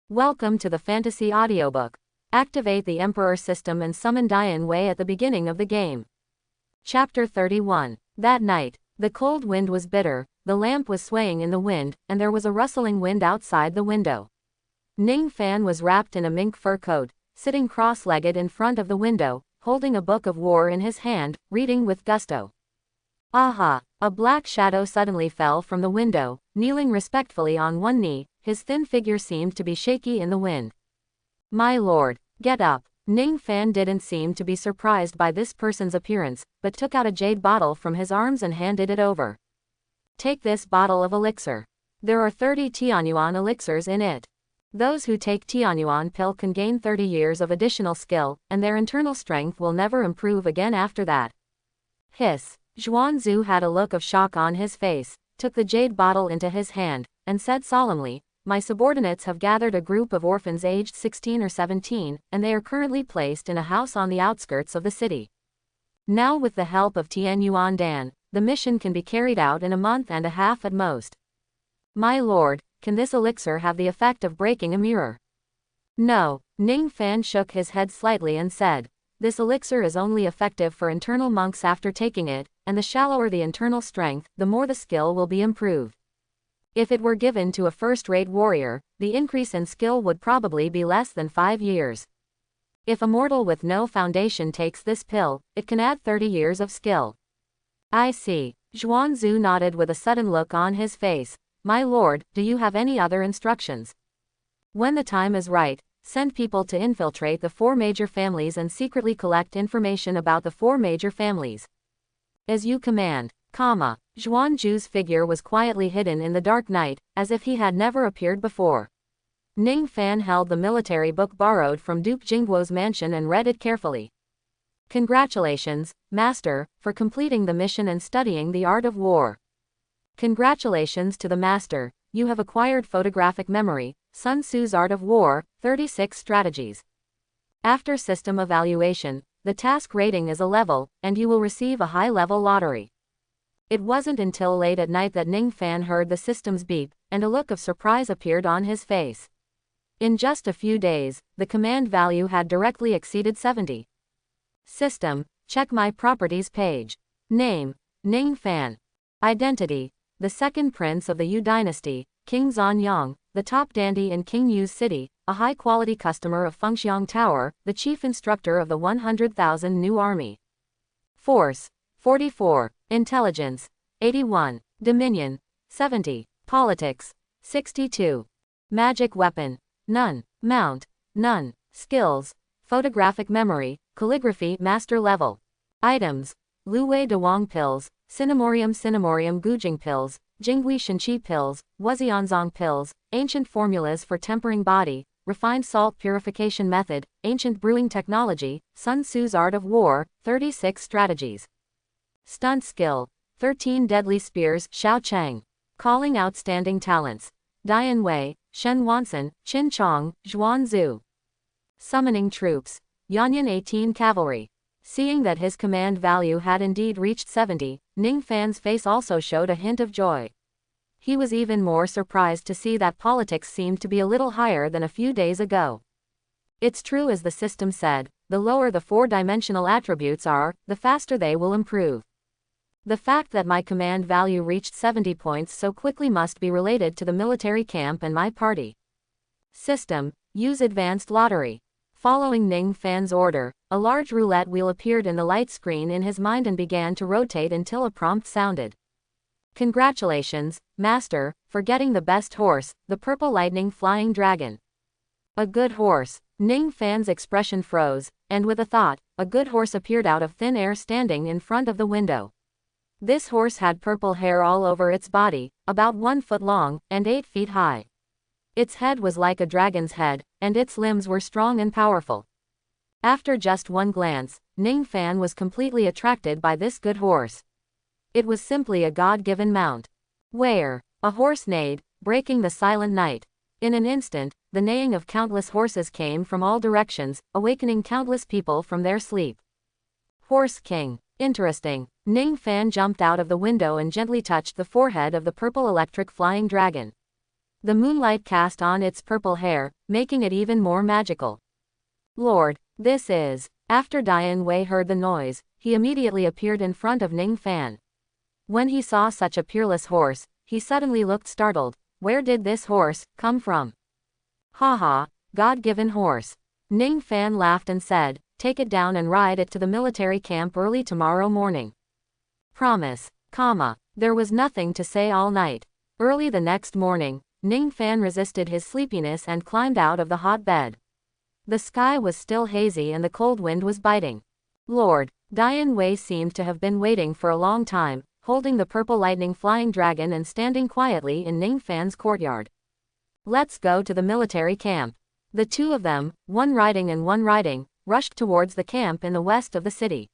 Welcome to the Fantasy Audiobook. Activate the Emperor system and summon Dian Wei at the beginning of the game. Chapter 31. That night, the cold wind was bitter, the lamp was swaying in the wind, and there was a rustling wind outside the window. Ning Fan was wrapped in a mink fur coat, sitting cross-legged in front of the window, holding a book of war in his hand, reading with gusto. Aha! A black shadow suddenly fell from the window, kneeling respectfully on one knee. His thin figure seemed to be shaky in the wind. My lord, get up. Ning Fan didn't seem to be surprised by this person's appearance, but took out a jade bottle from his arms and handed it over. Take this bottle of elixir. There are 30 Tianyuan elixirs in it. Those who take Tianyuan pill can gain 30 years of additional skill, and their internal strength will never improve again after that. Hiss. Zhuanzu had a look of shock on his face, took the jade bottle into his hand, and said solemnly, my subordinates have gathered a group of orphans aged 16 or 17, and they are currently placed in a house on the outskirts of the city. Now with the help of Tianyuan Dan, the mission can be carried out in a month and a half at most. My lord, can this elixir have the effect of breaking a mirror? No. Ning Fan shook his head slightly and said, this elixir is only effective for internal monks after taking it, and the shallower the internal strength, the more the skill will be improved. If it were given to a first-rate warrior, the increase in skill would probably be less than 5 years. If a mortal with no foundation takes this pill, it can add 30 years of skill. I see. Zhuanzu nodded with a sudden look on his face. My lord, do you have any other instructions? When the time is right, send people to infiltrate the 4 major families and secretly collect information about the 4 major families. As you command, comma. Zhuanzu's figure was quietly hidden in the dark night, as if he had never appeared before. Ning Fan held the military book borrowed from Duke Jingguo's mansion and read it carefully. Congratulations, Master, for completing the mission and studying the art of war. Congratulations to the Master, you have acquired photographic memory, Sun Tzu's Art of War, 36 strategies. After system evaluation, the task rating is a level, and you will receive a high-level lottery. It wasn't until late at night that Ning Fan heard the system's beep, and a look of surprise appeared on his face. In just a few days, the command value had directly exceeded 70. System, check my properties page. Name, Ning Fan. Identity, the second prince of the Yu dynasty, King Zanyang, the top dandy in King Yu's city, a high-quality customer of Fengxiang Tower, the chief instructor of the 100,000 new army. Force, 44. Intelligence, 81. Dominion, 70. Politics, 62. Magic weapon, none. Mount, none. Skills, photographic memory, calligraphy master level. Items, Luwei Dawang pills, Cinnamorium Gujing pills, Jingui Shenqi pills, Wuxianzong pills, ancient formulas for tempering body, refined salt purification method, ancient brewing technology, Sun Tzu's Art of War, 36 strategies. Stunt skill, 13 deadly spears, Xiao Cheng. Calling outstanding talents, Dian Wei, Shen Wanson, Qin Chong, Zhuanzu. Summoning troops, Yanyan 18 cavalry. Seeing that his command value had indeed reached 70, Ning Fan's face also showed a hint of joy. He was even more surprised to see that politics seemed to be a little higher than a few days ago. It's true as the system said, the lower the 4-dimensional attributes are, the faster they will improve. The fact that my command value reached 70 points so quickly must be related to the military camp and my party. System, use advanced lottery. Following Ning Fan's order, a large roulette wheel appeared in the light screen in his mind and began to rotate until a prompt sounded. Congratulations, Master, for getting the best horse, the Purple Lightning Flying Dragon. A good horse. Ning Fan's expression froze, and with a thought, a good horse appeared out of thin air standing in front of the window. This horse had purple hair all over its body, about 1 foot long, and 8 feet high. Its head was like a dragon's head, and its limbs were strong and powerful. After just one glance, Ning Fan was completely attracted by this good horse. It was simply a God-given mount. Where? A horse neighed, breaking the silent night. In an instant, the neighing of countless horses came from all directions, awakening countless people from their sleep. Horse King. Interesting. Ning Fan jumped out of the window and gently touched the forehead of the purple electric flying dragon. The moonlight cast on its purple hair, making it even more magical. Lord, this is... After Dian Wei heard the noise, he immediately appeared in front of Ning Fan. When he saw such a peerless horse, he suddenly looked startled. Where did this horse come from? Haha, God-given horse. Ning Fan laughed and said, take it down and ride it to the military camp early tomorrow morning. Promise, There was nothing to say all night. Early the next morning, Ning Fan resisted his sleepiness and climbed out of the hot bed. The sky was still hazy and the cold wind was biting. Lord, Dian Wei seemed to have been waiting for a long time, holding the purple lightning flying dragon and standing quietly in Ning Fan's courtyard. Let's go to the military camp. The two of them, one riding and one riding, rushed towards the camp in the west of the city.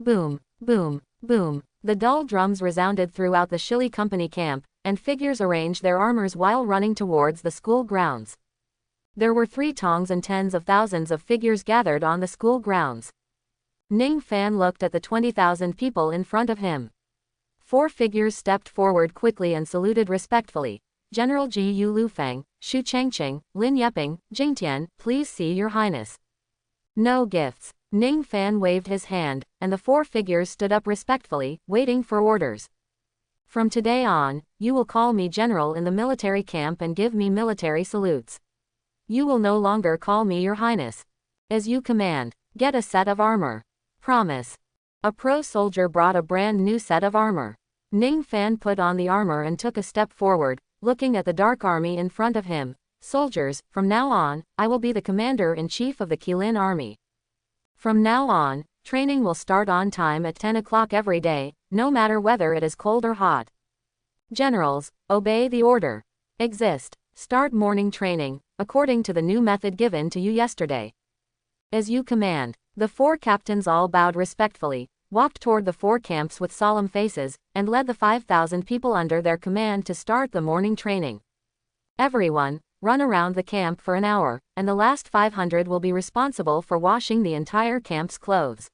Boom, boom, boom. The dull drums resounded throughout the Shili Company camp, and figures arranged their armors while running towards the school grounds. There were 3 tongs and tens of thousands of figures gathered on the school grounds. Ning Fan looked at the 20,000 people in front of him. 4 figures stepped forward quickly and saluted respectfully. General Ji Yu Lufeng, Xu Changqing, Lin Yeping, Jingtian, please see your highness. No gifts. Ning Fan waved his hand, and the 4 figures stood up respectfully, waiting for orders. From today on, you will call me general in the military camp and give me military salutes. You will no longer call me your highness. As you command, get a set of armor. Promise. A pro soldier brought a brand new set of armor. Ning Fan put on the armor and took a step forward, looking at the dark army in front of him. Soldiers, from now on, I will be the commander-in-chief of the Qilin army. From now on, training will start on time at 10 o'clock every day, no matter whether it is cold or hot. Generals, obey the order. Start morning training, according to the new method given to you yesterday. As you command. The 4 captains all bowed respectfully, walked toward the 4 camps with solemn faces, and led the 5,000 people under their command to start the morning training. Everyone, run around the camp for an hour, and the last 500 will be responsible for washing the entire camp's clothes.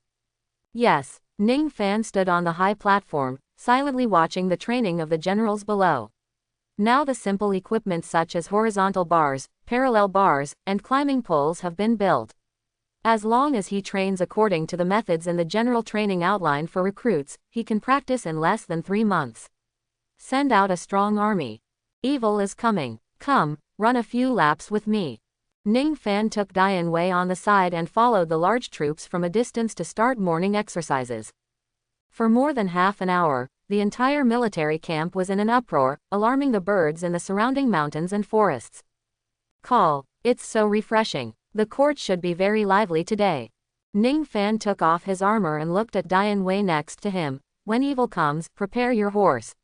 Yes, Ning Fan stood on the high platform, silently watching the training of the generals below. Now the simple equipment such as horizontal bars, parallel bars, and climbing poles have been built. As long as he trains according to the methods in the general training outline for recruits, he can practice in less than 3 months. Send out a strong army. Evil is coming. Come, run a few laps with me. Ning Fan took Dian Wei on the side and followed the large troops from a distance to start morning exercises. For more than half an hour, the entire military camp was in an uproar, alarming the birds in the surrounding mountains and forests. Call, it's so refreshing. The court should be very lively today. Ning Fan took off his armor and looked at Dian Wei next to him. When evil comes, prepare your horse.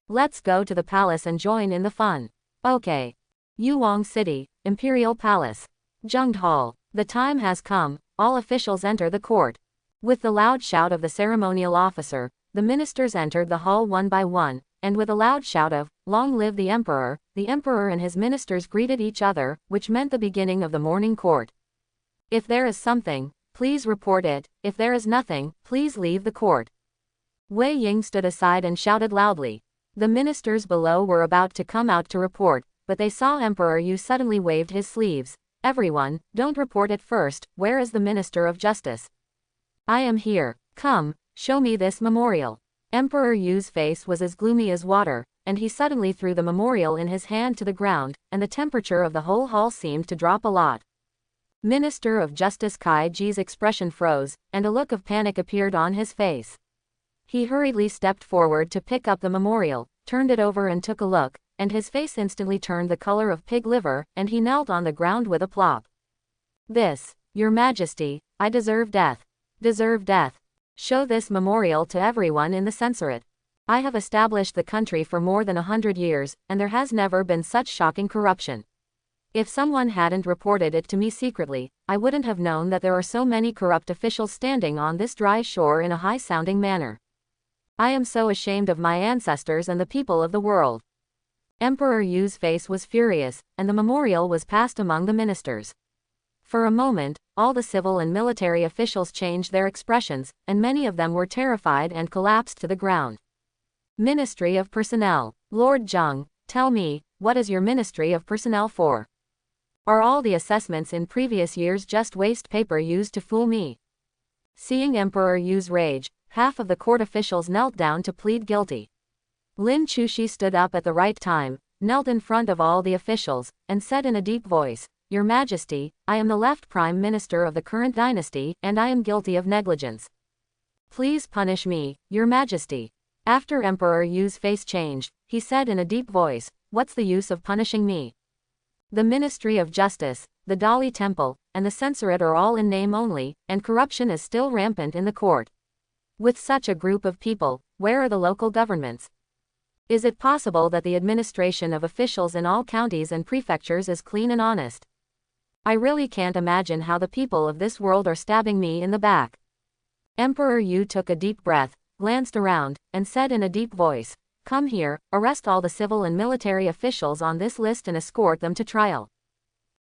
Let's go to the palace and join in the fun. Okay. Yuwang City, Imperial Palace. Zhengde Hall. The time has come, all officials enter the court. With the loud shout of the ceremonial officer, the ministers entered the hall one by one, and with a loud shout of, "Long live the Emperor," the Emperor and his ministers greeted each other, which meant the beginning of the morning court. If there is something, please report it. If there is nothing, please leave the court. Wei Ying stood aside and shouted loudly. The ministers below were about to come out to report, but they saw Emperor Yu suddenly waved his sleeves. Everyone, don't report at first. Where is the Minister of Justice? I am here. Come, show me this memorial. Emperor Yu's face was as gloomy as water, and he suddenly threw the memorial in his hand to the ground, and the temperature of the whole hall seemed to drop a lot. Minister of Justice Kai Ji's expression froze, and a look of panic appeared on his face. He hurriedly stepped forward to pick up the memorial, turned it over and took a look, and his face instantly turned the color of pig liver, and he knelt on the ground with a plop. This, Your Majesty, I deserve death. Deserve death. Show this memorial to everyone in the censorate. I have established the country for more than 100 years, and there has never been such shocking corruption. If someone hadn't reported it to me secretly, I wouldn't have known that there are so many corrupt officials standing on this dry shore in a high-sounding manner. I am so ashamed of my ancestors and the people of the world. Emperor Yu's face was furious, and the memorial was passed among the ministers. For a moment, all the civil and military officials changed their expressions, and many of them were terrified and collapsed to the ground. Ministry of Personnel. Lord Zheng, tell me, what is your Ministry of Personnel for? Are all the assessments in previous years just waste paper used to fool me? Seeing Emperor Yu's rage, half of the court officials knelt down to plead guilty. Lin Chushi stood up at the right time, knelt in front of all the officials, and said in a deep voice, Your Majesty, I am the left Prime Minister of the current dynasty, and I am guilty of negligence. Please punish me, Your Majesty. After Emperor Yu's face changed, he said in a deep voice, What's the use of punishing me? The Ministry of Justice, the Dali Temple, and the Censorate are all in name only, and corruption is still rampant in the court. With such a group of people, where are the local governments? Is it possible that the administration of officials in all counties and prefectures is clean and honest? I really can't imagine how the people of this world are stabbing me in the back. Emperor Yu took a deep breath, glanced around, and said in a deep voice, Come here, arrest all the civil and military officials on this list and escort them to trial.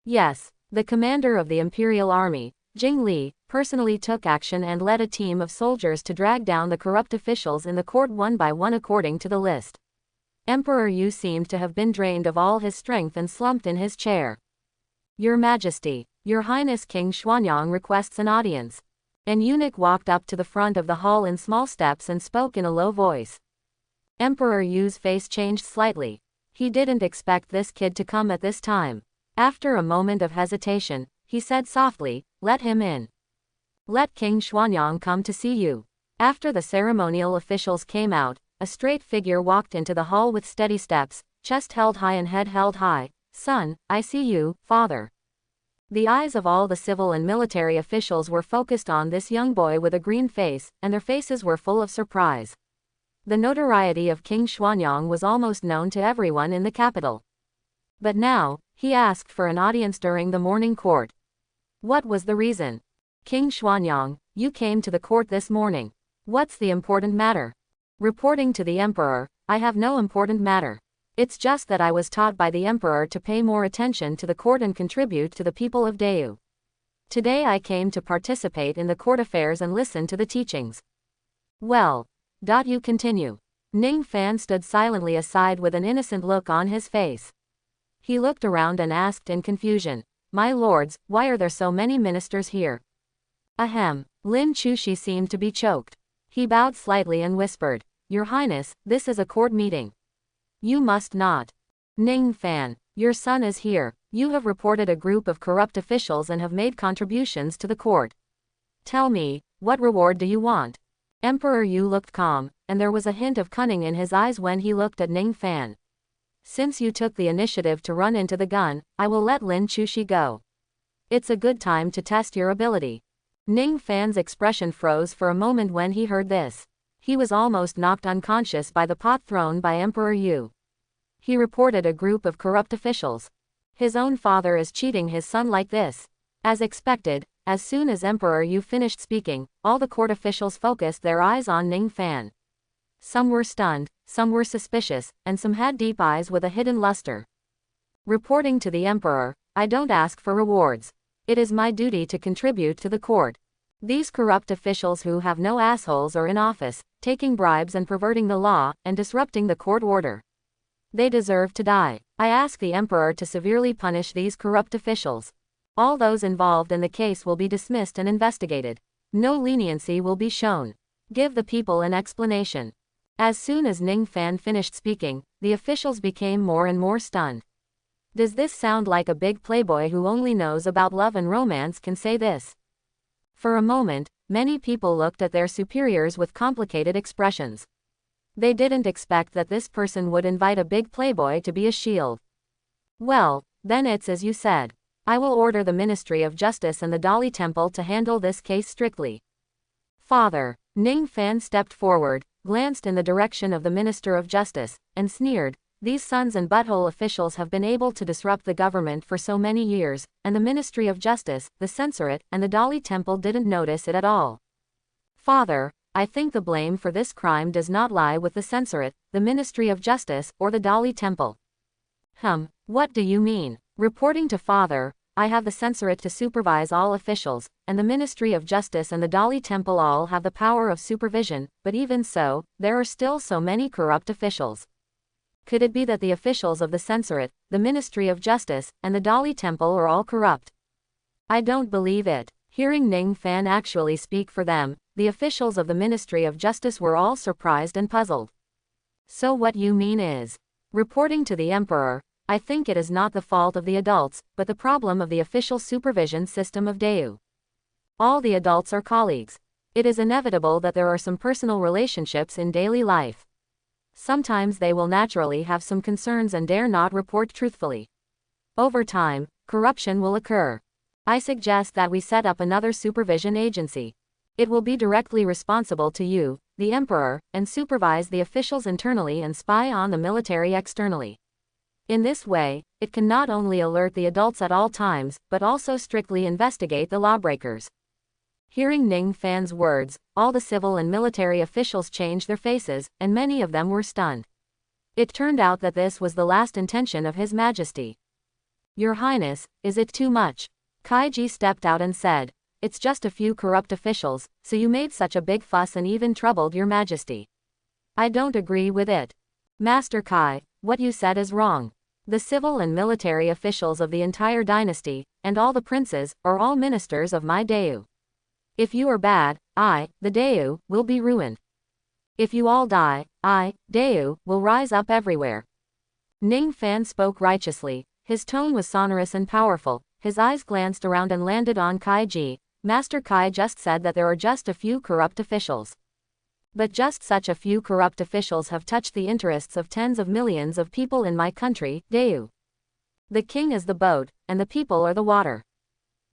Yes, the commander of the Imperial Army, Jing Li, personally took action and led a team of soldiers to drag down the corrupt officials in the court one by one according to the list. Emperor Yu seemed to have been drained of all his strength and slumped in his chair. Your Majesty, Your Highness King Xuanyang requests an audience. An eunuch walked up to the front of the hall in small steps and spoke in a low voice. Emperor Yu's face changed slightly. He didn't expect this kid to come at this time. After a moment of hesitation, he said softly, Let him in. Let King Xuanyang come to see you. After the ceremonial officials came out, a straight figure walked into the hall with steady steps, chest held high and head held high. Son, I see you, father. The eyes of all the civil and military officials were focused on this young boy with a green face, and their faces were full of surprise. The notoriety of King Xuanyang was almost known to everyone in the capital. But now, he asked for an audience during the morning court. What was the reason? King Xuanyang, you came to the court this morning. What's the important matter? Reporting to the emperor, I have no important matter. It's just that I was taught by the emperor to pay more attention to the court and contribute to the people of Dayu. Today I came to participate in the court affairs and listen to the teachings. Well, you continue. Ning Fan stood silently aside with an innocent look on his face. He looked around and asked in confusion, My lords, why are there so many ministers here? Ahem. Lin Chushi seemed to be choked. He bowed slightly and whispered, Your Highness, this is a court meeting. You must not. Ning Fan, your son is here. You have reported a group of corrupt officials and have made contributions to the court. Tell me, what reward do you want? Emperor Yu looked calm, and there was a hint of cunning in his eyes when he looked at Ning Fan. Since you took the initiative to run into the gun, I will let Lin Chushi go. It's a good time to test your ability. Ning Fan's expression froze for a moment when he heard this. He was almost knocked unconscious by the pot thrown by Emperor Yu. He reported a group of corrupt officials. His own father is cheating his son like this. As expected, as soon as Emperor Yu finished speaking, all the court officials focused their eyes on Ning Fan. Some were stunned, some were suspicious, and some had deep eyes with a hidden luster. Reporting to the emperor, I don't ask for rewards. It is my duty to contribute to the court. These corrupt officials who have no assholes are in office, taking bribes and perverting the law, and disrupting the court order. They deserve to die. I ask the emperor to severely punish these corrupt officials. All those involved in the case will be dismissed and investigated. No leniency will be shown. Give the people an explanation. As soon as Ning Fan finished speaking, the officials became more and more stunned. Does this sound like a big playboy who only knows about love and romance can say this? For a moment, many people looked at their superiors with complicated expressions. They didn't expect that this person would invite a big playboy to be a shield. Well, then it's as you said. I will order the Ministry of Justice and the Dali Temple to handle this case strictly. Father, Ning Fan stepped forward, glanced in the direction of the Minister of Justice, and sneered, These sons and butthole officials have been able to disrupt the government for so many years, and the Ministry of Justice, the Censorate, and the Dali Temple didn't notice it at all. Father, I think the blame for this crime does not lie with the Censorate, the Ministry of Justice, or the Dali Temple. What do you mean? Reporting to Father, I have the Censorate to supervise all officials, and the Ministry of Justice and the Dali Temple all have the power of supervision, but even so, there are still so many corrupt officials. Could it be that the officials of the censorate, the Ministry of Justice, and the Dali Temple are all corrupt? I don't believe it. Hearing Ning Fan actually speak for them, the officials of the Ministry of Justice were all surprised and puzzled. So what you mean is, reporting to the Emperor, I think it is not the fault of the adults, but the problem of the official supervision system of Deu. All the adults are colleagues. It is inevitable that there are some personal relationships in daily life. Sometimes they will naturally have some concerns and dare not report truthfully. Over time, corruption will occur. I suggest that we set up another supervision agency. It will be directly responsible to you, the Emperor, and supervise the officials internally and spy on the military externally. In this way, it can not only alert the adults at all times, but also strictly investigate the lawbreakers. Hearing Ning Fan's words, all the civil and military officials changed their faces, and many of them were stunned. It turned out that this was the last intention of His Majesty. Your Highness, is it too much? Kaiji stepped out and said, it's just a few corrupt officials, so you made such a big fuss and even troubled Your Majesty. I don't agree with it. Master Kai, what you said is wrong. The civil and military officials of the entire dynasty, and all the princes, are all ministers of my Deu. If you are bad, I, the Deu, will be ruined. If you all die, I, Deu, will rise up everywhere. Ning Fan spoke righteously. His tone was sonorous and powerful. His eyes glanced around and landed on Kaiji. Master Kai just said that there are just a few corrupt officials. But just such a few corrupt officials have touched the interests of tens of millions of people in my country, Deu. The king is the boat, and the people are the water.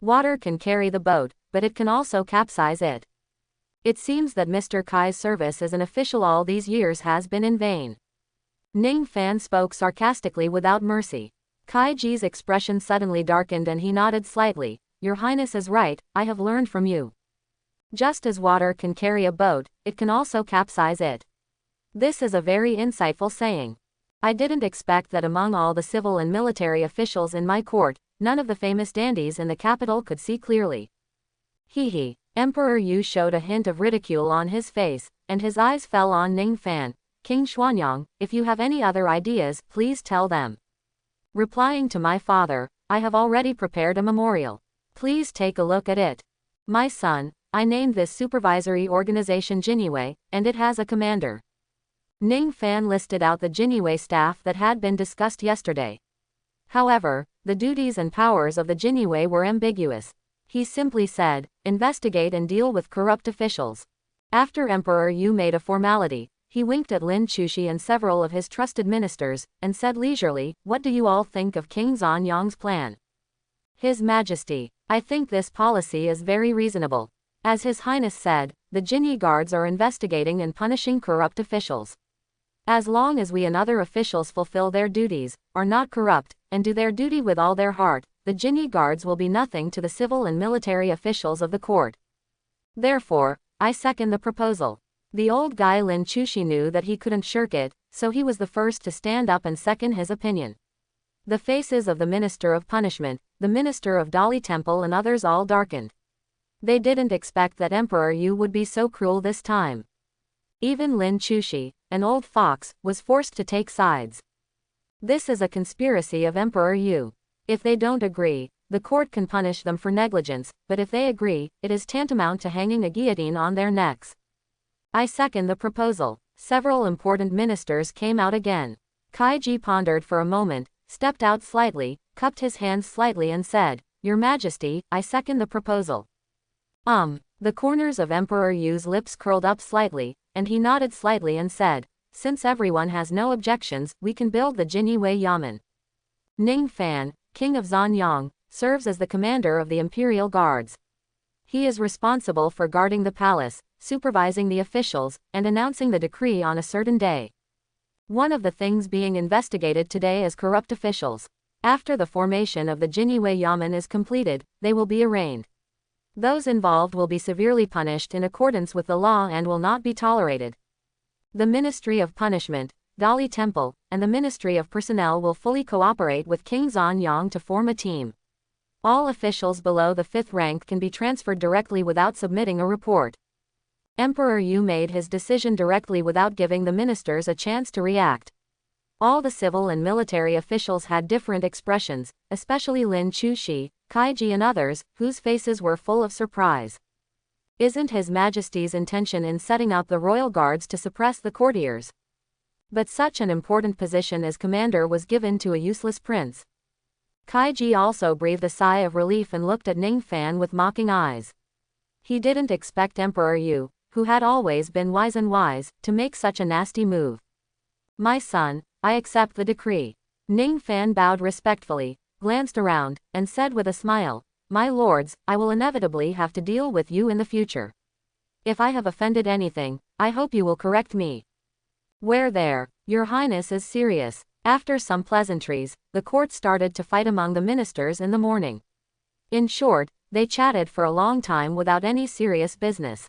Water can carry the boat, but it can also capsize it. It seems that Mr. Kai's service as an official all these years has been in vain. Ning Fan spoke sarcastically without mercy. Kaiji's expression suddenly darkened and he nodded slightly. Your Highness is right, I have learned from you. Just as water can carry a boat, it can also capsize it. This is a very insightful saying. I didn't expect that among all the civil and military officials in my court, none of the famous dandies in the capital could see clearly. Hee. Emperor Yu showed a hint of ridicule on his face, and his eyes fell on Ning Fan. King Xuanyang, if you have any other ideas, please tell them. Replying to my father, I have already prepared a memorial. Please take a look at it. My son, I named this supervisory organization Dian, and it has a commander. Ning Fan listed out the Dian staff that had been discussed yesterday. However, the duties and powers of the Dian were ambiguous. He simply said, investigate and deal with corrupt officials. After Emperor Yu made a formality, he winked at Lin Chushi and several of his trusted ministers, and said leisurely, what do you all think of King Xuanyang's plan? His Majesty, I think this policy is very reasonable. As His Highness said, the Jinyi guards are investigating and punishing corrupt officials. As long as we and other officials fulfill their duties, are not corrupt, and do their duty with all their heart, the Jinyi guards will be nothing to the civil and military officials of the court. Therefore, I second the proposal. The old guy Lin Chushi knew that he couldn't shirk it, so he was the first to stand up and second his opinion. The faces of the Minister of Punishment, the Minister of Dali Temple and others all darkened. They didn't expect that Emperor Yu would be so cruel this time. Even Lin Chushi, an old fox, was forced to take sides. This is a conspiracy of Emperor Yu. If they don't agree, the court can punish them for negligence, but if they agree, it is tantamount to hanging a guillotine on their necks. I second the proposal. Several important ministers came out again. Kaiji pondered for a moment, stepped out slightly, cupped his hands slightly and said, Your Majesty, I second the proposal. The corners of Emperor Yu's lips curled up slightly, and he nodded slightly and said, since everyone has no objections, we can build the Jinyi Yamen. Ning Fan, King of Xuanyang, serves as the commander of the Imperial Guards. He is responsible for guarding the palace, supervising the officials, and announcing the decree on a certain day. One of the things being investigated today is corrupt officials. After the formation of the Jinyi Yamen is completed, they will be arraigned. Those involved will be severely punished in accordance with the law and will not be tolerated. The Ministry of Punishment, Dali Temple, and the Ministry of Personnel will fully cooperate with King Xuanyang to form a team. All officials below the 5th rank can be transferred directly without submitting a report. Emperor Yu made his decision directly without giving the ministers a chance to react. All the civil and military officials had different expressions, especially Lin Chushi, Kaiji and others, whose faces were full of surprise. Isn't His Majesty's intention in setting up the royal guards to suppress the courtiers? But such an important position as commander was given to a useless prince. Kaiji also breathed a sigh of relief and looked at Ning Fan with mocking eyes. He didn't expect Emperor Yu, who had always been wise, to make such a nasty move. My son, I accept the decree. Ning Fan bowed respectfully, glanced around, and said with a smile, My lords, I will inevitably have to deal with you in the future. If I have offended anything, I hope you will correct me. Where there, Your Highness is serious. After some pleasantries, the court started to fight among the ministers in the morning. In short, they chatted for a long time without any serious business.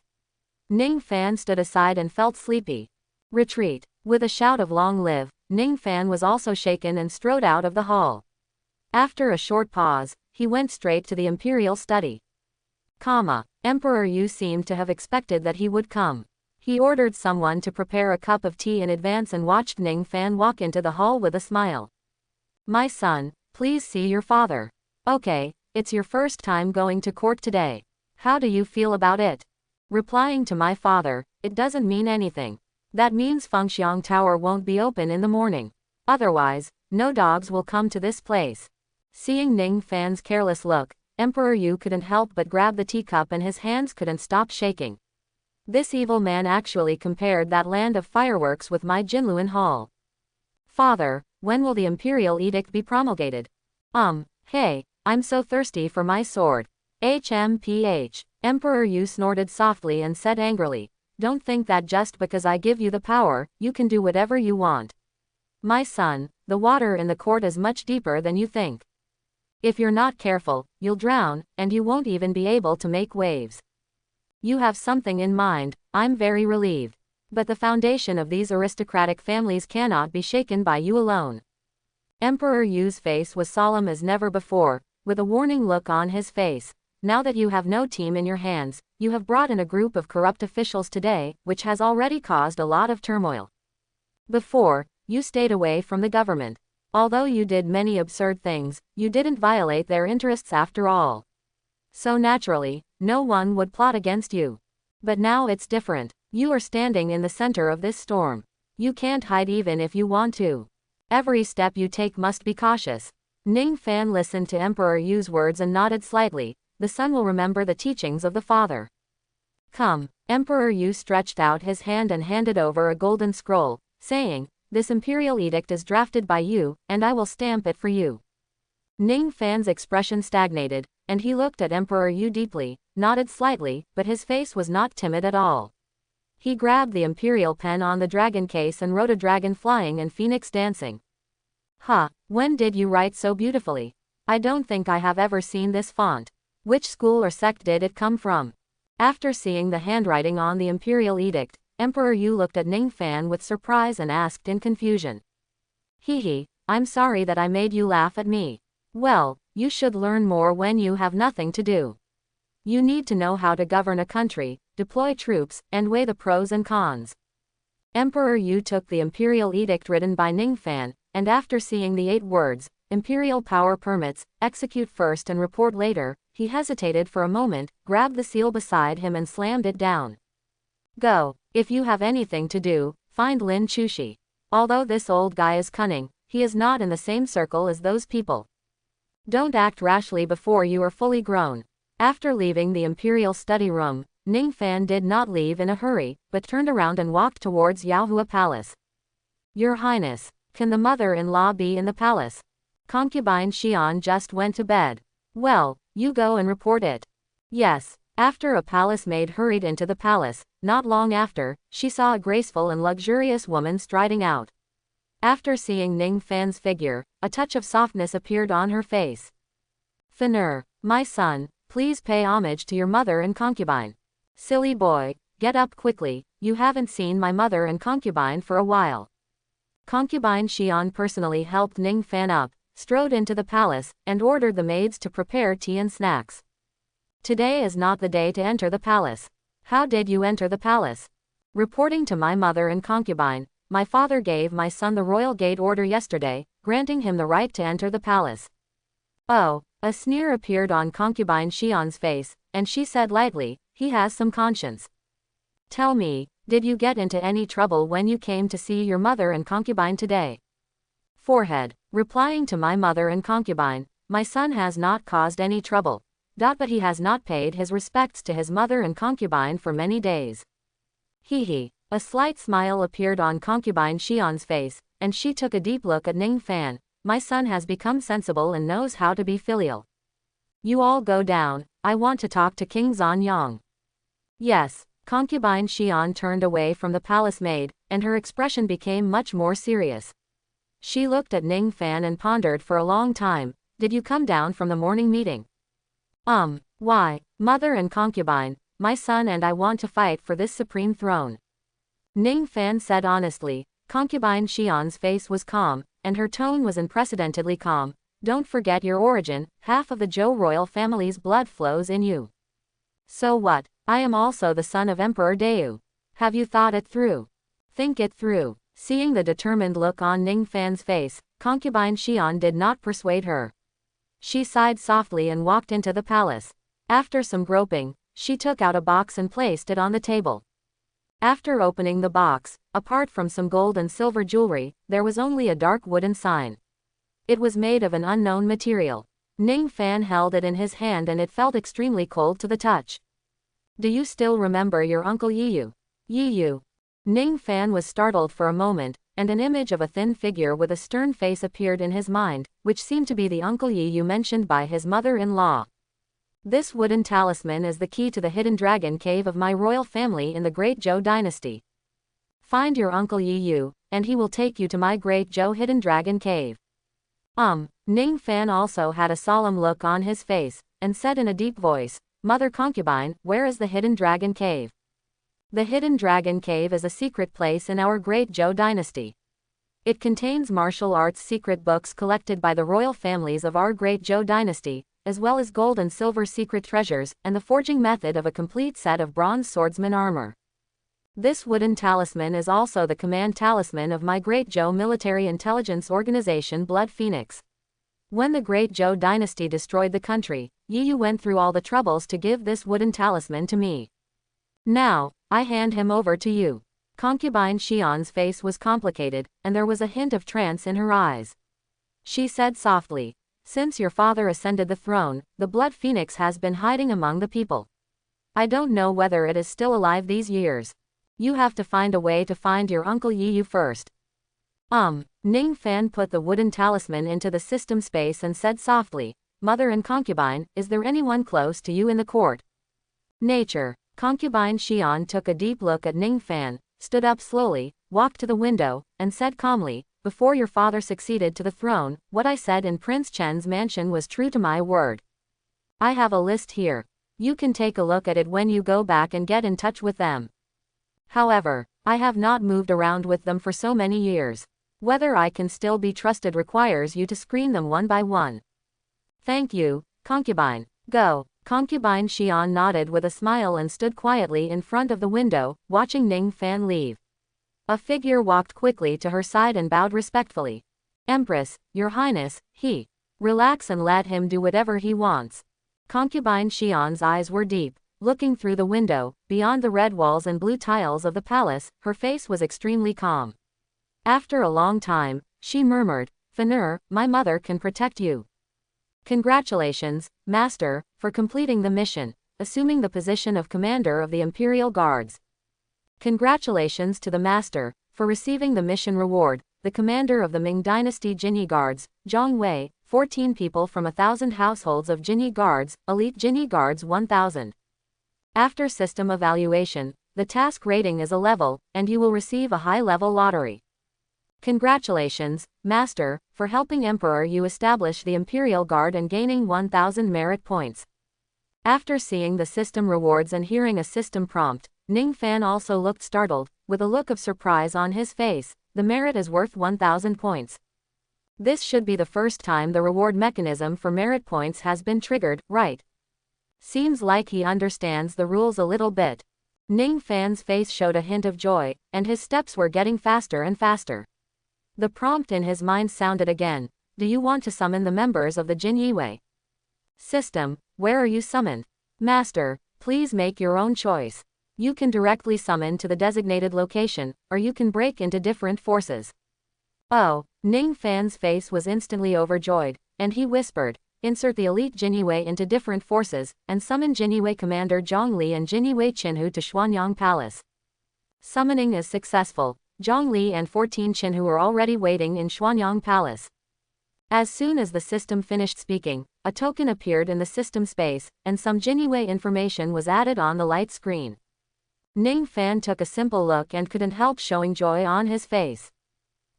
Ning Fan stood aside and felt sleepy. Retreat. With a shout of long live, Ning Fan was also shaken and strode out of the hall. After a short pause, he went straight to the imperial study. Emperor Yu seemed to have expected that he would come. He ordered someone to prepare a cup of tea in advance and watched Ning Fan walk into the hall with a smile. My son, please see your father. Okay, it's your first time going to court today. How do you feel about it? Replying to my father, it doesn't mean anything. That means Fengxiang Tower won't be open in the morning. Otherwise, no dogs will come to this place. Seeing Ning Fan's careless look, Emperor Yu couldn't help but grab the teacup and his hands couldn't stop shaking. This evil man actually compared that land of fireworks with my Jinluan Hall. Father, when will the imperial edict be promulgated? Hey, I'm so thirsty for my sword. HMPH. Emperor Yu snorted softly and said angrily, Don't think that just because I give you the power, you can do whatever you want. My son, the water in the court is much deeper than you think. If you're not careful, you'll drown, and you won't even be able to make waves. You have something in mind, I'm very relieved. But the foundation of these aristocratic families cannot be shaken by you alone. Emperor Yu's face was solemn as never before, with a warning look on his face. Now that you have no team in your hands, you have brought in a group of corrupt officials today, which has already caused a lot of turmoil. Before, you stayed away from the government. Although you did many absurd things, you didn't violate their interests after all. So naturally, no one would plot against you. But now it's different. You are standing in the center of this storm. You can't hide even if you want to. Every step you take must be cautious. Ning Fan listened to Emperor Yu's words and nodded slightly. The son will remember the teachings of the father. Come. Emperor Yu stretched out his hand and handed over a golden scroll, saying, This imperial edict is drafted by you, and I will stamp it for you. Ning Fan's expression stagnated, and he looked at Emperor Yu deeply, nodded slightly, but his face was not timid at all. He grabbed the imperial pen on the dragon case and wrote a dragon flying and phoenix dancing. When did you write so beautifully? I don't think I have ever seen this font. Which school or sect did it come from? After seeing the handwriting on the imperial edict, Emperor Yu looked at Ning Fan with surprise and asked in confusion. I'm sorry that I made you laugh at me. Well, you should learn more when you have nothing to do. You need to know how to govern a country, deploy troops, and weigh the pros and cons. Emperor Yu took the imperial edict written by Ning Fan, and after seeing the 8 words, Imperial Power Permits, Execute First and Report Later, he hesitated for a moment, grabbed the seal beside him and slammed it down. Go. If you have anything to do, find Lin Chushi. Although this old guy is cunning, he is not in the same circle as those people. Don't act rashly before you are fully grown. After leaving the imperial study room, Ning Fan did not leave in a hurry, but turned around and walked towards Yaohua Palace. Your Highness, can the mother-in-law be in the palace? Concubine Xian just went to bed. Well, you go and report it. Yes. After a palace maid hurried into the palace, not long after, she saw a graceful and luxurious woman striding out. After seeing Ning Fan's figure, a touch of softness appeared on her face. Finur, my son, please pay homage to your mother and concubine. Silly boy, get up quickly, you haven't seen my mother and concubine for a while. Concubine Xian personally helped Ning Fan up, strode into the palace, and ordered the maids to prepare tea and snacks. Today is not the day to enter the palace. How did you enter the palace? Reporting to my mother and concubine, my father gave my son the royal gate order yesterday, granting him the right to enter the palace. Oh, a sneer appeared on concubine Xian's face, and she said lightly, he has some conscience. Tell me, did you get into any trouble when you came to see your mother and concubine today? Forehead, replying to my mother and concubine, my son has not caused any trouble. But he has not paid his respects to his mother and concubine for many days. Hee. A slight smile appeared on concubine Xian's face, and she took a deep look at Ning Fan. My son has become sensible and knows how to be filial. You all go down, I want to talk to King Zanyang. Yes, concubine Xian turned away from the palace maid, and her expression became much more serious. She looked at Ning Fan and pondered for a long time. Did you come down from the morning meeting? Why, mother and concubine, my son and I want to fight for this supreme throne. Ning Fan said honestly. Concubine Xian's face was calm, and her tone was unprecedentedly calm. Don't forget your origin, half of the Zhou royal family's blood flows in you. So what, I am also the son of Emperor Deu. Have you thought it through? Think it through. Seeing the determined look on Ning Fan's face, concubine Xian did not persuade her. She sighed softly and walked into the palace. After some groping, she took out a box and placed it on the table. After opening the box, apart from some gold and silver jewelry, there was only a dark wooden sign. It was made of an unknown material. Ning Fan held it in his hand and it felt extremely cold to the touch. Do you still remember your uncle Yiyu? Yiyu. Ning Fan was startled for a moment, and an image of a thin figure with a stern face appeared in his mind, which seemed to be the uncle Yiyu mentioned by his mother-in-law. This wooden talisman is the key to the hidden dragon cave of my royal family in the Great Zhou dynasty. Find your uncle Yiyu, and he will take you to my Great Zhou hidden dragon cave. Ning Fan also had a solemn look on his face, and said in a deep voice, Mother concubine, where is the hidden dragon cave? The hidden dragon cave is a secret place in our Great Zhou dynasty. It contains martial arts secret books collected by the royal families of our Great Zhou dynasty, as well as gold and silver secret treasures, and the forging method of a complete set of bronze swordsman armor. This wooden talisman is also the command talisman of my Great Zhou military intelligence organization Blood Phoenix. When the Great Zhou dynasty destroyed the country, Yiyu went through all the troubles to give this wooden talisman to me. Now, I hand him over to you. Concubine Xian's face was complicated, and there was a hint of trance in her eyes. She said softly, since your father ascended the throne, the Blood Phoenix has been hiding among the people. I don't know whether it is still alive these years. You have to find a way to find your uncle Yiyu first. Ning Fan put the wooden talisman into the system space and said softly, Mother and concubine, is there anyone close to you in the court? Nature. Concubine Xian took a deep look at Ning Fan, stood up slowly, walked to the window, and said calmly, before your father succeeded to the throne, what I said in Prince Chen's mansion was true to my word. I have a list here. You can take a look at it when you go back and get in touch with them. However, I have not moved around with them for so many years. Whether I can still be trusted requires you to screen them one by one. Thank you, concubine. Go. Concubine Xian nodded with a smile and stood quietly in front of the window, watching Ning Fan leave. A figure walked quickly to her side and bowed respectfully. Empress, your highness, he. Relax and let him do whatever he wants. Concubine Xian's eyes were deep. Looking through the window, beyond the red walls and blue tiles of the palace, her face was extremely calm. After a long time, she murmured, Fanur, my mother can protect you. Congratulations, Master, for completing the mission, assuming the position of Commander of the Imperial Guards. Congratulations to the Master, for receiving the mission reward, the Commander of the Ming Dynasty Jinyi Guards, Dian Wei, 14 people from 1,000 households of Jinyi Guards, Elite Jinyi Guards 1,000. After system evaluation, the task rating is a level, and you will receive a high-level lottery. Congratulations, Master, for helping Emperor Yu establish the Imperial Guard and gaining 1,000 merit points. After seeing the system rewards and hearing a system prompt, Ning Fan also looked startled, with a look of surprise on his face. The merit is worth 1,000 points. This should be the first time the reward mechanism for merit points has been triggered, right? Seems like he understands the rules a little bit. Ning Fan's face showed a hint of joy, and his steps were getting faster and faster. The prompt in his mind sounded again. Do you want to summon the members of the Jin Yiwei? System, where are you summoned? Master, please make your own choice. You can directly summon to the designated location, or you can break into different forces. Oh, Ning Fan's face was instantly overjoyed, and he whispered, insert the elite Jin Yiwei into different forces, and summon Jin Yiwei Commander Zhang Li and Jin Yiwei Qinhu to Xuanyang Palace. Summoning is successful. Zhang Li and 14 Qinhu were already waiting in Xuanyang Palace. As soon as the system finished speaking, a token appeared in the system space, and some Jin Yiwei information was added on the light screen. Ning Fan took a simple look and couldn't help showing joy on his face.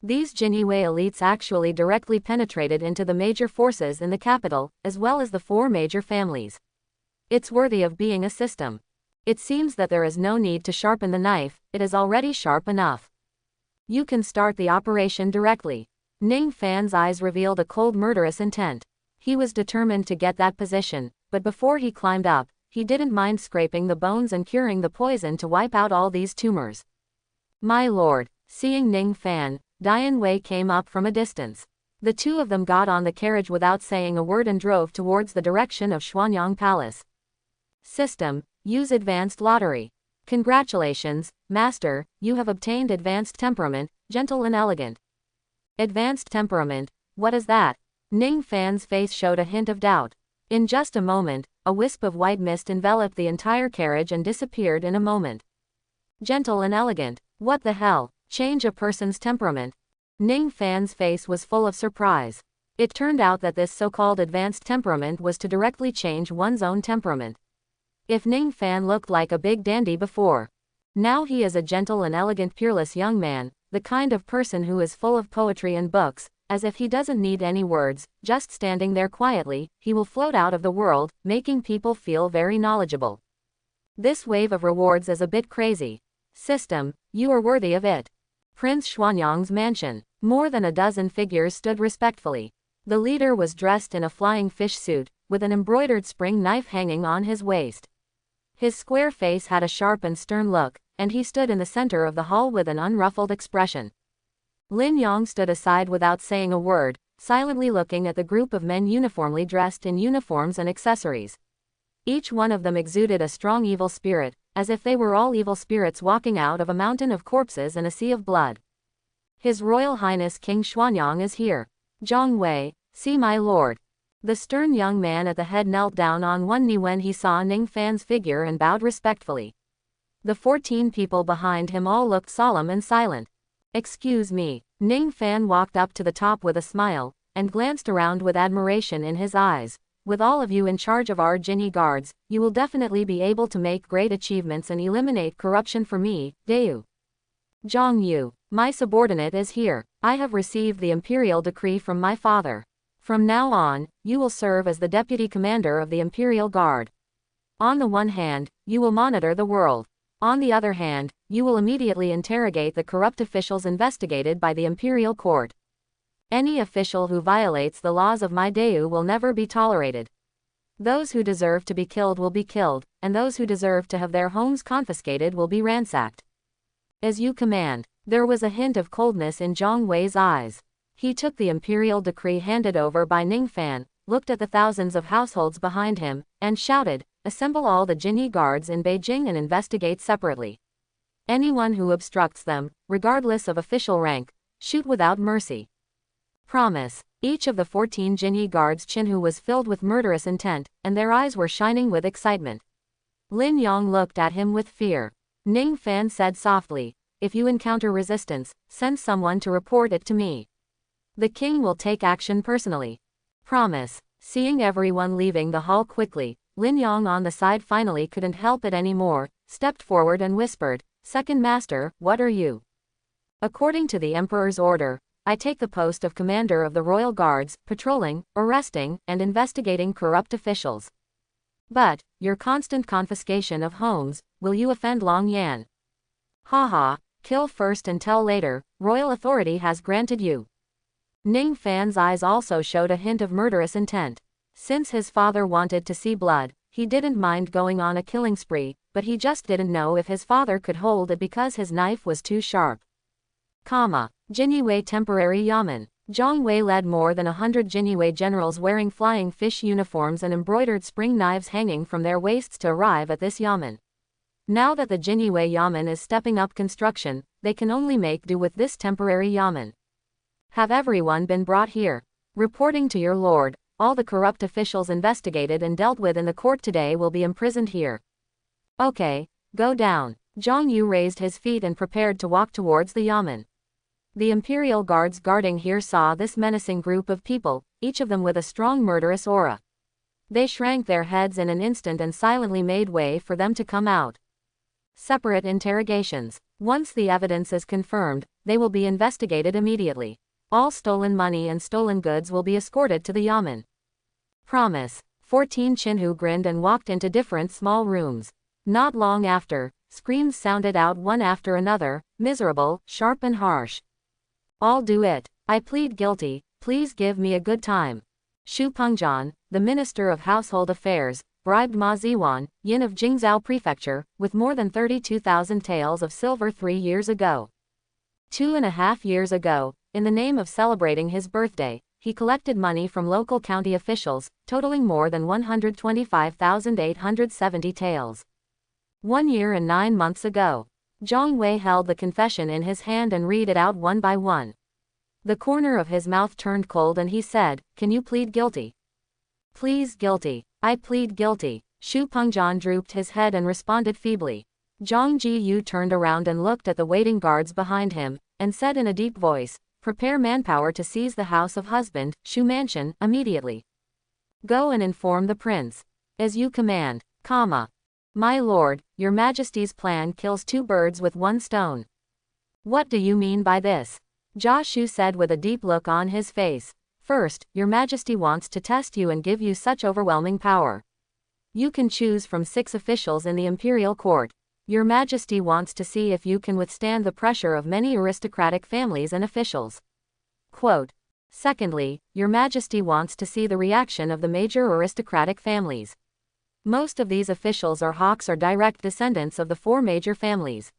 These Jin Yiwei elites actually directly penetrated into the major forces in the capital, as well as the 4 major families. It's worthy of being a system. It seems that there is no need to sharpen the knife, it is already sharp enough. You can start the operation directly. Ning Fan's eyes revealed a cold murderous intent. He was determined to get that position, but before he climbed up, he didn't mind scraping the bones and curing the poison to wipe out all these tumors. My lord, seeing Ning Fan, Dian Wei came up from a distance. The two of them got on the carriage without saying a word and drove towards the direction of Xuanyang Palace. System, use advanced lottery. Congratulations, Master, you have obtained advanced temperament, gentle and elegant. Advanced temperament, what is that? Ning Fan's face showed a hint of doubt. In just a moment, a wisp of white mist enveloped the entire carriage and disappeared in a moment. Gentle and elegant, what the hell? Change a person's temperament. Ning Fan's face was full of surprise. It turned out that this so-called advanced temperament was to directly change one's own temperament. If Ning Fan looked like a big dandy before, now he is a gentle and elegant peerless young man, the kind of person who is full of poetry and books, as if he doesn't need any words, just standing there quietly, he will float out of the world, making people feel very knowledgeable. This wave of rewards is a bit crazy. System, you are worthy of it. Prince Xuanyang's mansion. More than a dozen figures stood respectfully. The leader was dressed in a flying fish suit, with an embroidered spring knife hanging on his waist. His square face had a sharp and stern look, and he stood in the center of the hall with an unruffled expression. Lin Yong stood aside without saying a word, silently looking at the group of men uniformly dressed in uniforms and accessories. Each one of them exuded a strong evil spirit, as if they were all evil spirits walking out of a mountain of corpses and a sea of blood. His Royal Highness King Xuanyang is here. Dian Wei, see my lord. The stern young man at the head knelt down on one knee when he saw Ning Fan's figure and bowed respectfully. The 14 people behind him all looked solemn and silent. Excuse me. Ning Fan walked up to the top with a smile, and glanced around with admiration in his eyes. With all of you in charge of our Jinhi guards, you will definitely be able to make great achievements and eliminate corruption for me, Deu. Zhang Yu, my subordinate is here. I have received the imperial decree from my father. From now on, you will serve as the deputy commander of the Imperial Guard. On the one hand, you will monitor the world. On the other hand, you will immediately interrogate the corrupt officials investigated by the Imperial Court. Any official who violates the laws of my Deu will never be tolerated. Those who deserve to be killed will be killed, and those who deserve to have their homes confiscated will be ransacked. As you command. There was a hint of coldness in Dian Wei's eyes. He took the imperial decree handed over by Ning Fan, looked at the thousands of households behind him, and shouted, assemble all the Jinhi guards in Beijing and investigate separately. Anyone who obstructs them, regardless of official rank, shoot without mercy. Promise. Each of the 14 Jinhi guards Qinhu was filled with murderous intent, and their eyes were shining with excitement. Lin Yong looked at him with fear. Ning Fan said softly, if you encounter resistance, send someone to report it to me. The king will take action personally. Promise. Seeing everyone leaving the hall quickly, Lin Yong on the side finally couldn't help it anymore, stepped forward and whispered, Second Master, what are you? According to the Emperor's order, I take the post of Commander of the Royal Guards, patrolling, arresting, and investigating corrupt officials. But, your constant confiscation of homes, will you offend Long Yan? Haha, kill first and tell later, royal authority has granted you. Ning Fan's eyes also showed a hint of murderous intent. Since his father wanted to see blood, He didn't mind going on a killing spree, but he just didn't know if his father could hold it because his knife was too sharp. Dian Temporary Yamen. Dian Wei led more than 100 Dian generals wearing flying fish uniforms and embroidered spring knives hanging from their waists to arrive at this yamen. Now that the Dian yamen is stepping up construction, they can only make do with this temporary yamen. Have everyone been brought here? Reporting to your lord, all the corrupt officials investigated and dealt with in the court today will be imprisoned here. Okay, go down. Zhang Yu raised his feet and prepared to walk towards the yamen. The imperial guards guarding here saw this menacing group of people, each of them with a strong murderous aura. They shrank their heads in an instant and silently made way for them to come out. Separate interrogations. Once the evidence is confirmed, they will be investigated immediately. All stolen money and stolen goods will be escorted to the yamen. Promise. 14 Chinhu grinned and walked into different small rooms. Not long after, screams sounded out one after another, miserable, sharp and harsh. I'll do it. I plead guilty, please give me a good time. Xu Pengzhan, the Minister of Household Affairs, bribed Ma Ziwan, Yin of Jingzhou Prefecture, with more than 32,000 taels of silver 3 years ago. 2.5 years ago, in the name of celebrating his birthday, he collected money from local county officials, totaling more than 125,870 taels. 1 year and 9 months ago. Dian Wei held the confession in his hand and read it out one by one. The corner of his mouth turned cold and he said, "Can you plead guilty?" "Please guilty. I plead guilty." Xu Pengzhan drooped his head and responded feebly. Zhang Jiyu turned around and looked at the waiting guards behind him, and said in a deep voice, "Prepare manpower to seize the house of husband, Shu Mansion, immediately. Go and inform the prince. As you command, My lord, your majesty's plan kills 2 birds with 1 stone." "What do you mean by this?" Jia Shu said with a deep look on his face. "First, your majesty wants to test you and give you such overwhelming power. You can choose from 6 officials in the imperial court. Your majesty wants to see if you can withstand the pressure of many aristocratic families and officials. Quote. Secondly, your majesty wants to see the reaction of the major aristocratic families. Most of these officials are hawks or direct descendants of the 4 major families.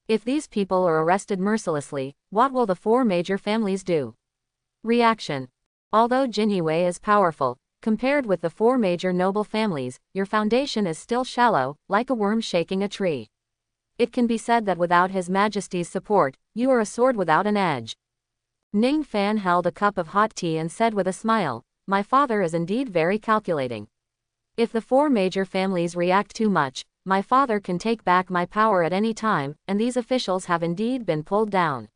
If these people are arrested mercilessly, what will the 4 major families do?" Reaction. Although Dian Wei is powerful, compared with the 4 major noble families, your foundation is still shallow, like a worm shaking a tree. It can be said that without His Majesty's support, you are a sword without an edge. Ning Fan held a cup of hot tea and said with a smile, "My father is indeed very calculating. If the 4 major families react too much, my father can take back my power at any time, and these officials have indeed been pulled down.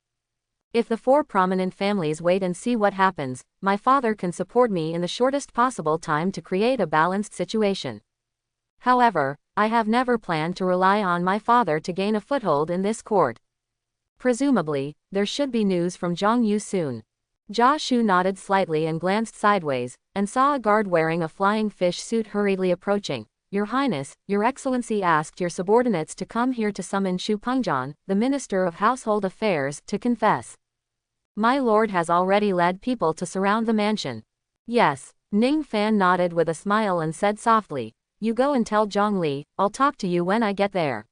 If the 4 prominent families wait and see what happens, my father can support me in the shortest possible time to create a balanced situation. However, I have never planned to rely on my father to gain a foothold in this court. Presumably, there should be news from Zhang Yu soon." Jia Shu nodded slightly and glanced sideways, and saw a guard wearing a flying fish suit hurriedly approaching. "Your Highness, Your Excellency asked your subordinates to come here to summon Xu Pengzhan, the Minister of Household Affairs, to confess. My lord has already led people to surround the mansion." "Yes." Ning Fan nodded with a smile and said softly, "You go and tell Zhang Li, I'll talk to you when I get there."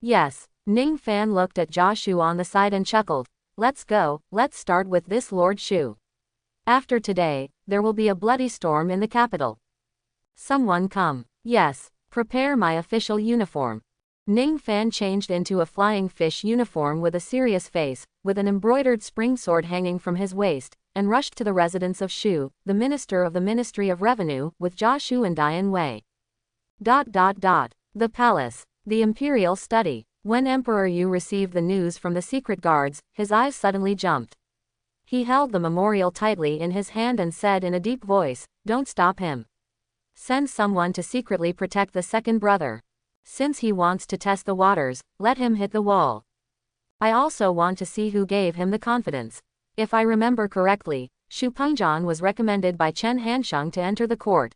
"Yes." Ning Fan looked at Jia Shu on the side and chuckled. "Let's go, let's start with this Lord Shu. After today, there will be a bloody storm in the capital. Someone come. Yes, prepare my official uniform." Ning Fan changed into a flying fish uniform with a serious face, with an embroidered spring sword hanging from his waist, and rushed to the residence of Shu, the minister of the Ministry of Revenue, with Jia Shu and Dian Wei. The palace. The imperial study. When Emperor Yu received the news from the secret guards, his eyes suddenly jumped. He held the memorial tightly in his hand and said in a deep voice, "Don't stop him. Send someone to secretly protect the second brother. Since he wants to test the waters, let him hit the wall. I also want to see who gave him the confidence." If I remember correctly, Xu Pengzhan was recommended by Chen Hansheng to enter the court.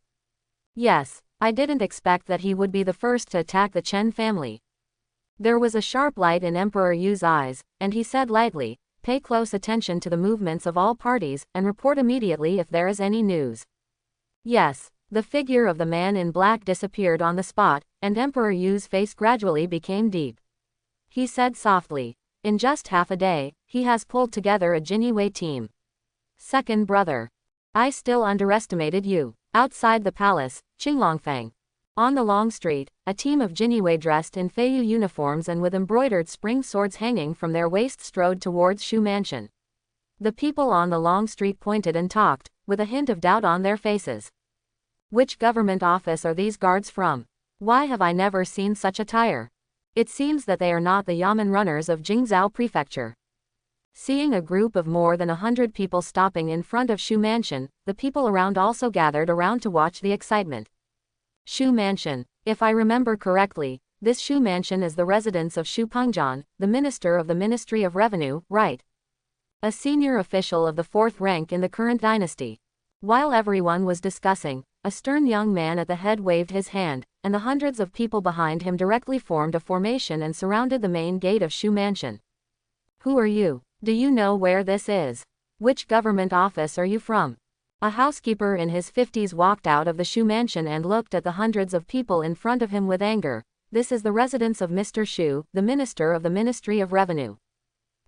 Yes, I didn't expect that he would be the first to attack the Chen family. There was a sharp light in Emperor Yu's eyes, and he said lightly, "Pay close attention to the movements of all parties, and report immediately if there is any news." Yes. The figure of the man in black disappeared on the spot, and Emperor Yu's face gradually became deep. He said softly, "In just half a day, he has pulled together a Dian Wei team. Second brother. I still underestimated you." Outside the palace, Qinglongfang. On the long street, a team of Dian Wei dressed in Feiyu uniforms and with embroidered spring swords hanging from their waists strode towards Shu Mansion. The people on the long street pointed and talked, with a hint of doubt on their faces. Which government office are these guards from? Why have I never seen such attire? It seems that they are not the yamen runners of Jingzhou Prefecture. Seeing a group of more than 100 people stopping in front of Shu Mansion, the people around also gathered around to watch the excitement. Shu Mansion. If I remember correctly, this Shu Mansion is the residence of Shu Pengzhan, the minister of the Ministry of Revenue, right? A senior official of the 4th rank in the current dynasty. While everyone was discussing, a stern young man at the head waved his hand, and the hundreds of people behind him directly formed a formation and surrounded the main gate of Shu Mansion. Who are you? Do you know where this is? Which government office are you from? A housekeeper in his 50s walked out of the Shu Mansion and looked at the hundreds of people in front of him with anger. This is the residence of Mr. Shu, the minister of the Ministry of Revenue.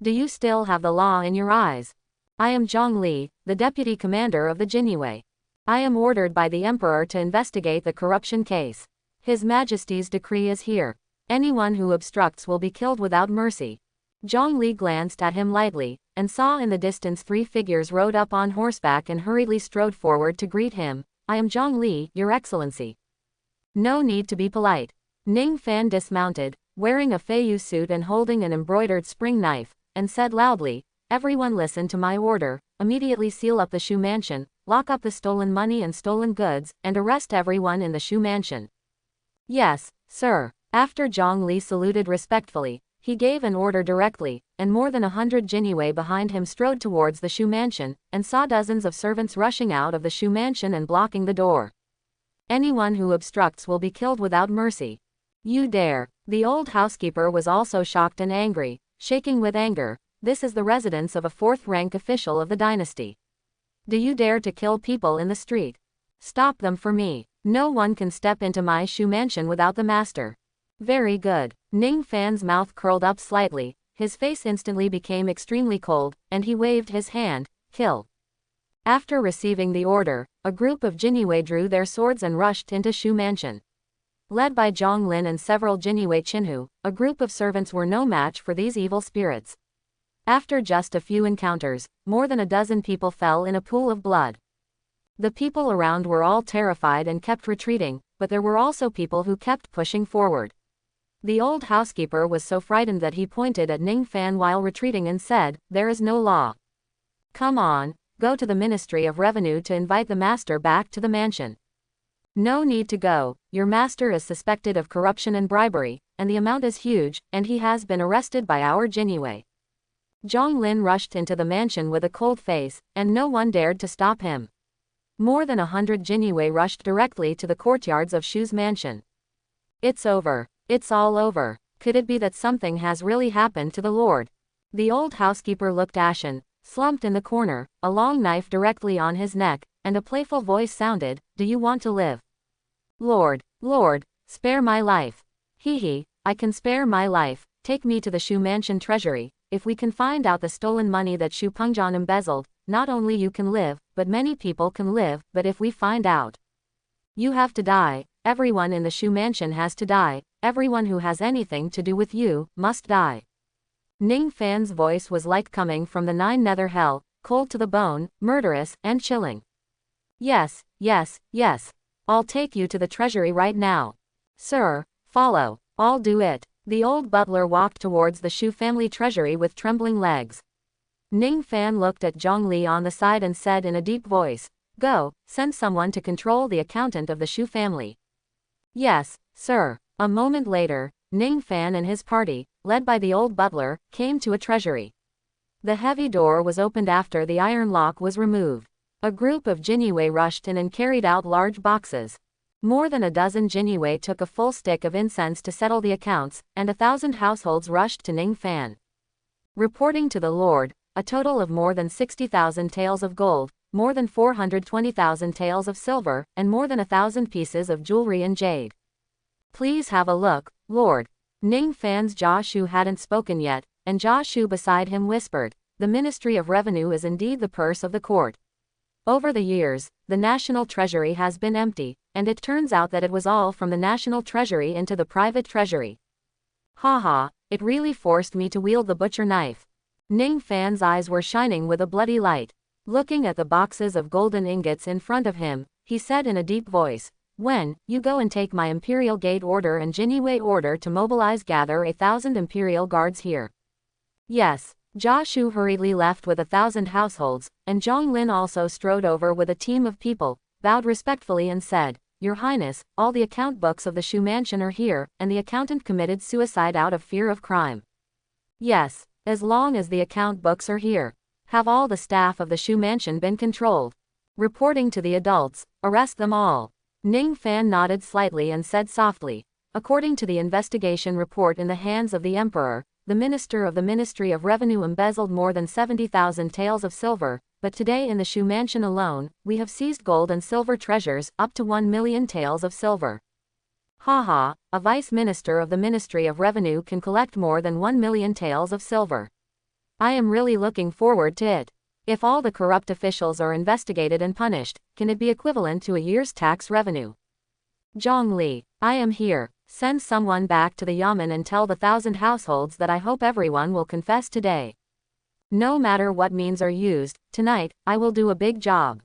Do you still have the law in your eyes? I am Zhang Li, the deputy commander of the Dian Wei. I am ordered by the emperor to investigate the corruption case. His Majesty's decree is here. Anyone who obstructs will be killed without mercy. Zhang Li glanced at him lightly, and saw in the distance 3 figures rode up on horseback and hurriedly strode forward to greet him. I am Zhang Li, Your Excellency. No need to be polite. Ning Fan dismounted, wearing a Feiyu suit and holding an embroidered spring knife, and said loudly, "Everyone listen to my order, immediately seal up the Shu Mansion, lock up the stolen money and stolen goods, and arrest everyone in the Shu Mansion." Yes, sir. After Zhang Li saluted respectfully, he gave an order directly, and more than 100 Dian Wei behind him strode towards the Shu Mansion, and saw dozens of servants rushing out of the Shu Mansion and blocking the door. Anyone who obstructs will be killed without mercy. You dare. The old housekeeper was also shocked and angry, shaking with anger. This is the residence of a 4th rank official of the dynasty. Do you dare to kill people in the street? Stop them for me. No one can step into my Shu Mansion without the master. Very good. Ning Fan's mouth curled up slightly, his face instantly became extremely cold, and he waved his hand, "Kill." After receiving the order, a group of Dian Wei drew their swords and rushed into Shu Mansion. Led by Zhang Lin and several Dian Wei Qinhu, a group of servants were no match for these evil spirits. After just a few encounters, more than a dozen people fell in a pool of blood. The people around were all terrified and kept retreating, but there were also people who kept pushing forward. The old housekeeper was so frightened that he pointed at Ning Fan while retreating and said, "There is no law. Come on, go to the Ministry of Revenue to invite the master back to the mansion." No need to go, your master is suspected of corruption and bribery, and the amount is huge, and he has been arrested by our Dian Wei. Zhang Lin rushed into the mansion with a cold face, and no one dared to stop him. More than 100 Dian Wei rushed directly to the courtyards of Shu's mansion. It's over. It's all over. Could it be that something has really happened to the Lord? The old housekeeper looked ashen, slumped in the corner, a long knife directly on his neck, and a playful voice sounded, "Do you want to live? Lord, Lord, spare my life." Hee, I can spare my life. Take me to the Shu Mansion treasury. If we can find out the stolen money that Shu Pengzhan embezzled, not only you can live, but many people can live, but if we find out, you have to die. Everyone in the Shu Mansion has to die. Everyone who has anything to do with you, must die. Ning Fan's voice was like coming from the 9 nether hell, cold to the bone, murderous, and chilling. Yes, yes, yes. I'll take you to the treasury right now. Sir, follow. I'll do it. The old butler walked towards the Shu family treasury with trembling legs. Ning Fan looked at Zhang Li on the side and said in a deep voice, "Go, send someone to control the accountant of the Shu family." Yes, sir. A moment later, Ning Fan and his party, led by the old butler, came to a treasury. The heavy door was opened after the iron lock was removed. A group of Dian Wei rushed in and carried out large boxes. More than a dozen Dian Wei took a full stick of incense to settle the accounts, and 1,000 households rushed to Ning Fan. Reporting to the Lord, a total of more than 60,000 taels of gold, more than 420,000 taels of silver, and more than 1,000 pieces of jewelry and jade. Please have a look, Lord. Ning Fan's Jia Shu hadn't spoken yet, and Jia Shu beside him whispered, the Ministry of Revenue is indeed the purse of the court. Over the years, the national treasury has been empty, and it turns out that it was all from the national treasury into the private treasury. Haha, it really forced me to wield the butcher knife. Ning Fan's eyes were shining with a bloody light. Looking at the boxes of golden ingots in front of him, he said in a deep voice, when you go and take my Imperial Gate order and Dian Wei order to mobilize, gather 1,000 Imperial guards here. Yes. Jia Shu hurriedly left with 1,000 households, and Zhong Lin also strode over with a team of people, bowed respectfully and said, Your Highness, all the account books of the Shu mansion are here, and the accountant committed suicide out of fear of crime. Yes, as long as the account books are here. Have all the staff of the Shu mansion been controlled? Reporting to the adults, arrest them all. Ning Fan nodded slightly and said softly, according to the investigation report in the hands of the Emperor, the minister of the Ministry of Revenue embezzled more than 70,000 taels of silver, but today in the Shu mansion alone, we have seized gold and silver treasures up to 1 million taels of silver. Haha, a vice minister of the Ministry of Revenue can collect more than 1 million taels of silver. I am really looking forward to it. If all the corrupt officials are investigated and punished, can it be equivalent to a year's tax revenue? Zhong Li, I am here. Send someone back to the Yamen and tell the 1,000 households that I hope everyone will confess today. No matter what means are used, tonight, I will do a big job.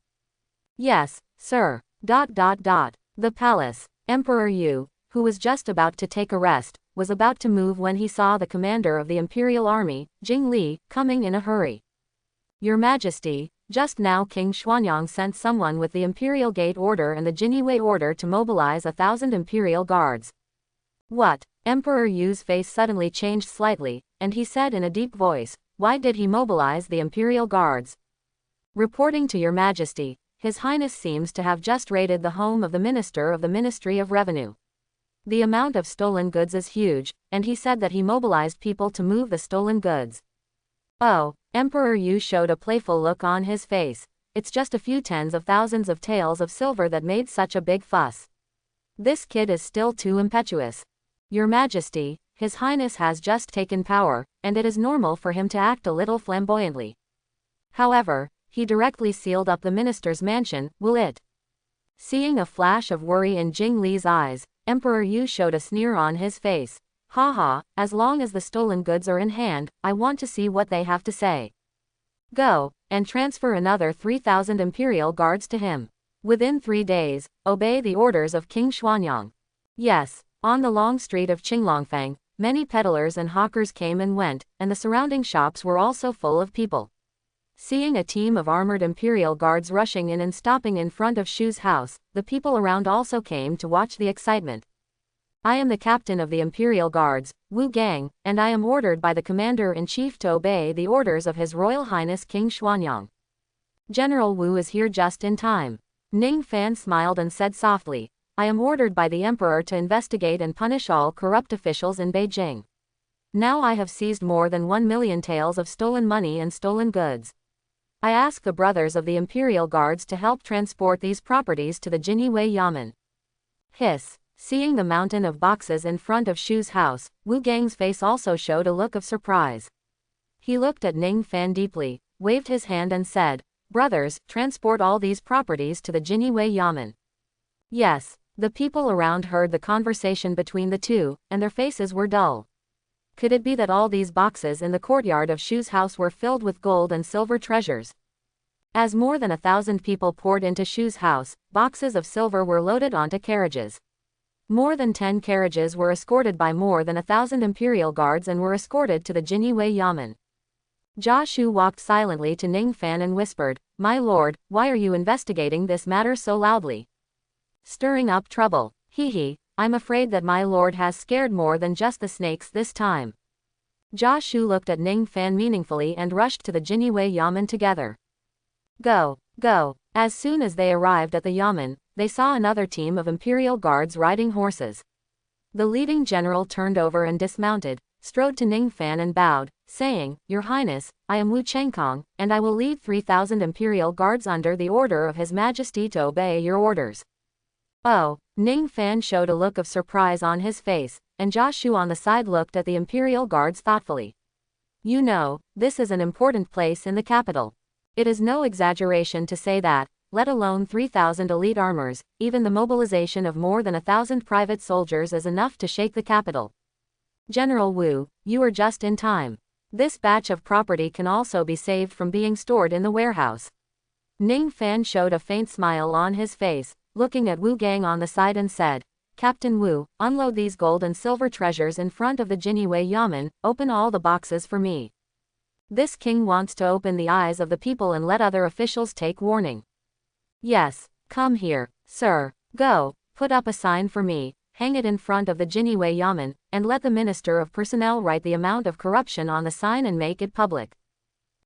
Yes, sir. The palace. Emperor Yu, who was just about to take a rest, was about to move when he saw the commander of the Imperial Army, Jing Li, coming in a hurry. Your Majesty, just now King Xuanyang sent someone with the Imperial Gate order and the Dian Wei order to mobilize 1,000 Imperial guards. What? Emperor Yu's face suddenly changed slightly, and he said in a deep voice, why did he mobilize the Imperial Guards? Reporting to Your Majesty, His Highness seems to have just raided the home of the Minister of the Ministry of Revenue. The amount of stolen goods is huge, and he said that he mobilized people to move the stolen goods. Oh, Emperor Yu showed a playful look on his face. It's just a few tens of thousands of taels of silver that made such a big fuss. This kid is still too impetuous. Your Majesty, His Highness has just taken power, and it is normal for him to act a little flamboyantly. However, he directly sealed up the minister's mansion, will it? Seeing a flash of worry in Jing Li's eyes, Emperor Yu showed a sneer on his face. Haha, as long as the stolen goods are in hand, I want to see what they have to say. Go, and transfer another 3,000 Imperial guards to him. Within 3 days, obey the orders of King Xuanyang. Yes. On the long street of Qinglongfang, many peddlers and hawkers came and went, and the surrounding shops were also full of people. Seeing a team of armored Imperial guards rushing in and stopping in front of Shu's house, the people around also came to watch the excitement. I am the captain of the Imperial Guards, Wu Gang, and I am ordered by the Commander-in-Chief to obey the orders of His Royal Highness King Xuanyang. General Wu is here just in time. Ning Fan smiled and said softly, I am ordered by the Emperor to investigate and punish all corrupt officials in Beijing. Now I have seized more than 1 million taels of stolen money and stolen goods. I ask the brothers of the Imperial Guards to help transport these properties to the Dian Wei Yamen. Hiss. Seeing the mountain of boxes in front of Shu's house, Wu Gang's face also showed a look of surprise. He looked at Ning Fan deeply, waved his hand and said, Brothers, transport all these properties to the Dian Wei Yamen. Yes. The people around heard the conversation between the two, and their faces were dull. Could it be that all these boxes in the courtyard of Shu's house were filled with gold and silver treasures? As more than 1,000 people poured into Shu's house, boxes of silver were loaded onto carriages. More than 10 carriages were escorted by more than 1,000 Imperial Guards and were escorted to the Dian Wei Yamen. Jia Shu walked silently to Ning Fan and whispered, My lord, why are you investigating this matter so loudly? Stirring up trouble. Hee, I'm afraid that my lord has scared more than just the snakes this time. Jia Shu looked at Ning Fan meaningfully and rushed to the Dian Wei Yamen together. Go. As soon as they arrived at the Yamen, they saw another team of Imperial Guards riding horses. The leading general turned over and dismounted, strode to Ningfan and bowed, saying, "Your Highness, I am Wu Chengkong, and I will lead 3,000 imperial guards under the order of His Majesty to obey your orders." Oh, Ningfan showed a look of surprise on his face, and Joshu on the side looked at the imperial guards thoughtfully. You know, this is an important place in the capital. It is no exaggeration to say that, let alone 3,000 elite armors, even the mobilization of more than 1,000 private soldiers is enough to shake the capital. General Wu, you are just in time. This batch of property can also be saved from being stored in the warehouse. Ning Fan showed a faint smile on his face, looking at Wu Gang on the side and said, "Captain Wu, unload these gold and silver treasures in front of the Jinwei Yamen, open all the boxes for me. This king wants to open the eyes of the people and let other officials take warning." "Yes, come here, sir. Go, put up a sign for me, hang it in front of the Jinwei Yamen, and let the Minister of Personnel write the amount of corruption on the sign and make it public."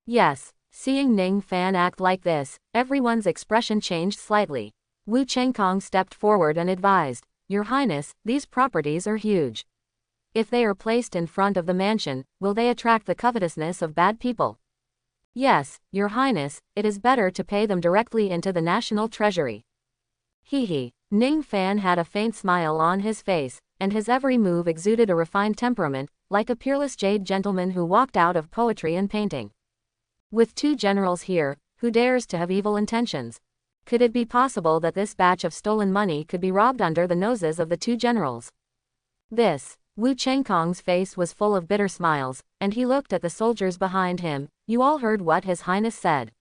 Yes, seeing Ning Fan act like this, everyone's expression changed slightly. Wu Chengkong stepped forward and advised, "Your Highness, these properties are huge. If they are placed in front of the mansion, will they attract the covetousness of bad people?" "Yes, Your Highness, it is better to pay them directly into the national treasury." He. Ning Fan had a faint smile on his face, and his every move exuded a refined temperament, like a peerless jade gentleman who walked out of poetry and painting. With two generals here, who dares to have evil intentions? Could it be possible that this batch of stolen money could be robbed under the noses of the two generals? Wu Chengkong's face was full of bitter smiles, and he looked at the soldiers behind him. "You all heard what His Highness said.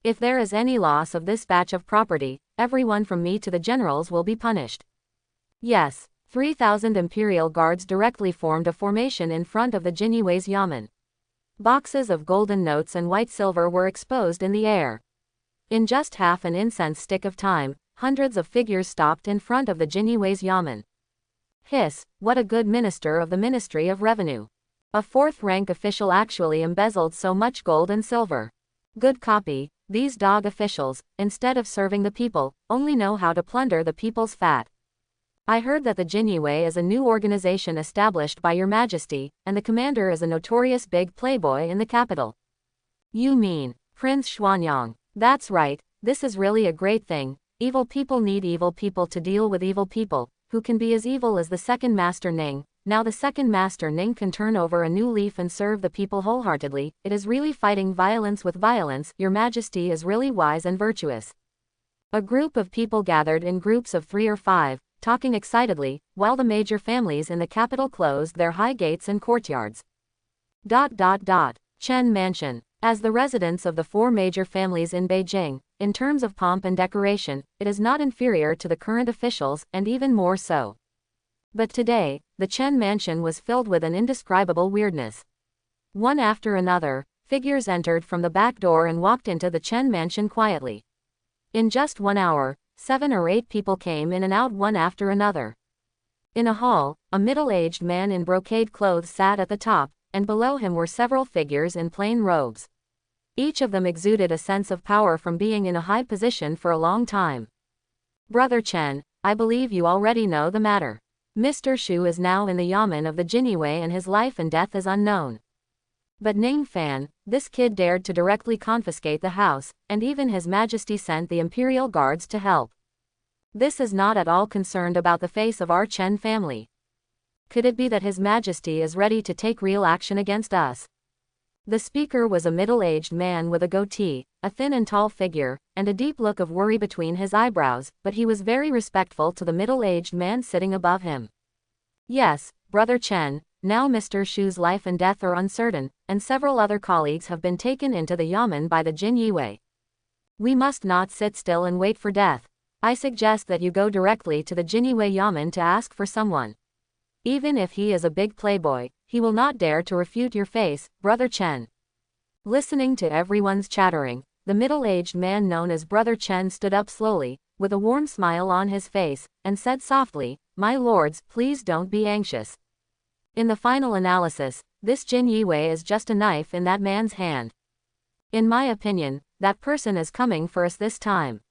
If there is any loss of this batch of property, everyone from me to the generals will be punished." Yes, 3,000 imperial guards directly formed a formation in front of the Jinwei's Yamen. Boxes of golden notes and white silver were exposed in the air. In just half an incense stick of time, hundreds of figures stopped in front of the Jinwei's Yamen. Hiss, what a good minister of the Ministry of Revenue. A fourth-rank official actually embezzled so much gold and silver. Good copy, these dog officials, instead of serving the people, only know how to plunder the people's fat. I heard that the Jinwei is a new organization established by Your Majesty, and the commander is a notorious big playboy in the capital. You mean, Prince Xuanyang? That's right, this is really a great thing. Evil people need evil people to deal with evil people, who can be as evil as the second Master Ning. Now the second Master Ning can turn over a new leaf and serve the people wholeheartedly. It is really fighting violence with violence. Your Majesty is really wise and virtuous. A group of people gathered in groups of 3 or 5, talking excitedly, while the major families in the capital closed their high gates and courtyards. Chen Mansion. As the residence of the 4 major families in Beijing, in terms of pomp and decoration, it is not inferior to the current officials, and even more so. But today, the Chen Mansion was filled with an indescribable weirdness. One after another, figures entered from the back door and walked into the Chen Mansion quietly. In just 1 hour, 7 or 8 people came in and out one after another. In a hall, a middle-aged man in brocade clothes sat at the top, and below him were several figures in plain robes. Each of them exuded a sense of power from being in a high position for a long time. "Brother Chen, I believe you already know the matter. Mr. Shu is now in the Yamen of the Jinwei and his life and death is unknown. But Ning Fan, this kid dared to directly confiscate the house, and even His Majesty sent the imperial guards to help. This is not at all concerned about the face of our Chen family. Could it be that His Majesty is ready to take real action against us?" The speaker was a middle-aged man with a goatee, a thin and tall figure, and a deep look of worry between his eyebrows, but he was very respectful to the middle-aged man sitting above him. "Yes, Brother Chen, now Mr. Shu's life and death are uncertain, and several other colleagues have been taken into the Yamen by the Jinwei. We must not sit still and wait for death. I suggest that you go directly to the Jinwei Yamen to ask for someone. Even if he is a big playboy, he will not dare to refute your face, Brother Chen." Listening to everyone's chattering, the middle-aged man known as Brother Chen stood up slowly, with a warm smile on his face, and said softly, "My lords, please don't be anxious. In the final analysis, this Jinwei is just a knife in that man's hand. In my opinion, that person is coming for us this time.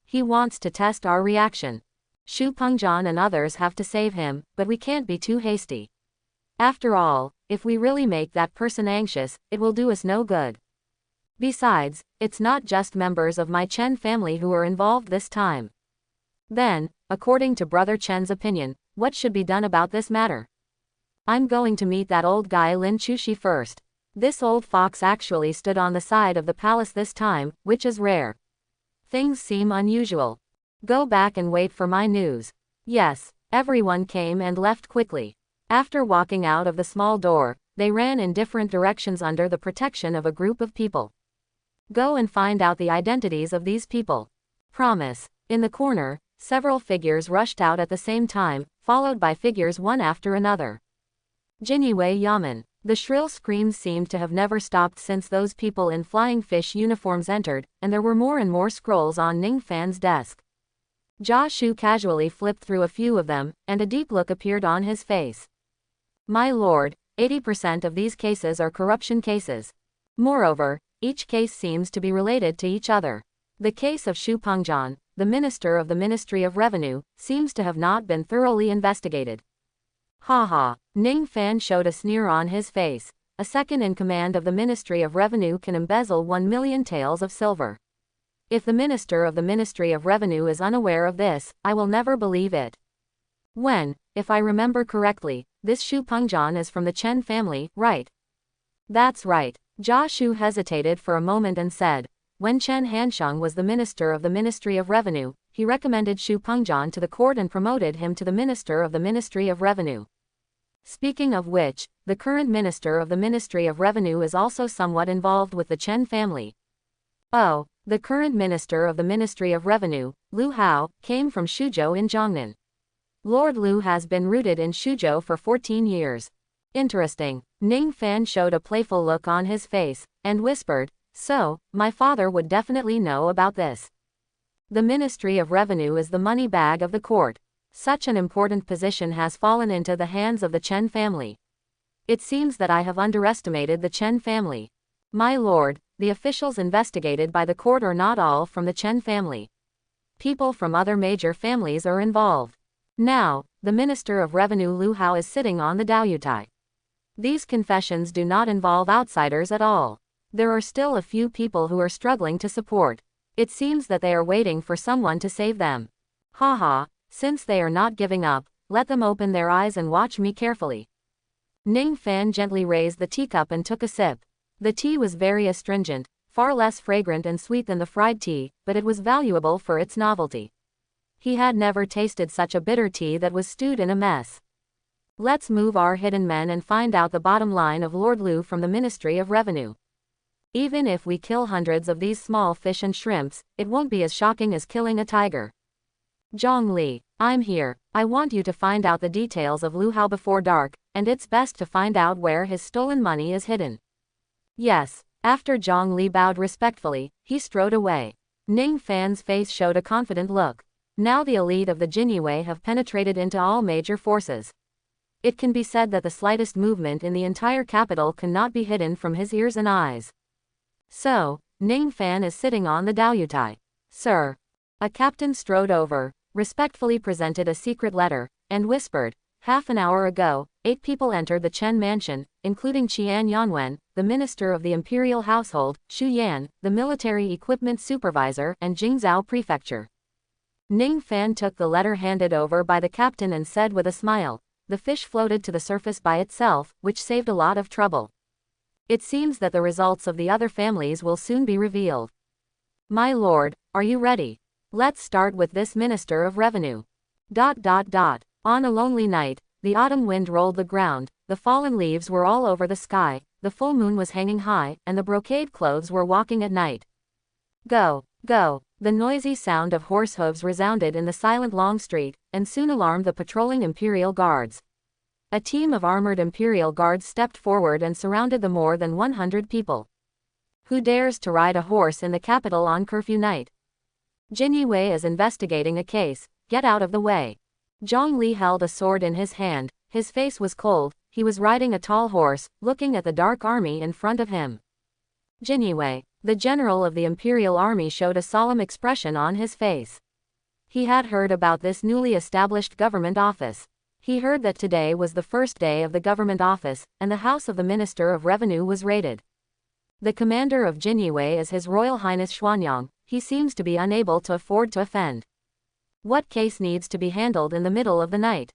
He wants to test our reaction. Xu Pengzhan and others have to save him, but we can't be too hasty. After all, if we really make that person anxious, it will do us no good. Besides, it's not just members of my Chen family who are involved this time. Then, according to Brother Chen's opinion, what should be done about this matter? I'm going to meet that old guy Lin Chushi first. This old fox actually stood on the side of the palace this time, which is rare. Things seem unusual. Go back and wait for my news. Yes, everyone came and left quickly. After walking out of the small door, they ran in different directions under the protection of a group of people. Go and find out the identities of these people. Promise. In the corner, several figures rushed out at the same time, followed by figures one after another. Jinyiwei Yamen. The shrill screams seemed to have never stopped since those people in flying fish uniforms entered, and there were more and more scrolls on Ning Fan's desk. Jia Shu casually flipped through a few of them, and a deep look appeared on his face. My lord, 80% of these cases are corruption cases. Moreover, each case seems to be related to each other. The case of Xu Pengzhan, the minister of the Ministry of Revenue, seems to have not been thoroughly investigated. Haha, Ning Fan showed a sneer on his face. A second in command of the Ministry of Revenue can embezzle 1 million taels of silver. If the minister of the Ministry of Revenue is unaware of this, I will never believe it. When, if I remember correctly, this Xu Pengzhan is from the Chen family, right? That's right. Jia Shu hesitated for a moment and said, when Chen Hansheng was the minister of the Ministry of Revenue, he recommended Xu Pengzhan to the court and promoted him to the minister of the Ministry of Revenue. Speaking of which, the current minister of the Ministry of Revenue is also somewhat involved with the Chen family. Oh, the current minister of the Ministry of Revenue, Lu Hao, came from Shuzhou in Jiangnan. Lord Lu has been rooted in Shuzhou for 14 years. Interesting. Ning Fan showed a playful look on his face, and whispered, so, my father would definitely know about this. The Ministry of Revenue is the money bag of the court. Such an important position has fallen into the hands of the Chen family. It seems that I have underestimated the Chen family. My lord, the officials investigated by the court are not all from the Chen family. People from other major families are involved. Now, the Minister of Revenue Lu Hao is sitting on the Daoyutai. These confessions do not involve outsiders at all. There are still a few people who are struggling to support. It seems that they are waiting for someone to save them. Haha, since they are not giving up, let them open their eyes and watch me carefully. Ning Fan gently raised the teacup and took a sip. The tea was very astringent, far less fragrant and sweet than the fried tea, but it was valuable for its novelty. He had never tasted such a bitter tea that was stewed in a mess. Let's move our hidden men and find out the bottom line of Lord Lu from the Ministry of Revenue. Even if we kill hundreds of these small fish and shrimps, it won't be as shocking as killing a tiger. Zhang Li, I'm here. I want you to find out the details of Lu Hao before dark, and it's best to find out where his stolen money is hidden. Yes. After Zhang Li bowed respectfully, he strode away. Ning Fan's face showed a confident look. Now the elite of the Jinyiwei have penetrated into all major forces. It can be said that the slightest movement in the entire capital cannot be hidden from his ears and eyes. So, Ning Fan is sitting on the Daoyutai. Sir. A captain strode over, respectfully presented a secret letter, and whispered, half an hour ago, 8 people entered the Chen mansion, including Qian Yanwen, the minister of the imperial household, Xu Yan, the military equipment supervisor, and Jingzhou prefecture. Ning Fan took the letter handed over by the captain and said with a smile, the fish floated to the surface by itself, which saved a lot of trouble. It seems that the results of the other families will soon be revealed. My lord, are you ready? Let's start with this Minister of Revenue. On a lonely night, the autumn wind rolled the ground, the fallen leaves were all over the sky, the full moon was hanging high, and the brocade clothes were walking at night. Go, go, the noisy sound of horse hooves resounded in the silent long street, and soon alarmed the patrolling imperial guards. A team of armored imperial guards stepped forward and surrounded the more than 100 people. Who dares to ride a horse in the capital on curfew night? Jinyiwei is investigating a case, get out of the way. Zhang Li held a sword in his hand, his face was cold, he was riding a tall horse, looking at the dark army in front of him. Jinyiwei, the general of the imperial army, showed a solemn expression on his face. He had heard about this newly established government office. He heard that today was the first day of the government office, and the house of the Minister of Revenue was raided. The commander of Dian Wei is His Royal Highness Xuanyang. He seems to be unable to afford to offend. What case needs to be handled in the middle of the night?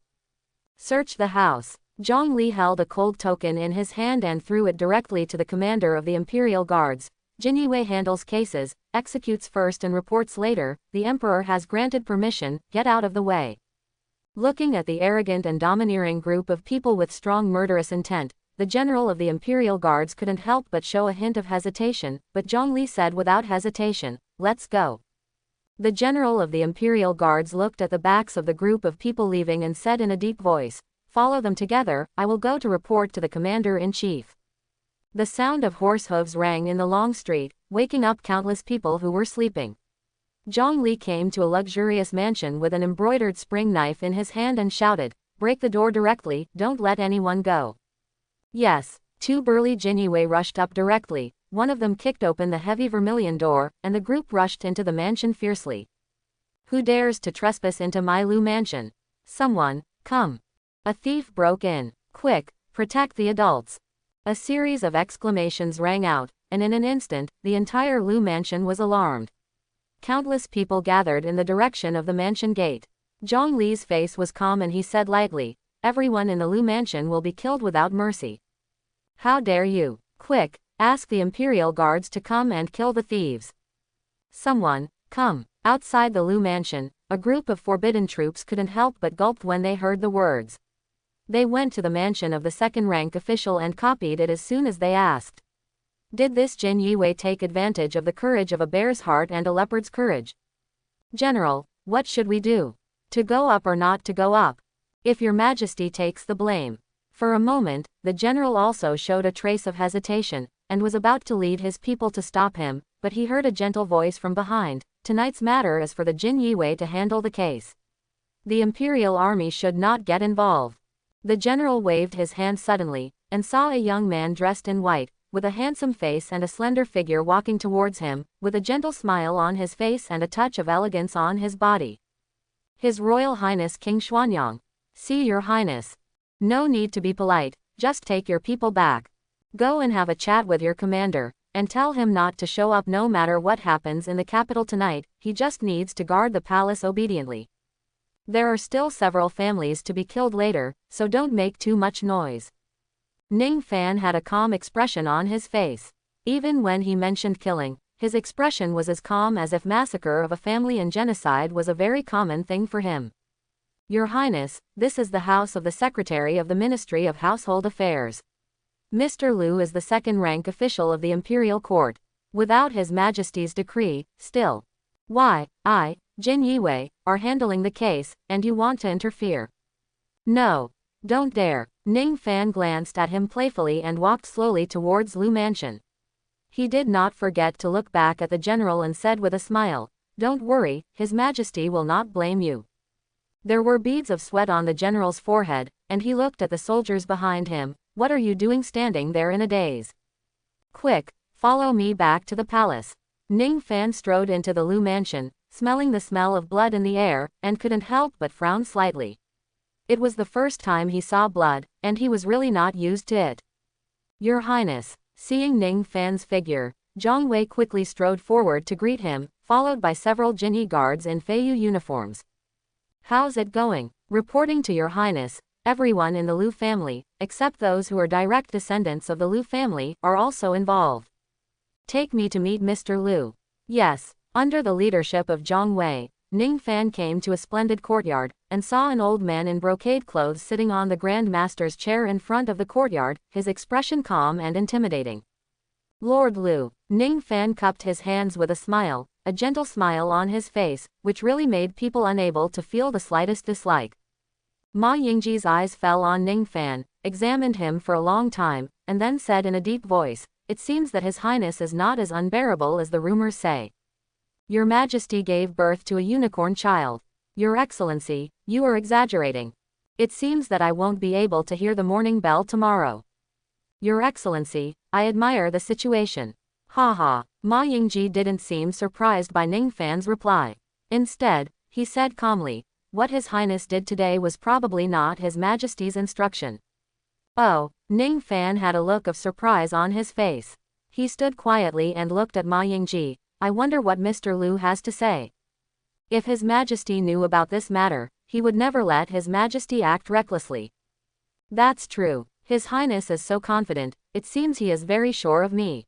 Search the house. Zhang Li held a cold token in his hand and threw it directly to the commander of the Imperial Guards. Dian Wei handles cases, executes first and reports later. The Emperor has granted permission, get out of the way. Looking at the arrogant and domineering group of people with strong murderous intent, the general of the Imperial Guards couldn't help but show a hint of hesitation, but Zhang Li said without hesitation, "Let's go." The general of the Imperial Guards looked at the backs of the group of people leaving and said in a deep voice, "Follow them together, I will go to report to the commander-in-chief." The sound of horse hooves rang in the long street, waking up countless people who were sleeping. Zhang Li came to a luxurious mansion with an embroidered spring knife in his hand and shouted, "Break the door directly, don't let anyone go." Yes, two burly Dian Wei rushed up directly. One of them kicked open the heavy vermilion door, and the group rushed into the mansion fiercely. "Who dares to trespass into my Lu mansion? Someone, come!" A thief broke in. "Quick, protect the adults!" A series of exclamations rang out, and in an instant, the entire Lu mansion was alarmed. Countless people gathered in the direction of the mansion gate. Zhang Li's face was calm and he said lightly, "Everyone in the Lu mansion will be killed without mercy. How dare you? Quick, ask the Imperial Guards to come and kill the thieves. Someone, come." Outside the Lu mansion, a group of forbidden troops couldn't help but gulp when they heard the words. They went to the mansion of the second-rank official and copied it as soon as they asked. Did this Dian Wei take advantage of the courage of a bear's heart and a leopard's courage? "General, what should we do? To go up or not to go up? If your Majesty takes the blame." For a moment, the general also showed a trace of hesitation, and was about to lead his people to stop him, but he heard a gentle voice from behind, "Tonight's matter is for the Dian Wei to handle the case. The Imperial Army should not get involved." The general waved his hand suddenly, and saw a young man dressed in white, with a handsome face and a slender figure walking towards him, with a gentle smile on his face and a touch of elegance on his body. His Royal Highness King Xuanyang. "See your Highness. No need to be polite, just take your people back. Go and have a chat with your commander, and tell him not to show up no matter what happens in the capital tonight, he just needs to guard the palace obediently. There are still several families to be killed later, so don't make too much noise." Ning Fan had a calm expression on his face. Even when he mentioned killing, his expression was as calm as if massacre of a family and genocide was a very common thing for him. "Your Highness, this is the house of the Secretary of the Ministry of Household Affairs. Mr. Lu is the second-rank official of the Imperial Court. Without His Majesty's decree, still. Why, I, Dian Wei, are handling the case, and you want to interfere? No. Don't dare." Ning Fan glanced at him playfully and walked slowly towards Lu Mansion. He did not forget to look back at the general and said with a smile, "Don't worry, His Majesty will not blame you." There were beads of sweat on the general's forehead, and he looked at the soldiers behind him. "What are you doing standing there in a daze? Quick, follow me back to the palace." Ning Fan strode into the Lu Mansion, smelling the smell of blood in the air, and couldn't help but frown slightly. It was the first time he saw blood, and he was really not used to it. "Your Highness." Seeing Ning Fan's figure, Zhang Wei quickly strode forward to greet him, followed by several Jinyi guards in Feiyu uniforms. "How's it going?" "Reporting to Your Highness, everyone in the Lu family, except those who are direct descendants of the Lu family, are also involved. Take me to meet Mr. Lu." Yes. Under the leadership of Zhang Wei, Ning Fan came to a splendid courtyard, and saw an old man in brocade clothes sitting on the Grand Master's chair in front of the courtyard, his expression calm and intimidating. "Lord Lu." Ning Fan cupped his hands with a smile, a gentle smile on his face, which really made people unable to feel the slightest dislike. Ma Yingji's eyes fell on Ning Fan, examined him for a long time, and then said in a deep voice, "It seems that His Highness is not as unbearable as the rumors say. Your Majesty gave birth to a unicorn child. Your Excellency, you are exaggerating. It seems that I won't be able to hear the morning bell tomorrow. Your Excellency, I admire the situation." Ha ha. Ma Yingji didn't seem surprised by Ning Fan's reply. Instead, he said calmly, what His Highness did today was probably not His Majesty's instruction. Oh, Ning Fan had a look of surprise on his face. He stood quietly and looked at Ma Yingji. I wonder what Mr. Lu has to say. If His Majesty knew about this matter, he would never let His Majesty act recklessly. That's true. His Highness is so confident, it seems he is very sure of me.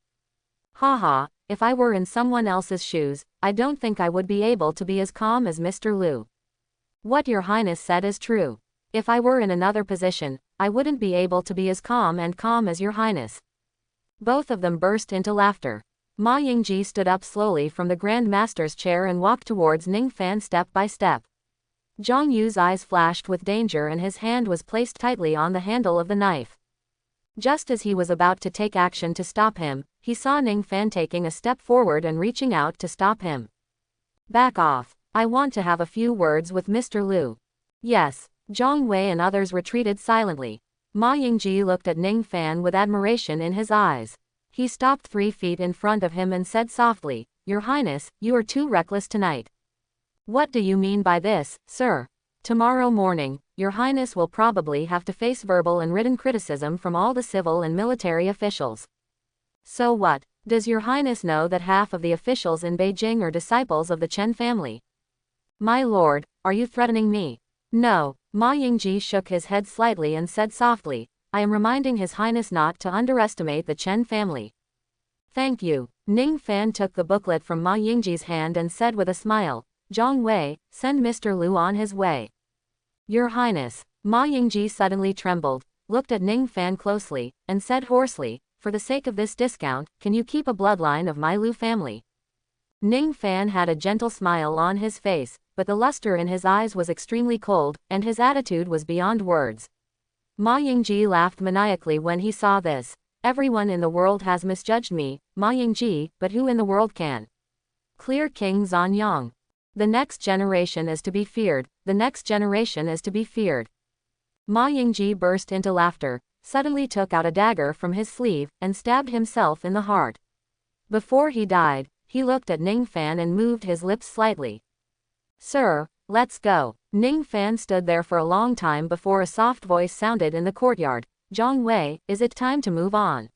Haha, if I were in someone else's shoes, I don't think I would be able to be as calm as Mr. Lu. What Your Highness said is true. If I were in another position, I wouldn't be able to be as calm as Your Highness. Both of them burst into laughter. Ma Yingji stood up slowly from the Grand Master's chair and walked towards Ning Fan step by step. Zhang Yu's eyes flashed with danger and his hand was placed tightly on the handle of the knife. Just as he was about to take action to stop him, he saw Ning Fan taking a step forward and reaching out to stop him. Back off. I want to have a few words with Mr. Lu. Yes. Dian Wei and others retreated silently. Ma Yingji looked at Ning Fan with admiration in his eyes. He stopped 3 feet in front of him and said softly, Your Highness, you are too reckless tonight. What do you mean by this, sir? Tomorrow morning, Your Highness will probably have to face verbal and written criticism from all the civil and military officials. So what? Does Your Highness know that half of the officials in Beijing are disciples of the Chen family? My lord, are you threatening me? No. Ma Yingji shook his head slightly and said softly, I am reminding His Highness not to underestimate the Chen family. Thank you. Ning Fan took the booklet from Ma Yingji's hand and said with a smile, Dian Wei, send Mr. Lu on his way. Your Highness. Ma Yingji suddenly trembled, looked at Ning Fan closely, and said hoarsely, for the sake of this discount, can you keep a bloodline of my Lu family? Ning Fan had a gentle smile on his face, but the luster in his eyes was extremely cold, and his attitude was beyond words. Ma Yingji laughed maniacally when he saw this. Everyone in the world has misjudged me, Ma Yingji, but who in the world can clear King Zanyang? The next generation is to be feared, the next generation is to be feared. Ma Yingji burst into laughter, suddenly took out a dagger from his sleeve, and stabbed himself in the heart. Before he died, he looked at Ning Fan and moved his lips slightly. Sir, let's go. Ning Fan stood there for a long time before a soft voice sounded in the courtyard. Dian Wei, is it time to move on?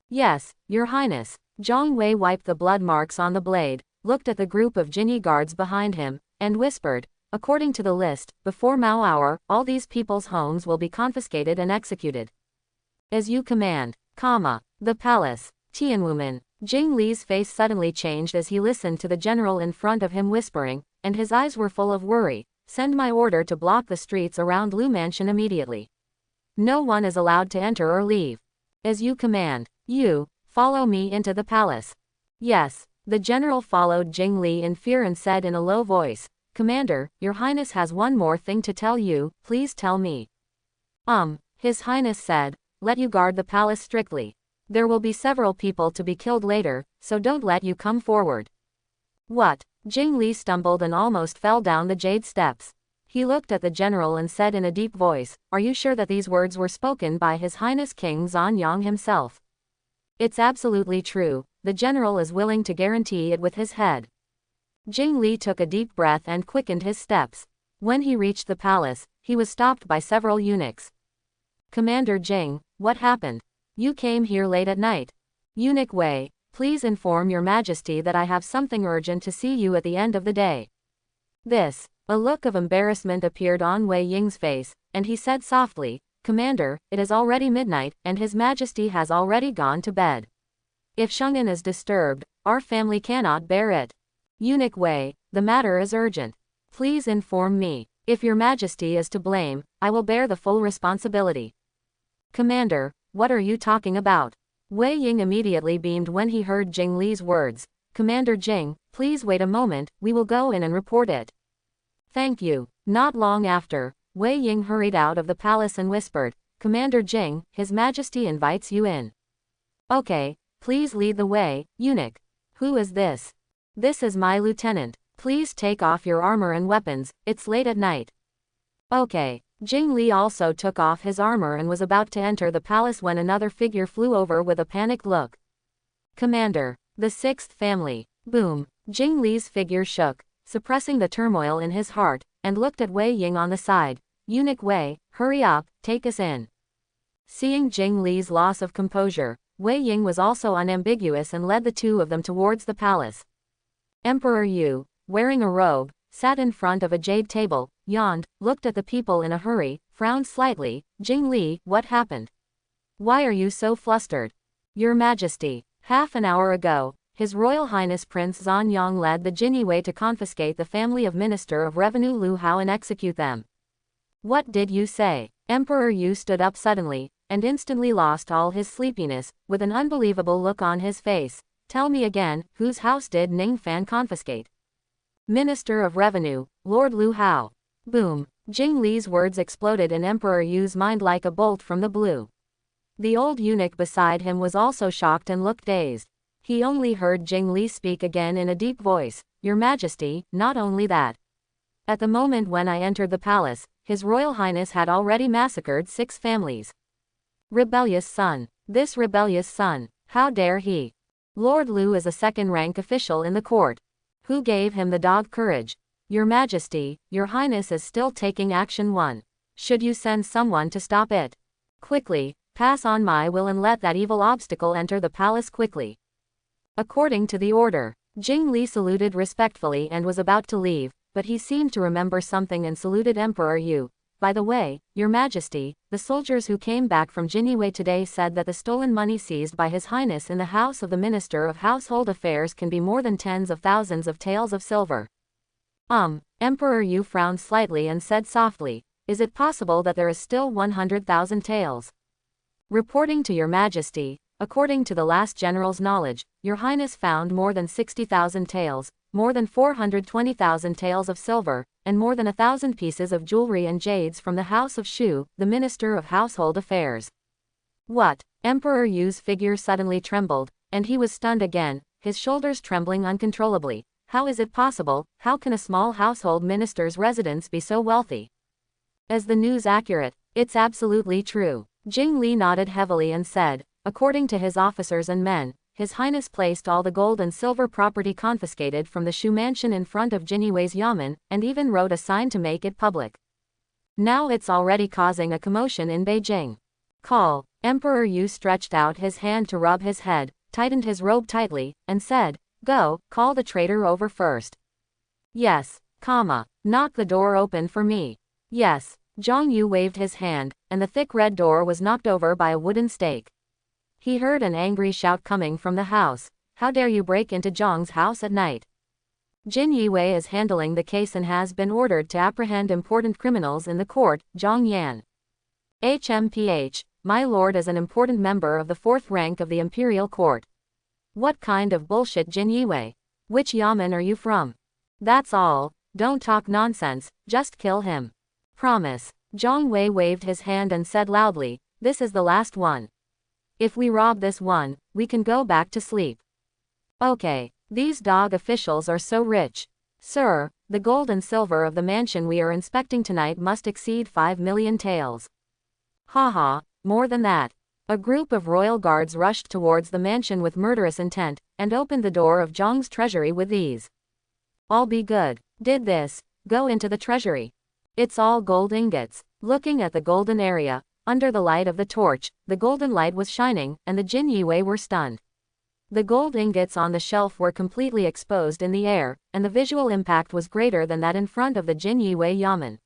Yes, Your Highness. Dian Wei wiped the blood marks on the blade, looked at the group of Jinyi guards behind him, and whispered, according to the list, before Mao hour, all these people's homes will be confiscated and executed. As you command, the palace. Tianwumen. Jing Li's face suddenly changed as he listened to the general in front of him whispering, and his eyes were full of worry. Send my order to block the streets around Lu Mansion immediately. No one is allowed to enter or leave. As you command. You, follow me into the palace. Yes. The general followed Jing Li in fear and said in a low voice, Commander, Your Highness has one more thing to tell you, please tell me. His Highness said, let you guard the palace strictly. There will be several people to be killed later, so don't let you come forward. What? Jing Li stumbled and almost fell down the jade steps. He looked at the general and said in a deep voice, are you sure that these words were spoken by His Highness King Zanyang himself? It's absolutely true, the general is willing to guarantee it with his head. Jing Li took a deep breath and quickened his steps. When he reached the palace, he was stopped by several eunuchs. Commander Jing, what happened? You came here late at night. Eunuch Wei, please inform Your Majesty that I have something urgent to see you at the end of the day. A look of embarrassment appeared on Wei Ying's face, and he said softly, Commander, it is already midnight, and His Majesty has already gone to bed. If Sheng'an is disturbed, our family cannot bear it. Eunuch Wei, the matter is urgent. Please inform me. If Your Majesty is to blame, I will bear the full responsibility. Commander, what are you talking about? Wei Ying immediately beamed when he heard Jing Li's words. Commander Jing, please wait a moment, we will go in and report it. Thank you. Not long after, Wei Ying hurried out of the palace and whispered, Commander Jing, His Majesty invites you in. Okay, please lead the way, eunuch. Who is this? This is my lieutenant. Please take off your armor and weapons, it's late at night. Okay. Jing Li also took off his armor and was about to enter the palace when another figure flew over with a panicked look. Commander. The sixth family. Boom. Jing Li's figure shook, suppressing the turmoil in his heart, and looked at Wei Ying on the side. Eunuch Wei, hurry up, take us in. Seeing Jing Li's loss of composure, Wei Ying was also unambiguous and led the two of them towards the palace. Emperor Yu, wearing a robe, sat in front of a jade table, yawned, looked at the people in a hurry, frowned slightly. Jing Li, what happened? Why are you so flustered? Your Majesty, half an hour ago, His Royal Highness Prince Zanyang led the Dian Wei to confiscate the family of Minister of Revenue Lu Hao and execute them. What did you say? Emperor Yu stood up suddenly, and instantly lost all his sleepiness, with an unbelievable look on his face. Tell me again, whose house did Ning Fan confiscate? Minister of Revenue, Lord Lu Hao. Boom. Jing Li's words exploded in Emperor Yu's mind like a bolt from the blue. The old eunuch beside him was also shocked and looked dazed. He only heard Jing Li speak again in a deep voice. Your Majesty, not only that. At the moment when I entered the palace, His Royal Highness had already massacred 6 families. Rebellious son. This rebellious son. How dare he? Lord Lu is a second-rank official in the court. Who gave him the dog courage? Your Majesty, Your Highness is still taking action 1. Should you send someone to stop it? Quickly, pass on my will and let that evil obstacle enter the palace quickly. According to the order, Jing Li saluted respectfully and was about to leave, but he seemed to remember something and saluted Emperor Yu. By the way, Your Majesty, the soldiers who came back from Dian Wei today said that the stolen money seized by His Highness in the house of the Minister of Household Affairs can be more than tens of thousands of taels of silver. Emperor Yu frowned slightly and said softly, is it possible that there is still 100,000 taels? Reporting to Your Majesty, according to the last general's knowledge, Your Highness found more than 60,000 taels, more than 420,000 taels of silver, and more than 1,000 pieces of jewelry and jades from the house of Shu, the Minister of Household Affairs. What? Emperor Yu's figure suddenly trembled, and he was stunned again, his shoulders trembling uncontrollably. How is it possible? How can a small household minister's residence be so wealthy? Is the news accurate? It's absolutely true. Jing Li nodded heavily and said, according to his officers and men, His Highness placed all the gold and silver property confiscated from the Shu mansion in front of Dian Wei's yamen, and even wrote a sign to make it public. Now it's already causing a commotion in Beijing. Call. Emperor Yu stretched out his hand to rub his head, tightened his robe tightly, and said, go, call the traitor over first. Yes, knock the door open for me. Yes. Zhang Yu waved his hand, and the thick red door was knocked over by a wooden stake. He heard an angry shout coming from the house. How dare you break into Zhang's house at night? Dian Wei is handling the case and has been ordered to apprehend important criminals in the court. Zhang Yan. HMPH, my lord is an important member of the 4th rank of the imperial court. What kind of bullshit, Dian Wei? Which yamen are you from? That's all, don't talk nonsense, just kill him. Promise. Zhang Wei waved his hand and said loudly, this is the last one. If we rob this one, we can go back to sleep. Okay, these dog officials are so rich. Sir, the gold and silver of the mansion we are inspecting tonight must exceed 5 million taels. Haha, more than that. A group of royal guards rushed towards the mansion with murderous intent, and opened the door of Zhang's treasury with ease. All be good. Did this, go into the treasury. It's all gold ingots. Looking at the golden area, under the light of the torch, the golden light was shining, and the Dian Wei were stunned. The gold ingots on the shelf were completely exposed in the air, and the visual impact was greater than that in front of the Dian Wei yamen.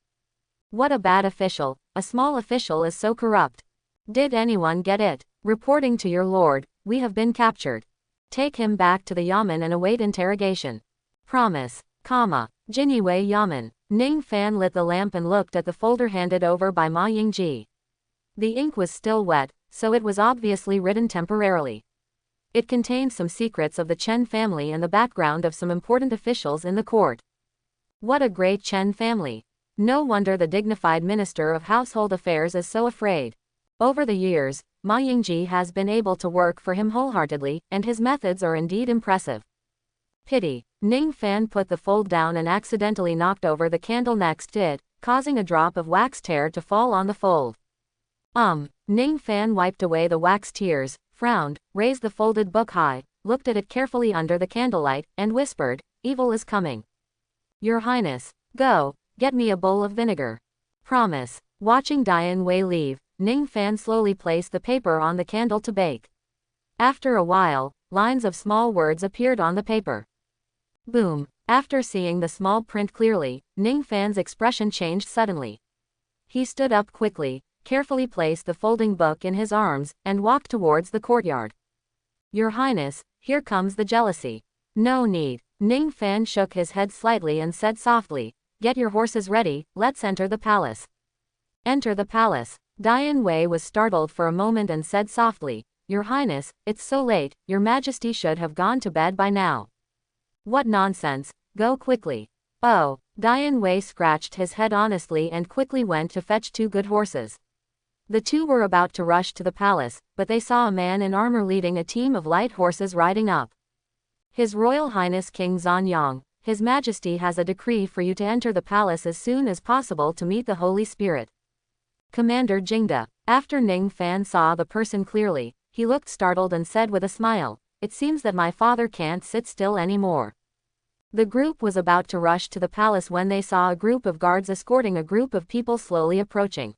What a bad official, a small official is so corrupt. Did anyone get it? Reporting to your lord, we have been captured. Take him back to the yamen and await interrogation. Promise, Dian Wei yamen. Ning Fan lit the lamp and looked at the folder handed over by Ma Yingji. The ink was still wet, so it was obviously written temporarily. It contained some secrets of the Chen family and the background of some important officials in the court. What a great Chen family. No wonder the dignified Minister of Household Affairs is so afraid. Over the years, Ma Yingji has been able to work for him wholeheartedly, and his methods are indeed impressive. Pity. Ning Fan put the fold down and accidentally knocked over the candle next to it, causing a drop of wax tear to fall on the fold. Ning Fan wiped away the wax tears, frowned, raised the folded book high, looked at it carefully under the candlelight, and whispered, evil is coming. Your Highness, go, Get me a bowl of vinegar. Promise. Watching Dian Wei leave, Ning Fan slowly placed the paper on the candle to bake. After a while, lines of small words appeared on the paper. Boom. After seeing the small print clearly, Ning Fan's expression changed suddenly. He stood up quickly, carefully placed the folding book in his arms, and walked towards the courtyard. Your Highness, here comes the jealousy. No need. Ning Fan shook his head slightly and said softly, get your horses ready, let's enter the palace. Enter the palace. Dian Wei was startled for a moment and said softly, Your Highness, it's so late, your Majesty should have gone to bed by now. What nonsense, go quickly. Oh, Dian Wei scratched his head honestly and quickly went to fetch 2 good horses. The 2 were about to rush to the palace, but they saw a man in armor leading a team of light horses riding up. His Royal Highness King Zanyang, His Majesty has a decree for you to enter the palace as soon as possible to meet the Holy Spirit. Commander Jingda. After Ning Fan saw the person clearly, he looked startled and said with a smile, It seems that my father can't sit still anymore. The group was about to rush to the palace when they saw a group of guards escorting a group of people slowly approaching.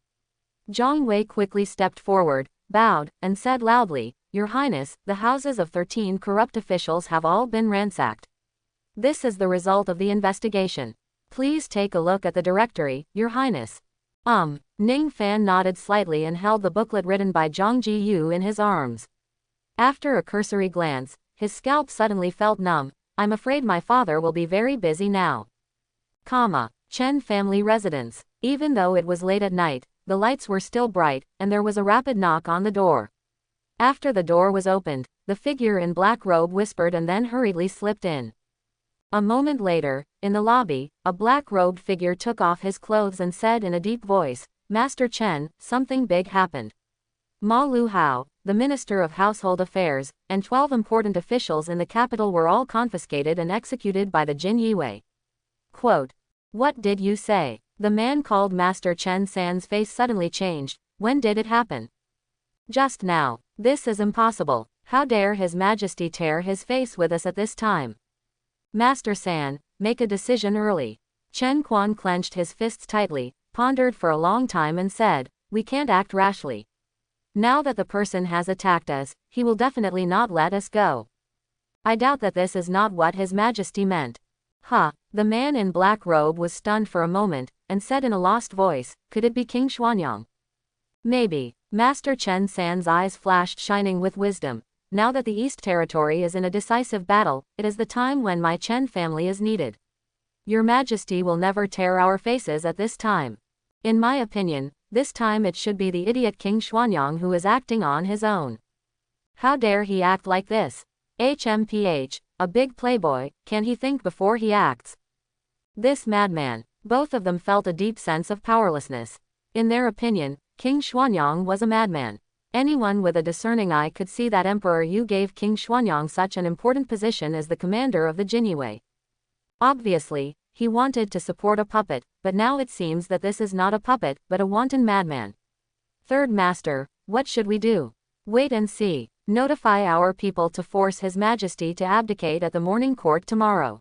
Dian Wei quickly stepped forward, bowed, and said loudly, Your Highness, the houses of 13 corrupt officials have all been ransacked. This is the result of the investigation. Please take a look at the directory, Your Highness. Ning Fan nodded slightly and held the booklet written by Zhang Jiyu in his arms. After a cursory glance, his scalp suddenly felt numb. I'm afraid my father will be very busy now. Chen family residence. Even though it was late at night, the lights were still bright, and there was a rapid knock on the door. After the door was opened, the figure in black robe whispered and then hurriedly slipped in. A moment later, in the lobby, a black-robed figure took off his clothes and said in a deep voice, Master Chen, something big happened. Ma Lu Hao, the Minister of Household Affairs, and 12 important officials in the capital were all confiscated and executed by the Jin Yiwei. Quote, What did you say? The man called Master Chen San's face suddenly changed. When did it happen? Just now. This is impossible. How dare His Majesty tear his face with us at this time? Master San, make a decision early. Chen Quan clenched his fists tightly, pondered for a long time and said, We can't act rashly. Now that the person has attacked us, he will definitely not let us go. I doubt that this is not what His Majesty meant. The man in black robe was stunned for a moment, and said in a lost voice, Could it be King Xuanyang? Maybe. Master Chen San's eyes flashed shining with wisdom. Now that the East Territory is in a decisive battle, it is the time when my Chen family is needed. Your Majesty will never tear our faces at this time. In my opinion, this time it should be the idiot King Xuanyang who is acting on his own. How dare he act like this? HMPH, a big playboy, can he think before he acts? This madman. Both of them felt a deep sense of powerlessness. In their opinion, King Xuanyang was a madman. Anyone with a discerning eye could see that Emperor Yu gave King Xuanyang such an important position as the commander of the Jinyue. Obviously, he wanted to support a puppet, but now it seems that this is not a puppet, but a wanton madman. Third Master, what should we do? Wait and see. Notify our people to force His Majesty to abdicate at the morning court tomorrow.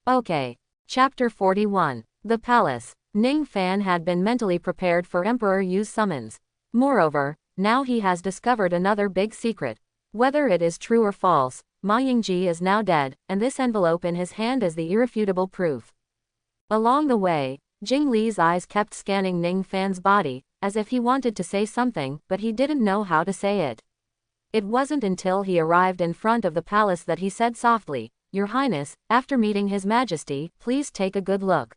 Okay. Chapter 41. The Palace. Ning Fan had been mentally prepared for Emperor Yu's summons. Moreover, now he has discovered another big secret. Whether it is true or false, Ma Yingji is now dead, and this envelope in his hand is the irrefutable proof. Along the way, Jing Li's eyes kept scanning Ning Fan's body, as if he wanted to say something, but he didn't know how to say it. It wasn't until he arrived in front of the palace that he said softly, Your Highness, after meeting His Majesty, please take a good look.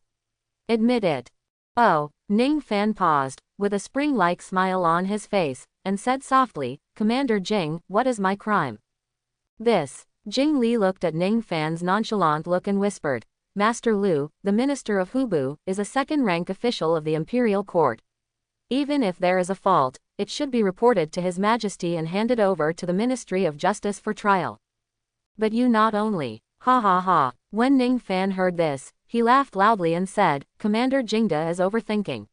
Admit it. Oh, Ning Fan paused, with a spring-like smile on his face, and said softly, Commander Jing, what is my crime? This. Jing Li looked at Ning Fan's nonchalant look and whispered, Master Lu, the Minister of Hubu, is a second-rank official of the Imperial Court. Even if there is a fault, it should be reported to His Majesty and handed over to the Ministry of Justice for trial. But you not only. Ha ha ha. When Ning Fan heard this, he laughed loudly and said, Commander Jingda is overthinking.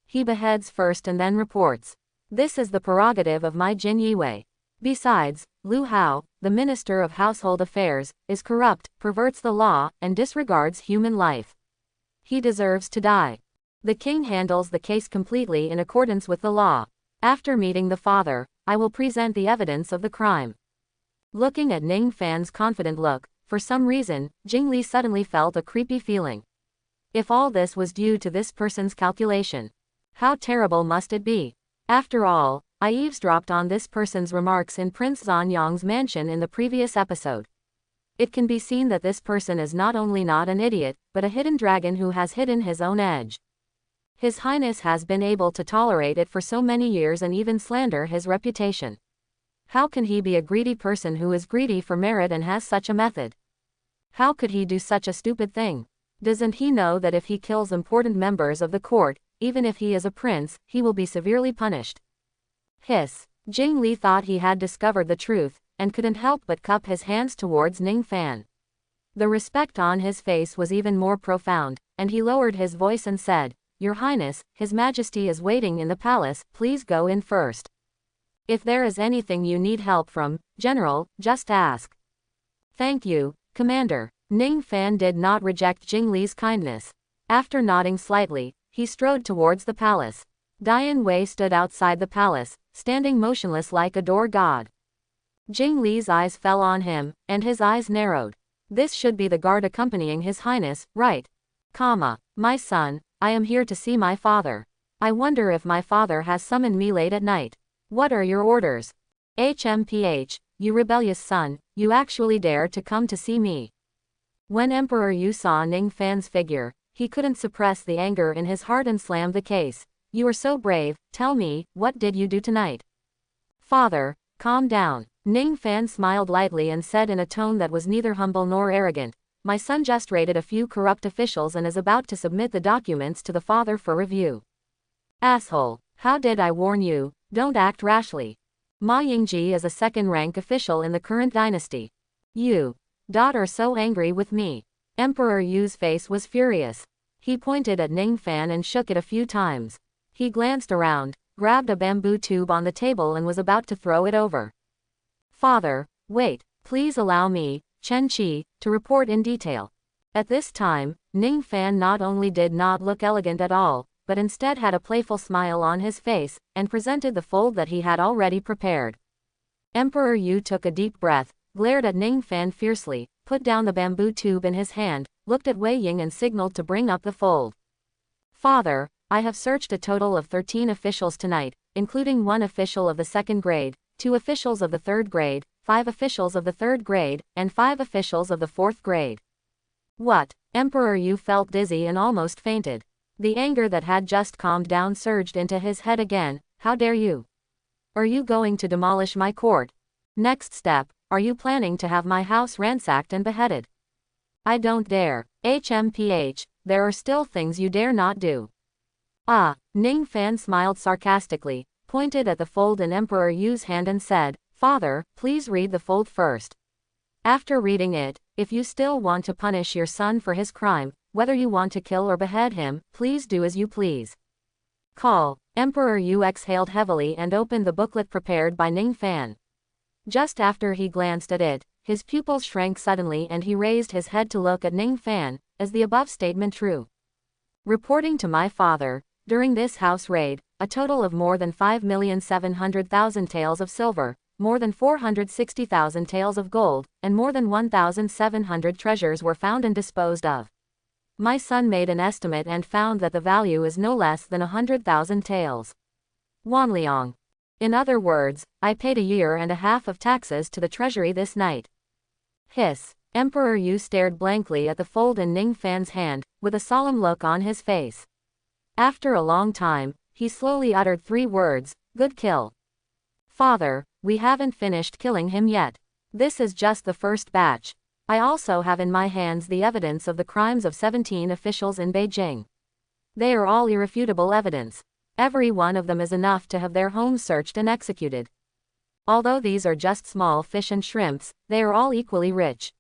He beheads first and then reports. This is the prerogative of my Jin Yiwei. Besides, Lu Hao, the Minister of Household Affairs, is corrupt, perverts the law, and disregards human life. He deserves to die. The king handles the case completely in accordance with the law. After meeting the father, I will present the evidence of the crime. Looking at Ning Fan's confident look, for some reason, Jing Li suddenly felt a creepy feeling. If all this was due to this person's calculation, how terrible must it be? After all, I eavesdropped on this person's remarks in Prince Zanyang's mansion in the previous episode. It can be seen that this person is not only not an idiot, but a hidden dragon who has hidden his own edge. His Highness has been able to tolerate it for so many years and even slander his reputation. How can he be a greedy person who is greedy for merit and has such a method? How could he do such a stupid thing? Doesn't he know that if he kills important members of the court, even if he is a prince, he will be severely punished? Hiss. Jing Li thought he had discovered the truth, and couldn't help but cup his hands towards Ning Fan. The respect on his face was even more profound, and he lowered his voice and said, "Your Highness, His Majesty is waiting in the palace, please go in first. If there is anything you need help from, General, just ask." "Thank you, Commander." Ning Fan did not reject Jing Li's kindness. After nodding slightly, he strode towards the palace. Dian Wei stood outside the palace, standing motionless like a door god. Jing Li's eyes fell on him, and his eyes narrowed. This should be the guard accompanying His Highness, right? My son, I am here to see my father. I wonder if my father has summoned me late at night. What are your orders? HMPH, you rebellious son, you actually dare to come to see me. When Emperor Yu saw Ning Fan's figure, he couldn't suppress the anger in his heart and slammed the case. You are so brave, tell me, what did you do tonight? Father, calm down. Ning Fan smiled lightly and said in a tone that was neither humble nor arrogant, my son just raided a few corrupt officials and is about to submit the documents to the father for review. Asshole, how did I warn you, don't act rashly. Ma Yingji is a second-rank official in the current dynasty. You are so angry with me. Emperor Yu's face was furious. He pointed at Ning Fan and shook it a few times. He glanced around, grabbed a bamboo tube on the table and was about to throw it over. Father, wait, please allow me, Chen Qi, to report in detail. At this time, Ning Fan not only did not look elegant at all, but instead had a playful smile on his face, and presented the fold that he had already prepared. Emperor Yu took a deep breath, glared at Ning Fan fiercely, put down the bamboo tube in his hand, looked at Wei Ying and signaled to bring up the fold. Father, I have searched a total of 13 officials tonight, including 1 official of the 2nd grade, 2 officials of the 3rd grade, 5 officials of the 3rd grade, and 5 officials of the 4th grade. What? Emperor Yu felt dizzy and almost fainted. The anger that had just calmed down surged into his head again. How dare you? Are you going to demolish my court? Next step, are you planning to have my house ransacked and beheaded? I don't dare. HMPH, there are still things you dare not do. Ning Fan smiled sarcastically, pointed at the fold in Emperor Yu's hand and said, Father, please read the fold first. After reading it, if you still want to punish your son for his crime, whether you want to kill or behead him, please do as you please. Call. Emperor Yu exhaled heavily and opened the booklet prepared by Ning Fan. Just after he glanced at it, his pupils shrank suddenly and he raised his head to look at Ning Fan. Is the above statement true? Reporting to my father, during this house raid, a total of more than 5,700,000 taels of silver, more than 460,000 taels of gold, and more than 1,700 treasures were found and disposed of. My son made an estimate and found that the value is no less than 100,000 taels. Wanliang. In other words, I paid 1.5 years of taxes to the treasury this night. Hiss. Emperor Yu stared blankly at the fold in Ning Fan's hand, with a solemn look on his face. After a long time, he slowly uttered 3 words, good kill. Father, we haven't finished killing him yet. This is just the first batch. I also have in my hands the evidence of the crimes of 17 officials in Beijing. They are all irrefutable evidence. Every one of them is enough to have their homes searched and executed. Although these are just small fish and shrimps, they are all equally rich.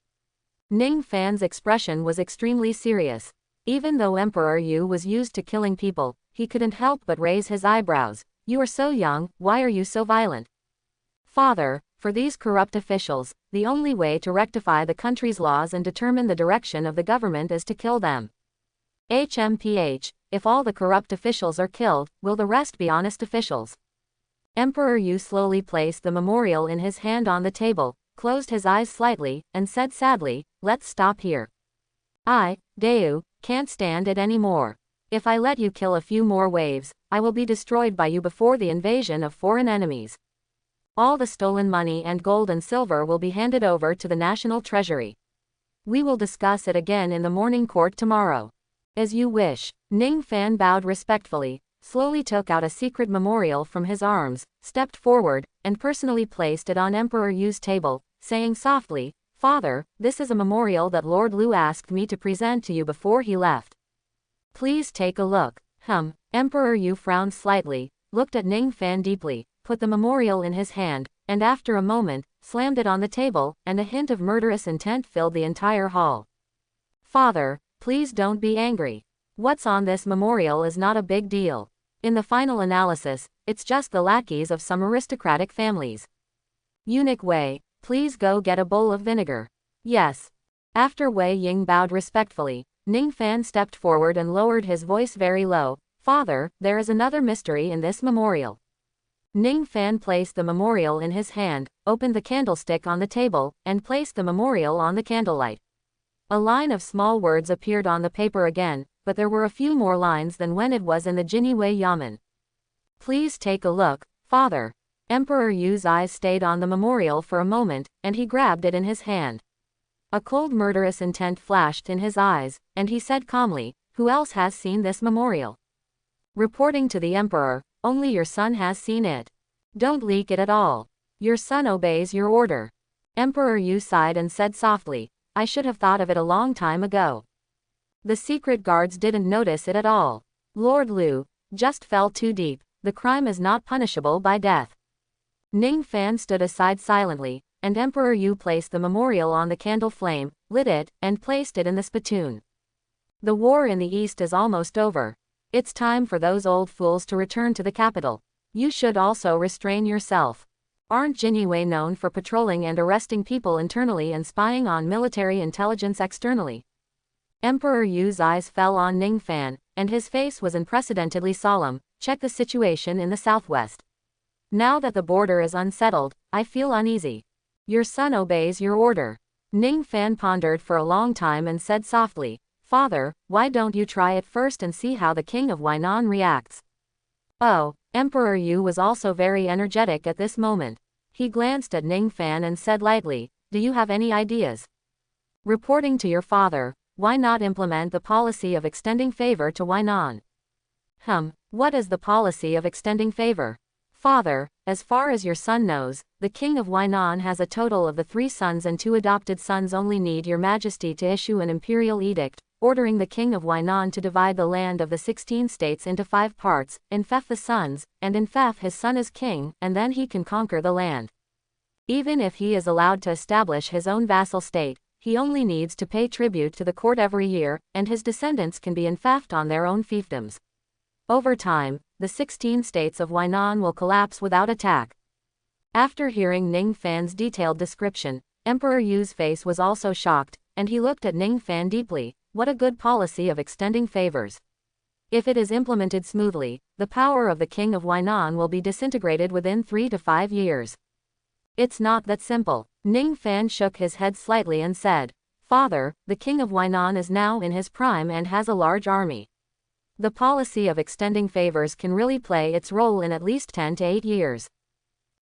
Ning Fan's expression was extremely serious. Even though Emperor Yu was used to killing people, he couldn't help but raise his eyebrows. You are so young, why are you so violent? Father, for these corrupt officials, the only way to rectify the country's laws and determine the direction of the government is to kill them. If all the corrupt officials are killed, will the rest be honest officials? Emperor Yu slowly placed the memorial in his hand on the table, closed his eyes slightly, and said sadly, let's stop here. Deu, can't stand it anymore. If I let you kill a few more waves, I will be destroyed by you before the invasion of foreign enemies. All the stolen money and gold and silver will be handed over to the national treasury. We will discuss it again in the morning court tomorrow. As you wish. Ning Fan bowed respectfully, slowly took out a secret memorial from his arms, stepped forward, and personally placed it on Emperor Yu's table, saying softly, Father, this is a memorial that Lord Lu asked me to present to you before he left. Please take a look. Emperor Yu frowned slightly, looked at Ning Fan deeply, put the memorial in his hand, and after a moment, slammed it on the table, and a hint of murderous intent filled the entire hall. Father, please don't be angry. What's on this memorial is not a big deal. In the final analysis, it's just the lackeys of some aristocratic families. Eunuch Wei, please go get a bowl of vinegar. Yes. After Wei Ying bowed respectfully, Ning Fan stepped forward and lowered his voice very low. Father, there is another mystery in this memorial. Ning Fan placed the memorial in his hand, opened the candlestick on the table, and placed the memorial on the candlelight. A line of small words appeared on the paper again, but there were a few more lines than when it was in the Jinwei Yamen. Please take a look, Father. Emperor Yu's eyes stayed on the memorial for a moment, and he grabbed it in his hand. A cold murderous intent flashed in his eyes, and he said calmly, who else has seen this memorial? Reporting to the Emperor, only your son has seen it. Don't leak it at all. Your son obeys your order. Emperor Yu sighed and said softly, I should have thought of it a long time ago. The secret guards didn't notice it at all. Lord Lu just fell too deep. The crime is not punishable by death. Ning Fan stood aside silently, and Emperor Yu placed the memorial on the candle flame, lit it, and placed it in the spittoon. The war in the east is almost over. It's time for those old fools to return to the capital. You should also restrain yourself. Aren't Jinwei known for patrolling and arresting people internally and spying on military intelligence externally? Emperor Yu's eyes fell on Ning Fan, and his face was unprecedentedly solemn. Check the situation in the southwest. Now that the border is unsettled, I feel uneasy. Your son obeys your order. Ning Fan pondered for a long time and said softly, Father, why don't you try it first and see how the king of Huainan reacts? Oh, Emperor Yu was also very energetic at this moment. He glanced at Ning Fan and said lightly, do you have any ideas? Reporting to your father, why not implement the policy of extending favor to Huainan? What is the policy of extending favor? Father, as far as your son knows, the king of Huainan has a total of the 3 sons and 2 adopted sons. Only need your majesty to issue an imperial edict, ordering the king of Huainan to divide the land of the 16 states into 5 parts, infef the sons, and infef his son as king, and then he can conquer the land. Even if he is allowed to establish his own vassal state, he only needs to pay tribute to the court every year, and his descendants can be infeft on their own fiefdoms. Over time, the 16 states of Huainan will collapse without attack. After hearing Ning Fan's detailed description, Emperor Yu's face was also shocked, and he looked at Ning Fan deeply. What a good policy of extending favors. If it is implemented smoothly, the power of the king of Huainan will be disintegrated within 3 to 5 years. It's not that simple. Ning Fan shook his head slightly and said, Father, the king of Huainan is now in his prime and has a large army. The policy of extending favors can really play its role in at least 10 to 8 years.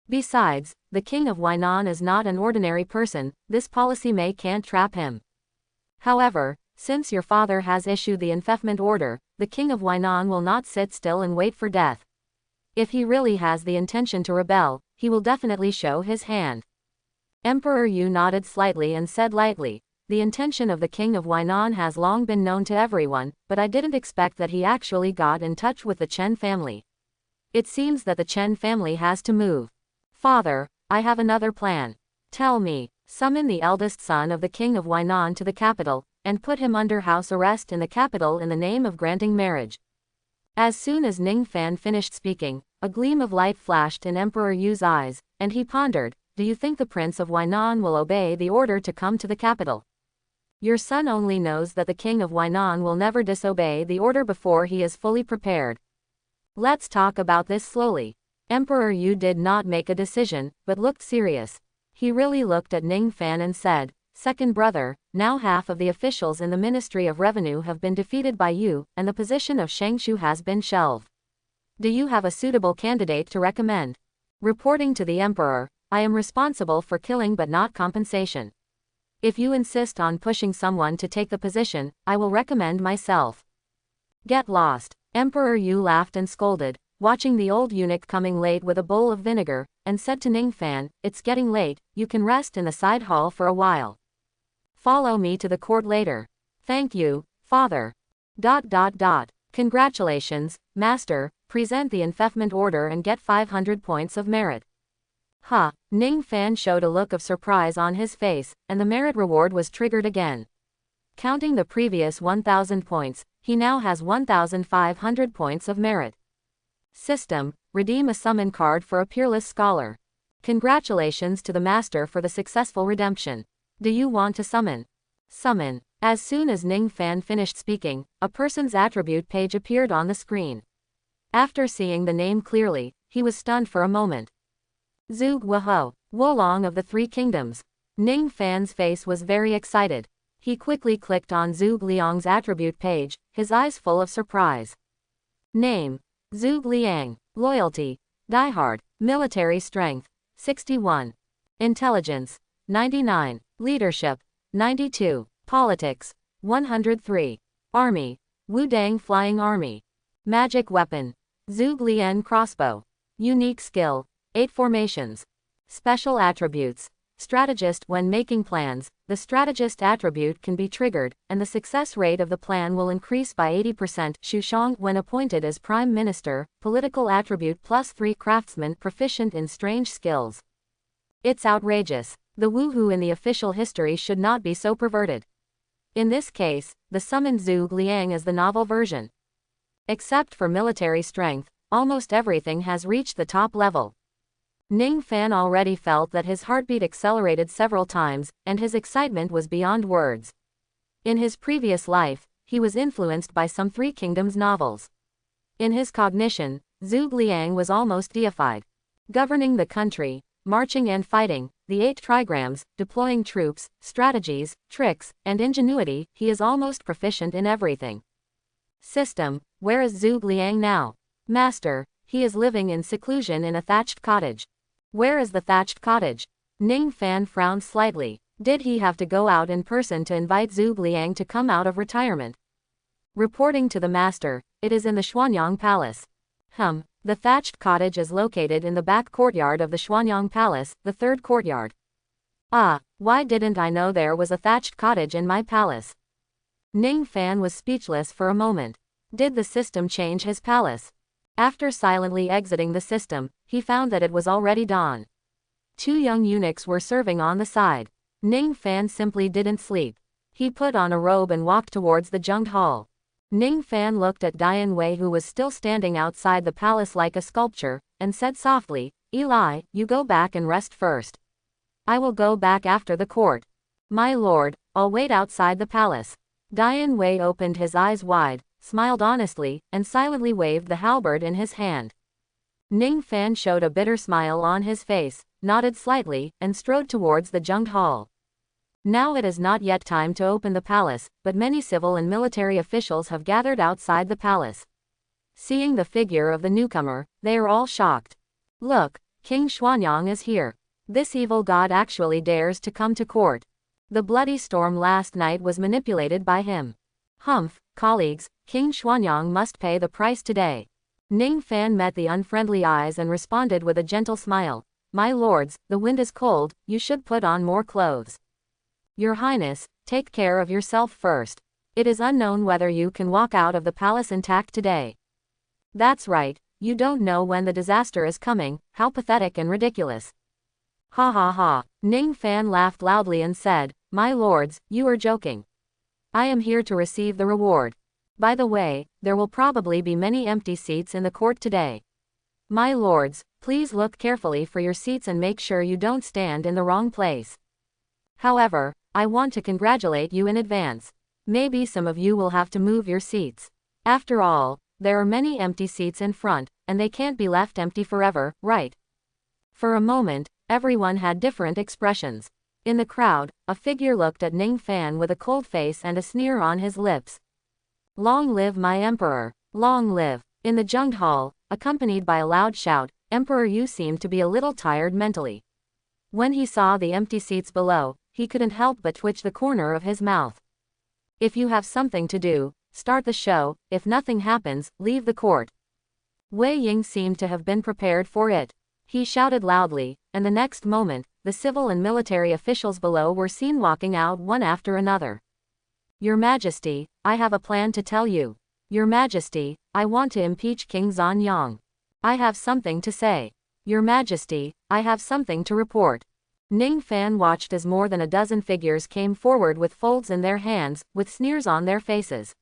Besides, the king of Huainan is not an ordinary person. This policy can't trap him. However, since your father has issued the infefment order, the king of Huainan will not sit still and wait for death. If he really has the intention to rebel, he will definitely show his hand. Emperor Yu nodded slightly and said lightly, the intention of the king of Huainan has long been known to everyone, but I didn't expect that he actually got in touch with the Chen family. It seems that the Chen family has to move. Father, I have another plan. Tell me, summon the eldest son of the king of Huainan to the capital, and put him under house arrest in the capital in the name of granting marriage. As soon as Ning Fan finished speaking, a gleam of light flashed in Emperor Yu's eyes, and he pondered, do you think the prince of Huainan will obey the order to come to the capital? Your son only knows that the king of Huainan will never disobey the order before he is fully prepared. Let's talk about this slowly. Emperor Yu did not make a decision, but looked serious. He really looked at Ning Fan and said, "Second brother, now half of the officials in the Ministry of Revenue have been defeated by you, and the position of Shengshu has been shelved. Do you have a suitable candidate to recommend? Reporting to the emperor, I am responsible for killing but not compensation. If you insist on pushing someone to take the position, I will recommend myself." Get lost. Emperor Yu laughed and scolded, watching the old eunuch coming late with a bowl of vinegar, and said to Ning Fan, "It's getting late, you can rest in the side hall for a while. Follow me to the court later." "Thank you, father." "Congratulations, master, present the enfeoffment order and get 500 points of merit." Ning Fan showed a look of surprise on his face, and the merit reward was triggered again. Counting the previous 1,000 points, he now has 1,500 points of merit. System: redeem a summon card for a peerless scholar. Congratulations to the master for the successful redemption. Do you want to summon? Summon. As soon as Ning Fan finished speaking, a person's attribute page appeared on the screen. After seeing the name clearly, he was stunned for a moment. Zhuge Wuhou, Wolong of the Three Kingdoms. Ning Fan's face was very excited. He quickly clicked on Zhuge Liang's attribute page, his eyes full of surprise. Name: Zhuge Liang. Loyalty: diehard. Military strength: 61. Intelligence: 99. Leadership: 92. Politics: 103. Army: Wudang Flying Army. Magic weapon: Zhuge Liang crossbow. Unique skill: 8 formations. Special attributes: strategist. When making plans, the strategist attribute can be triggered, and the success rate of the plan will increase by 80%. Shushong. When appointed as prime minister, political attribute +3. Craftsman proficient in strange skills. It's outrageous. The woohoo in the official history should not be so perverted. In this case, the summoned Zhuge Liang is the novel version. Except for military strength, almost everything has reached the top level. Ning Fan already felt that his heartbeat accelerated several times, and his excitement was beyond words. In his previous life, he was influenced by some Three Kingdoms novels. In his cognition, Zhuge Liang was almost deified. Governing the country, marching and fighting, the 8 trigrams, deploying troops, strategies, tricks, and ingenuity, he is almost proficient in everything. System: where is Zhuge Liang now? Master: he is living in seclusion in a thatched cottage. Where is the thatched cottage? Ning Fan frowned slightly. Did he have to go out in person to invite Zhuge Liang to come out of retirement? Reporting to the master, it is in the Xuanyang Palace. The thatched cottage is located in the back courtyard of the Xuanyang Palace, the third courtyard. Why didn't I know there was a thatched cottage in my palace? Ning Fan was speechless for a moment. Did the system change his palace? After silently exiting the system, he found that it was already dawn. 2 young eunuchs were serving on the side. Ning Fan simply didn't sleep. He put on a robe and walked towards the junged hall. Ning Fan looked at Dian Wei, who was still standing outside the palace like a sculpture, and said softly, "Eli, you go back and rest first. I will go back after the court." "My lord, I'll wait outside the palace." Dian Wei opened his eyes wide, smiled honestly, and silently waved the halberd in his hand. Ning Fan showed a bitter smile on his face, nodded slightly, and strode towards the junged hall. Now it is not yet time to open the palace, but many civil and military officials have gathered outside the palace. Seeing the figure of the newcomer, they are all shocked. "Look, King Xuanyang is here. This evil god actually dares to come to court. The bloody storm last night was manipulated by him. Colleagues, King Xuanyang must pay the price today." Ning Fan met the unfriendly eyes and responded with a gentle smile. "My lords, the wind is cold, you should put on more clothes. Your Highness, take care of yourself first. It is unknown whether you can walk out of the palace intact today." "That's right, you don't know when the disaster is coming. How pathetic and ridiculous." Ha ha ha. Ning Fan laughed loudly and said, "My lords, you are joking. I am here to receive the reward. By the way, there will probably be many empty seats in the court today. My lords, please look carefully for your seats and make sure you don't stand in the wrong place. However, I want to congratulate you in advance. Maybe some of you will have to move your seats. After all, there are many empty seats in front, and they can't be left empty forever, right? For a moment, everyone had different expressions. In the crowd, a figure looked at Ning Fan with a cold face and a sneer on his lips. Long live my emperor! Long live! In the Jungd Hall, accompanied by a loud shout, Emperor Yu seemed to be a little tired mentally. When he saw the empty seats below, he couldn't help but twitch the corner of his mouth. If you have something to do, start the show. If nothing happens, leave the court. Wei Ying seemed to have been prepared for it. He shouted loudly, and the next moment, the civil and military officials below were seen walking out one after another. Your Majesty, I have a plan to tell you. Your Majesty, I want to impeach King Zanyang. I have something to say. Your Majesty, I have something to report. Ning Fan watched as more than a dozen figures came forward with folds in their hands, with sneers on their faces.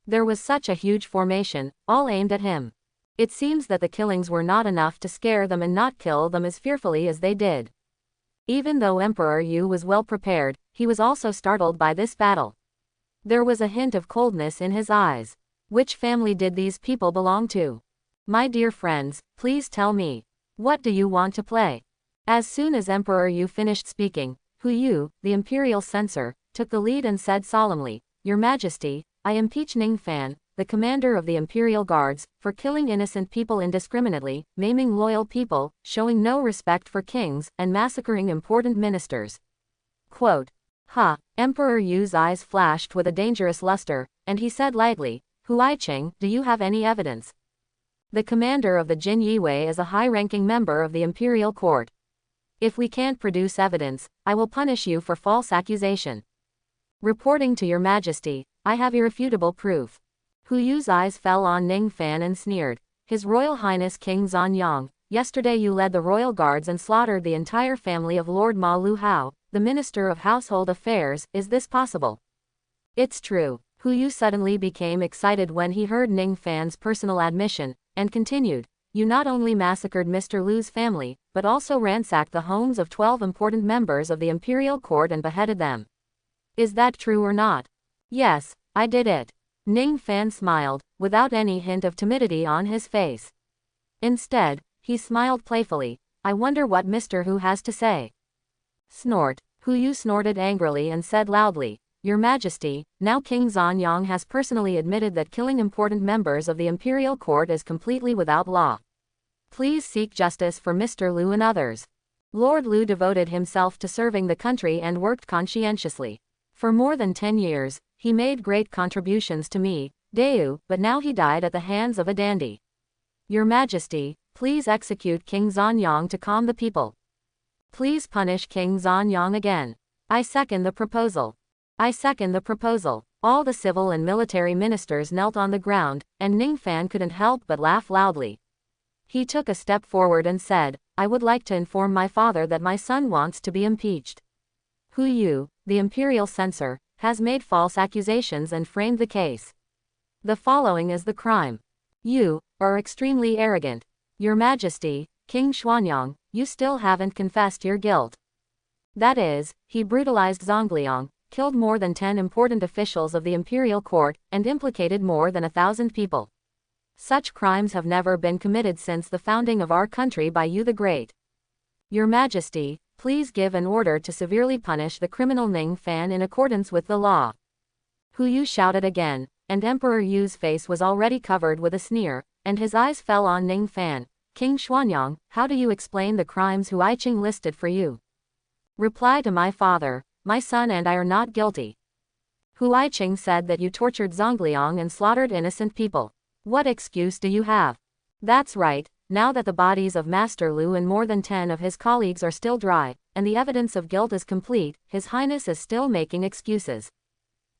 There was such a huge formation, all aimed at him. It seems that the killings were not enough to scare them and not kill them as fearfully as they did. Even though Emperor Yu was well prepared, he was also startled by this battle. There was a hint of coldness in his eyes. Which family did these people belong to? My dear friends, please tell me. What do you want to play? As soon as Emperor Yu finished speaking, Hu Yu, the imperial censor, took the lead and said solemnly, Your Majesty, I impeach Ning Fan, the commander of the Imperial Guards, for killing innocent people indiscriminately, maiming loyal people, showing no respect for kings, and massacring important ministers. Quote. Emperor Yu's eyes flashed with a dangerous luster, and he said lightly, Hu Aiqing, do you have any evidence? The commander of the Jin Yiwei is a high-ranking member of the Imperial Court. If we can't produce evidence, I will punish you for false accusation. Reporting to Your Majesty, I have irrefutable proof. Hu Yu's eyes fell on Ning Fan and sneered, His Royal Highness King Zanyang, yesterday you led the royal guards and slaughtered the entire family of Lord Ma Lu Hao, the Minister of Household Affairs. Is this possible? It's true. Hu Yu suddenly became excited when he heard Ning Fan's personal admission, and continued, You not only massacred Mr. Lu's family, but also ransacked the homes of 12 important members of the Imperial Court and beheaded them. Is that true or not? Yes, I did it. Ning Fan smiled, without any hint of timidity on his face. Instead, he smiled playfully, I wonder what Mr. Hu has to say. Snort. Hu Yu snorted angrily and said loudly, Your Majesty, now King Zanyang has personally admitted that killing important members of the Imperial Court is completely without law. Please seek justice for Mr. Lu and others. Lord Lu devoted himself to serving the country and worked conscientiously. For more than 10 years, he made great contributions to me, Deu, but now he died at the hands of a dandy. Your Majesty, please execute King Zanyang to calm the people. Please punish King Zanyang again. I second the proposal. I second the proposal. All the civil and military ministers knelt on the ground, and Ning Fan couldn't help but laugh loudly. He took a step forward and said, I would like to inform my father that my son wants to be impeached. Hu Yu, the imperial censor, has made false accusations and framed the case. The following is the crime. You are extremely arrogant. Your Majesty, King Xuanyang, you still haven't confessed your guilt. That is, he brutalized Zongliang, killed more than 10 important officials of the imperial court, and implicated more than 1,000 people. Such crimes have never been committed since the founding of our country by you the Great. Your Majesty, please give an order to severely punish the criminal Ning Fan in accordance with the law. Hu Yu shouted again, and Emperor Yu's face was already covered with a sneer, and his eyes fell on Ning Fan. King Xuanyang, how do you explain the crimes Hu Aiqing listed for you? Reply to my father, my son and I are not guilty. Hu Aiqing said that you tortured Zongliang and slaughtered innocent people. What excuse do you have? That's right. Now that the bodies of Master Lu and more than 10 of his colleagues are still dry, and the evidence of guilt is complete, His Highness is still making excuses.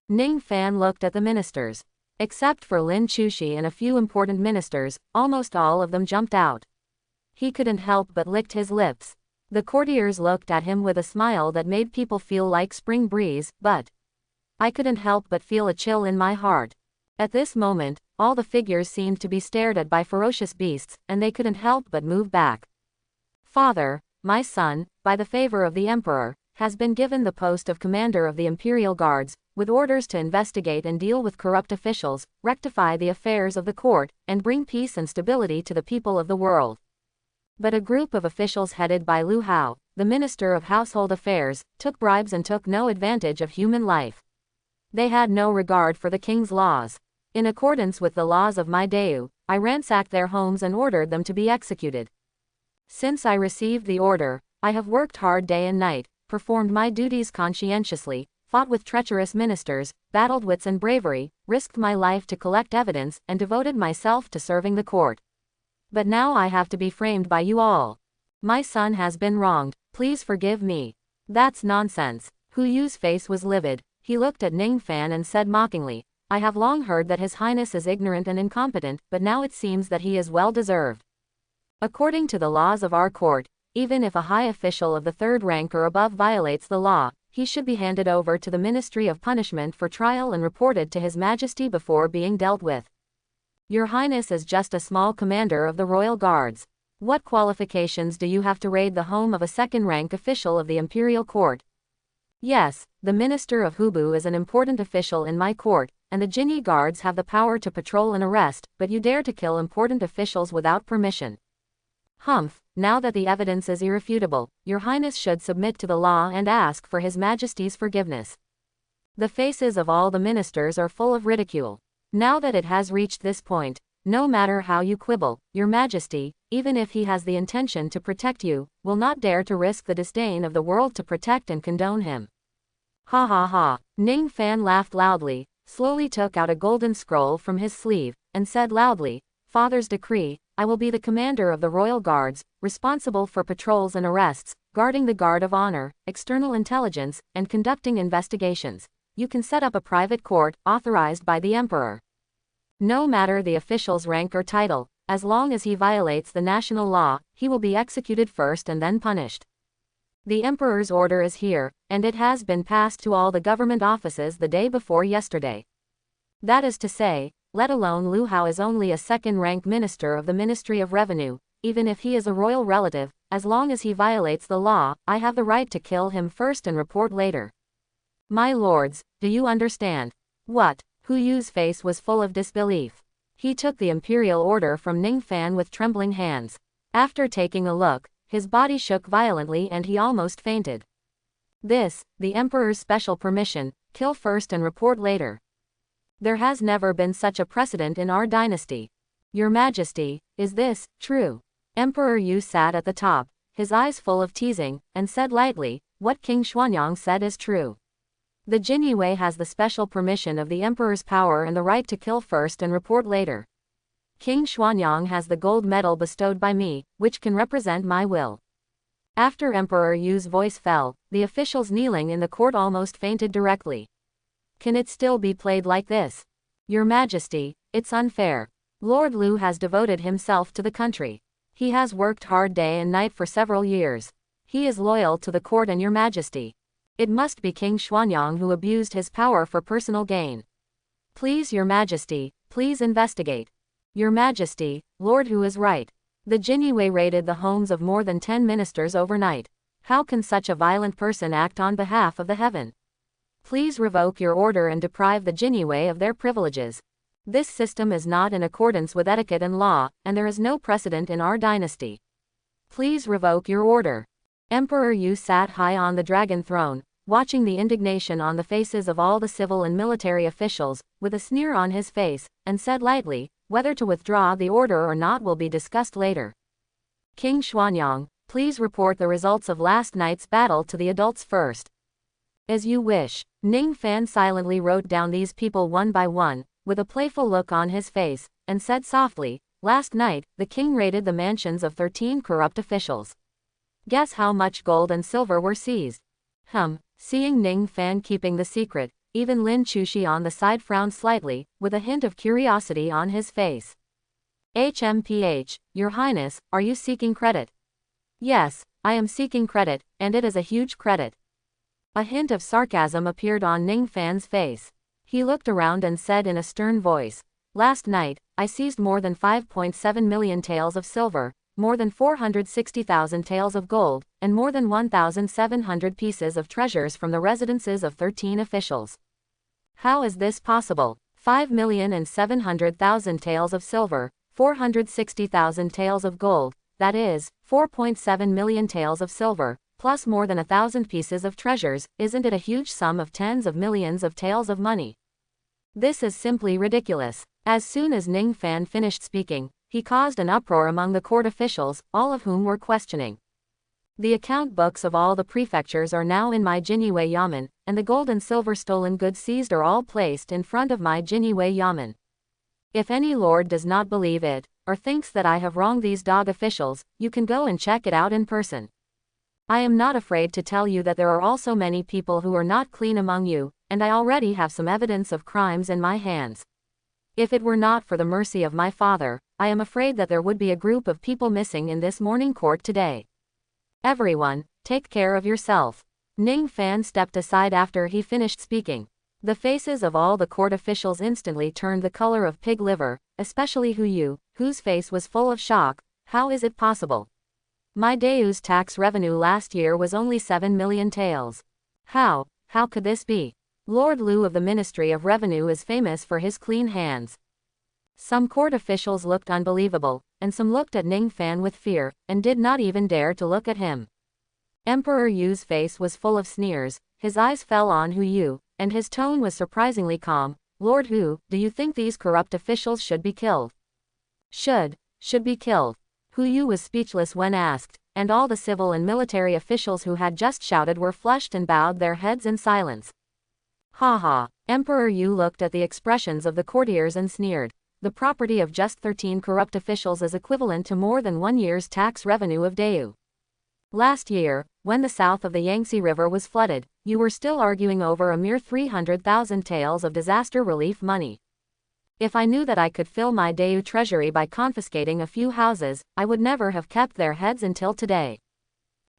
Ning Fan looked at the ministers. Except for Lin Chushi and a few important ministers, almost all of them jumped out. He couldn't help but licked his lips. The courtiers looked at him with a smile that made people feel like spring breeze, but I couldn't help but feel a chill in my heart. At this moment, all the figures seemed to be stared at by ferocious beasts, and they couldn't help but move back. Father, my son, by the favor of the Emperor, has been given the post of commander of the Imperial Guards, with orders to investigate and deal with corrupt officials, rectify the affairs of the court, and bring peace and stability to the people of the world. But a group of officials headed by Lu Hao, the Minister of Household Affairs, took bribes and took no advantage of human life. They had no regard for the king's laws. In accordance with the laws of my Deu, I ransacked their homes and ordered them to be executed. Since I received the order, I have worked hard day and night, performed my duties conscientiously, fought with treacherous ministers, battled wits and bravery, risked my life to collect evidence, and devoted myself to serving the court. But now I have to be framed by you all. My son has been wronged, please forgive me. That's nonsense. Hu Yu's face was livid. He looked at Ning Fan and said mockingly, I have long heard that His Highness is ignorant and incompetent, but now it seems that he is well deserved. According to the laws of our court, even if a high official of the third rank or above violates the law, he should be handed over to the Ministry of Punishment for trial and reported to His Majesty before being dealt with. Your Highness is just a small commander of the Royal Guards. What qualifications do you have to raid the home of a second-rank official of the Imperial Court? Yes, the Minister of Hubu is an important official in my court, and the Jinyi guards have the power to patrol and arrest, but you dare to kill important officials without permission. Humph, now that the evidence is irrefutable, Your Highness should submit to the law and ask for His Majesty's forgiveness. The faces of all the ministers are full of ridicule. Now that it has reached this point, no matter how you quibble, Your Majesty, even if he has the intention to protect you, will not dare to risk the disdain of the world to protect and condone him. Ha ha ha. Ning Fan laughed loudly, slowly took out a golden scroll from his sleeve, and said loudly, Father's decree, I will be the commander of the Royal Guards, responsible for patrols and arrests, guarding the guard of honor, external intelligence, and conducting investigations. You can set up a private court, authorized by the Emperor. No matter the official's rank or title, as long as he violates the national law, he will be executed first and then punished. The Emperor's order is here, and it has been passed to all the government offices the day before yesterday. That is to say, let alone Lu Hao is only a second-rank minister of the Ministry of Revenue, even if he is a royal relative, as long as he violates the law, I have the right to kill him first and report later. My lords, do you understand? What? Hu Yu's face was full of disbelief. He took the imperial order from Ning Fan with trembling hands. After taking a look, his body shook violently and he almost fainted. This, the Emperor's special permission, kill first and report later. There has never been such a precedent in our dynasty. Your Majesty, is this true? Emperor Yu sat at the top, his eyes full of teasing, and said lightly, what King Xuanyang said is true. The Jinyi Wei has the special permission of the Emperor's power and the right to kill first and report later. King Xuanyang has the gold medal bestowed by me, which can represent my will. After Emperor Yu's voice fell, the officials kneeling in the court almost fainted directly. Can it still be played like this? Your Majesty, it's unfair. Lord Lu has devoted himself to the country. He has worked hard day and night for several years. He is loyal to the court and Your Majesty. It must be King Xuanyang who abused his power for personal gain. Please Your Majesty, please investigate. Your Majesty, Lord Hu is right. The Jinyi Wei raided the homes of more than 10 ministers overnight. How can such a violent person act on behalf of the heaven? Please revoke your order and deprive the Jinyi Wei of their privileges. This system is not in accordance with etiquette and law, and there is no precedent in our dynasty. Please revoke your order. Emperor Yu sat high on the dragon throne, watching the indignation on the faces of all the civil and military officials, with a sneer on his face, and said lightly, whether to withdraw the order or not will be discussed later. King Xuanyang, please report the results of last night's battle to the adults first. As you wish. Ning Fan silently wrote down these people one by one, with a playful look on his face, and said softly, last night, the king raided the mansions of 13 corrupt officials. Guess how much gold and silver were seized? Seeing Ning Fan keeping the secret, even Lin Chuxi on the side frowned slightly, with a hint of curiosity on his face. HMPH, Your Highness, are you seeking credit? Yes, I am seeking credit, and it is a huge credit. A hint of sarcasm appeared on Ning Fan's face. He looked around and said in a stern voice, last night, I seized more than 5.7 million taels of silver, more than 460,000 taels of gold, and more than 1,700 pieces of treasures from the residences of 13 officials. How is this possible? 5,700,000 taels of silver, 460,000 taels of gold, that is, 4.7 million taels of silver, plus more than 1,000 pieces of treasures. Isn't it a huge sum of tens of millions of taels of money? This is simply ridiculous. As soon as Ning Fan finished speaking, he caused an uproar among the court officials, all of whom were questioning. The account books of all the prefectures are now in my Jinyue Yamen, and the gold and silver stolen goods seized are all placed in front of my Jinyue Yamen. If any lord does not believe it, or thinks that I have wronged these dog officials, you can go and check it out in person. I am not afraid to tell you that there are also many people who are not clean among you, and I already have some evidence of crimes in my hands. If it were not for the mercy of my father, I am afraid that there would be a group of people missing in this morning court today. Everyone, take care of yourself. Ning Fan stepped aside after he finished speaking. The faces of all the court officials instantly turned the color of pig liver, especially Hu Yu, whose face was full of shock. How is it possible? My Daew's tax revenue last year was only 7 million taels. How could this be? Lord Liu of the Ministry of Revenue is famous for his clean hands. Some court officials looked unbelievable, and some looked at Ning Fan with fear, and did not even dare to look at him. Emperor Yu's face was full of sneers, his eyes fell on Hu Yu, and his tone was surprisingly calm. Lord Hu, do you think these corrupt officials should be killed? Should be killed. Hu Yu was speechless when asked, and all the civil and military officials who had just shouted were flushed and bowed their heads in silence. Ha ha. Emperor Yu looked at the expressions of the courtiers and sneered. The property of just 13 corrupt officials is equivalent to more than 1 year's tax revenue of Daewoo. Last year, when the south of the Yangtze River was flooded, you were still arguing over a mere 300,000 taels of disaster relief money. If I knew that I could fill my Daewoo treasury by confiscating a few houses, I would never have kept their heads until today.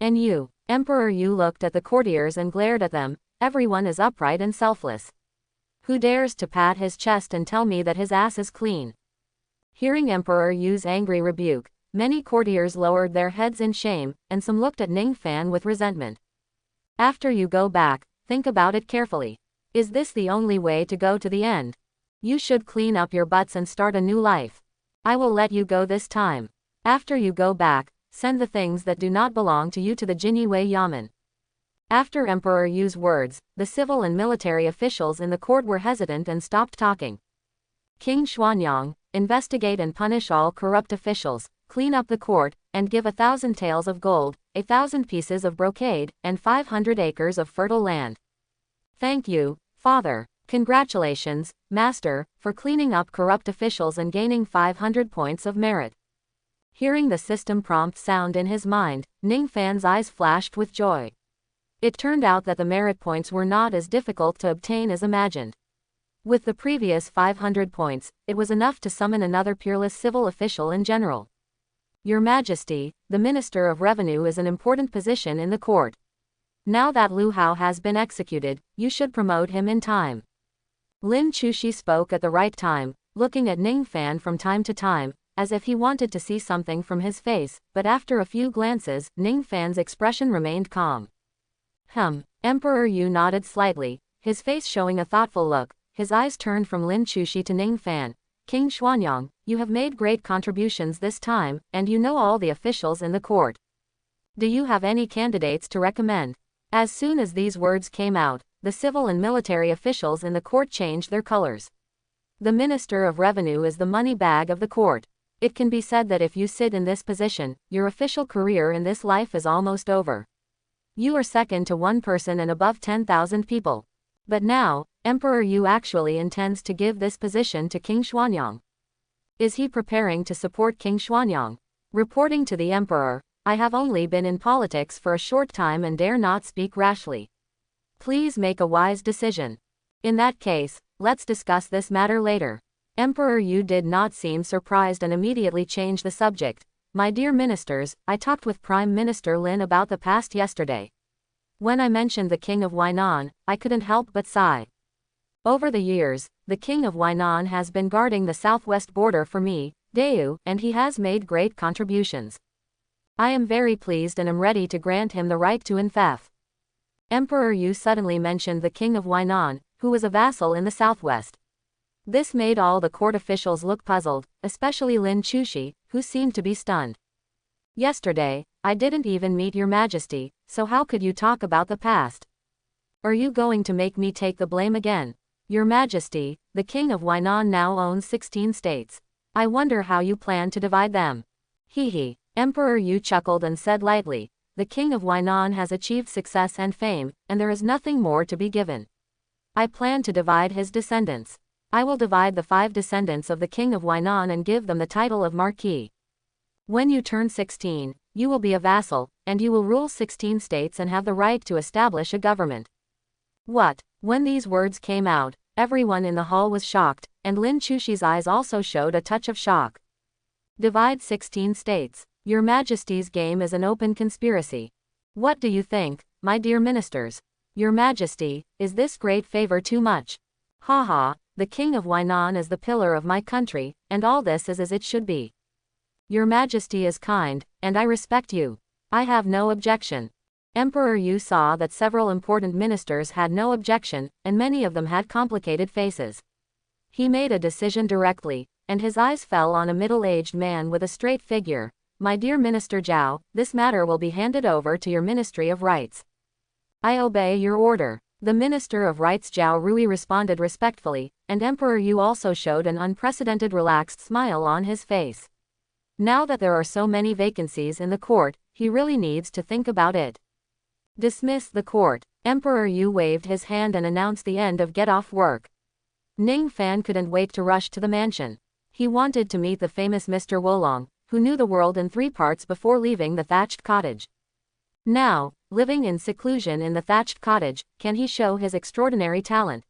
And you, Emperor Yu looked at the courtiers and glared at them. Everyone is upright and selfless. Who dares to pat his chest and tell me that his ass is clean? Hearing Emperor Yu's angry rebuke, many courtiers lowered their heads in shame, and some looked at Ning Fan with resentment. After you go back, think about it carefully. Is this the only way to go to the end? You should clean up your butts and start a new life. I will let you go this time. After you go back, send the things that do not belong to you to the Jinyue Yamen. After Emperor Yu's words, the civil and military officials in the court were hesitant and stopped talking. King Xuanyang, investigate and punish all corrupt officials, clean up the court, and give 1,000 taels of gold, 1,000 pieces of brocade, and 500 acres of fertile land. Thank you, Father. Congratulations, Master, for cleaning up corrupt officials and gaining 500 points of merit. Hearing the system prompt sound in his mind, Ning Fan's eyes flashed with joy. It turned out that the merit points were not as difficult to obtain as imagined. With the previous 500 points, it was enough to summon another peerless civil official in general. Your Majesty, the Minister of Revenue is an important position in the court. Now that Lu Hao has been executed, you should promote him in time. Lin Chushi spoke at the right time, looking at Ning Fan from time to time, as if he wanted to see something from his face, but after a few glances, Ning Fan's expression remained calm. Emperor Yu nodded slightly, his face showing a thoughtful look. His eyes turned from Lin Chushi to Ning Fan. King Xuanyang, you have made great contributions this time, and you know all the officials in the court. Do you have any candidates to recommend? As soon as these words came out, the civil and military officials in the court changed their colors. The Minister of Revenue is the money bag of the court. It can be said that if you sit in this position, your official career in this life is almost over. You are second to one person and above 10,000 people. But now, Emperor Yu actually intends to give this position to King Xuanyang. Is he preparing to support King Xuanyang? Reporting to the Emperor, I have only been in politics for a short time and dare not speak rashly. Please make a wise decision. In that case, let's discuss this matter later. Emperor Yu did not seem surprised and immediately changed the subject. My dear ministers, I talked with Prime Minister Lin about the past yesterday. When I mentioned the King of Huainan, I couldn't help but sigh. Over the years, the King of Huainan has been guarding the southwest border for me, Daewoo, and he has made great contributions. I am very pleased and am ready to grant him the right to enfeoff. Emperor Yu suddenly mentioned the king of Huainan, who was a vassal in the southwest. This made all the court officials look puzzled, especially Lin Chushi, who seemed to be stunned. Yesterday, I didn't even meet your majesty, so how could you talk about the past? Are you going to make me take the blame again? Your majesty, the king of Huainan now owns 16 states. I wonder how you plan to divide them. Hee. Emperor Yu chuckled and said lightly, the king of Huainan has achieved success and fame, and there is nothing more to be given. I plan to divide his descendants. I will divide the 5 descendants of the king of Huainan and give them the title of Marquis. When you turn 16, you will be a vassal, and you will rule 16 states and have the right to establish a government. What? When these words came out, everyone in the hall was shocked, and Lin Chushi's eyes also showed a touch of shock. Divide 16 states. Your Majesty's game is an open conspiracy. What do you think, my dear ministers? Your Majesty, is this great favor too much? Ha, the king of Huainan is the pillar of my country, and all this is as it should be. Your Majesty is kind, and I respect you. I have no objection. Emperor Yu saw that several important ministers had no objection, and many of them had complicated faces. He made a decision directly, and his eyes fell on a middle-aged man with a straight figure. My dear Minister Zhao, this matter will be handed over to your Ministry of Rights. I obey your order. The Minister of Rights Zhao Rui responded respectfully, and Emperor Yu also showed an unprecedented relaxed smile on his face. Now that there are so many vacancies in the court, he really needs to think about it. Dismiss the court. Emperor Yu waved his hand and announced the end of Get Off Work. Ning Fan couldn't wait to rush to the mansion. He wanted to meet the famous Mr. Wolong, who knew the world in 3 parts before leaving the thatched cottage. Now, living in seclusion in the thatched cottage, can he show his extraordinary talent?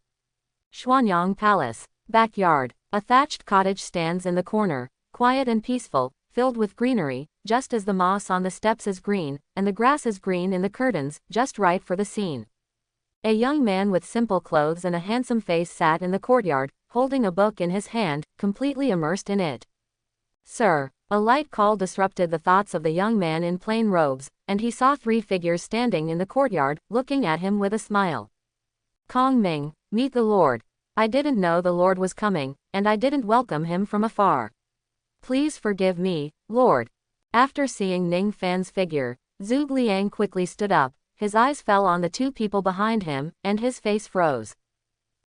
Xuanyang Palace. Backyard. A thatched cottage stands in the corner, quiet and peaceful, filled with greenery, just as the moss on the steps is green, and the grass is green in the curtains, just right for the scene. A young man with simple clothes and a handsome face sat in the courtyard, holding a book in his hand, completely immersed in it. Sir. A light call disrupted the thoughts of the young man in plain robes, and he saw 3 figures standing in the courtyard, looking at him with a smile. Kong Ming, meet the Lord. I didn't know the Lord was coming, and I didn't welcome him from afar. Please forgive me, Lord. After seeing Ning Fan's figure, Zhuge Liang quickly stood up, his eyes fell on the 2 people behind him, and his face froze.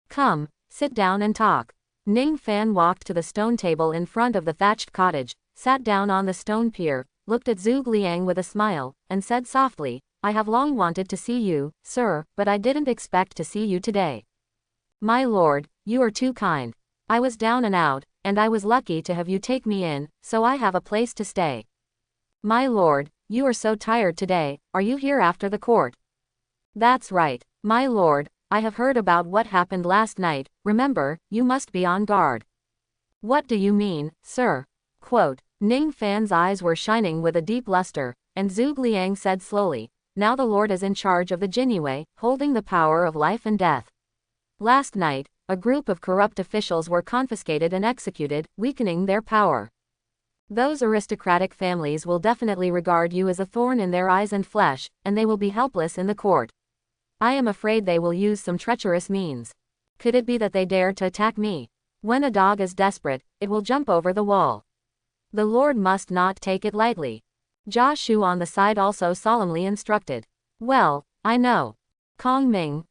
Come, sit down and talk. Ning Fan walked to the stone table in front of the thatched cottage, sat down on the stone pier, looked at Zhuge Liang with a smile, and said softly, I have long wanted to see you, sir, but I didn't expect to see you today. My lord, you are too kind. I was down and out, and I was lucky to have you take me in, so I have a place to stay. My lord, you are so tired today, are you here after the court? That's right, my lord, I have heard about what happened last night, remember, you must be on guard. What do you mean, sir? Quote. Ning Fan's eyes were shining with a deep luster, and Zhuge Liang said slowly, now the Lord is in charge of the Jinyue, holding the power of life and death. Last night, a group of corrupt officials were confiscated and executed, weakening their power. Those aristocratic families will definitely regard you as a thorn in their eyes and flesh, and they will be helpless in the court. I am afraid they will use some treacherous means. Could it be that they dare to attack me? When a dog is desperate, it will jump over the wall. The Lord must not take it lightly. Jia Shu on the side also solemnly instructed. Well, I know. Kong Ming,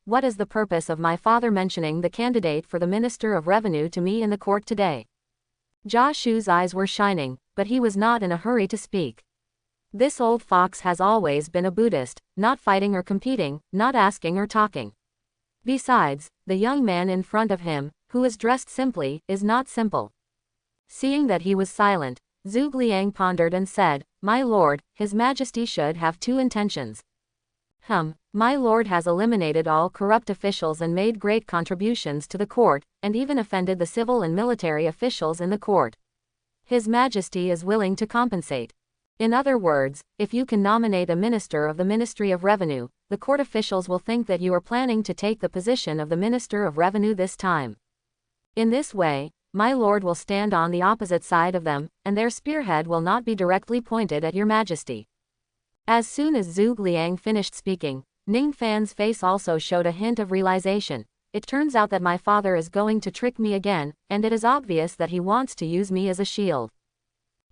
what is the purpose of my father mentioning the candidate for the Minister of Revenue to me in the court today? Jia Shu's eyes were shining, but he was not in a hurry to speak. This old fox has always been a Buddhist, not fighting or competing, not asking or talking. Besides, the young man in front of him, who is dressed simply, is not simple. Seeing that he was silent, Zhuge Liang pondered and said, My lord, His Majesty should have 2 intentions. My lord has eliminated all corrupt officials and made great contributions to the court, and even offended the civil and military officials in the court. His Majesty is willing to compensate. In other words, if you can nominate a minister of the Ministry of Revenue, the court officials will think that you are planning to take the position of the Minister of Revenue this time. In this way, my lord will stand on the opposite side of them, and their spearhead will not be directly pointed at your majesty. As soon as Zhuge Liang finished speaking, Ning Fan's face also showed a hint of realization. It turns out that my father is going to trick me again, and it is obvious that he wants to use me as a shield.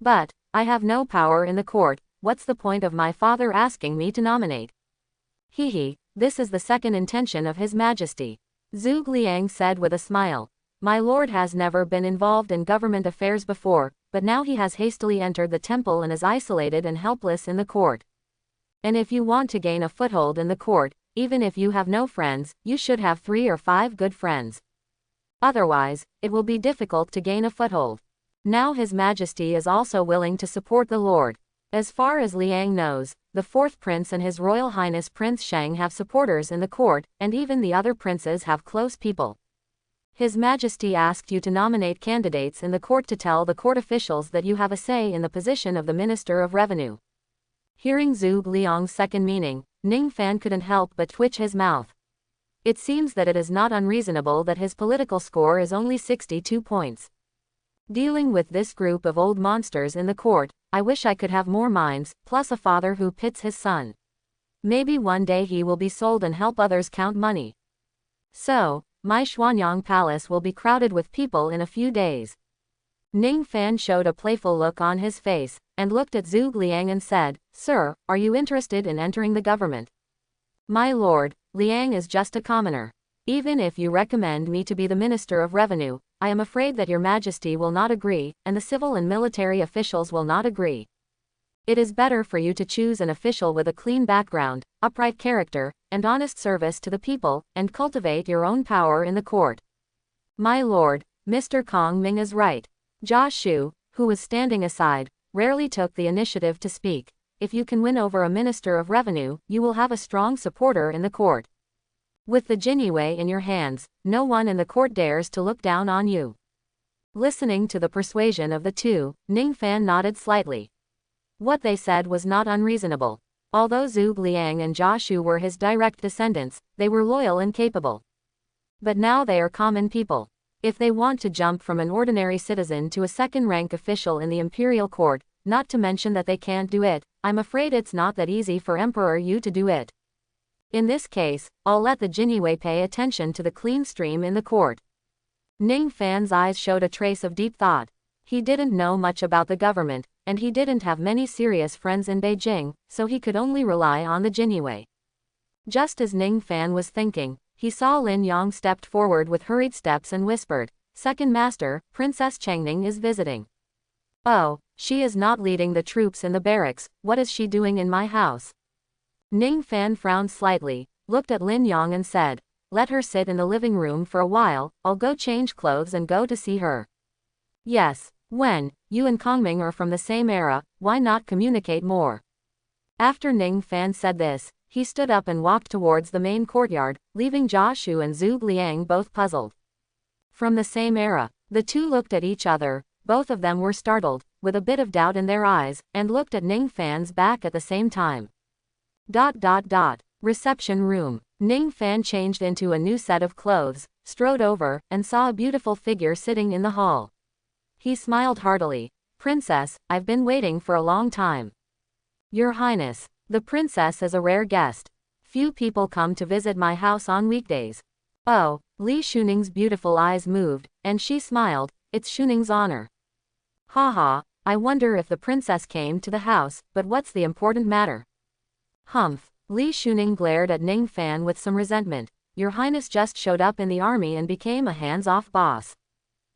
But I have no power in the court. What's the point of my father asking me to nominate? Hehe, this is the second intention of His Majesty. Zhuge Liang said with a smile. My lord has never been involved in government affairs before, but now he has hastily entered the temple and is isolated and helpless in the court. And if you want to gain a foothold in the court, even if you have no friends, you should have 3 or 5 good friends. Otherwise, it will be difficult to gain a foothold. Now His Majesty is also willing to support the Lord. As far as Liang knows, the 4th prince and His Royal Highness Prince Shang have supporters in the court, and even the other princes have close people. His Majesty asked you to nominate candidates in the court to tell the court officials that you have a say in the position of the Minister of Revenue. Hearing Zhuge Liang's second meaning, Ning Fan couldn't help but twitch his mouth. It seems that it is not unreasonable that his political score is only 62 points. Dealing with this group of old monsters in the court, I wish I could have more mimes, plus a father who pits his son. Maybe one day he will be sold and help others count money. So, my Xuanyang palace will be crowded with people in a few days. Ning Fan showed a playful look on his face, and looked at Zhuge Liang and said, Sir, are you interested in entering the government? My lord, Liang is just a commoner. Even if you recommend me to be the Minister of Revenue, I am afraid that your Majesty will not agree, and the civil and military officials will not agree. It is better for you to choose an official with a clean background, upright character, and honest service to the people, and cultivate your own power in the court. My lord, Mr. Kong Ming is right. Jia Shu, who was standing aside, rarely took the initiative to speak. If you can win over a Minister of Revenue, you will have a strong supporter in the court. With the Dian Wei in your hands, no one in the court dares to look down on you. Listening to the persuasion of the two, Ning Fan nodded slightly. What they said was not unreasonable. Although Zhuge Liang and Jia Shu were his direct descendants, they were loyal and capable. But now they are common people. If they want to jump from an ordinary citizen to a second-rank official in the imperial court, not to mention that they can't do it, I'm afraid it's not that easy for Emperor Yu to do it. In this case, I'll let the Dian Wei pay attention to the clean stream in the court. Ning Fan's eyes showed a trace of deep thought. He didn't know much about the government, and he didn't have many serious friends in Beijing, so he could only rely on the Dian Wei. Just as Ning Fan was thinking, he saw Lin Yong stepped forward with hurried steps and whispered, Second Master, Princess Chengning is visiting. Oh, she is not leading the troops in the barracks, what is she doing in my house? Ning Fan frowned slightly, looked at Lin Yong and said, Let her sit in the living room for a while, I'll go change clothes and go to see her. Yes, when you and Kongming are from the same era, why not communicate more? After Ning Fan said this, he stood up and walked towards the main courtyard, leaving Jia Shu and Zhuge Liang both puzzled. From the same era, the two looked at each other, both of them were startled, with a bit of doubt in their eyes, and looked at Ning Fan's back at the same time. Reception room. Ning Fan changed into a new set of clothes, strode over, and saw a beautiful figure sitting in the hall. He smiled heartily. Princess, I've been waiting for a long time. Your Highness, the princess is a rare guest. Few people come to visit my house on weekdays. Oh, Li Shuning's beautiful eyes moved, and she smiled, it's Shuning's honor. Haha, I wonder if the princess came to the house, but what's the important matter? Humph, Li Shuning glared at Ning Fan with some resentment. Your Highness just showed up in the army and became a hands-off boss.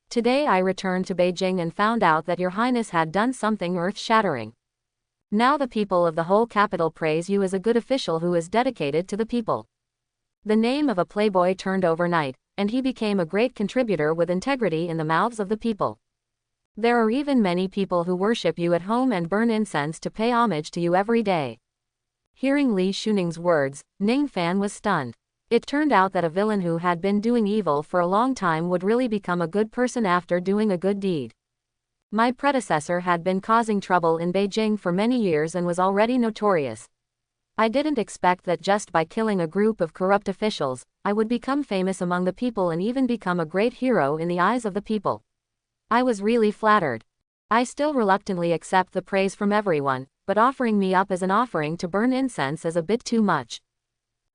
Today I returned to Beijing and found out that your Highness had done something earth-shattering. Now the people of the whole capital praise you as a good official who is dedicated to the people. The name of a playboy turned overnight, and he became a great contributor with integrity in the mouths of the people. There are even many people who worship you at home and burn incense to pay homage to you every day. Hearing Li Shuning's words, Ning Fan was stunned. It turned out that a villain who had been doing evil for a long time would really become a good person after doing a good deed. My predecessor had been causing trouble in Beijing for many years and was already notorious. I didn't expect that just by killing a group of corrupt officials, I would become famous among the people and even become a great hero in the eyes of the people. I was really flattered. I still reluctantly accept the praise from everyone, but offering me up as an offering to burn incense is a bit too much.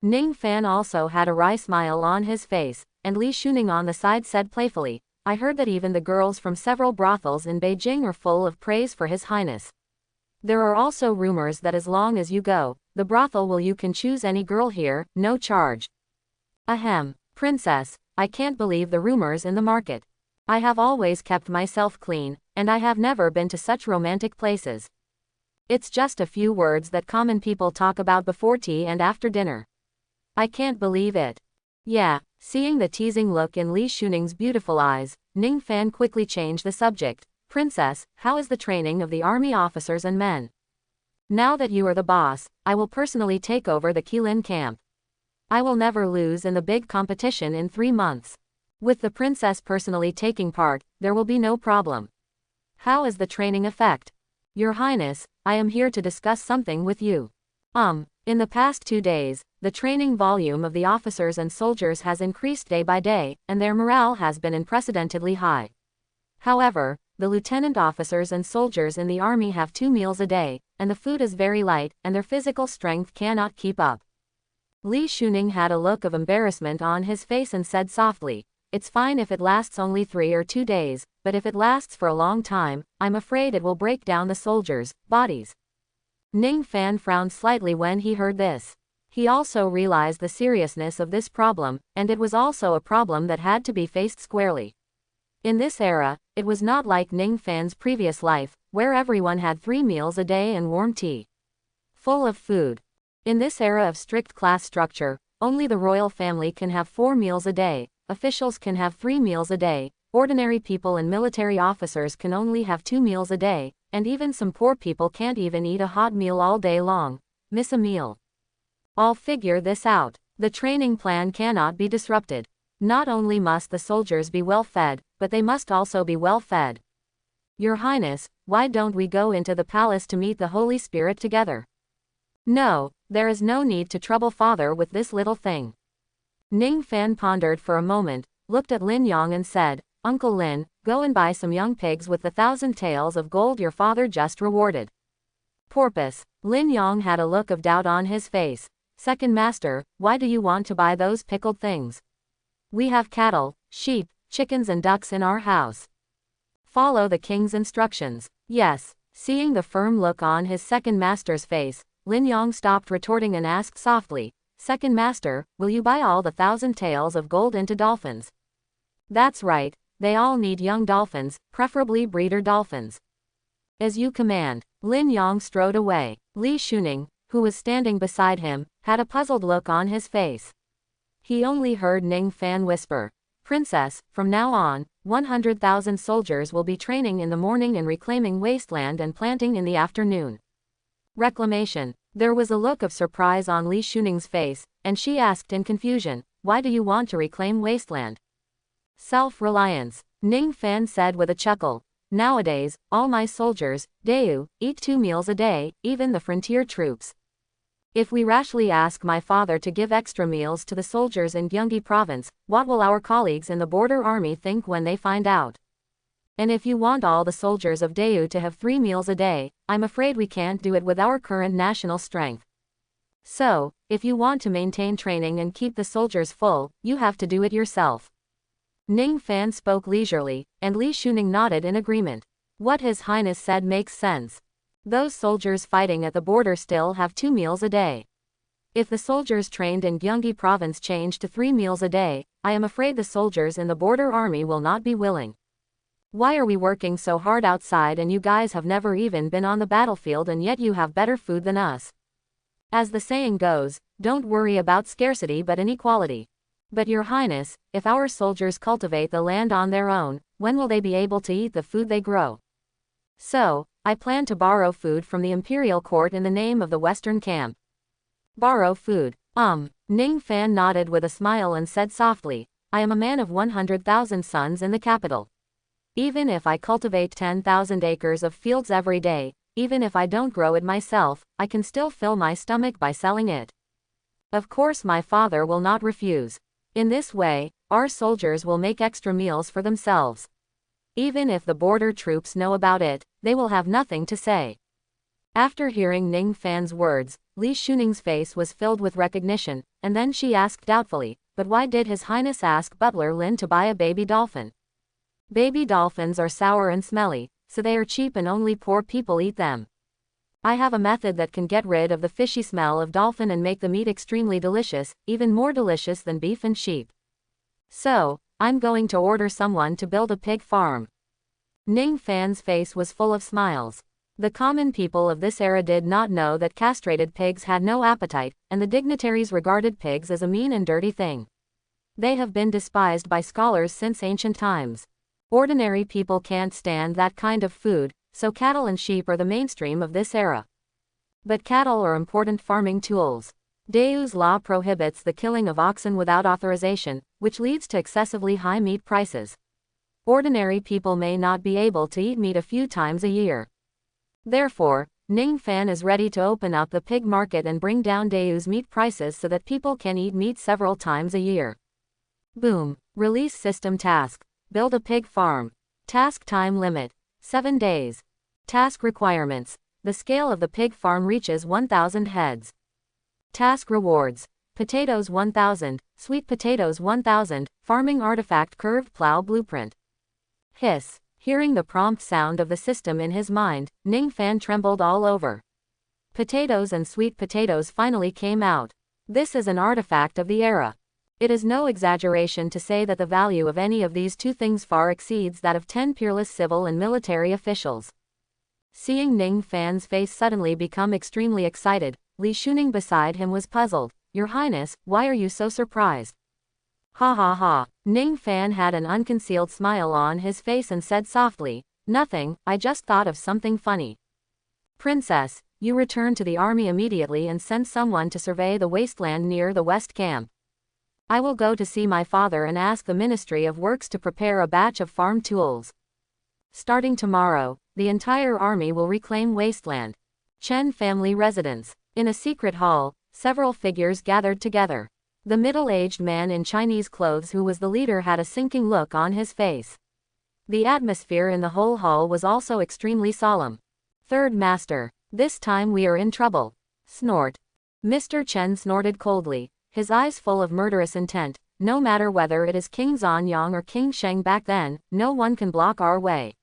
Ning Fan also had a wry smile on his face, and Li Shuning on the side said playfully, I heard that even the girls from several brothels in Beijing are full of praise for His Highness. There are also rumors that as long as you go, the brothel will you can choose any girl here, no charge. Ahem, princess, I can't believe the rumors in the market. I have always kept myself clean, and I have never been to such romantic places. It's just a few words that common people talk about before tea and after dinner. I can't believe it. Yeah, seeing the teasing look in Li Shuning's beautiful eyes, Ning Fan quickly changed the subject. Princess, how is the training of the army officers and men? Now that you are the boss, I will personally take over the Qilin camp. I will never lose in the big competition in 3 months. With the princess personally taking part, there will be no problem. How is the training effect? Your Highness, I am here to discuss something with you. In the past 2 days, the training volume of the officers and soldiers has increased day by day, and their morale has been unprecedentedly high. However, the lieutenant officers and soldiers in the army have 2 meals a day, and the food is very light, and their physical strength cannot keep up. Li Shuning had a look of embarrassment on his face and said softly, it's fine if it lasts only 3 or 2 days, but if it lasts for a long time, I'm afraid it will break down the soldiers' bodies. Ning Fan frowned slightly when he heard this. He also realized the seriousness of this problem, and it was also a problem that had to be faced squarely. In this era, it was not like Ning Fan's previous life, where everyone had 3 meals a day and warm tea. Full of food. In this era of strict class structure, only the royal family can have 4 meals a day, officials can have 3 meals a day, ordinary people and military officers can only have 2 meals a day, and even some poor people can't even eat a hot meal all day long, miss a meal. I'll figure this out. The training plan cannot be disrupted. Not only must the soldiers be well fed, but they must also be well fed. Your Highness, why don't we go into the palace to meet the Holy Spirit together? No, there is no need to trouble father with this little thing. Ning Fan pondered for a moment, looked at Lin Yong and said, Uncle Lin, go and buy some young pigs with the 1,000 taels of gold your father just rewarded. Porpoise. Lin Yong had a look of doubt on his face. Second master, why do you want to buy those pickled things? We have cattle, sheep, chickens and ducks in our house. Follow the king's instructions. Yes. Seeing the firm look on his second master's face, Lin Yong stopped retorting and asked softly, Second master, will you buy all the 1,000 taels of gold into dolphins? That's right. They all need young dolphins, preferably breeder dolphins. As you command. Lin Yong strode away. Li Shuning, who was standing beside him, had a puzzled look on his face. He only heard Ning Fan whisper, Princess, from now on, 100,000 soldiers will be training in the morning and reclaiming wasteland and planting in the afternoon. Reclamation. There was a look of surprise on Li Shuning's face, and she asked in confusion, why do you want to reclaim wasteland? Self-reliance. Ning Fan said with a chuckle. Nowadays, all my soldiers, Deu, eat 2 meals a day, even the frontier troops. If we rashly ask my father to give extra meals to the soldiers in Gyeonggi province, what will our colleagues in the border army think when they find out? And if you want all the soldiers of Deu to have 3 meals a day, I'm afraid we can't do it with our current national strength. So, if you want to maintain training and keep the soldiers full, you have to do it yourself. Ning Fan spoke leisurely, and Li Shuning nodded in agreement. What His Highness said makes sense. Those soldiers fighting at the border still have 2 meals a day. If the soldiers trained in Gyeonggi province change to 3 meals a day, I am afraid the soldiers in the border army will not be willing. Why are we working so hard outside and you guys have never even been on the battlefield and yet you have better food than us? As the saying goes, don't worry about scarcity but inequality. But Your Highness, if our soldiers cultivate the land on their own, when will they be able to eat the food they grow? So, I plan to borrow food from the imperial court in the name of the Western camp. Borrow food. Ning Fan nodded with a smile and said softly, I am a man of 100,000 sons in the capital. Even if I cultivate 10,000 acres of fields every day, even if I don't grow it myself, I can still fill my stomach by selling it. Of course my father will not refuse. In this way, our soldiers will make extra meals for themselves. Even if the border troops know about it, they will have nothing to say. After hearing Ning Fan's words, Li Shuning's face was filled with recognition, and then she asked doubtfully, but why did His Highness ask Butler Lin to buy a baby dolphin? Baby dolphins are sour and smelly, so they are cheap and only poor people eat them. I have a method that can get rid of the fishy smell of dolphin and make the meat extremely delicious, even more delicious than beef and sheep. So, I'm going to order someone to build a pig farm. Ning Fan's face was full of smiles. The common people of this era did not know that castrated pigs had no appetite, and the dignitaries regarded pigs as a mean and dirty thing. They have been despised by scholars since ancient times. Ordinary people can't stand that kind of food, so cattle and sheep are the mainstream of this era. But cattle are important farming tools. Deu's law prohibits the killing of oxen without authorization, which leads to excessively high meat prices. Ordinary people may not be able to eat meat a few times a year. Therefore, Ning Fan is ready to open up the pig market and bring down Deu's meat prices so that people can eat meat several times a year. Boom. Release system task. Build a pig farm. Task time limit. 7 days. Task requirements. The scale of the pig farm reaches 1,000 heads. Task rewards. Potatoes 1,000, sweet potatoes 1,000, farming artifact curved plow blueprint. Hiss. Hearing the prompt sound of the system in his mind, Ning Fan trembled all over. Potatoes and sweet potatoes finally came out. This is an artifact of the era. It is no exaggeration to say that the value of any of these two things far exceeds that of 10 peerless civil and military officials. Seeing Ning Fan's face suddenly become extremely excited, Li Shuning beside him was puzzled. Your Highness, why are you so surprised? Ha ha ha. Ning Fan had an unconcealed smile on his face and said softly, nothing, I just thought of something funny. Princess, you return to the army immediately and send someone to survey the wasteland near the West Camp. I will go to see my father and ask the Ministry of Works to prepare a batch of farm tools. Starting tomorrow, the entire army will reclaim wasteland. Chen family residence. In a secret hall, several figures gathered together. The middle-aged man in Chinese clothes who was the leader had a sinking look on his face. The atmosphere in the whole hall was also extremely solemn. Third Master. This time we are in trouble. Snort. Mr. Chen snorted coldly, his eyes full of murderous intent. No matter whether it is King Zanyang or King Sheng back then, no one can block our way.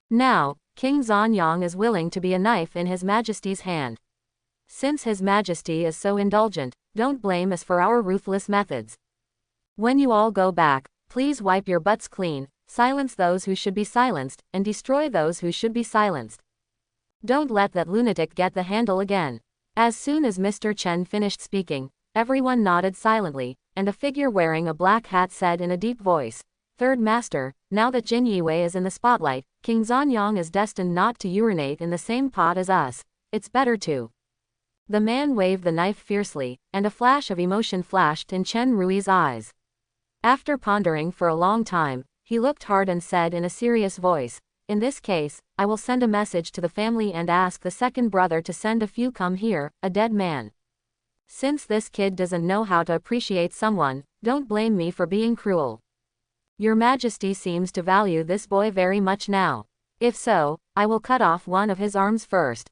Now, King Zanyang is willing to be a knife in His Majesty's hand. Since His Majesty is so indulgent, don't blame us for our ruthless methods. When you all go back, please wipe your butts clean, silence those who should be silenced, and destroy those who should be silenced. Don't let that lunatic get the handle again. As soon as Mr. Chen finished speaking, everyone nodded silently, and a figure wearing a black hat said in a deep voice, Third Master, now that Jin Yiwei is in the spotlight, King Zanyang is destined not to urinate in the same pot as us. It's better to. The man waved the knife fiercely, and a flash of emotion flashed in Chen Rui's eyes. After pondering for a long time, he looked hard and said in a serious voice, in this case, I will send a message to the family and ask the second brother to send a few come here, a dead man. Since this kid doesn't know how to appreciate someone, don't blame me for being cruel. Your Majesty seems to value this boy very much now. If so, I will cut off one of his arms first.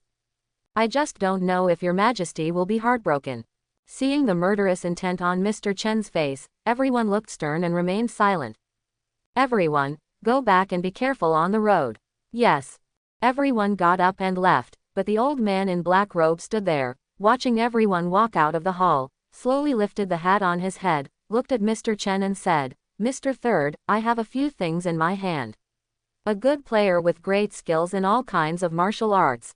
I just don't know if Your Majesty will be heartbroken. Seeing the murderous intent on Mr. Chen's face, everyone looked stern and remained silent. Everyone, go back and be careful on the road. Yes. Everyone got up and left, but the old man in black robe stood there, watching everyone walk out of the hall, slowly lifted the hat on his head, looked at Mr. Chen and said, Mr. Third, I have a few things in my hand. A good player with great skills in all kinds of martial arts.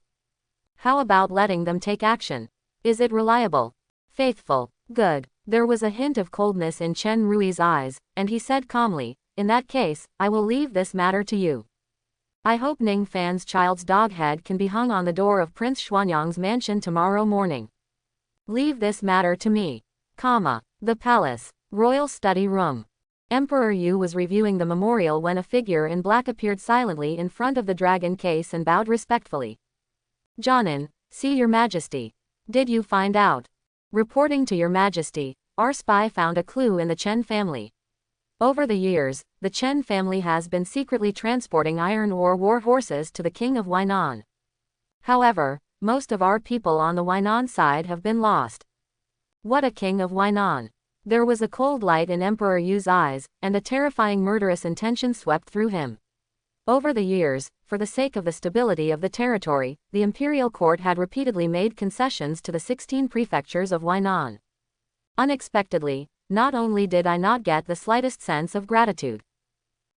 How about letting them take action? Is it reliable? Faithful? Good. There was a hint of coldness in Chen Rui's eyes, and he said calmly, in that case, I will leave this matter to you. I hope Ning Fan's child's dog head can be hung on the door of Prince Xuanyang's mansion tomorrow morning. Leave this matter to me. The palace. Royal study room. Emperor Yu was reviewing the memorial when a figure in black appeared silently in front of the dragon case and bowed respectfully. Jonin, see Your Majesty. Did you find out? Reporting to Your Majesty, our spy found a clue in the Chen family. Over the years, the Chen family has been secretly transporting iron ore war horses to the king of Huainan. However, most of our people on the Huainan side have been lost. What a king of Huainan! There was a cold light in Emperor Yu's eyes, and a terrifying murderous intention swept through him. Over the years, for the sake of the stability of the territory, the imperial court had repeatedly made concessions to the 16 prefectures of Huainan. Unexpectedly, not only did I not get the slightest sense of gratitude.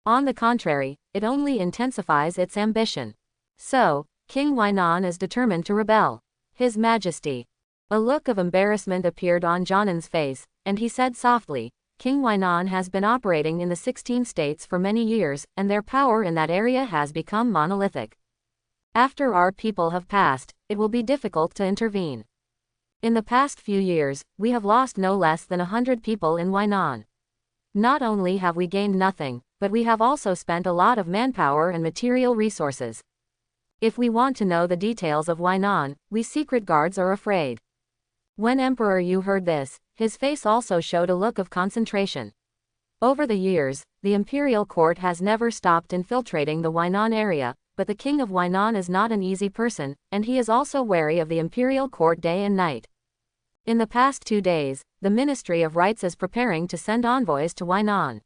On the contrary, it only intensifies its ambition. So, King Huainan is determined to rebel. His Majesty. A look of embarrassment appeared on Jianen's face, and he said softly, King Huainan has been operating in the 16 states for many years, and their power in that area has become monolithic. After our people have passed, it will be difficult to intervene. In the past few years, we have lost no less than 100 people in Huainan. Not only have we gained nothing, but we have also spent a lot of manpower and material resources. If we want to know the details of Huainan, we secret guards are afraid. When Emperor Yu heard this, his face also showed a look of concentration. Over the years, the imperial court has never stopped infiltrating the Huainan area, but the king of Huainan is not an easy person, and he is also wary of the imperial court day and night. In the past 2 days, the Ministry of Rights is preparing to send envoys to Huainan.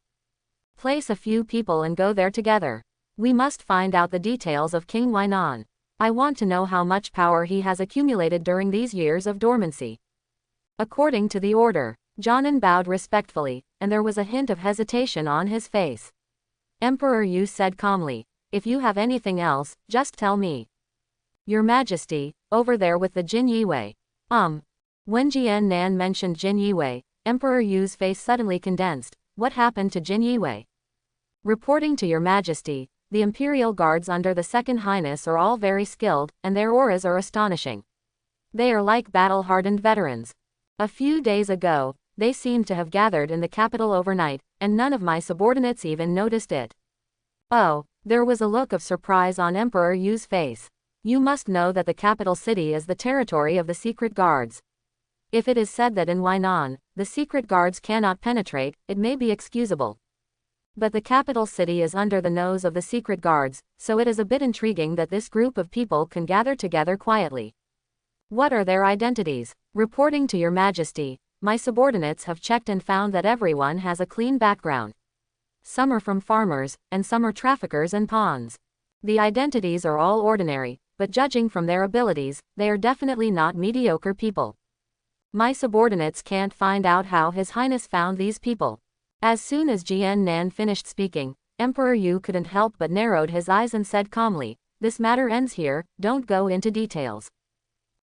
Place a few people and go there together. We must find out the details of King Huainan. I want to know how much power he has accumulated during these years of dormancy. According to the order, Jianen bowed respectfully, and there was a hint of hesitation on his face. Emperor Yu said calmly, if you have anything else, just tell me. Your Majesty, over there with the Jin Yiwei. When Jian Nan mentioned Jin Yiwei, Emperor Yu's face suddenly condensed. What happened to Jin Yiwei? Reporting to Your Majesty, the imperial guards under the Second Highness are all very skilled, and their auras are astonishing. They are like battle-hardened veterans. A few days ago, they seemed to have gathered in the capital overnight, and none of my subordinates even noticed it. Oh, there was a look of surprise on Emperor Yu's face. You must know that the capital city is the territory of the secret guards. If it is said that in Huainan, the secret guards cannot penetrate, it may be excusable. But the capital city is under the nose of the secret guards, so it is a bit intriguing that this group of people can gather together quietly. What are their identities? Reporting to Your Majesty, my subordinates have checked and found that everyone has a clean background. Some are from farmers, and some are traffickers and pawns. The identities are all ordinary, but judging from their abilities, they are definitely not mediocre people. My subordinates can't find out how His Highness found these people. As soon as Jian Nan finished speaking, Emperor Yu couldn't help but narrowed his eyes and said calmly, this matter ends here, don't go into details.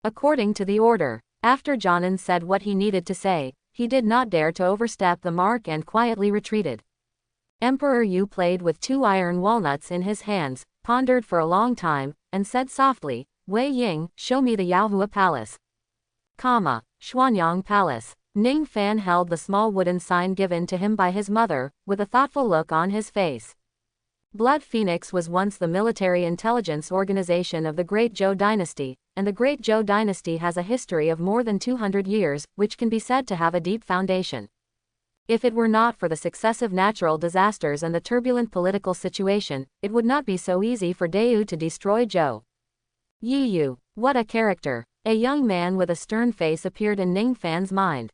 According to the order, after Jianen said what he needed to say, he did not dare to overstep the mark and quietly retreated. Emperor Yu played with 2 iron walnuts in his hands, pondered for a long time, and said softly, Wei Ying, show me the Yaohua Palace. Xuanyang Palace. Ning Fan held the small wooden sign given to him by his mother, with a thoughtful look on his face. Blood Phoenix was once the military intelligence organization of the Great Zhou Dynasty, and the Great Zhou Dynasty has a history of more than 200 years, which can be said to have a deep foundation. If it were not for the successive natural disasters and the turbulent political situation, it would not be so easy for Deu to destroy Zhou. Yi Yu, what a character! A young man with a stern face appeared in Ning Fan's mind.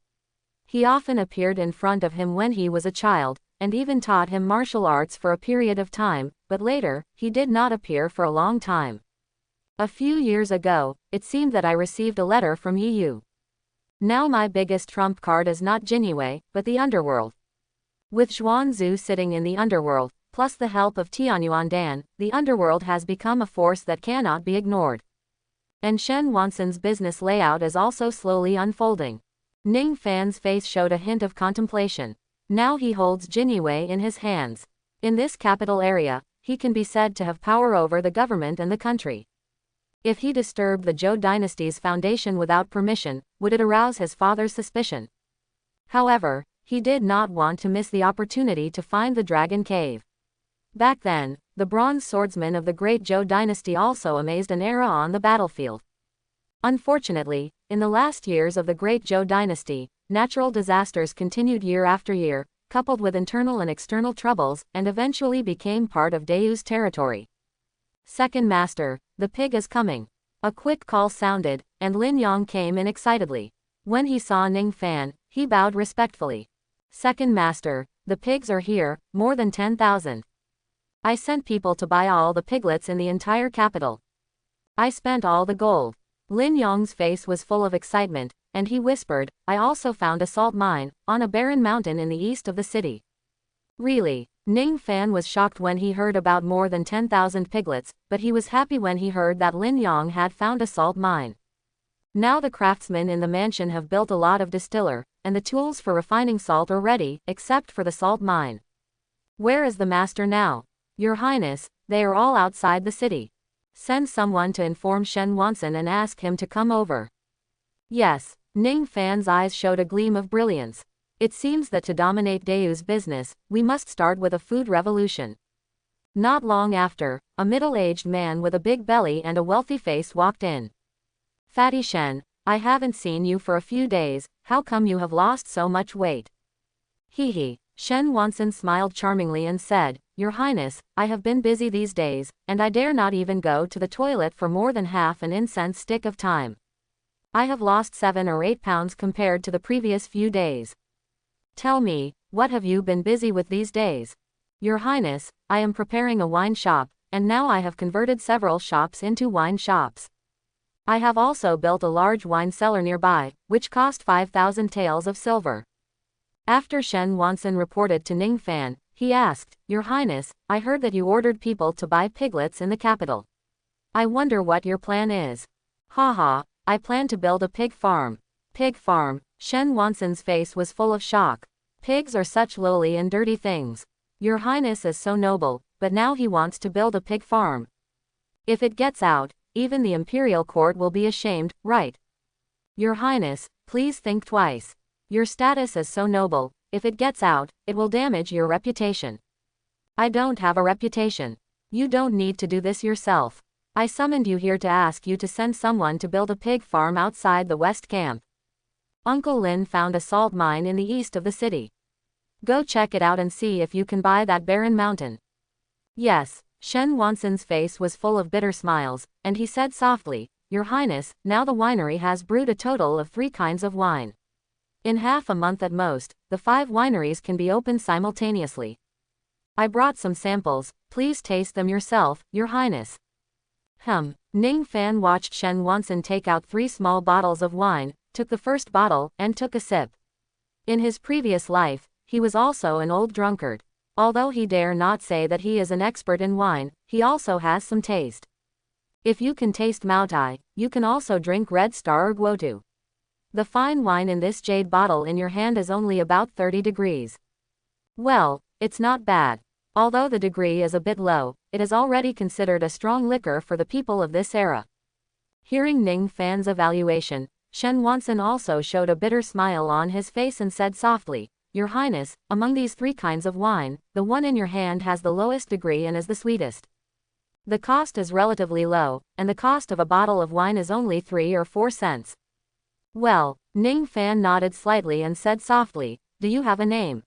He often appeared in front of him when he was a child, and even taught him martial arts for a period of time, but later, he did not appear for a long time. A few years ago, it seemed that I received a letter from Yi Yu. Now my biggest trump card is not Jinyue, but the underworld. With Zhuan Zhu sitting in the underworld, plus the help of Tianyuan Dan, the underworld has become a force that cannot be ignored. And Shen Wanson's business layout is also slowly unfolding. Ning Fan's face showed a hint of contemplation. Now he holds Jinyue in his hands. In this capital area, he can be said to have power over the government and the country. If he disturbed the Zhou dynasty's foundation without permission, would it arouse his father's suspicion? However, he did not want to miss the opportunity to find the Dragon Cave. Back then, the bronze swordsmen of the Great Zhou dynasty also amazed an era on the battlefield. Unfortunately, in the last years of the Great Zhou dynasty, natural disasters continued year after year, coupled with internal and external troubles, and eventually became part of Daewoo's territory. Second Master, the pig is coming. A quick call sounded, and Lin Yong came in excitedly. When he saw Ning Fan, he bowed respectfully. Second Master, the pigs are here, more than 10,000. I sent people to buy all the piglets in the entire capital. I spent all the gold. Lin Yong's face was full of excitement, and he whispered, I also found a salt mine, on a barren mountain in the east of the city. Really? Ning Fan was shocked when he heard about more than 10,000 piglets, but he was happy when he heard that Lin Yong had found a salt mine. Now the craftsmen in the mansion have built a lot of distiller, and the tools for refining salt are ready, except for the salt mine. Where is the master now? Your Highness, they are all outside the city. Send someone to inform Shen Wanson and ask him to come over. Yes, Ning Fan's eyes showed a gleam of brilliance. It seems that to dominate Daewoo's business, we must start with a food revolution. Not long after, a middle-aged man with a big belly and a wealthy face walked in. Fatty Shen, I haven't seen you for a few days, how come you have lost so much weight? Hee. Shen Wanson smiled charmingly and said, Your Highness, I have been busy these days, and I dare not even go to the toilet for more than half an incense stick of time. I have lost 7 or 8 pounds compared to the previous few days. Tell me, what have you been busy with these days? Your Highness, I am preparing a wine shop, and now I have converted several shops into wine shops. I have also built a large wine cellar nearby, which cost 5,000 taels of silver. After Shen Wanson reported to Ning Fan, he asked, Your Highness, I heard that you ordered people to buy piglets in the capital. I wonder what your plan is. Haha, I plan to build a pig farm. Pig farm? Shen Wanson's face was full of shock. Pigs are such lowly and dirty things. Your Highness is so noble, but now he wants to build a pig farm. If it gets out, even the imperial court will be ashamed, right? Your Highness, please think twice. Your status is so noble, if it gets out, it will damage your reputation. I don't have a reputation. You don't need to do this yourself. I summoned you here to ask you to send someone to build a pig farm outside the West Camp. Uncle Lin found a salt mine in the east of the city. Go check it out and see if you can buy that barren mountain. Yes, Shen Wanson's face was full of bitter smiles, and he said softly, Your Highness, now the winery has brewed a total of 3 kinds of wine. In half a month at most, the 5 wineries can be opened simultaneously. I brought some samples, please taste them yourself, Your Highness. Ning Fan watched Shen Wanson take out 3 small bottles of wine, took the first bottle, and took a sip. In his previous life, he was also an old drunkard. Although he dare not say that he is an expert in wine, he also has some taste. If you can taste Maotai, you can also drink Red Star or Guotu. The fine wine in this jade bottle in your hand is only about 30 degrees. Well, it's not bad. Although the degree is a bit low, it is already considered a strong liquor for the people of this era. Hearing Ning Fan's evaluation, Shen Wanson also showed a bitter smile on his face and said softly, Your Highness, among these 3 kinds of wine, the one in your hand has the lowest degree and is the sweetest. The cost is relatively low, and the cost of a bottle of wine is only 3 or 4 cents. Well, Ning Fan nodded slightly and said softly, Do you have a name?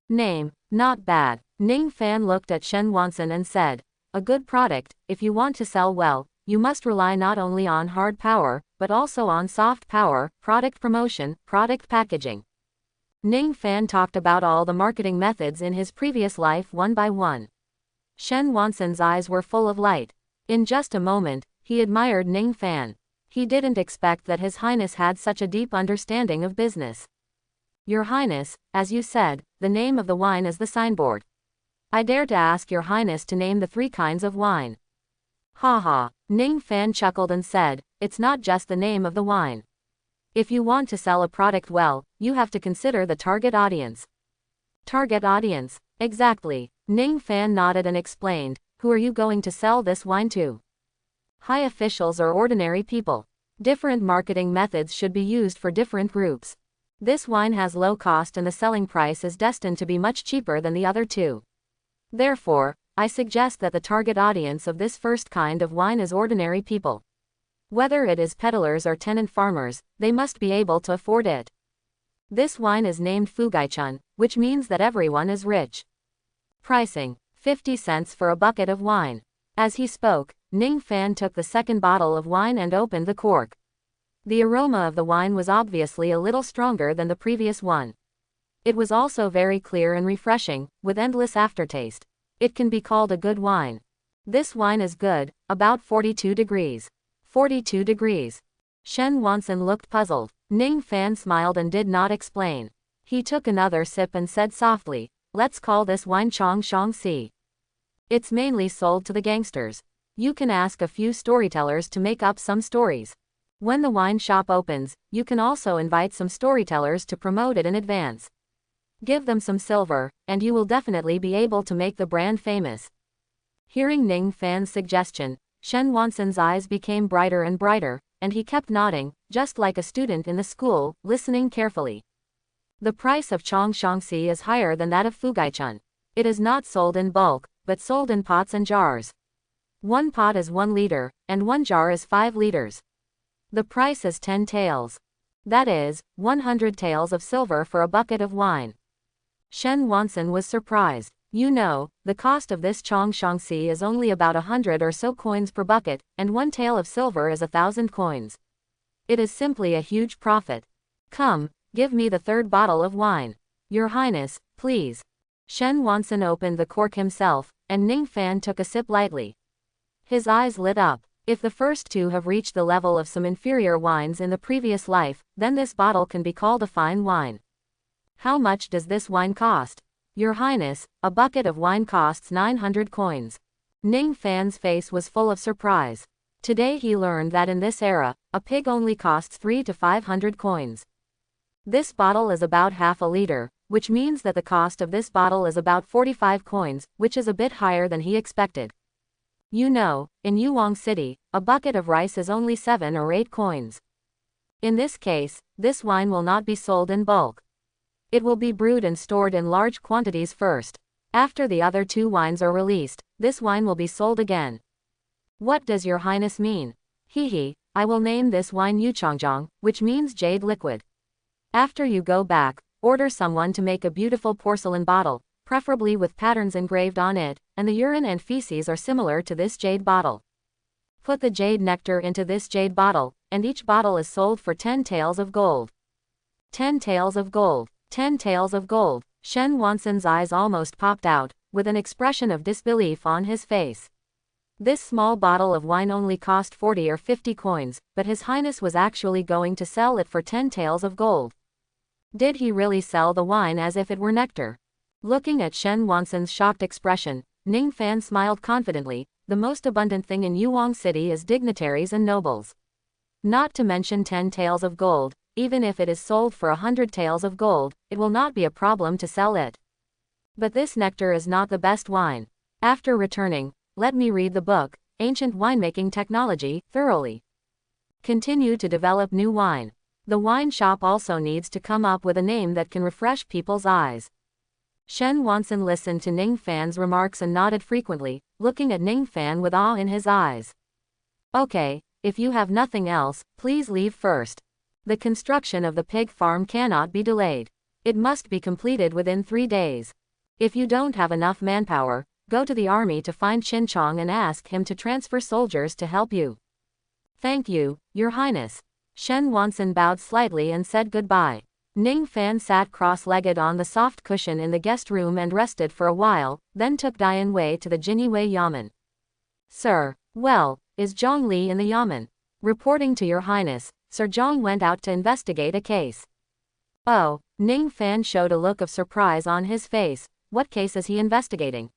Name, not bad. Ning Fan looked at Shen Wanson and said, A good product, if you want to sell well, you must rely not only on hard power, but also on soft power, product promotion, product packaging. Ning Fan talked about all the marketing methods in his previous life one by one. Shen Wanson's eyes were full of light. In just a moment, he admired Ning Fan. He didn't expect that His Highness had such a deep understanding of business. Your Highness, as you said, the name of the wine is the signboard. I dare to ask Your Highness to name the 3 kinds of wine. Haha, Ning Fan chuckled and said, It's not just the name of the wine. If you want to sell a product well, you have to consider the target audience. Target audience, exactly. Ning Fan nodded and explained, Who are you going to sell this wine to? High officials or ordinary people. Different marketing methods should be used for different groups. This wine has low cost and the selling price is destined to be much cheaper than the other 2. Therefore, I suggest that the target audience of this first kind of wine is ordinary people. Whether it is peddlers or tenant farmers, they must be able to afford it. This wine is named Fugaichun, which means that everyone is rich. Pricing: 50 cents for a bucket of wine. As he spoke, Ning Fan took the second bottle of wine and opened the cork. The aroma of the wine was obviously a little stronger than the previous one. It was also very clear and refreshing, with endless aftertaste. It can be called a good wine. This wine is good, about 42 degrees. 42 degrees. Shen Wanson looked puzzled. Ning Fan smiled and did not explain. He took another sip and said softly, "Let's call this wine Chong Shang Si. It's mainly sold to the gangsters. You can ask a few storytellers to make up some stories. When the wine shop opens, you can also invite some storytellers to promote it in advance. Give them some silver, and you will definitely be able to make the brand famous." Hearing Ning Fan's suggestion, Shen Wanson's eyes became brighter and brighter, and he kept nodding, just like a student in the school, listening carefully. The price of Chong Shang Si is higher than that of Fugaichun. It is not sold in bulk, but sold in pots and jars. One pot is 1 liter, and one jar is 5 liters. The price is 10 taels. That is, 100 taels of silver for a bucket of wine. Shen Wanson was surprised. You know, the cost of this Chong Shang Si is only about 100 or so coins per bucket, and 1 tael of silver is 1,000 coins. It is simply a huge profit. Come, give me the third bottle of wine. Your Highness, please. Shen Wanson opened the cork himself, and Ning Fan took a sip lightly. His eyes lit up. If the first two have reached the level of some inferior wines in the previous life, then this bottle can be called a fine wine. How much does this wine cost? Your Highness, a bucket of wine costs 900 coins. Ning Fan's face was full of surprise. Today he learned that in this era, a pig only costs 300 to 500 coins. This bottle is about half a liter, which means that the cost of this bottle is about 45 coins, which is a bit higher than he expected. You know, in Yuwang City, a bucket of rice is only 7 or 8 coins. In this case, this wine will not be sold in bulk. It will be brewed and stored in large quantities first. After the other two wines are released, this wine will be sold again. What does your Highness mean? Hehe, I will name this wine Yuchongjiang, which means jade liquid. After you go back, order someone to make a beautiful porcelain bottle, preferably with patterns engraved on it, and the urine and feces are similar to this jade bottle. Put the jade nectar into this jade bottle, and each bottle is sold for 10 taels of gold. 10 taels of gold. 10 taels of gold. Shen Wanson's eyes almost popped out, with an expression of disbelief on his face. This small bottle of wine only cost 40 or 50 coins, but His Highness was actually going to sell it for 10 taels of gold. Did he really sell the wine as if it were nectar? Looking at Shen Wanson's shocked expression, Ning Fan smiled confidently. The most abundant thing in Yuwang City is dignitaries and nobles. Not to mention 10 taels of gold. Even if it is sold for 100 taels of gold, it will not be a problem to sell it. But this nectar is not the best wine. After returning, let me read the book, Ancient Winemaking Technology, thoroughly. Continue to develop new wine. The wine shop also needs to come up with a name that can refresh people's eyes. Shen Wanson listened to Ning Fan's remarks and nodded frequently, looking at Ning Fan with awe in his eyes. Okay, if you have nothing else, please leave first. The construction of the pig farm cannot be delayed. It must be completed within 3 days. If you don't have enough manpower, go to the army to find Qin Chong and ask him to transfer soldiers to help you. Thank you, Your Highness. Shen Wanson bowed slightly and said goodbye. Ning Fan sat cross-legged on the soft cushion in the guest room and rested for a while, then took Dian Wei to the Jinyiwei Yamen. Sir, well, is Zhang Li in the Yamen? Reporting to Your Highness, Sir Zhang went out to investigate a case. Oh, Ning Fan showed a look of surprise on his face. What case is he investigating?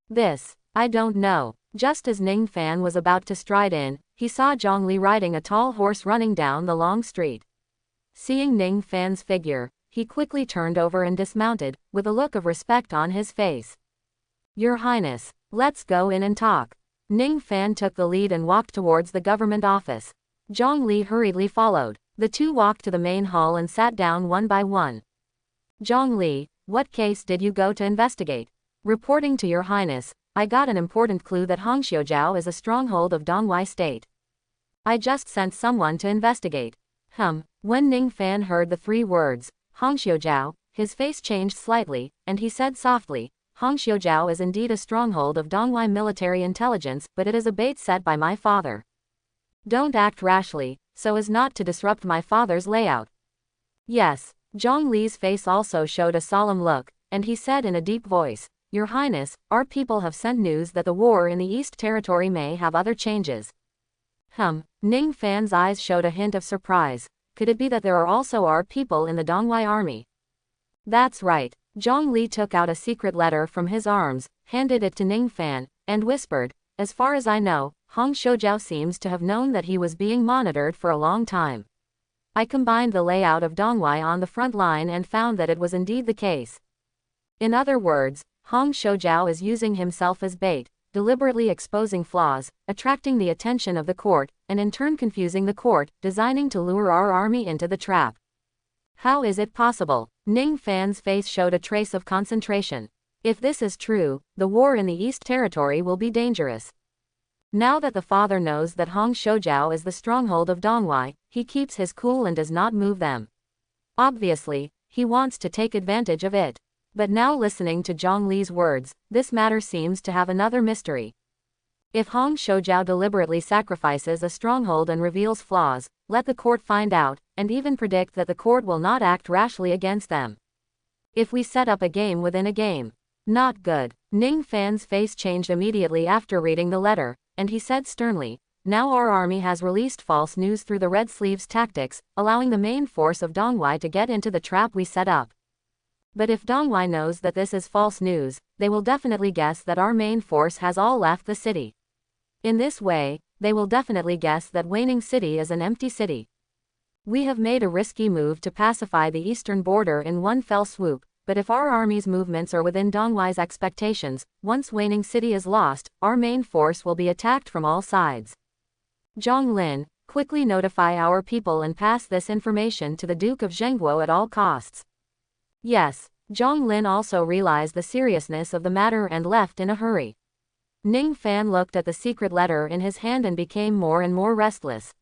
This, I don't know. Just as Ning Fan was about to stride in, he saw Zhang Li riding a tall horse running down the long street. Seeing Ning Fan's figure, he quickly turned over and dismounted, with a look of respect on his face. Your Highness, let's go in and talk. Ning Fan took the lead and walked towards the government office. Zhang Li hurriedly followed. The two walked to the main hall and sat down one by one. Zhang Li, what case did you go to investigate? Reporting to Your Highness, I got an important clue that Hongxiujiao is a stronghold of Dongwai State. I just sent someone to investigate. When Ning Fan heard the 3 words, Hongxiujiao, his face changed slightly, and he said softly, Hongxiujiao is indeed a stronghold of Dongwai military intelligence, but it is a bait set by my father. Don't act rashly, so as not to disrupt my father's layout. Yes. Zhong Li's face also showed a solemn look, and he said in a deep voice, Your Highness, our people have sent news that the war in the East Territory may have other changes. Ning Fan's eyes showed a hint of surprise. Could it be that there are also our people in the Dongwai army? That's right. Zhong Li took out a secret letter from his arms, handed it to Ning Fan, and whispered, As far as I know, Hong Shoujiao seems to have known that he was being monitored for a long time. I combined the layout of Dongwai on the front line and found that it was indeed the case. In other words, Hong Shoujiao is using himself as bait, deliberately exposing flaws, attracting the attention of the court, and in turn confusing the court, designing to lure our army into the trap. How is it possible? Ning Fan's face showed a trace of concentration. If this is true, the war in the East Territory will be dangerous. Now that the father knows that Hong Shoujiao is the stronghold of Dongwai, he keeps his cool and does not move them. Obviously, he wants to take advantage of it. But now listening to Zhong Li's words, this matter seems to have another mystery. If Hong Shoujiao deliberately sacrifices a stronghold and reveals flaws, let the court find out, and even predict that the court will not act rashly against them. If we set up a game within a game. Not good. Ning Fan's face changed immediately after reading the letter, and he said sternly, Now our army has released false news through the Red Sleeves tactics, allowing the main force of Dongwai to get into the trap we set up. But if Dongwai knows that this is false news, they will definitely guess that our main force has all left the city. In this way, they will definitely guess that Waning City is an empty city. We have made a risky move to pacify the eastern border in one fell swoop, but if our army's movements are within Dongwai's expectations, once Waning City is lost, our main force will be attacked from all sides. Zhong Lin, quickly notify our people and pass this information to the Duke of Zhengguo at all costs. Yes. Zhong Lin also realized the seriousness of the matter and left in a hurry. Ning Fan looked at the secret letter in his hand and became more and more restless.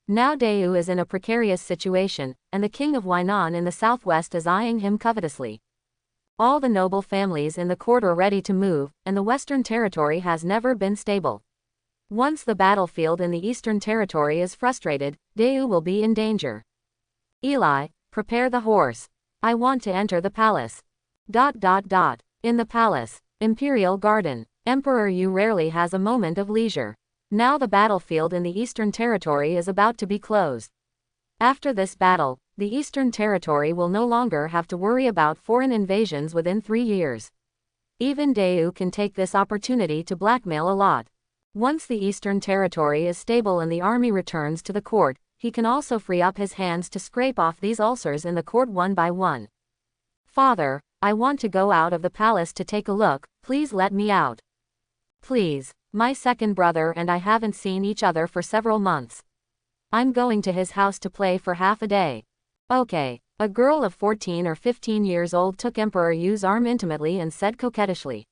Now Deu is in a precarious situation, and the king of Huainan in the southwest is eyeing him covetously. All the noble families in the court are ready to move, and the western territory has never been stable. Once the battlefield in the eastern territory is frustrated, Deu will be in danger. Eli, prepare the horse. I want to enter the palace. In the palace, Imperial Garden, Emperor Yu rarely has a moment of leisure. Now the battlefield in the Eastern Territory is about to be closed. After this battle, the Eastern Territory will no longer have to worry about foreign invasions within 3 years. Even Deu can take this opportunity to blackmail a lot. Once the Eastern Territory is stable and the army returns to the court, he can also free up his hands to scrape off these ulcers in the court one by one. Father, I want to go out of the palace to take a look, please let me out. Please. My second brother and I haven't seen each other for several months. I'm going to his house to play for half a day. Okay. A girl of 14 or 15 years old took Emperor Yu's arm intimately and said coquettishly.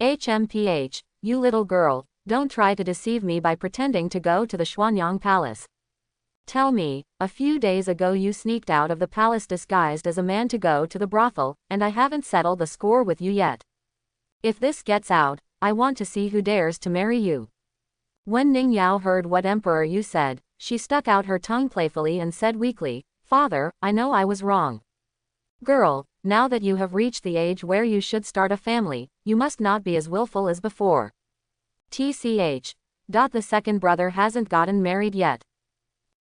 HMPH, you little girl, don't try to deceive me by pretending to go to the Xuanyang Palace. Tell me, a few days ago you sneaked out of the palace disguised as a man to go to the brothel, and I haven't settled the score with you yet. If this gets out, I want to see who dares to marry you. When Ning Yao heard what Emperor Yu said, she stuck out her tongue playfully and said weakly, Father, I know I was wrong. Girl, now that you have reached the age where you should start a family, you must not be as willful as before. TCH. The second brother hasn't gotten married yet.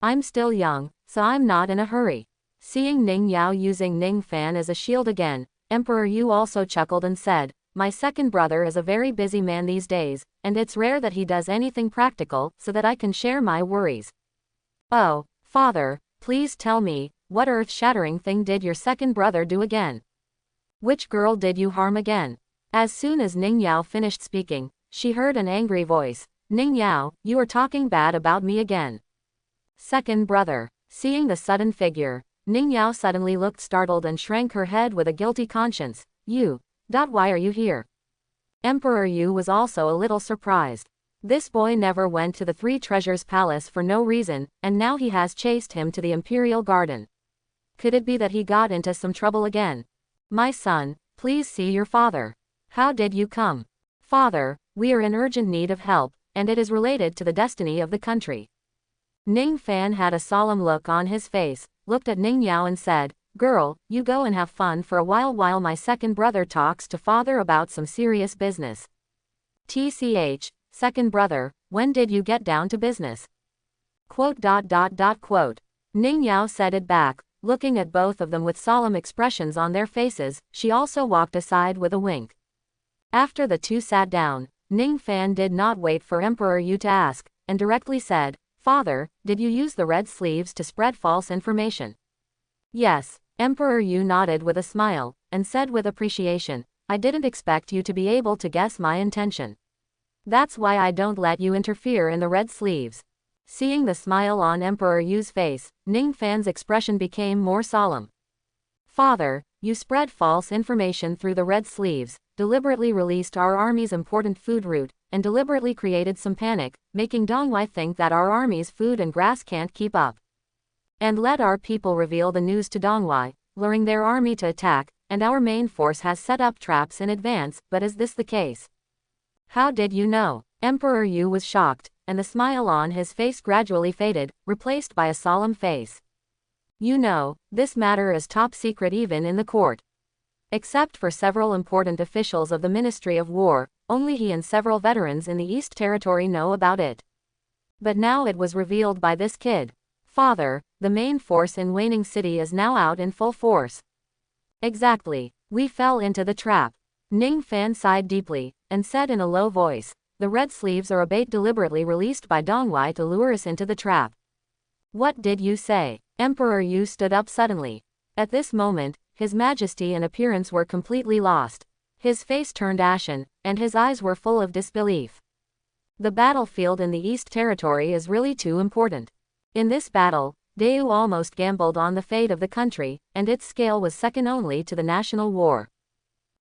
I'm still young, so I'm not in a hurry. Seeing Ning Yao using Ning Fan as a shield again, Emperor Yu also chuckled and said, My second brother is a very busy man these days, and it's rare that he does anything practical so that I can share my worries. Oh, Father, please tell me, what earth-shattering thing did your second brother do again? Which girl did you harm again? As soon as Ning Yao finished speaking, she heard an angry voice. Ning Yao, you are talking bad about me again. Second brother. Seeing the sudden figure, Ning Yao suddenly looked startled and shrank her head with a guilty conscience. Why are you here? Emperor Yu was also a little surprised. This boy never went to the Three Treasures Palace for no reason, and now he has chased him to the Imperial Garden. Could it be that he got into some trouble again? My son, please see your father. How did you come? Father, we are in urgent need of help, and it is related to the destiny of the country. Ning Fan had a solemn look on his face, looked at Ning Yao and said, Girl, you go and have fun for a while my second brother talks to father about some serious business. TCH, second brother, when did you get down to business? Quote. Ning Yao said it back, looking at both of them with solemn expressions on their faces. She also walked aside with a wink. After the two sat down, Ning Fan did not wait for Emperor Yu to ask, and directly said, Father, did you use the red sleeves to spread false information? Yes. Emperor Yu nodded with a smile, and said with appreciation, I didn't expect you to be able to guess my intention. That's why I don't let you interfere in the red sleeves. Seeing the smile on Emperor Yu's face, Ning Fan's expression became more solemn. Father, you spread false information through the red sleeves, deliberately released our army's important food route, and deliberately created some panic, making Dian Wei think that our army's food and grass can't keep up. And let our people reveal the news to Dian Wei, luring their army to attack, and our main force has set up traps in advance. But is this the case? How did you know? Emperor Yu was shocked, and the smile on his face gradually faded, replaced by a solemn face. You know, this matter is top secret even in the court. Except for several important officials of the Ministry of War, only he and several veterans in the East Territory know about it. But now it was revealed by this kid. Father, the main force in Waning City is now out in full force. Exactly. We fell into the trap. Ning Fan sighed deeply, and said in a low voice, the red sleeves are a bait deliberately released by Dian Wei to lure us into the trap. What did you say? Emperor Yu stood up suddenly. At this moment, his majesty and appearance were completely lost. His face turned ashen, and his eyes were full of disbelief. The battlefield in the East Territory is really too important. In this battle, Dayu almost gambled on the fate of the country, and its scale was second only to the national war.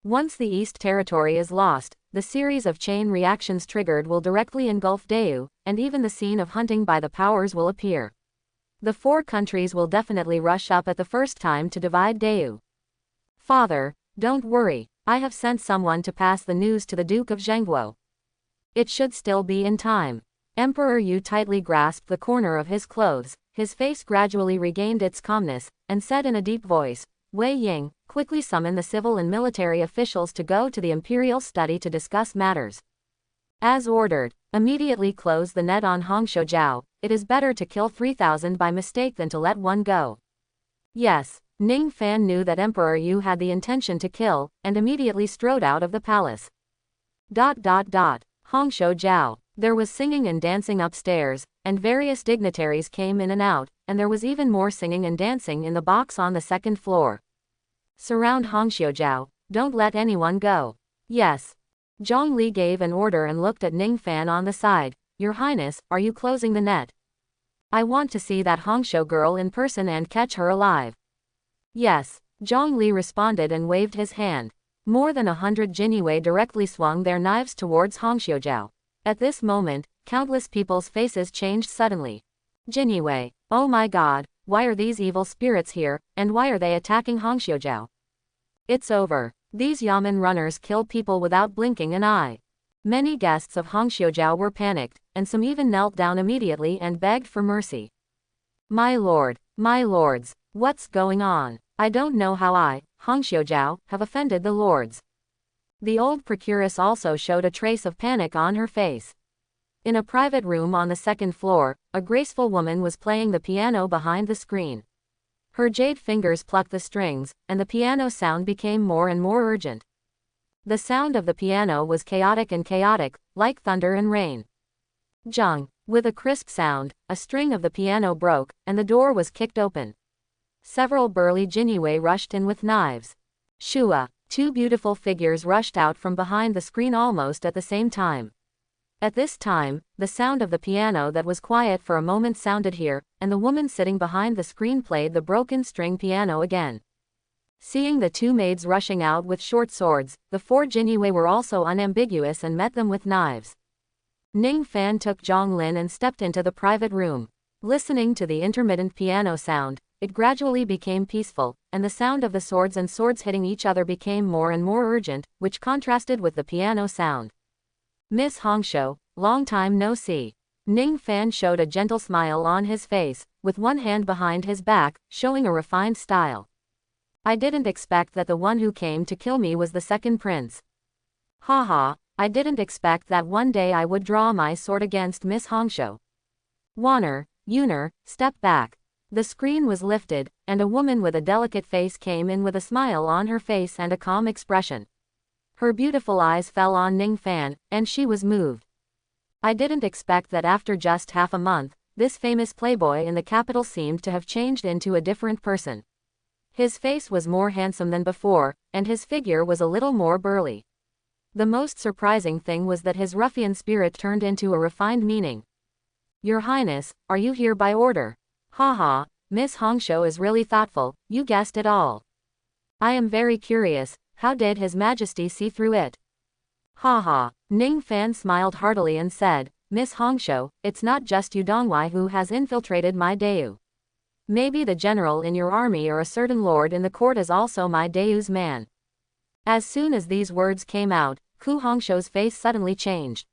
Once the East Territory is lost, the series of chain reactions triggered will directly engulf Dayu, and even the scene of hunting by the powers will appear. The four countries will definitely rush up at the first time to divide Dayu. Father, don't worry, I have sent someone to pass the news to the Duke of Zhengguo. It should still be in time. Emperor Yu tightly grasped the corner of his clothes, his face gradually regained its calmness, and said in a deep voice, Wei Ying, quickly summon the civil and military officials to go to the imperial study to discuss matters. As ordered, immediately close the net on Hongshou Jiao. It is better to kill 3,000 by mistake than to let one go. Yes, Ning Fan knew that Emperor Yu had the intention to kill, and immediately strode out of the palace. Hongshou Jiao. There was singing and dancing upstairs, and various dignitaries came in and out, and there was even more singing and dancing in the box on the second floor. Surround Hongshou Jiao, don't let anyone go. Yes. Zhong Li gave an order and looked at Ning Fan on the side. Your Highness, are you closing the net? I want to see that Hongshou girl in person and catch her alive. Yes. Zhong Li responded and waved his hand. More than 100 Jinwei directly swung their knives towards Hongshou Jiao. At this moment, countless people's faces changed suddenly. Jinwei, oh my god, why are these evil spirits here, and why are they attacking Hongshou Jiao? It's over. These Yamen runners kill people without blinking an eye. Many guests of Hongshou Jiao were panicked, and some even knelt down immediately and begged for mercy. My lord, my lords, what's going on? I don't know how I, Hongshou Jiao, have offended the lords. The old procuress also showed a trace of panic on her face. In a private room on the second floor, a graceful woman was playing the piano behind the screen. Her jade fingers plucked the strings, and the piano sound became more and more urgent. The sound of the piano was chaotic, like thunder and rain. Zhang, with a crisp sound, a string of the piano broke, and the door was kicked open. Several burly Jinwei rushed in with knives. Shua, two beautiful figures rushed out from behind the screen almost at the same time. At this time, the sound of the piano that was quiet for a moment sounded here, and the woman sitting behind the screen played the broken string piano again. Seeing the two maids rushing out with short swords, the four Jinwei were also unambiguous and met them with knives. Ning Fan took Zhong Lin and stepped into the private room. Listening to the intermittent piano sound, it gradually became peaceful, and the sound of the swords and swords hitting each other became more and more urgent, which contrasted with the piano sound. Miss Hongshou, long time no see. Ning Fan showed a gentle smile on his face, with one hand behind his back, showing a refined style. I didn't expect that the one who came to kill me was the second prince. Haha, I didn't expect that one day I would draw my sword against Miss Hongshou. Warner, Yuner, step back. The screen was lifted, and a woman with a delicate face came in with a smile on her face and a calm expression. Her beautiful eyes fell on Ning Fan, and she was moved. I didn't expect that after just half a month, this famous playboy in the capital seemed to have changed into a different person. His face was more handsome than before, and his figure was a little more burly. The most surprising thing was that his ruffian spirit turned into a refined meaning. Your Highness, are you here by order? Haha, Miss Hongshou is really thoughtful, you guessed it all. I am very curious, how did His Majesty see through it? Haha, Ning Fan smiled heartily and said, Miss Hongshou, it's not just you Dongwai who has infiltrated my Dayu. Maybe the general in your army or a certain lord in the court is also my Dayu's man. As soon as these words came out, Ku Hongshou's face suddenly changed.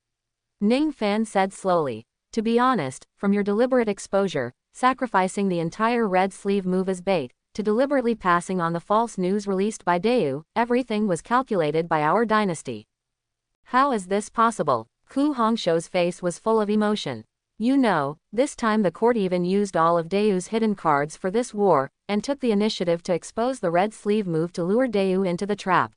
Ning Fan said slowly, to be honest, from your deliberate exposure, sacrificing the entire red sleeve move as bait, to deliberately passing on the false news released by Dayu, everything was calculated by our dynasty. How is this possible? Ku Hongshou's face was full of emotion. You know, this time the court even used all of Dayu's hidden cards for this war, and took the initiative to expose the red sleeve move to lure Dayu into the trap.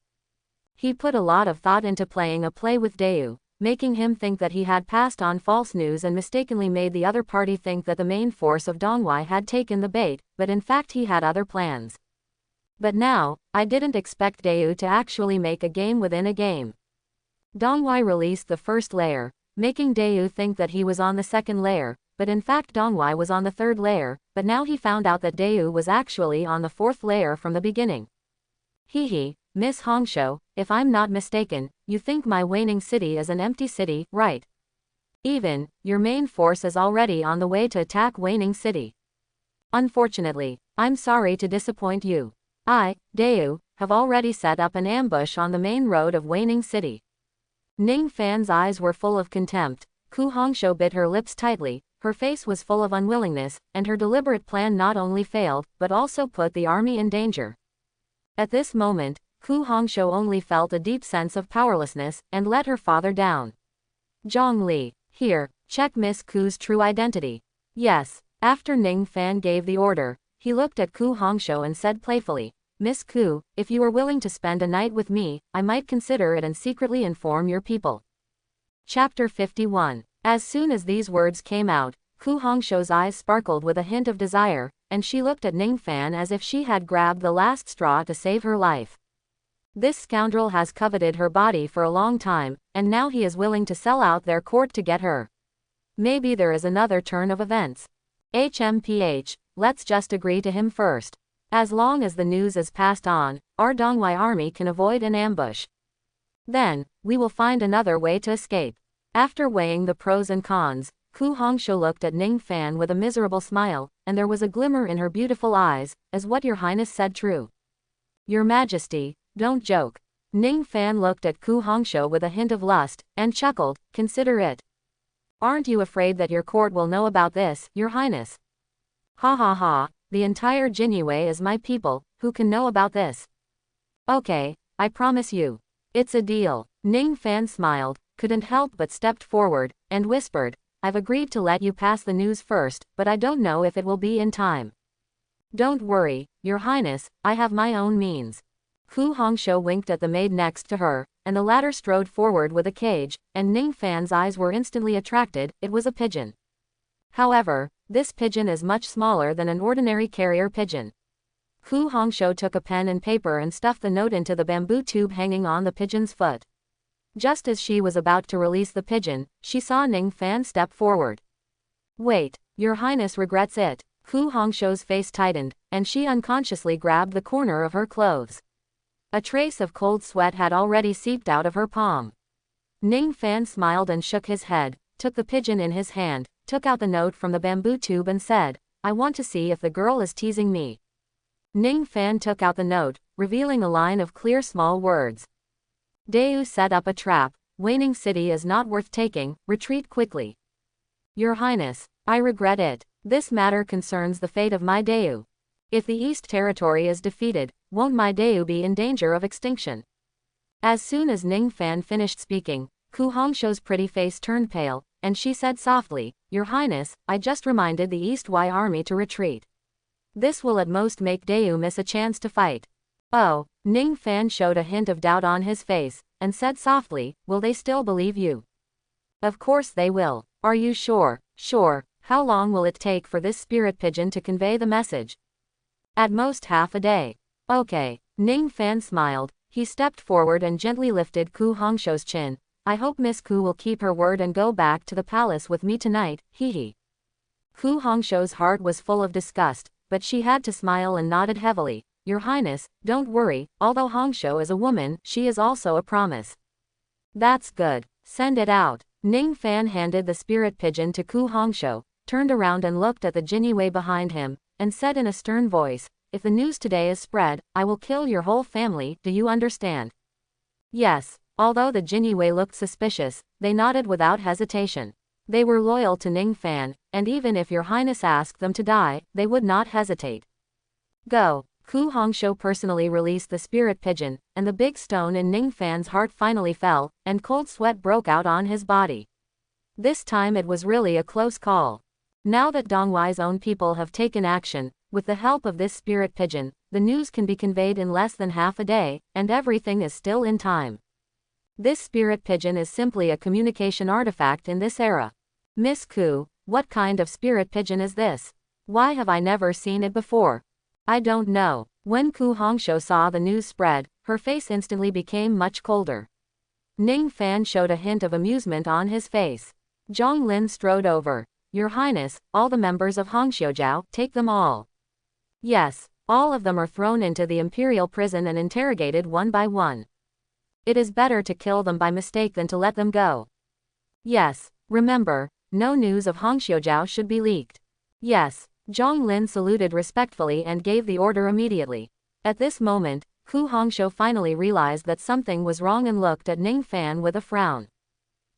He put a lot of thought into playing a play with Dayu, making him think that he had passed on false news and mistakenly made the other party think that the main force of Dongwai had taken the bait, but in fact he had other plans. But now, I didn't expect Dayu to actually make a game within a game. Dongwai released the first layer, making Dayu think that he was on the second layer, but in fact Dongwai was on the third layer, but now he found out that Dayu was actually on the fourth layer from the beginning. Hehe, Miss Hongshou, if I'm not mistaken, you think my waning city is an empty city, right? Even, your main force is already on the way to attack Waning City. Unfortunately, I'm sorry to disappoint you. I, Dayu, have already set up an ambush on the main road of Waning City. Ning Fan's eyes were full of contempt. Ku Hongshou bit her lips tightly, her face was full of unwillingness, and her deliberate plan not only failed, but also put the army in danger. At this moment, Ku Hongshou only felt a deep sense of powerlessness, and let her father down. Zhongli, here, check Miss Ku's true identity. Yes. After Ning Fan gave the order, he looked at Ku Hongshou and said playfully, Miss Ku, if you are willing to spend a night with me, I might consider it and secretly inform your people. Chapter 51. As soon as these words came out, Ku Hongshou's eyes sparkled with a hint of desire, and she looked at Ning Fan as if she had grabbed the last straw to save her life. This scoundrel has coveted her body for a long time, and now he is willing to sell out their court to get her. Maybe there is another turn of events. HMPH, let's just agree to him first. As long as the news is passed on, our Dongwai army can avoid an ambush. Then, we will find another way to escape. After weighing the pros and cons, Ku Hongshou looked at Ning Fan with a miserable smile, and there was a glimmer in her beautiful eyes. Is what your highness said true? Your Majesty, don't joke. Ning Fan looked at Ku Hongshou with a hint of lust, and chuckled, consider it. Aren't you afraid that your court will know about this, your highness? Ha ha ha, the entire Dian Wei is my people, who can know about this? Okay, I promise you. It's a deal. Ning Fan smiled, couldn't help but stepped forward, and whispered, I've agreed to let you pass the news first, but I don't know if it will be in time. Don't worry, your highness, I have my own means. Ku Hongshou winked at the maid next to her, and the latter strode forward with a cage, and Ning Fan's eyes were instantly attracted. It was a pigeon. However, this pigeon is much smaller than an ordinary carrier pigeon. Ku Hongshou took a pen and paper and stuffed the note into the bamboo tube hanging on the pigeon's foot. Just as she was about to release the pigeon, she saw Ning Fan step forward. Wait, your highness regrets it. Ku Hongshou's face tightened, and she unconsciously grabbed the corner of her clothes. A trace of cold sweat had already seeped out of her palm. Ning Fan smiled and shook his head, took the pigeon in his hand, took out the note from the bamboo tube and said, I want to see if the girl is teasing me. Ning Fan took out the note, revealing a line of clear small words. Deu set up a trap. Waning City is not worth taking, retreat quickly. Your Highness, I regret it. This matter concerns the fate of my Deu. If the East Territory is defeated, won't my Deu be in danger of extinction? As soon as Ning Fan finished speaking, Ku Hongshou's pretty face turned pale, and she said softly, Your Highness, I just reminded the East Y army to retreat. This will at most make Deu miss a chance to fight. Oh, Ning Fan showed a hint of doubt on his face, and said softly, Will they still believe you? Of course they will. Are you sure? Sure. How long will it take for this spirit pigeon to convey the message? At most half a day. Okay. Ning Fan smiled. He stepped forward and gently lifted Ku Hongshou's chin. I hope Miss Ku will keep her word and go back to the palace with me tonight, hee. Ku Hongshou's heart was full of disgust, but she had to smile and nodded heavily. Your Highness, don't worry, although Hongshou is a woman, she is also a promise. That's good. Send it out. Ning Fan handed the spirit pigeon to Ku Hongshou, turned around and looked at the Dian Wei behind him, and said in a stern voice, If the news today is spread, I will kill your whole family, do you understand? Yes. Although the Dian Wei looked suspicious, they nodded without hesitation. They were loyal to Ning Fan, and even if your Highness asked them to die, they would not hesitate. Go. Ku Hongshou personally released the spirit pigeon, and the big stone in Ning Fan's heart finally fell, and cold sweat broke out on his body. This time it was really a close call. Now that Dongwai's own people have taken action, with the help of this spirit pigeon, the news can be conveyed in less than half a day, and everything is still in time. This spirit pigeon is simply a communication artifact in this era. Miss Ku, what kind of spirit pigeon is this? Why have I never seen it before? I don't know. When Ku Hongshou saw the news spread, her face instantly became much colder. Ning Fan showed a hint of amusement on his face. Zhong Lin strode over. Your Highness, all the members of Hongxiujiao, take them all. Yes, all of them are thrown into the imperial prison and interrogated one by one. It is better to kill them by mistake than to let them go. Yes, remember, no news of Hongxiujiao should be leaked. Yes. Zhong Lin saluted respectfully and gave the order immediately. At this moment, Ku Hongshou finally realized that something was wrong and looked at Ning Fan with a frown.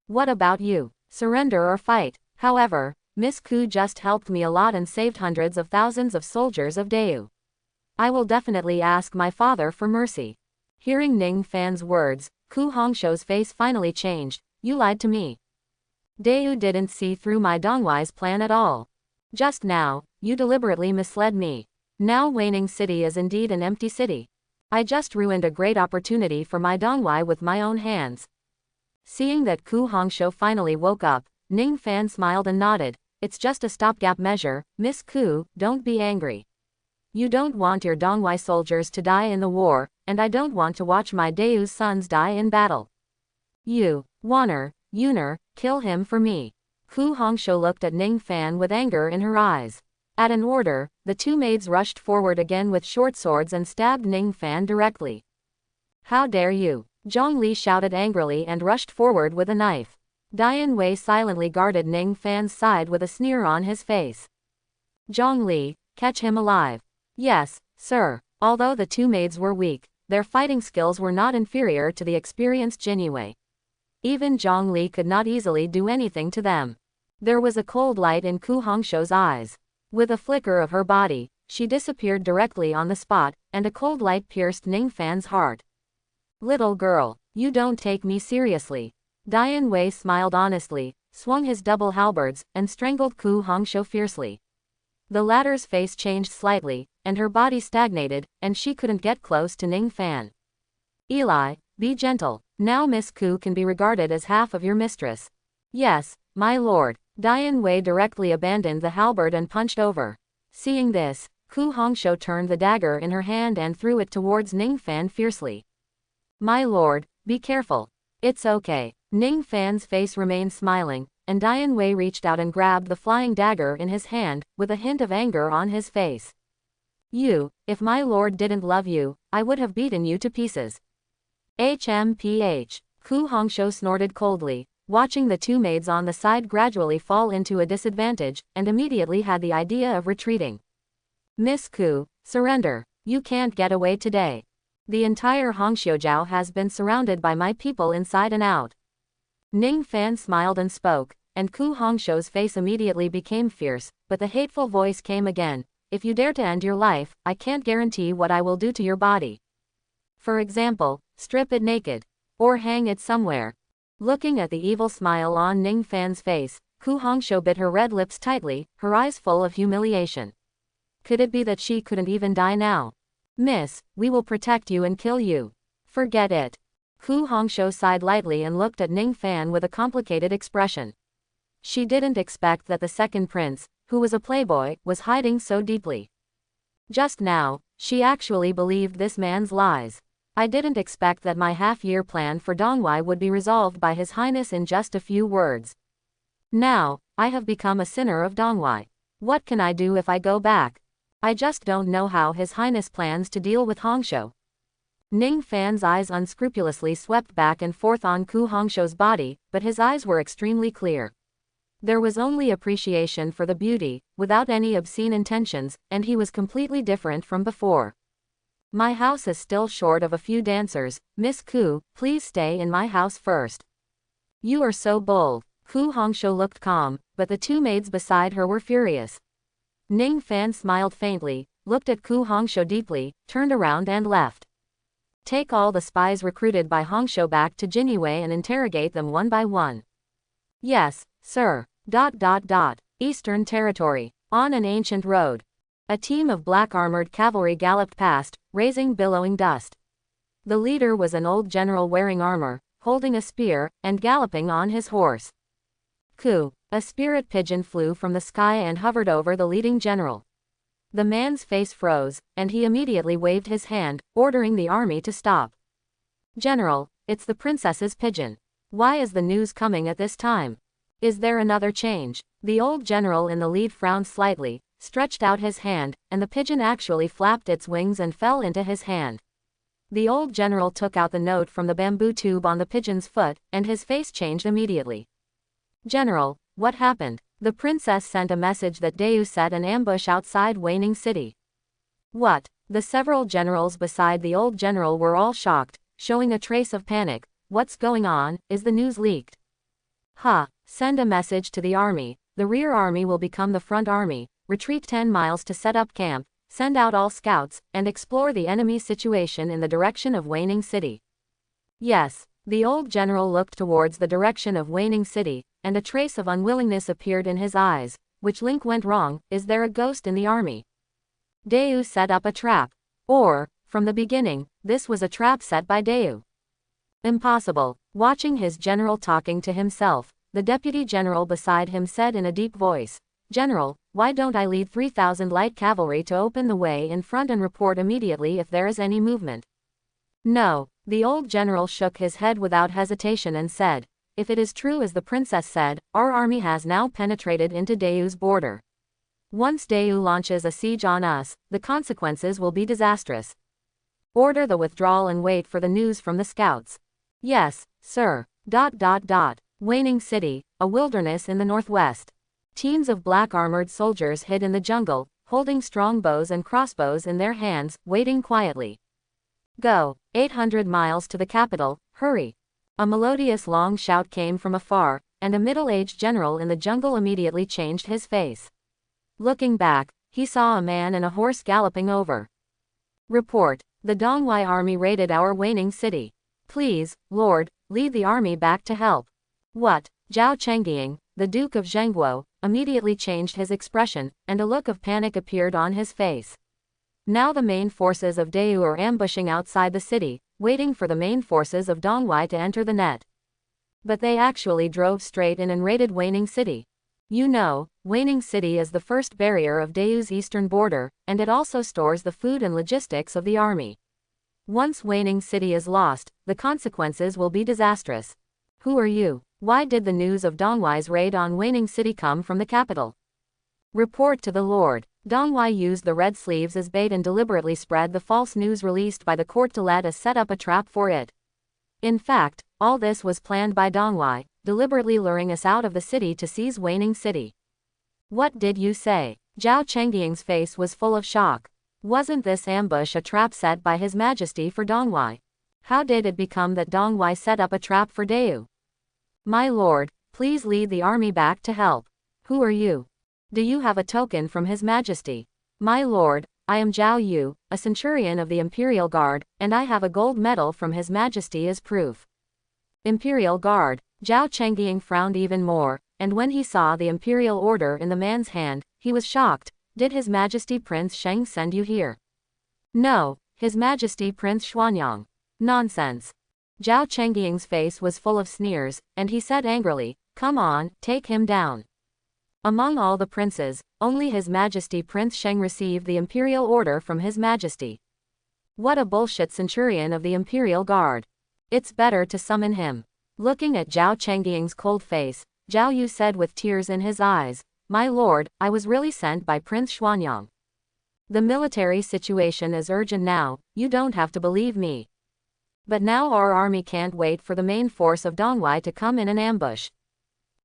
What about you? Surrender or fight? However, Miss Ku just helped me a lot and saved hundreds of thousands of soldiers of Deu. I will definitely ask my father for mercy. Hearing Ning Fan's words, Ku Hongshou's face finally changed. You lied to me. Deu didn't see through my Dongwai's plan at all. Just now, you deliberately misled me. Now Waning City is indeed an empty city. I just ruined a great opportunity for my Dongwai with my own hands. Seeing that Ku Hongshou finally woke up, Ning Fan smiled and nodded. It's just a stopgap measure, Miss Ku, don't be angry. You don't want your Dongwai soldiers to die in the war, and I don't want to watch my Deu's sons die in battle. You, Wanner, Yuner, kill him for me. Ku Hongshou looked at Ning Fan with anger in her eyes. At an order, the two maids rushed forward again with short swords and stabbed Ning Fan directly. How dare you? Zhong Li shouted angrily and rushed forward with a knife. Dian Wei silently guarded Ning Fan's side with a sneer on his face. Zhong Li, catch him alive. Yes, sir. Although the two maids were weak, their fighting skills were not inferior to the experienced Dian Wei. Even Zhong Li could not easily do anything to them. There was a cold light in Ku Hongshou's eyes. With a flicker of her body, she disappeared directly on the spot, and a cold light pierced Ning Fan's heart. Little girl, you don't take me seriously. Dian Wei smiled honestly, swung his double halberds, and strangled Ku Hongshou fiercely. The latter's face changed slightly, and her body stagnated, and she couldn't get close to Ning Fan. Eli, be gentle. Now Miss Ku can be regarded as half of your mistress. Yes, my lord. Dian Wei directly abandoned the halberd and punched over. Seeing this, Ku Hongshou turned the dagger in her hand and threw it towards Ning Fan fiercely. My lord, be careful. It's okay. Ning Fan's face remained smiling, and Dian Wei reached out and grabbed the flying dagger in his hand, with a hint of anger on his face. You, if my lord didn't love you, I would have beaten you to pieces. HMPH. Ku Hongshou snorted coldly. watching the two maids on the side gradually fall into a disadvantage, and immediately had the idea of retreating. Miss Ku, surrender. You can't get away today. The entire Hongxiujiao has been surrounded by my people inside and out. Ning Fan smiled and spoke, and Ku Hongshou's face immediately became fierce, but the hateful voice came again. If you dare to end your life, I can't guarantee what I will do to your body. For example, strip it naked. Or hang it somewhere. Looking at the evil smile on Ning Fan's face, Ku Hongxiu bit her red lips tightly, her eyes full of humiliation. Could it be that she couldn't even die now? Miss, we will protect you and kill you. Forget it. Ku Hongxiu sighed lightly and looked at Ning Fan with a complicated expression. She didn't expect that the second prince, who was a playboy, was hiding so deeply. Just now, she actually believed this man's lies. I didn't expect that my half-year plan for Dongwei would be resolved by His Highness in just a few words. Now, I have become a sinner of Dongwei. What can I do if I go back? I just don't know how His Highness plans to deal with Hongxiu. Ning Fan's eyes unscrupulously swept back and forth on Ku Hongxiu's body, but his eyes were extremely clear. There was only appreciation for the beauty, without any obscene intentions, and he was completely different from before. My house is still short of a few dancers. Miss Ku, please stay in my house first. You are so bold. Ku Hongxiu looked calm, but the two maids beside her were furious. Ning Fan smiled faintly, looked at Ku Hongxiu deeply, turned around and left. Take all the spies recruited by Hongxiu back to Dian and interrogate them one by one. Yes, sir. Eastern Territory. On an ancient road. A team of black-armored cavalry galloped past, raising billowing dust. The leader was an old general wearing armor, holding a spear, and galloping on his horse. Ku, a spirit pigeon flew from the sky and hovered over the leading general. The man's face froze, and he immediately waved his hand, ordering the army to stop. General, it's the princess's pigeon. Why is the news coming at this time? Is there another change? The old general in the lead frowned slightly, stretched out his hand, and the pigeon actually flapped its wings and fell into his hand. The old general took out the note from the bamboo tube on the pigeon's foot, and his face changed immediately. General, what happened? The princess sent a message that Deu set an ambush outside Weining City. What? The several generals beside the old general were all shocked, showing a trace of panic. What's going on? Is the news leaked? Send a message to the army. The rear army will become the front army. Retreat 10 miles to set up camp, send out all scouts, and explore the enemy's situation in the direction of Weining City. Yes, the old general looked towards the direction of Weining City, and a trace of unwillingness appeared in his eyes. Which link went wrong? Is there a ghost in the army? Deu set up a trap. Or, from the beginning, this was a trap set by Deu. Impossible. Watching his general talking to himself, the deputy general beside him said in a deep voice, General, why don't I lead 3,000 light cavalry to open the way in front and report immediately if there is any movement? No, the old general shook his head without hesitation and said, if it is true as the princess said, our army has now penetrated into Deu's border. Once Deu launches a siege on us, the consequences will be disastrous. Order the withdrawal and wait for the news from the scouts. Yes, sir. Weining City, a wilderness in the northwest. Teams of black-armored soldiers hid in the jungle, holding strong bows and crossbows in their hands, waiting quietly. Go, 800 miles to the capital, hurry. A melodious long shout came from afar, and a middle-aged general in the jungle immediately changed his face. Looking back, he saw a man and a horse galloping over. Report, the Dongwei army raided our Weining City. Please, Lord, lead the army back to help. What? Zhao Chenggying, the Duke of Zhengguo, immediately changed his expression, and a look of panic appeared on his face. Now the main forces of Deu are ambushing outside the city, waiting for the main forces of Dongwei to enter the net. But they actually drove straight in and raided Weining City. You know, Weining City is the first barrier of Deu's eastern border, and it also stores the food and logistics of the army. Once Weining City is lost, the consequences will be disastrous. Who are you? Why did the news of Dongwei's raid on Weining City come from the capital? Report to the Lord. Dongwei used the red sleeves as bait and deliberately spread the false news released by the court to let us set up a trap for it. In fact, All this was planned by Dian Wei, deliberately luring us out of the city to seize Waning City. What did you say? Zhao Chengying's face was full of shock. Wasn't this ambush a trap set by His Majesty for Dian Wei? How did it become that Dian Wei set up a trap for Deu? My lord, please lead the army back to help. Who are you? Do you have a token from His Majesty? My lord, I am Zhao Yu, a centurion of the Imperial Guard, and I have a gold medal from His Majesty as proof. Imperial Guard. Zhao Chengying frowned even more, and when he saw the Imperial Order in the man's hand, he was shocked. Did His Majesty Prince Sheng send you here? No, His Majesty Prince Xuanyang. Nonsense. Zhao Chengying's face was full of sneers, and he said angrily, come on, take him down. Among all the princes, only His Majesty Prince Sheng received the Imperial Order from His Majesty. What a bullshit centurion of the Imperial Guard. It's better to summon him. Looking at Zhao Chengying's cold face, Zhao Yu said with tears in his eyes, my lord, I was really sent by Prince Xuanyang. The military situation is urgent now, you don't have to believe me. But now our army can't wait for the main force of Dian Wei to come in an ambush.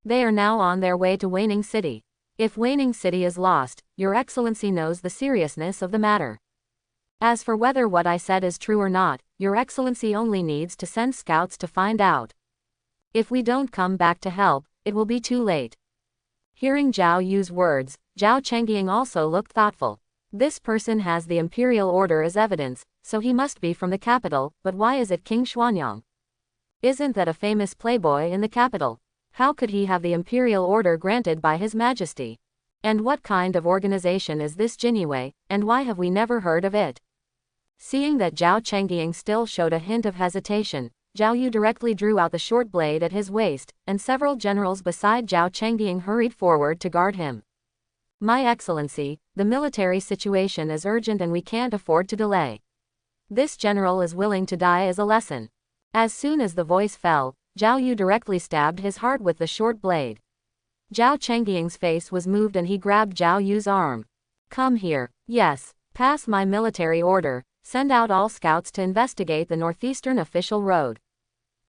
They are now on their way to Waning City. If Waning City is lost, Your Excellency knows the seriousness of the matter. As for whether what I said is true or not, Your Excellency only needs to send scouts to find out. If we don't come back to help, it will be too late. Hearing Zhao Yu's words, Zhao Chengying also looked thoughtful. This person has the Imperial Order as evidence, so he must be from the capital, but why is it King Xuanyang? Isn't that a famous playboy in the capital? How could he have the Imperial Order granted by His Majesty? And what kind of organization is this Dian Wei, and why have we never heard of it? Seeing that Zhao Chengying still showed a hint of hesitation, Zhao Yu directly drew out the short blade at his waist, and several generals beside Zhao Chengying hurried forward to guard him. My Excellency, the military situation is urgent and we can't afford to delay. This general is willing to die as a lesson. As soon as the voice fell, Zhao Yu directly stabbed his heart with the short blade. Zhao Chengying's face was moved and he grabbed Zhao Yu's arm. Come here. Yes. Pass my military order. Send out all scouts to investigate the northeastern official road.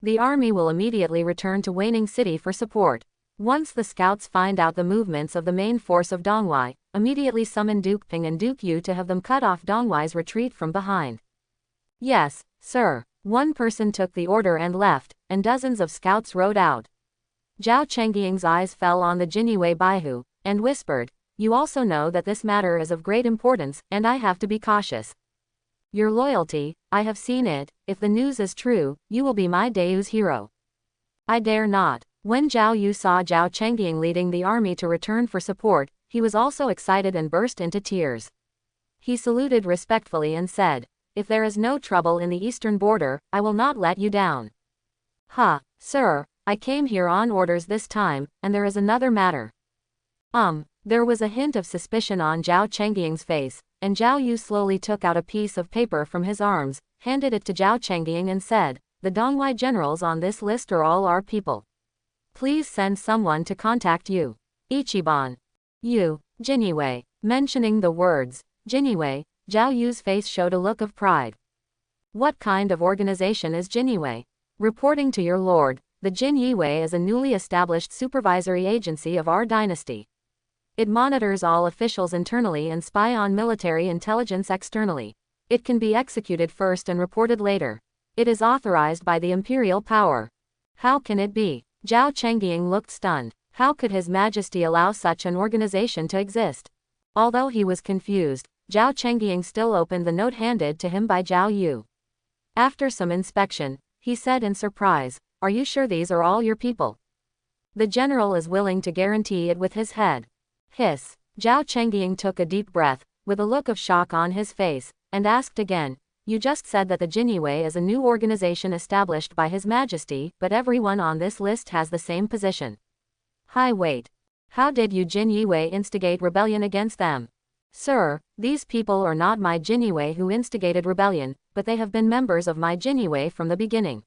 The army will immediately return to Waning City for support. Once the scouts find out the movements of the main force of Dian Wei, immediately summon Duke Ping and Duke Yu to have them cut off Dian Wei's retreat from behind. Yes, sir. One person took the order and left, and dozens of scouts rode out. Zhao Chengying's eyes fell on the Dian Wei Baihu, and whispered, you also know that this matter is of great importance, and I have to be cautious. Your loyalty, I have seen it. If the news is true, you will be my Deu's hero. I dare not. When Zhao Yu saw Zhao Chengying leading the army to return for support, he was also excited and burst into tears. He saluted respectfully and said, if there is no trouble in the eastern border, I will not let you down. Sir, I came here on orders this time, and there is another matter. There was a hint of suspicion on Zhao Chengying's face, and Zhao Yu slowly took out a piece of paper from his arms, handed it to Zhao Chengying and said, the Dian Wei generals on this list are all our people. Please send someone to contact you. Ichiban. You, Dian Wei. Mentioning the words, Dian Wei, Zhao Yu's face showed a look of pride. What kind of organization is Dian Wei? Reporting to your lord, the Dian Wei is a newly established supervisory agency of our dynasty. It monitors all officials internally and spy on military intelligence externally. It can be executed first and reported later. It is authorized by the imperial power. How can it be? Zhao Chengying looked stunned. How could His Majesty allow such an organization to exist? Although he was confused, Zhao Chengying still opened the note handed to him by Zhao Yu. After some inspection, he said in surprise, are you sure these are all your people? The general is willing to guarantee it with his head. Hiss. Zhao Chengying took a deep breath, with a look of shock on his face, and asked again, you just said that the Dian Wei is a new organization established by His Majesty, but everyone on this list has the same position. Wait. How did you Dian Wei instigate rebellion against them? Sir, these people are not my Dian Wei who instigated rebellion, but they have been members of my Dian Wei from the beginning.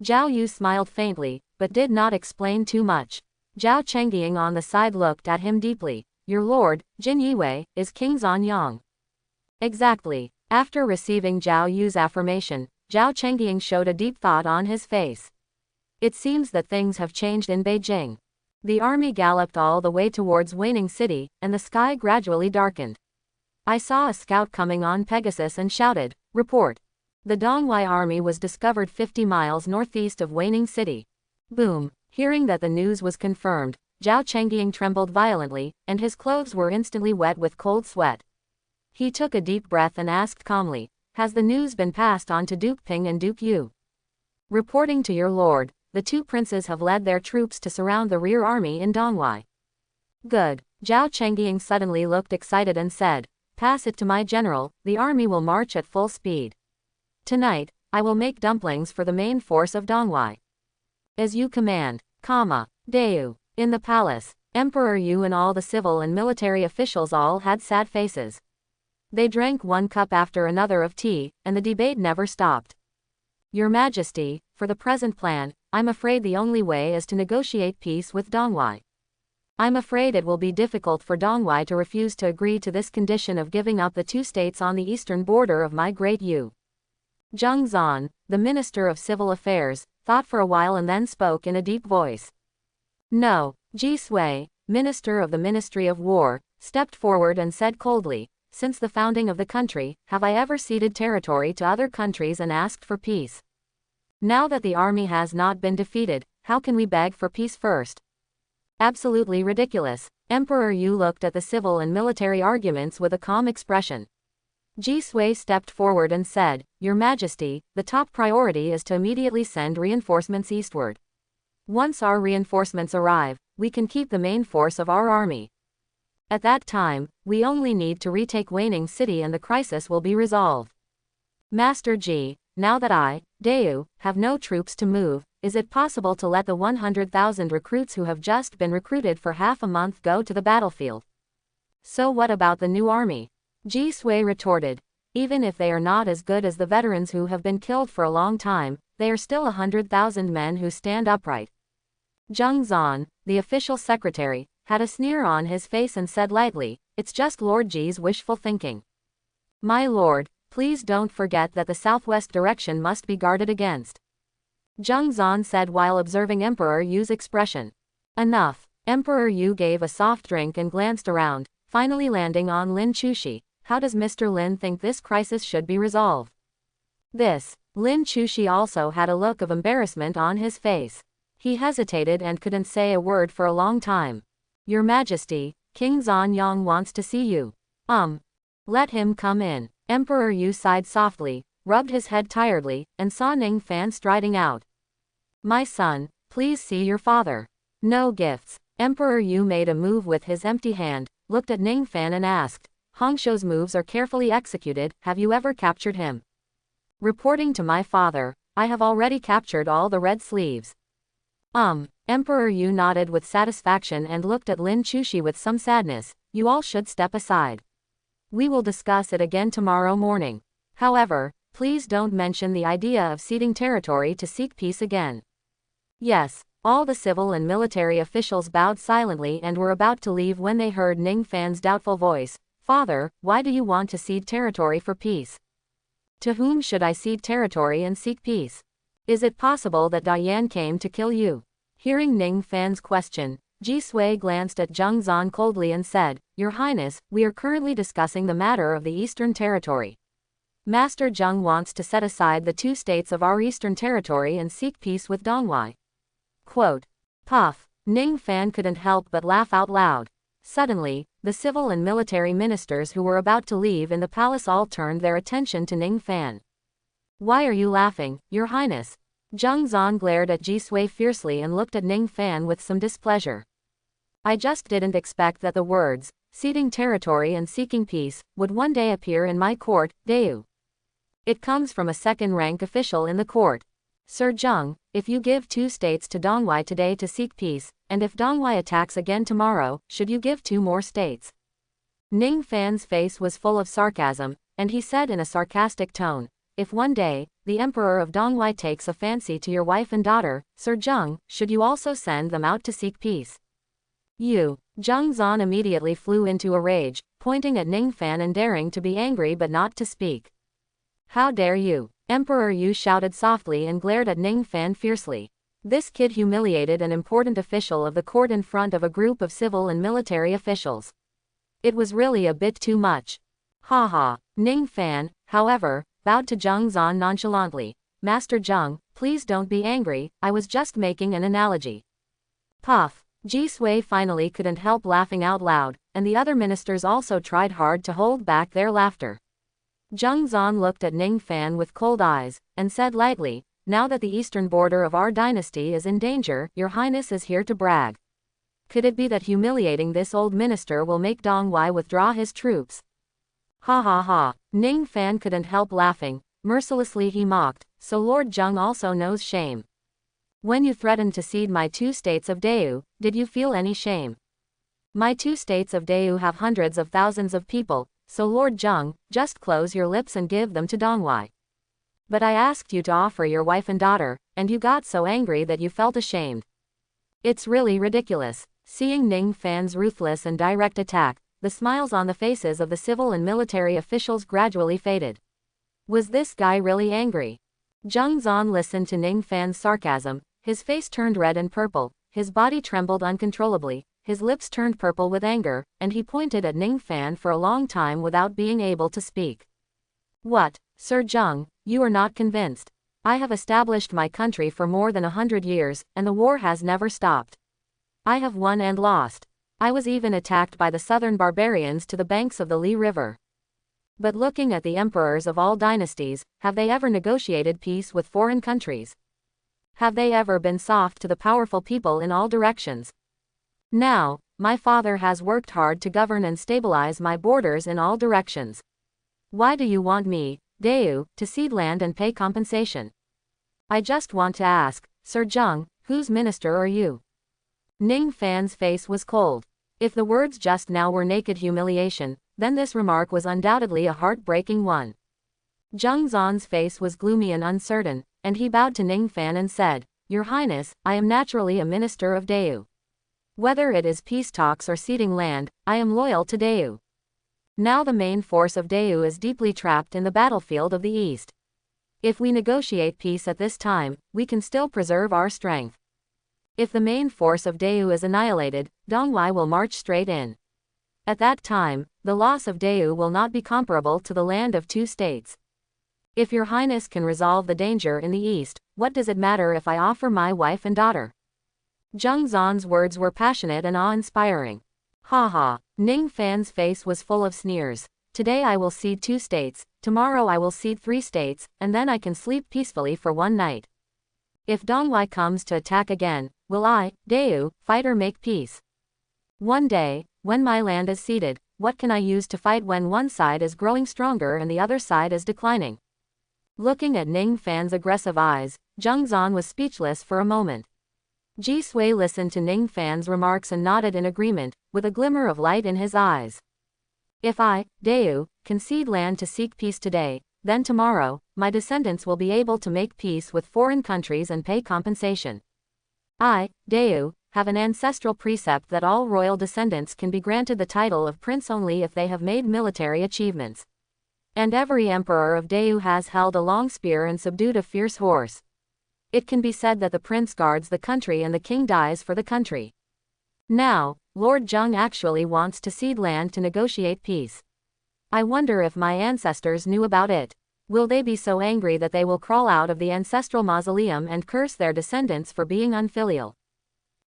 Zhao Yu smiled faintly, but did not explain too much. Zhao Chengying on the side looked at him deeply. Your lord, Dian Wei, is King Xuanyang. Exactly. After receiving Zhao Yu's affirmation, Zhao Chengying showed a deep thought on his face. It seems that things have changed in Beijing. The army galloped all the way towards Weining City, and the sky gradually darkened. I saw a scout coming on Pegasus and shouted, "Report." The Dongwai army was discovered 50 miles northeast of Weining City. Boom. Hearing that the news was confirmed, Zhao Chengying trembled violently, and his clothes were instantly wet with cold sweat. He took a deep breath and asked calmly, "Has the news been passed on to Duke Ping and Duke Yu?" "Reporting to your lord, the two princes have led their troops to surround the rear army in Dongwai." "Good." Zhao Chengying suddenly looked excited and said, "Pass it to my general, the army will march at full speed. Tonight, I will make dumplings for the main force of Dongwai." "As you command, Deu." In the palace, Emperor Yu and all the civil and military officials all had sad faces. They drank one cup after another of tea, and the debate never stopped. "Your Majesty, for the present plan, I'm afraid the only way is to negotiate peace with Dongwai. I'm afraid it will be difficult for Dongwai to refuse to agree to this condition of giving up the two states on the eastern border of my great Yu." Zheng Zan, the Minister of Civil Affairs, thought for a while and then spoke in a deep voice. "No." Ji Sui, Minister of the Ministry of War, stepped forward and said coldly, "Since the founding of the country, have I ever ceded territory to other countries and asked for peace? Now that the army has not been defeated, how can we beg for peace first? Absolutely ridiculous." Emperor Yu looked at the civil and military arguments with a calm expression. Ji Sui stepped forward and said, "Your Majesty, the top priority is to immediately send reinforcements eastward. Once our reinforcements arrive, we can keep the main force of our army. At that time, we only need to retake Weining City and the crisis will be resolved. Master Ji, now that I, Deu, have no troops to move, is it possible to let the 100,000 recruits who have just been recruited for half a month go to the battlefield?" "So what about the new army?" Ji Sui retorted. "Even if they are not as good as the veterans who have been killed for a long time, they are still 100,000 men who stand upright." Zheng Zan, the official secretary, had a sneer on his face and said lightly, "It's just Lord Ji's wishful thinking. My lord, please don't forget that the southwest direction must be guarded against." Zheng Zan said while observing Emperor Yu's expression. "Enough." Emperor Yu gave a soft drink and glanced around, finally landing on Lin Chushi. "How does Mr. Lin think this crisis should be resolved?" Lin Chushi also had a look of embarrassment on his face. He hesitated and couldn't say a word for a long time. "Your Majesty, King Zanyang wants to see you." Let him come in." Emperor Yu sighed softly, rubbed his head tiredly, and saw Ning Fan striding out. "My son, please see your father." "No gifts." Emperor Yu made a move with his empty hand, looked at Ning Fan and asked, "Hongshou's moves are carefully executed, have you ever captured him?" "Reporting to my father, I have already captured all the red sleeves." Emperor Yu nodded with satisfaction and looked at Lin Chushi with some sadness. "You all should step aside. We will discuss it again tomorrow morning. However, please don't mention the idea of ceding territory to seek peace again." "Yes." All the civil and military officials bowed silently and were about to leave when they heard Ning Fan's doubtful voice. "Father, why do you want to cede territory for peace?" "To whom should I cede territory and seek peace? Is it possible that Dian came to kill you?" Hearing Ning Fan's question, Ji Sui glanced at Zheng Zan coldly and said, "Your Highness, we are currently discussing the matter of the Eastern Territory. Master Zheng wants to set aside the two states of our Eastern Territory and seek peace with Dongwai." Quote. Puff. Ning Fan couldn't help but laugh out loud. Suddenly, the civil and military ministers who were about to leave in the palace all turned their attention to Ning Fan. "Why are you laughing, Your Highness?" Zheng Zan glared at Ji Sui fiercely and looked at Ning Fan with some displeasure. "I just didn't expect that the words, ceding territory and seeking peace, would one day appear in my court, Deu. It comes from a second-rank official in the court. Sir Zheng, if you give two states to Dongwai today to seek peace, and if Dongwai attacks again tomorrow, should you give two more states?" Ning Fan's face was full of sarcasm, and he said in a sarcastic tone, "If one day, the Emperor of Dongwai takes a fancy to your wife and daughter, Sir Zheng, should you also send them out to seek peace?" "You." Zheng Zan immediately flew into a rage, pointing at Ning Fan and daring to be angry but not to speak. "How dare you?" Emperor Yu shouted softly and glared at Ning Fan fiercely. This kid humiliated an important official of the court in front of a group of civil and military officials. It was really a bit too much. Ha ha. Ning Fan, however, bowed to Zhang Zan nonchalantly. Master Zheng, please don't be angry, I was just making an analogy. Puff. Ji Sui finally couldn't help laughing out loud, and the other ministers also tried hard to hold back their laughter. Zheng Zan looked at Ning Fan with cold eyes, and said lightly, now that the eastern border of our dynasty is in danger, your highness is here to brag. Could it be that humiliating this old minister will make Dong Wei withdraw his troops? Ha ha ha. Ning Fan couldn't help laughing. Mercilessly he mocked, so Lord Zheng also knows shame. When you threatened to cede my 2 states of Deu, did you feel any shame? My 2 states of Deu have hundreds of thousands of people, so Lord Zheng, just close your lips and give them to Dong Wei. But I asked you to offer your wife and daughter, and you got so angry that you felt ashamed. It's really ridiculous. Seeing Ning Fan's ruthless and direct attack, the smiles on the faces of the civil and military officials gradually faded. Was this guy really angry? Zheng Zan listened to Ning Fan's sarcasm, his face turned red and purple, his body trembled uncontrollably, his lips turned purple with anger, and he pointed at Ning Fan for a long time without being able to speak. What, Sir Zheng, you are not convinced? I have established my country for more than 100 years, and the war has never stopped. I have won and lost. I was even attacked by the southern barbarians to the banks of the Li River. But looking at the emperors of all dynasties, have they ever negotiated peace with foreign countries? Have they ever been soft to the powerful people in all directions? Now, my father has worked hard to govern and stabilize my borders in all directions. Why do you want me, Deu, to cede land and pay compensation? I just want to ask, Sir Zheng, whose minister are you? Ning Fan's face was cold. If the words just now were naked humiliation, then this remark was undoubtedly a heartbreaking one. Zheng Zan's face was gloomy and uncertain, and he bowed to Ning Fan and said, Your Highness, I am naturally a minister of Deu. Whether it is peace talks or ceding land, I am loyal to Deu. Now the main force of Deu is deeply trapped in the battlefield of the East. If we negotiate peace at this time, we can still preserve our strength. If the main force of Deu is annihilated, Dong Wei will march straight in. At that time, the loss of Deu will not be comparable to the land of 2 states. If your highness can resolve the danger in the east, what does it matter if I offer my wife and daughter? Zheng Zan's words were passionate and awe-inspiring. Ha ha. Ning Fan's face was full of sneers. Today I will cede 2 states, tomorrow I will cede 3 states, and then I can sleep peacefully for one night. If Dong Wei comes to attack again, will I, Deu, fight or make peace? One day, when my land is ceded, what can I use to fight when one side is growing stronger and the other side is declining? Looking at Ning Fan's aggressive eyes, Zheng Zan was speechless for a moment. Ji Sui listened to Ning Fan's remarks and nodded in agreement, with a glimmer of light in his eyes. If I, Deu, concede land to seek peace today, then tomorrow, my descendants will be able to make peace with foreign countries and pay compensation. I, Deu, have an ancestral precept that all royal descendants can be granted the title of prince only if they have made military achievements. And every emperor of Deu has held a long spear and subdued a fierce horse. It can be said that the prince guards the country and the king dies for the country. Now, Lord Zheng actually wants to cede land to negotiate peace. I wonder if my ancestors knew about it. Will they be so angry that they will crawl out of the ancestral mausoleum and curse their descendants for being unfilial?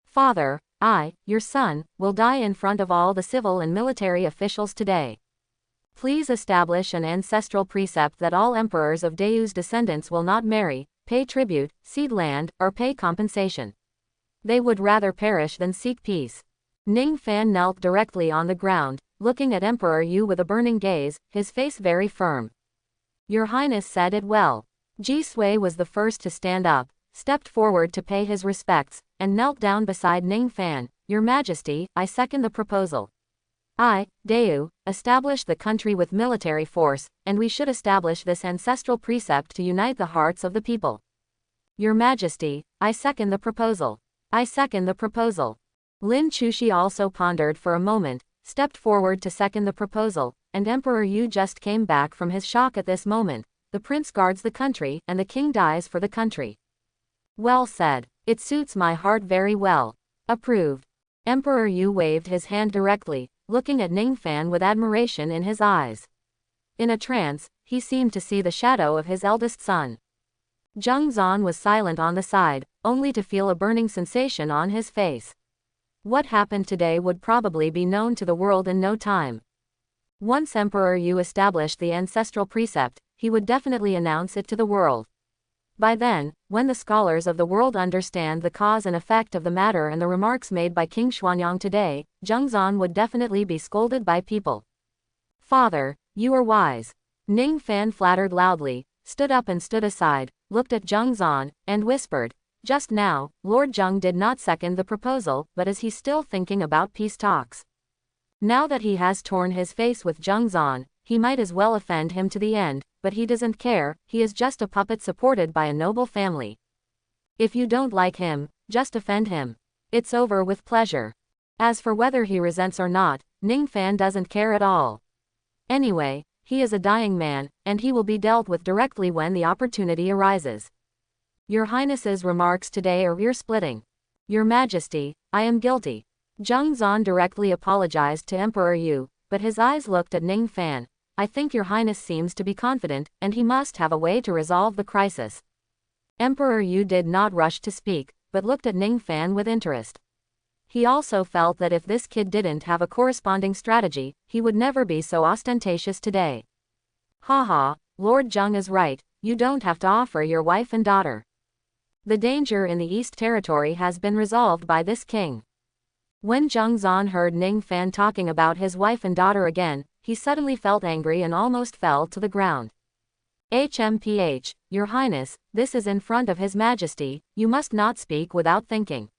Father, I, your son, will die in front of all the civil and military officials today. Please establish an ancestral precept that all emperors of Deu's descendants will not marry, pay tribute, cede land, or pay compensation. They would rather perish than seek peace. Ning Fan knelt directly on the ground, looking at Emperor Yu with a burning gaze, his face very firm. Your Highness said it well. Ji Sui was the first to stand up, stepped forward to pay his respects, and knelt down beside Ning Fan. Your Majesty, I second the proposal. I, Deu, establish the country with military force, and we should establish this ancestral precept to unite the hearts of the people. Your Majesty, I second the proposal. I second the proposal. Lin Chushi also pondered for a moment, stepped forward to second the proposal, and Emperor Yu just came back from his shock at this moment. The prince guards the country, and the king dies for the country. Well said. It suits my heart very well. Approved. Emperor Yu waved his hand directly, looking at Ningfan with admiration in his eyes. In a trance, he seemed to see the shadow of his eldest son. Zheng Zan was silent on the side, only to feel a burning sensation on his face. What happened today would probably be known to the world in no time. Once Emperor Yu established the ancestral precept, he would definitely announce it to the world. By then, when the scholars of the world understand the cause and effect of the matter and the remarks made by King Xuanyang today, Zheng Zan would definitely be scolded by people. Father, you are wise. Ningfan flattered loudly, stood up and stood aside, looked at Zheng Zan, and whispered, just now, Lord Zheng did not second the proposal, but is he still thinking about peace talks? Now that he has torn his face with Zheng Zan, he might as well offend him to the end, but he doesn't care, he is just a puppet supported by a noble family. If you don't like him, just offend him. It's over with pleasure. As for whether he resents or not, Ningfan doesn't care at all. Anyway, he is a dying man, and he will be dealt with directly when the opportunity arises. Your Highness's remarks today are ear-splitting. Your Majesty, I am guilty. Zheng Zan directly apologized to Emperor Yu, but his eyes looked at Ningfan. I think your Highness seems to be confident, and he must have a way to resolve the crisis. Emperor Yu did not rush to speak, but looked at Ningfan with interest. He also felt that if this kid didn't have a corresponding strategy, he would never be so ostentatious today. Haha, Lord Zheng is right, you don't have to offer your wife and daughter. The danger in the East Territory has been resolved by this king. When Zheng Zan heard Ningfan talking about his wife and daughter again, he suddenly felt angry and almost fell to the ground. HMPH, Your Highness, this is in front of His Majesty, you must not speak without thinking.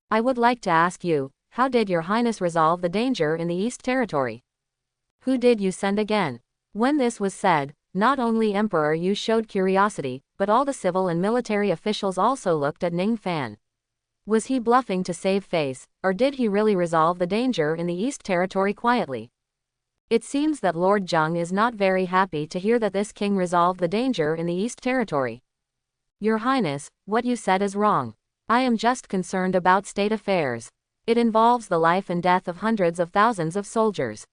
I would like to ask you, how did Your Highness resolve the danger in the East Territory? Who did you send again? When this was said, not only Emperor Yu showed curiosity, but all the civil and military officials also looked at Ningfan. Was he bluffing to save face, or did he really resolve the danger in the East Territory quietly? It seems that Lord Zheng is not very happy to hear that this king resolved the danger in the East Territory. Your Highness, what you said is wrong. I am just concerned about state affairs. It involves the life and death of hundreds of thousands of soldiers.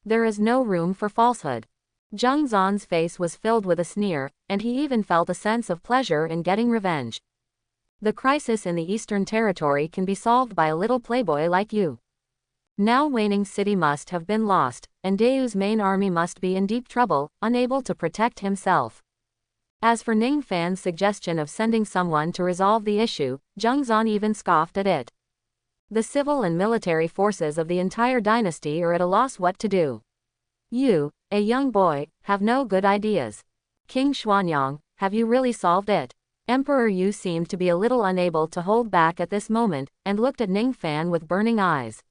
There is no room for falsehood. Zheng Zan's face was filled with a sneer, and he even felt a sense of pleasure in getting revenge. The crisis in the Eastern Territory can be solved by a little playboy like you. Now Waning City must have been lost, and Daewoo's main army must be in deep trouble, unable to protect himself. As for Ningfan's suggestion of sending someone to resolve the issue, Zheng Zan even scoffed at it. The civil and military forces of the entire dynasty are at a loss what to do. You, a young boy, have no good ideas. King Xuanyang, have you really solved it? Emperor Yu seemed to be a little unable to hold back at this moment, and looked at Ningfan with burning eyes.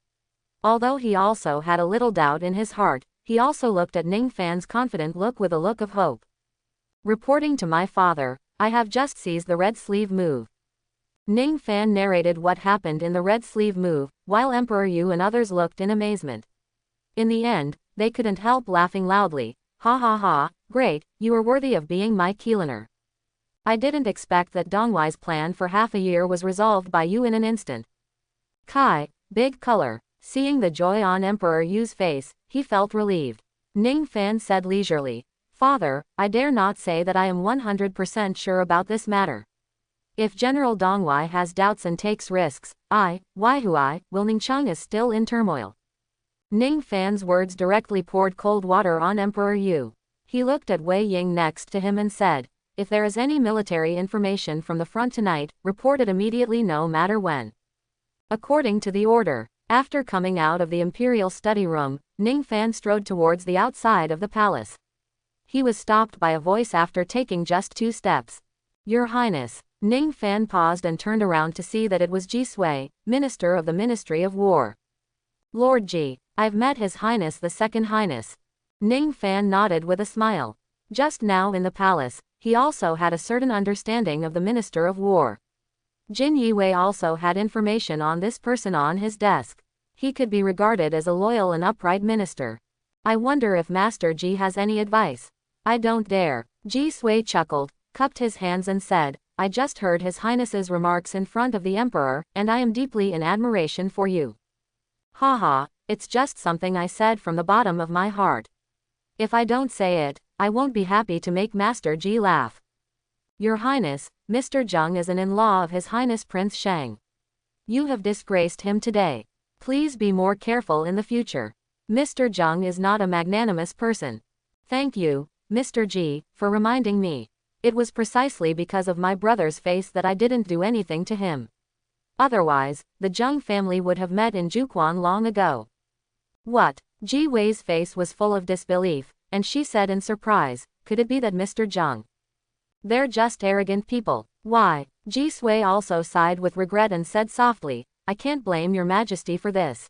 Although he also had a little doubt in his heart, he also looked at Ningfan's confident look with a look of hope. Reporting to my father, I have just seized the red sleeve move. Ningfan narrated what happened in the red sleeve move, while Emperor Yu and others looked in amazement. In the end, they couldn't help laughing loudly. Ha ha ha, great, you are worthy of being my Keelaner. I didn't expect that Dongwai's plan for half a year was resolved by you in an instant. Kai, big color. Seeing the joy on Emperor Yu's face, he felt relieved. Ningfan said leisurely, Father, I dare not say that I am 100% sure about this matter. If General Dongwai has doubts and takes risks, Will Ningcheng is still in turmoil. Ningfan's words directly poured cold water on Emperor Yu. He looked at Wei Ying next to him and said, if there is any military information from the front tonight, report it immediately no matter when. According to the order. After coming out of the imperial study room, Ningfan strode towards the outside of the palace. He was stopped by a voice after taking just 2 steps. Your Highness. Ningfan paused and turned around to see that it was Ji Sui, Minister of the Ministry of War. Lord Ji, I've met His Highness the Second Highness. Ningfan nodded with a smile. Just now in the palace, he also had a certain understanding of the Minister of War. Jin Yiwei also had information on this person on his desk. He could be regarded as a loyal and upright minister. I wonder if Master Ji has any advice. I don't dare. Ji Sui chuckled, cupped his hands and said, I just heard His Highness's remarks in front of the Emperor, and I am deeply in admiration for you. Haha, it's just something I said from the bottom of my heart. If I don't say it, I won't be happy to make Master Ji laugh. Your Highness, Mr. Zheng is an in-law of His Highness Prince Shang. You have disgraced him today. Please be more careful in the future. Mr. Zheng is not a magnanimous person. Thank you, Mr. Ji, for reminding me. It was precisely because of my brother's face that I didn't do anything to him. Otherwise, the Zheng family would have met in Juquan long ago. What? Ji Wei's face was full of disbelief, and she said in surprise, could it be that Mr. Zheng? They're just arrogant people. Why? Ji Sui also sighed with regret and said softly, I can't blame your majesty for this.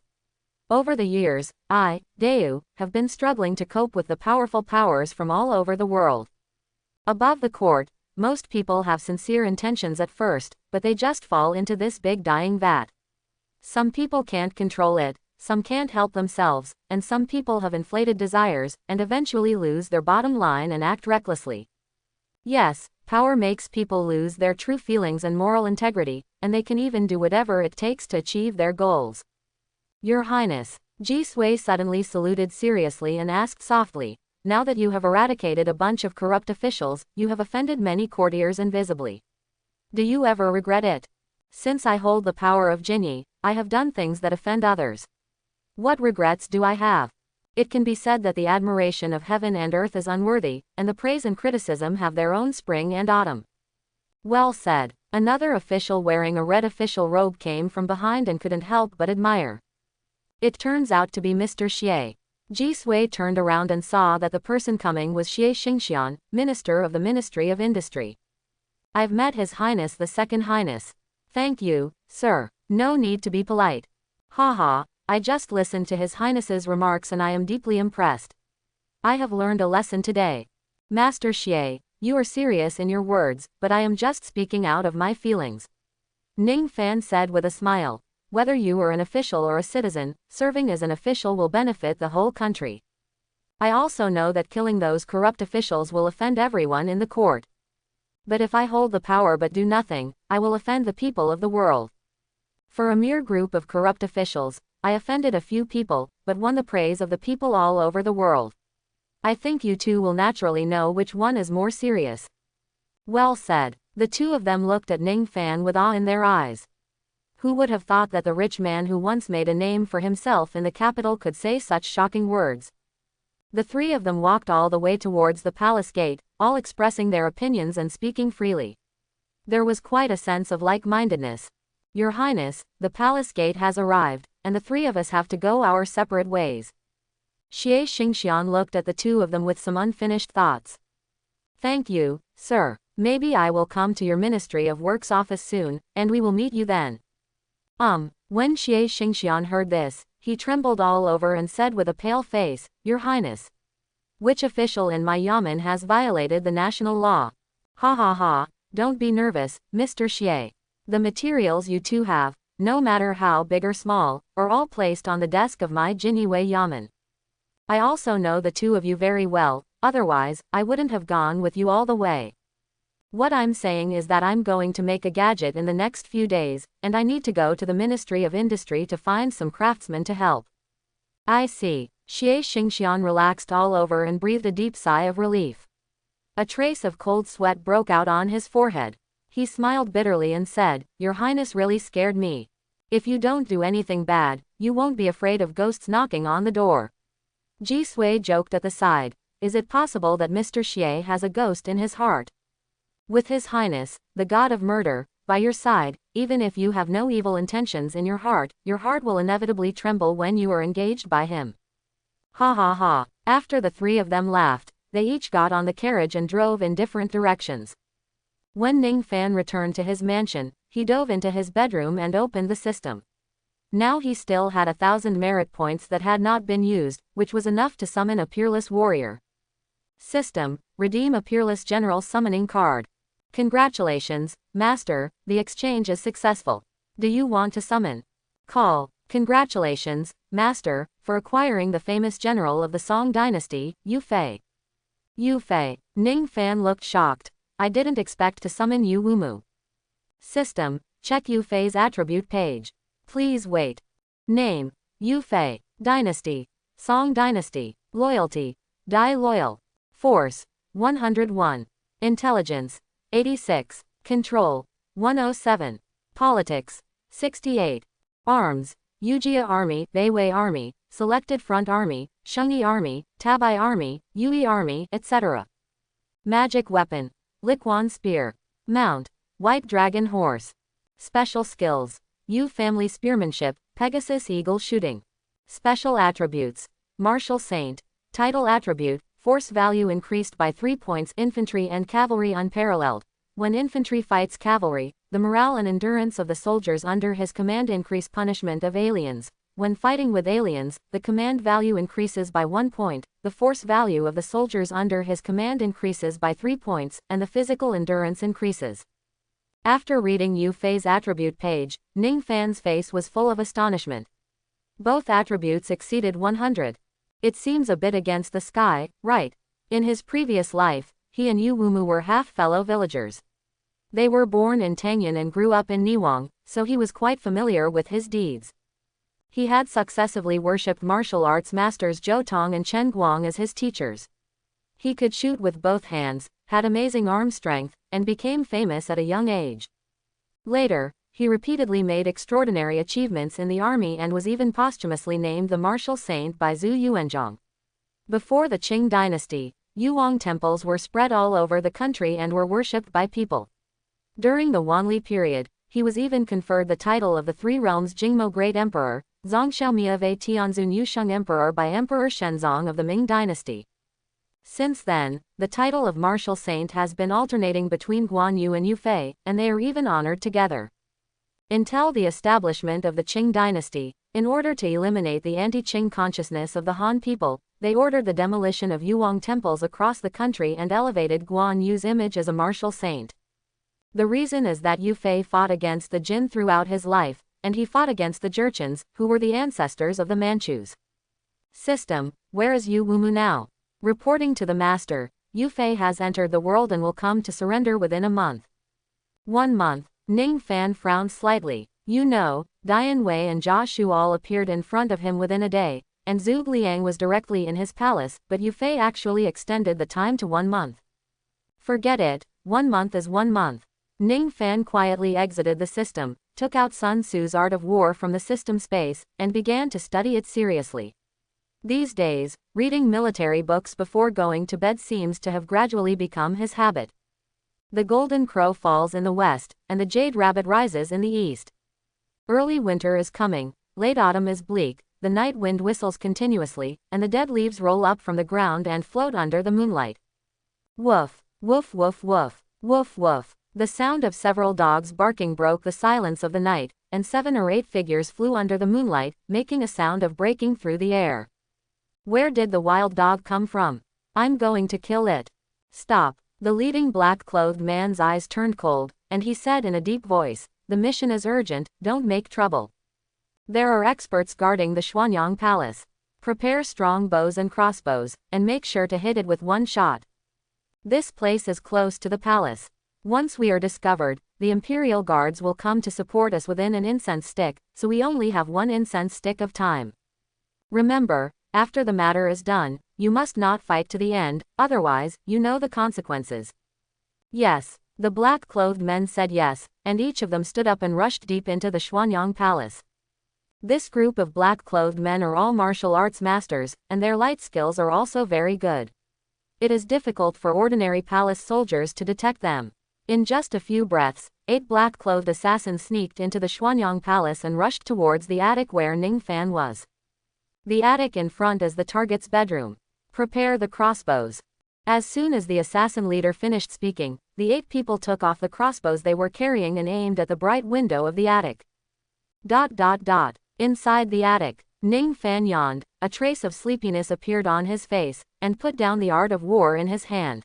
Over the years, I, Deu, have been struggling to cope with the powerful powers from all over the world. Above the court, most people have sincere intentions at first, but they just fall into this big dying vat. Some people can't control it, some can't help themselves, and some people have inflated desires, and eventually lose their bottom line and act recklessly. Yes, power makes people lose their true feelings and moral integrity, and they can even do whatever it takes to achieve their goals. Your Highness, Ji Sui suddenly saluted seriously and asked softly, now that you have eradicated a bunch of corrupt officials, you have offended many courtiers invisibly. Do you ever regret it? Since I hold the power of Jinyi, I have done things that offend others. What regrets do I have? It can be said that the admiration of heaven and earth is unworthy, and the praise and criticism have their own spring and autumn. Well said. Another official wearing a red official robe came from behind and couldn't help but admire. It turns out to be Mr. Xie. Ji Sui turned around and saw that the person coming was Xie Xingxian, Minister of the Ministry of Industry. I've met His Highness the Second Highness. Thank you, sir. No need to be polite. Haha, I just listened to His Highness's remarks and I am deeply impressed. I have learned a lesson today. Master Xie, you are serious in your words, but I am just speaking out of my feelings. Ning Fan said with a smile. Whether you are an official or a citizen, serving as an official will benefit the whole country. I also know that killing those corrupt officials will offend everyone in the court. But if I hold the power but do nothing, I will offend the people of the world. For a mere group of corrupt officials, I offended a few people, but won the praise of the people all over the world. I think you two will naturally know which one is more serious. Well said. The two of them looked at Ning Fan with awe in their eyes. Who would have thought that the rich man who once made a name for himself in the capital could say such shocking words? The three of them walked all the way towards the palace gate, all expressing their opinions and speaking freely. There was quite a sense of like-mindedness. Your Highness, the palace gate has arrived, and the three of us have to go our separate ways. Xie Xingxian looked at the two of them with some unfinished thoughts. Thank you, sir. Maybe I will come to your Ministry of Works office soon, and we will meet you then. When Xie Xingxian heard this, he trembled all over and said with a pale face, Your Highness. Which official in my yamen has violated the national law? Ha ha ha, don't be nervous, Mr. Xie. The materials you two have, no matter how big or small, are all placed on the desk of my Jinyi Wei yamen. I also know the two of you very well, otherwise, I wouldn't have gone with you all the way. What I'm saying is that I'm going to make a gadget in the next few days, and I need to go to the Ministry of Industry to find some craftsmen to help. I see. Xie Xingxian relaxed all over and breathed a deep sigh of relief. A trace of cold sweat broke out on his forehead. He smiled bitterly and said, Your Highness really scared me. If you don't do anything bad, you won't be afraid of ghosts knocking on the door. Ji Sui joked at the side. Is it possible that Mr. Xie has a ghost in his heart? With His Highness, the God of Murder, by your side, even if you have no evil intentions in your heart will inevitably tremble when you are engaged by him. Ha ha ha. After the three of them laughed, they each got on the carriage and drove in different directions. When Ning Fan returned to his mansion, he dove into his bedroom and opened the system. Now he still had 1,000 merit points that had not been used, which was enough to summon a peerless warrior. System, redeem a peerless general summoning card. Congratulations, Master, the exchange is successful. Do you want to summon? Call. Congratulations, Master, for acquiring the famous general of the Song dynasty, Yu Fei. Yu Fei. Ning Fan looked shocked. I didn't expect to summon Yu Wumu. System, check Yu Fei's attribute page. Please wait. Name, Yu Fei. Dynasty, Song Dynasty. Loyalty, Dai Loyal. Force, 101. Intelligence, 86. Control, 107. Politics, 68. Arms, Yujia Army, Beiwei Army, Selected Front Army, Shengyi Army, Tabai Army, Yui Army, etc. Magic Weapon, Liquan Spear. Mount, White Dragon Horse. Special Skills, Yu Family Spearmanship, Pegasus Eagle Shooting. Special Attributes, Martial Saint. Title Attribute, Force value increased by 3 points. Infantry and Cavalry unparalleled. When infantry fights cavalry, the morale and endurance of the soldiers under his command increase. Punishment of aliens. When fighting with aliens, the command value increases by 1 point, the force value of the soldiers under his command increases by 3 points, and the physical endurance increases. After reading Yu Fei's attribute page, Ning Fan's face was full of astonishment. Both attributes exceeded 100. It seems a bit against the sky, right? In his previous life, he and Yu Wumu were half fellow villagers. They were born in Tangyan and grew up in Niwang, so he was quite familiar with his deeds. He had successively worshipped martial arts masters Zhou Tong and Chen Guang as his teachers. He could shoot with both hands, had amazing arm strength, and became famous at a young age. Later, he repeatedly made extraordinary achievements in the army and was even posthumously named the Martial Saint by Zhu Yuanzhang. Before the Qing dynasty, Yuang temples were spread all over the country and were worshipped by people. During the Wanli period, he was even conferred the title of the Three Realms Jingmo Great Emperor, Zongxiaomia Wei Tianzun Yusheng Emperor by Emperor Shenzong of the Ming dynasty. Since then, the title of Martial Saint has been alternating between Guan Yu and Yu Fei, and they are even honored together. Until the establishment of the Qing dynasty, in order to eliminate the anti-Qing consciousness of the Han people, they ordered the demolition of Yuang temples across the country and elevated Guan Yu's image as a martial saint. The reason is that Yu Fei fought against the Jin throughout his life, and he fought against the Jurchens, who were the ancestors of the Manchus. System, where is Yu Wumu now? Reporting to the master, Yu Fei has entered the world and will come to surrender within a month. 1 month. Ning Fan frowned slightly. You know, Dian Wei and Jia Shu all appeared in front of him within a day, and Zhu Liang was directly in his palace, but Yu Fei actually extended the time to 1 month. Forget it, 1 month is 1 month. Ning Fan quietly exited the system, took out Sun Tzu's Art of War from the system space, and began to study it seriously. These days, reading military books before going to bed seems to have gradually become his habit. The golden crow falls in the west, and the jade rabbit rises in the east. Early winter is coming, late autumn is bleak, the night wind whistles continuously, and the dead leaves roll up from the ground and float under the moonlight. Woof, woof woof woof, woof woof. The sound of several dogs barking broke the silence of the night, and 7 or 8 figures flew under the moonlight, making a sound of breaking through the air. Where did the wild dog come from? I'm going to kill it. Stop. The leading black-clothed man's eyes turned cold, and he said in a deep voice, the mission is urgent, don't make trouble. There are experts guarding the Xuanyang Palace. Prepare strong bows and crossbows, and make sure to hit it with 1 shot. This place is close to the palace. Once we are discovered, the Imperial Guards will come to support us within an incense stick, so we only have 1 incense stick of time. Remember, after the matter is done, you must not fight to the end, otherwise, you know the consequences. Yes, the black-clothed men said yes, and each of them stood up and rushed deep into the Xuanyang Palace. This group of black-clothed men are all martial arts masters, and their light skills are also very good. It is difficult for ordinary palace soldiers to detect them. In just a few breaths, 8 black-clothed assassins sneaked into the Xuanyang Palace and rushed towards the attic where Ning Fan was. The attic in front is the target's bedroom. Prepare the crossbows. As soon as the assassin leader finished speaking, the 8 people took off the crossbows they were carrying and aimed at the bright window of the attic. ... Inside the attic, Ning Fan yawned, a trace of sleepiness appeared on his face, and put down the Art of War in his hand.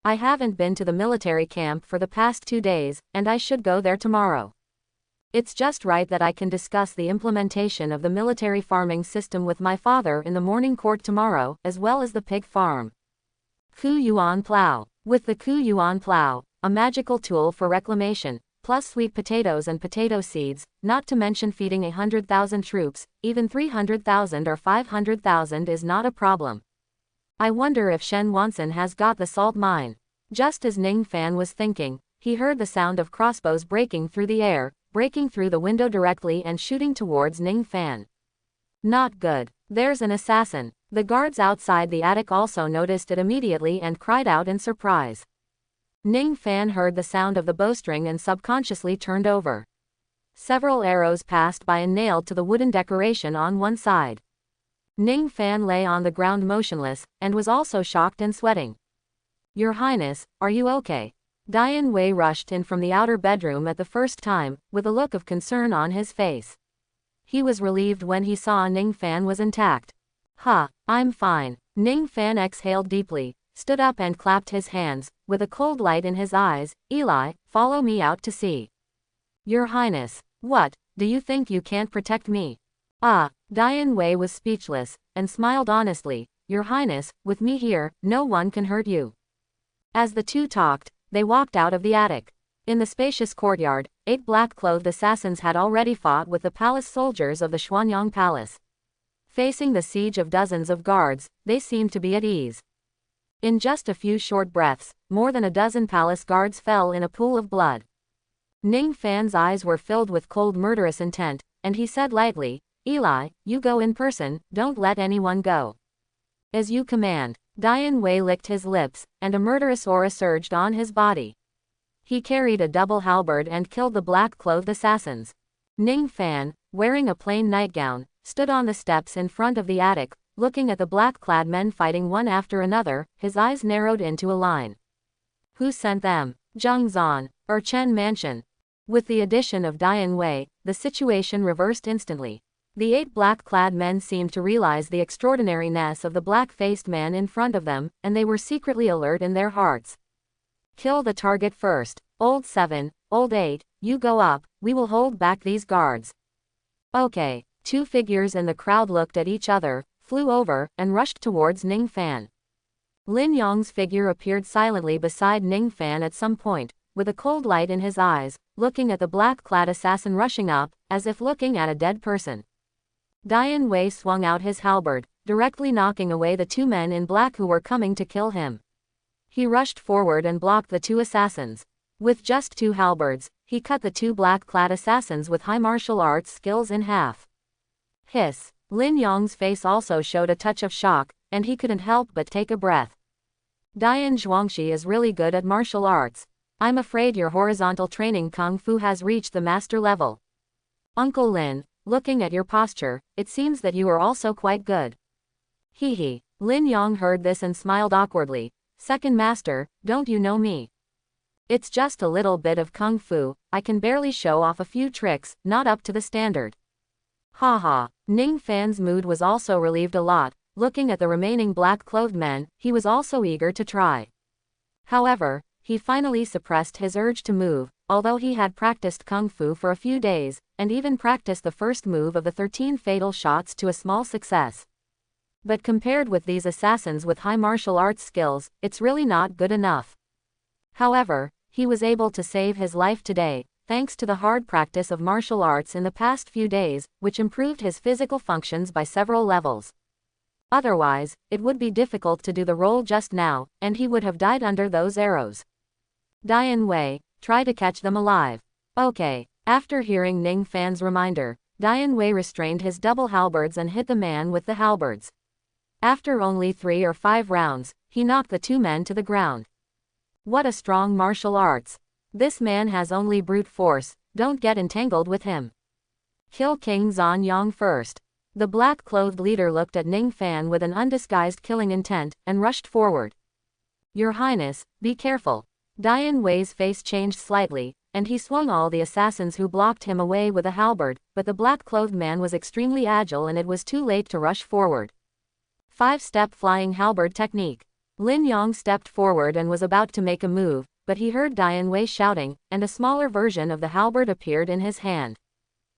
I haven't been to the military camp for the past 2 days, and I should go there tomorrow. It's just right that I can discuss the implementation of the military farming system with my father in the morning court tomorrow, as well as the pig farm. Ku Yuan Plow. With the Ku Yuan plow, a magical tool for reclamation, plus sweet potatoes and potato seeds, not to mention feeding 100,000 troops, even 300,000 or 500,000 is not a problem. I wonder if Shen Wanson has got the salt mine. Just as Ning Fan was thinking, he heard the sound of crossbows breaking through the air, breaking through the window directly and shooting towards Ning Fan. Not good. There's an assassin. The guards outside the attic also noticed it immediately and cried out in surprise. Ning Fan heard the sound of the bowstring and subconsciously turned over. Several arrows passed by and nailed to the wooden decoration on one side. Ning Fan lay on the ground motionless, and was also shocked and sweating. Your Highness, are you okay? Dian Wei rushed in from the outer bedroom at the first time, with a look of concern on his face. He was relieved when he saw Ning Fan was intact. I'm fine. Ning Fan exhaled deeply, stood up and clapped his hands, with a cold light in his eyes. Eli, follow me out to sea. Your Highness, what, do you think you can't protect me? Dian Wei was speechless, and smiled honestly. Your Highness, with me here, no one can hurt you. As the two talked, they walked out of the attic. In the spacious courtyard, 8 black-clothed assassins had already fought with the palace soldiers of the Xuanyang Palace. Facing the siege of dozens of guards, they seemed to be at ease. In just a few short breaths, more than a dozen palace guards fell in a pool of blood. Ning Fan's eyes were filled with cold murderous intent, and he said lightly, Eli, you go in person, don't let anyone go. As you command. Dian Wei licked his lips, and a murderous aura surged on his body. He carried a double halberd and killed the black-clothed assassins. Ning Fan, wearing a plain nightgown, stood on the steps in front of the attic, looking at the black-clad men fighting one after another, his eyes narrowed into a line. Who sent them? Zhengzan, or Chen Mansion? With the addition of Dian Wei, the situation reversed instantly. The 8 black-clad men seemed to realize the extraordinariness of the black-faced man in front of them, and they were secretly alert in their hearts. Kill the target first. Old 7, Old 8, you go up, we will hold back these guards. Okay. 2 figures in the crowd looked at each other, flew over, and rushed towards Ning Fan. Lin Yong's figure appeared silently beside Ning Fan at some point, with a cold light in his eyes, looking at the black-clad assassin rushing up, as if looking at a dead person. Dian Wei swung out his halberd, directly knocking away the 2 men in black who were coming to kill him. He rushed forward and blocked the 2 assassins. With just 2 halberds, he cut the 2 black-clad assassins with high martial arts skills in half. Hiss. Lin Yong's face also showed a touch of shock, and he couldn't help but take a breath. Dian Zhuangxi is really good at martial arts. I'm afraid your horizontal training kung fu has reached the master level. Uncle Lin, looking at your posture, it seems that you are also quite good. Hee. Lin Yong heard this and smiled awkwardly. Second master, don't you know me? It's just a little bit of kung fu, I can barely show off a few tricks, not up to the standard. Ha. Ning Fan's mood was also relieved a lot. Looking at the remaining black-clothed men, he was also eager to try. However, he finally suppressed his urge to move, although he had practiced kung fu for a few days, and even practiced the first move of the 13 fatal shots to a small success. But compared with these assassins with high martial arts skills, it's really not good enough. However, he was able to save his life today, thanks to the hard practice of martial arts in the past few days, which improved his physical functions by several levels. Otherwise, it would be difficult to do the role just now, and he would have died under those arrows. Dian Wei, try to catch them alive. Okay. After hearing Ning Fan's reminder, Dian Wei restrained his double halberds and hit the man with the halberds. After only 3 or 5 rounds, he knocked the 2 men to the ground. What a strong martial arts. This man has only brute force, don't get entangled with him. Kill King Zan Yang first. The black-clothed leader looked at Ning Fan with an undisguised killing intent, and rushed forward. Your Highness, be careful. Dian Wei's face changed slightly, and he swung all the assassins who blocked him away with a halberd, but the black-clothed man was extremely agile and it was too late to rush forward. 5-step flying halberd technique. Lin Yong stepped forward and was about to make a move, but he heard Dian Wei shouting, and a smaller version of the halberd appeared in his hand.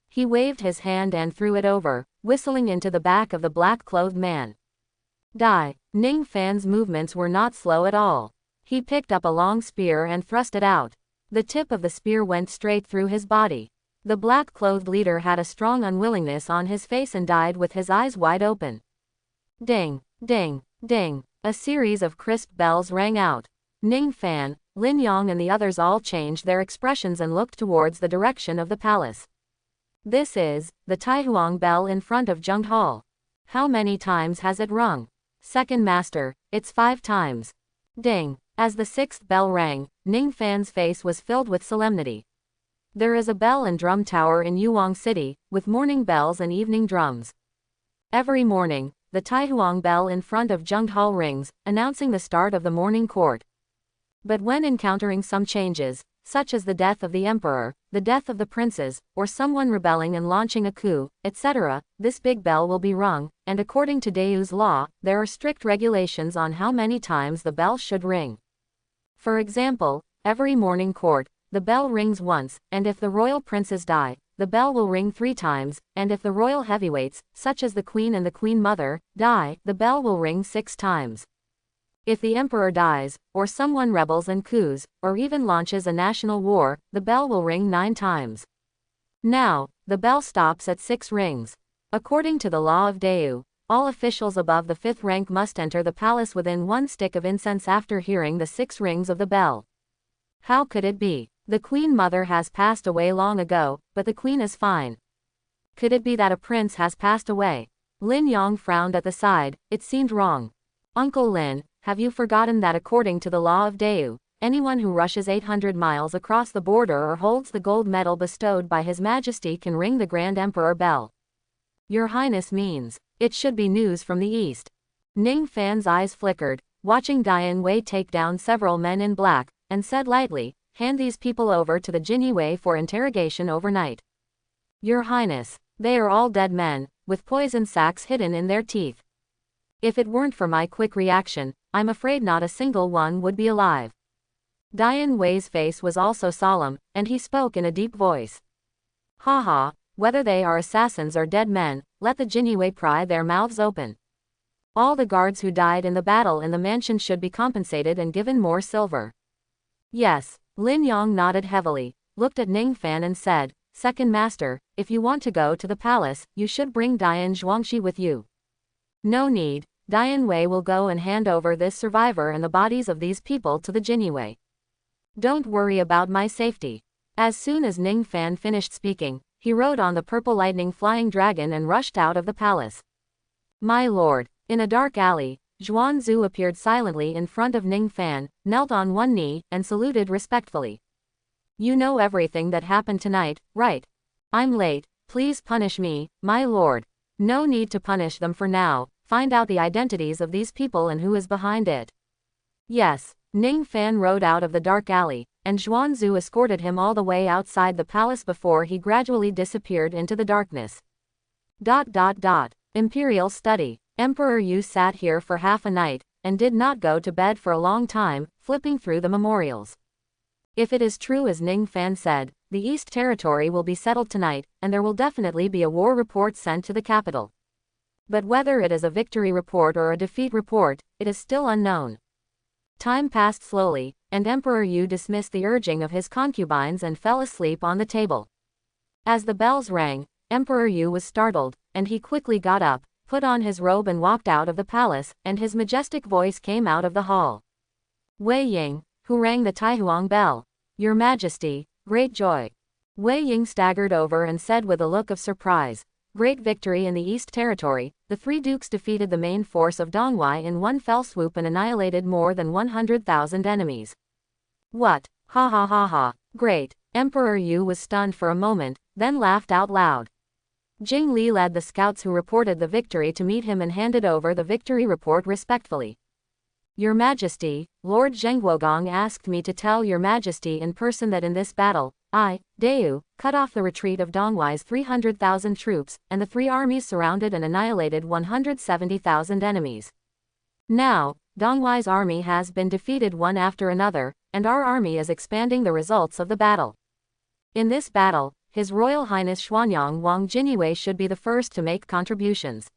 He waved his hand and threw it over, whistling into the back of the black-clothed man. Die. Ning Fan's movements were not slow at all. He picked up a long spear and thrust it out. The tip of the spear went straight through his body. The black-clothed leader had a strong unwillingness on his face and died with his eyes wide open. Ding, ding, ding. A series of crisp bells rang out. Ning Fan, Lin Yong and the others all changed their expressions and looked towards the direction of the palace. This is the Taihuang bell in front of Zheng Hall. How many times has it rung? Second master, it's 5 times. Ding. As the 6th bell rang, Ning Fan's face was filled with solemnity. There is a bell and drum tower in Yuang City, with morning bells and evening drums. Every morning, the Taihuang bell in front of Zheng Hall rings, announcing the start of the morning court. But when encountering some changes, such as the death of the emperor, the death of the princes, or someone rebelling and launching a coup, etc., this big bell will be rung, and according to Dayu's law, there are strict regulations on how many times the bell should ring. For example, every morning court, the bell rings once, and if the royal princes die, the bell will ring 3 times, and if the royal heavyweights, such as the queen and the queen mother, die, the bell will ring 6 times. If the emperor dies, or someone rebels and coups, or even launches a national war, the bell will ring 9 times. Now, the bell stops at 6 rings. According to the law of Dayu, all officials above the 5th rank must enter the palace within 1 stick of incense after hearing the 6 rings of the bell. How could it be? The queen mother has passed away long ago, but the queen is fine. Could it be that a prince has passed away? Lin Yong frowned at the side, it seemed wrong. Uncle Lin, have you forgotten that according to the law of Dayu, anyone who rushes 800 miles across the border or holds the gold medal bestowed by His Majesty can ring the Grand Emperor bell? Your Highness means, it should be news from the east. Ning Fan's eyes flickered, watching Dian Wei take down several men in black, and said lightly, hand these people over to the Dian Wei for interrogation overnight. Your Highness, they are all dead men, with poison sacs hidden in their teeth. If it weren't for my quick reaction, I'm afraid not a single one would be alive. Dian Wei's face was also solemn, and he spoke in a deep voice. Ha, whether they are assassins or dead men, let the Dian Wei pry their mouths open. All the guards who died in the battle in the mansion should be compensated and given more silver. Yes, Lin Yong nodded heavily, looked at Ning Fan and said, Second Master, if you want to go to the palace, you should bring Dian Zhuangxi with you. No need, Dian Wei will go and hand over this survivor and the bodies of these people to the Dian Wei. Don't worry about my safety. As soon as Ning Fan finished speaking, he rode on the purple lightning flying dragon and rushed out of the palace. My lord, in a dark alley, Zhuanzu appeared silently in front of Ning Fan, knelt on one knee, and saluted respectfully. You know everything that happened tonight, right? I'm late, please punish me, my lord. No need to punish them for now, find out the identities of these people and who is behind it. Yes, Ning Fan rode out of the dark alley, and Zhuanzu escorted him all the way outside the palace before he gradually disappeared into the darkness. Imperial study. Emperor Yu sat here for half a night, and did not go to bed for a long time, flipping through the memorials. If it is true as Ning Fan said, the East Territory will be settled tonight, and there will definitely be a war report sent to the capital. But whether it is a victory report or a defeat report, it is still unknown. Time passed slowly, and Emperor Yu dismissed the urging of his concubines and fell asleep on the table. As the bells rang, Emperor Yu was startled, and he quickly got up, put on his robe and walked out of the palace, and his majestic voice came out of the hall. Wei Ying, who rang the Taihuang bell. Your Majesty, great joy. Wei Ying staggered over and said with a look of surprise, great victory in the East Territory, the 3 dukes defeated the main force of Dongwai in one fell swoop and annihilated more than 100,000 enemies. What? Ha, great. Emperor Yu was stunned for a moment, then laughed out loud. Jing Li led the scouts who reported the victory to meet him and handed over the victory report respectfully. Your Majesty, Lord Zhengguogong asked me to tell Your Majesty in person that in this battle, I, Dayu, cut off the retreat of Dongwai's 300,000 troops, and the 3 armies surrounded and annihilated 170,000 enemies. Now, Dongwai's army has been defeated one after another, and our army is expanding the results of the battle. In this battle, His Royal Highness Xuanyang Wang Jinyue should be the first to make contributions.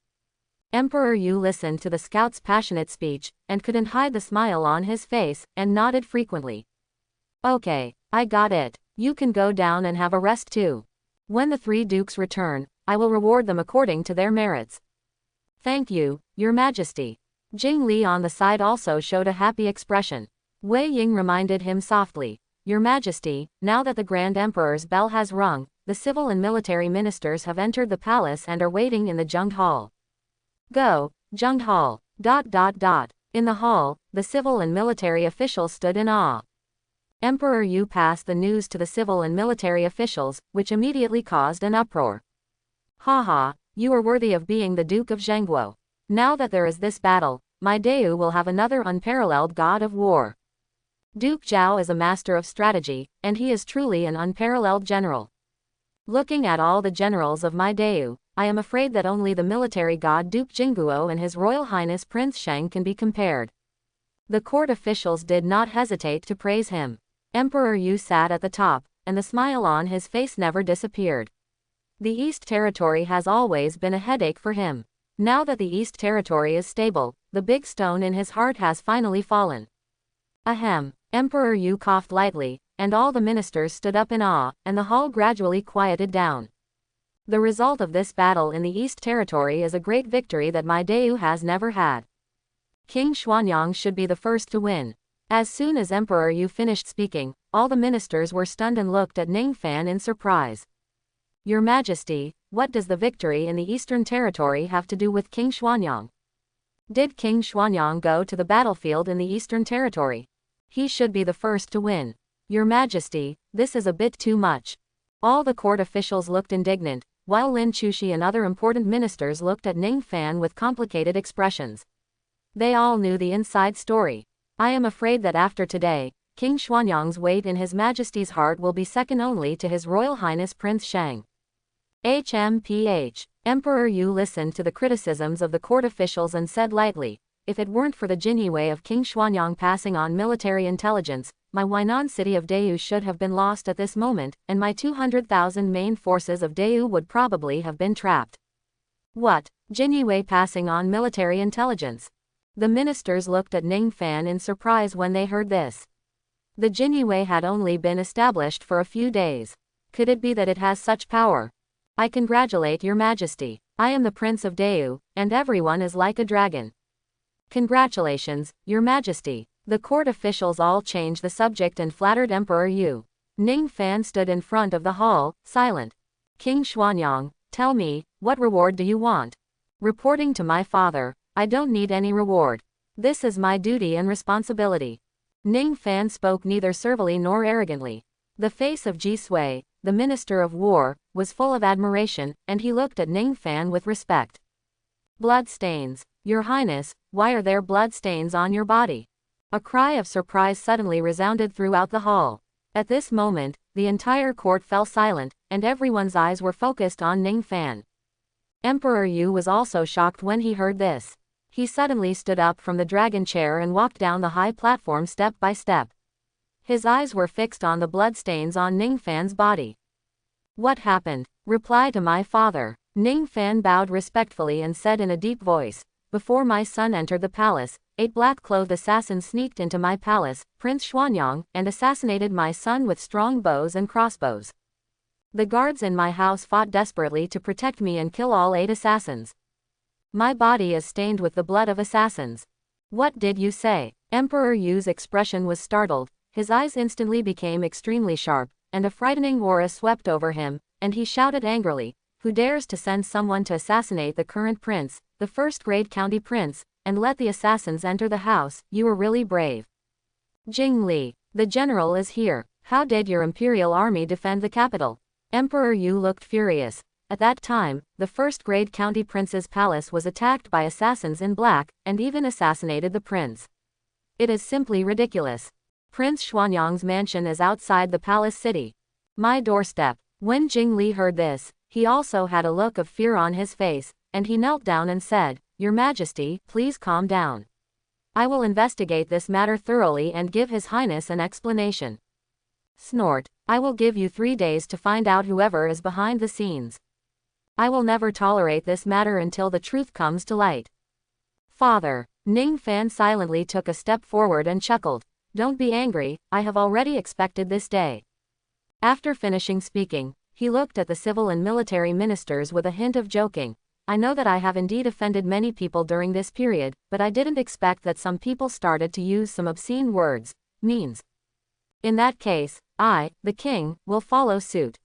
Emperor Yu listened to the scout's passionate speech, and couldn't hide the smile on his face, and nodded frequently. Okay, I got it. You can go down and have a rest too. When the 3 dukes return, I will reward them according to their merits. Thank you, Your Majesty. Jing Li on the side also showed a happy expression. Wei Ying reminded him softly, Your Majesty, now that the Grand Emperor's bell has rung, the civil and military ministers have entered the palace and are waiting in the Zhengde Hall. Go, Zhengde Hall. In the hall, the civil and military officials stood in awe. Emperor Yu passed the news to the civil and military officials, which immediately caused an uproar. Haha, you are worthy of being the Duke of Zhengguo. Now that there is this battle, my Deu will have another unparalleled god of war. Duke Zhao is a master of strategy, and he is truly an unparalleled general. Looking at all the generals of my Deu, I am afraid that only the military god Duke Jingguo and His Royal Highness Prince Shang can be compared. The court officials did not hesitate to praise him. Emperor Yu sat at the top, and the smile on his face never disappeared. The East Territory has always been a headache for him. Now that the East Territory is stable, the big stone in his heart has finally fallen. Ahem. Emperor Yu coughed lightly, and all the ministers stood up in awe, and the hall gradually quieted down. The result of this battle in the East Territory is a great victory that my Deu has never had. King Xuanyang should be the first to win. As soon as Emperor Yu finished speaking, all the ministers were stunned and looked at Ning Fan in surprise. Your Majesty, what does the victory in the Eastern Territory have to do with King Xuanyang? Did King Xuanyang go to the battlefield in the Eastern Territory? He should be the first to win. Your Majesty, this is a bit too much. All the court officials looked indignant, while Lin Chushi and other important ministers looked at Ning Fan with complicated expressions. They all knew the inside story. I am afraid that after today, King Xuanyang's weight in His Majesty's heart will be second only to His Royal Highness Prince Shang. HMPH. Emperor Yu listened to the criticisms of the court officials and said lightly, if it weren't for the Jinyue of King Xuanyang passing on military intelligence, my Huainan city of Deu should have been lost at this moment, and my 200,000 main forces of Deu would probably have been trapped. What? Jinyue passing on military intelligence? The ministers looked at Ning Fan in surprise when they heard this. The Jinyue had only been established for a few days. Could it be that it has such power? I congratulate Your Majesty. I am the Prince of Deu, and everyone is like a dragon. Congratulations, Your Majesty. The court officials all changed the subject and flattered Emperor Yu. Ning Fan stood in front of the hall, silent. King Xuanyang, tell me, what reward do you want? Reporting to my father, I don't need any reward. This is my duty and responsibility. Ning Fan spoke neither servilely nor arrogantly. The face of Ji Sui, the Minister of War, was full of admiration, and he looked at Ning Fan with respect. Blood stains. Your Highness, why are there blood stains on your body? A cry of surprise suddenly resounded throughout the hall. At this moment, the entire court fell silent, and everyone's eyes were focused on Ning Fan. Emperor Yu was also shocked when he heard this. He suddenly stood up from the dragon chair and walked down the high platform step by step. His eyes were fixed on the bloodstains on Ning Fan's body. What happened? Reply to my father. Ning Fan bowed respectfully and said in a deep voice, before my son entered the palace, 8 black-clothed assassins sneaked into my palace, Prince Xuanyang, and assassinated my son with strong bows and crossbows. The guards in my house fought desperately to protect me and kill all 8 assassins. My body is stained with the blood of assassins. What did you say? Emperor Yu's expression was startled, his eyes instantly became extremely sharp, and a frightening aura swept over him, and he shouted angrily, who dares to send someone to assassinate the current prince, the first-grade county prince, and let the assassins enter the house? You were really brave. Jing Li, the general is here. How did your imperial army defend the capital? Emperor Yu looked furious. At that time, the first-grade county prince's palace was attacked by assassins in black, and even assassinated the prince. It is simply ridiculous. Prince Xuanyang's mansion is outside the palace city. My doorstep. When Jing Li heard this, he also had a look of fear on his face, and he knelt down and said, Your Majesty, please calm down. I will investigate this matter thoroughly and give His Highness an explanation. Snort. I will give you 3 days to find out whoever is behind the scenes. I will never tolerate this matter until the truth comes to light. Father. Ning Fan silently took a step forward and chuckled. Don't be angry, I have already expected this day. After finishing speaking, he looked at the civil and military ministers with a hint of joking. I know that I have indeed offended many people during this period, but I didn't expect that some people started to use some obscene words, means. In that case, I, the king, will follow suit.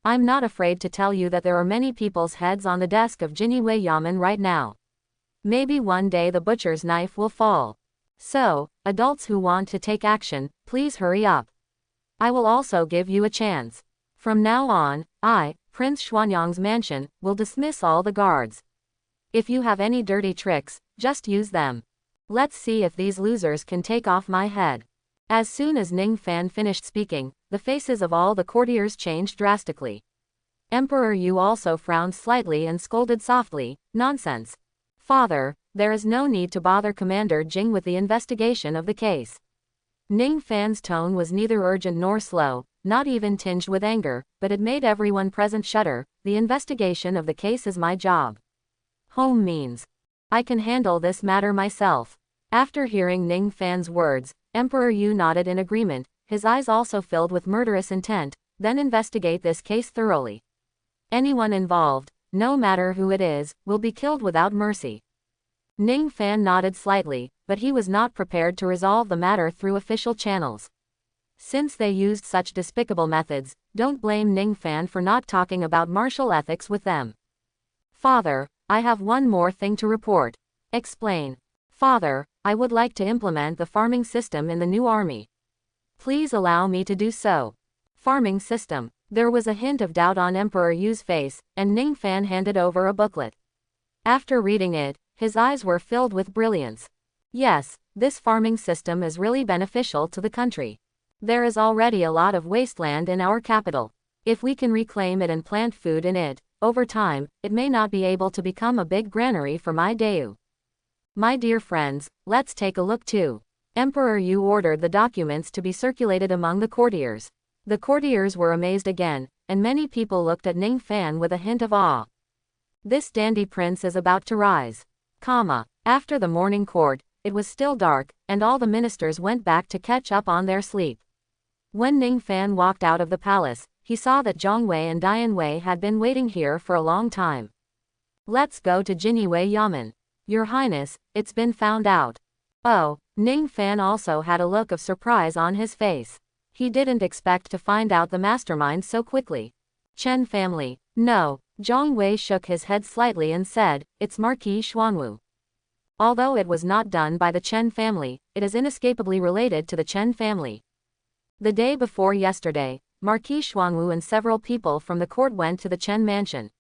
I'm not afraid to tell you that there are many people's heads on the desk of Dian Wei Yamen right now. Maybe one day the butcher's knife will fall. So, adults who want to take action, please hurry up. I will also give you a chance. From now on, I, Prince Xuanyang's mansion, will dismiss all the guards. If you have any dirty tricks, just use them. Let's see if these losers can take off my head. As soon as Ning Fan finished speaking, the faces of all the courtiers changed drastically. Emperor Yu also frowned slightly and scolded softly, nonsense. Father, there is no need to bother Commander Jing with the investigation of the case. Ning Fan's tone was neither urgent nor slow, not even tinged with anger, but it made everyone present shudder. The investigation of the case is my job. Home means. I can handle this matter myself. After hearing Ning Fan's words, Emperor Yu nodded in agreement, his eyes also filled with murderous intent. Then investigate this case thoroughly. Anyone involved, no matter who it is, will be killed without mercy. Ning Fan nodded slightly, but he was not prepared to resolve the matter through official channels. Since they used such despicable methods, don't blame Ning Fan for not talking about martial ethics with them. Father, I have one more thing to report. Explain. Father, I would like to implement the farming system in the new army. Please allow me to do so. Farming system. There was a hint of doubt on Emperor Yu's face, and Ning Fan handed over a booklet. After reading it, his eyes were filled with brilliance. Yes, this farming system is really beneficial to the country. There is already a lot of wasteland in our capital. If we can reclaim it and plant food in it, over time, it may not be able to become a big granary for my Dayu. My dear friends, let's take a look too. Emperor Yu ordered the documents to be circulated among the courtiers. The courtiers were amazed again, and many people looked at Ning Fan with a hint of awe. This dandy prince is about to rise. After the morning court, it was still dark, and all the ministers went back to catch up on their sleep. When Ning Fan walked out of the palace, he saw that Dian Wei and Dian Wei had been waiting here for a long time. Let's go to Dian Wei Yamen. Your Highness, it's been found out. Oh, Ning Fan also had a look of surprise on his face. He didn't expect to find out the mastermind so quickly. Chen family. No. Dian Wei shook his head slightly and said, it's Marquis Xuanwu. Although it was not done by the Chen family, it is inescapably related to the Chen family. The day before yesterday, Marquis Xuanwu and several people from the court went to the Chen mansion.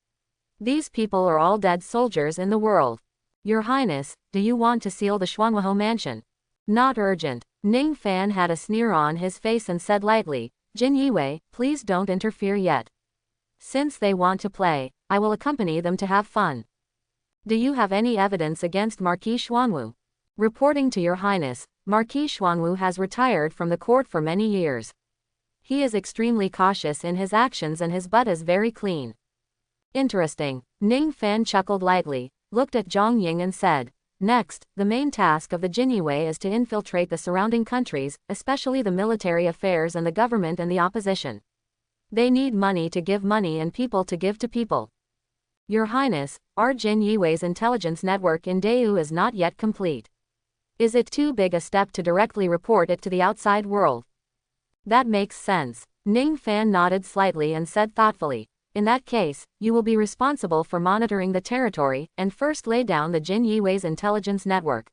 These people are all dead soldiers in the world. Your Highness, do you want to seal the Xuanwu mansion? Not urgent. Ning Fan had a sneer on his face and said lightly, Jin Yiwei, please don't interfere yet. Since they want to play, I will accompany them to have fun. Do you have any evidence against Marquis Xuanwu? Reporting to Your Highness, Marquis Xuanwu has retired from the court for many years. He is extremely cautious in his actions and his butt is very clean. Interesting. Ning Fan chuckled lightly, looked at Zhang Ying and said, next, the main task of the Jin Yiwei is to infiltrate the surrounding countries, especially the military affairs and the government and the opposition. They need money to give money and people to give to people. Your Highness, our Jin Yiwei's intelligence network in Dayu is not yet complete. Is it too big a step to directly report it to the outside world? That makes sense. Ning Fan nodded slightly and said thoughtfully, in that case, you will be responsible for monitoring the territory, and first lay down the Jin Yiwei's intelligence network.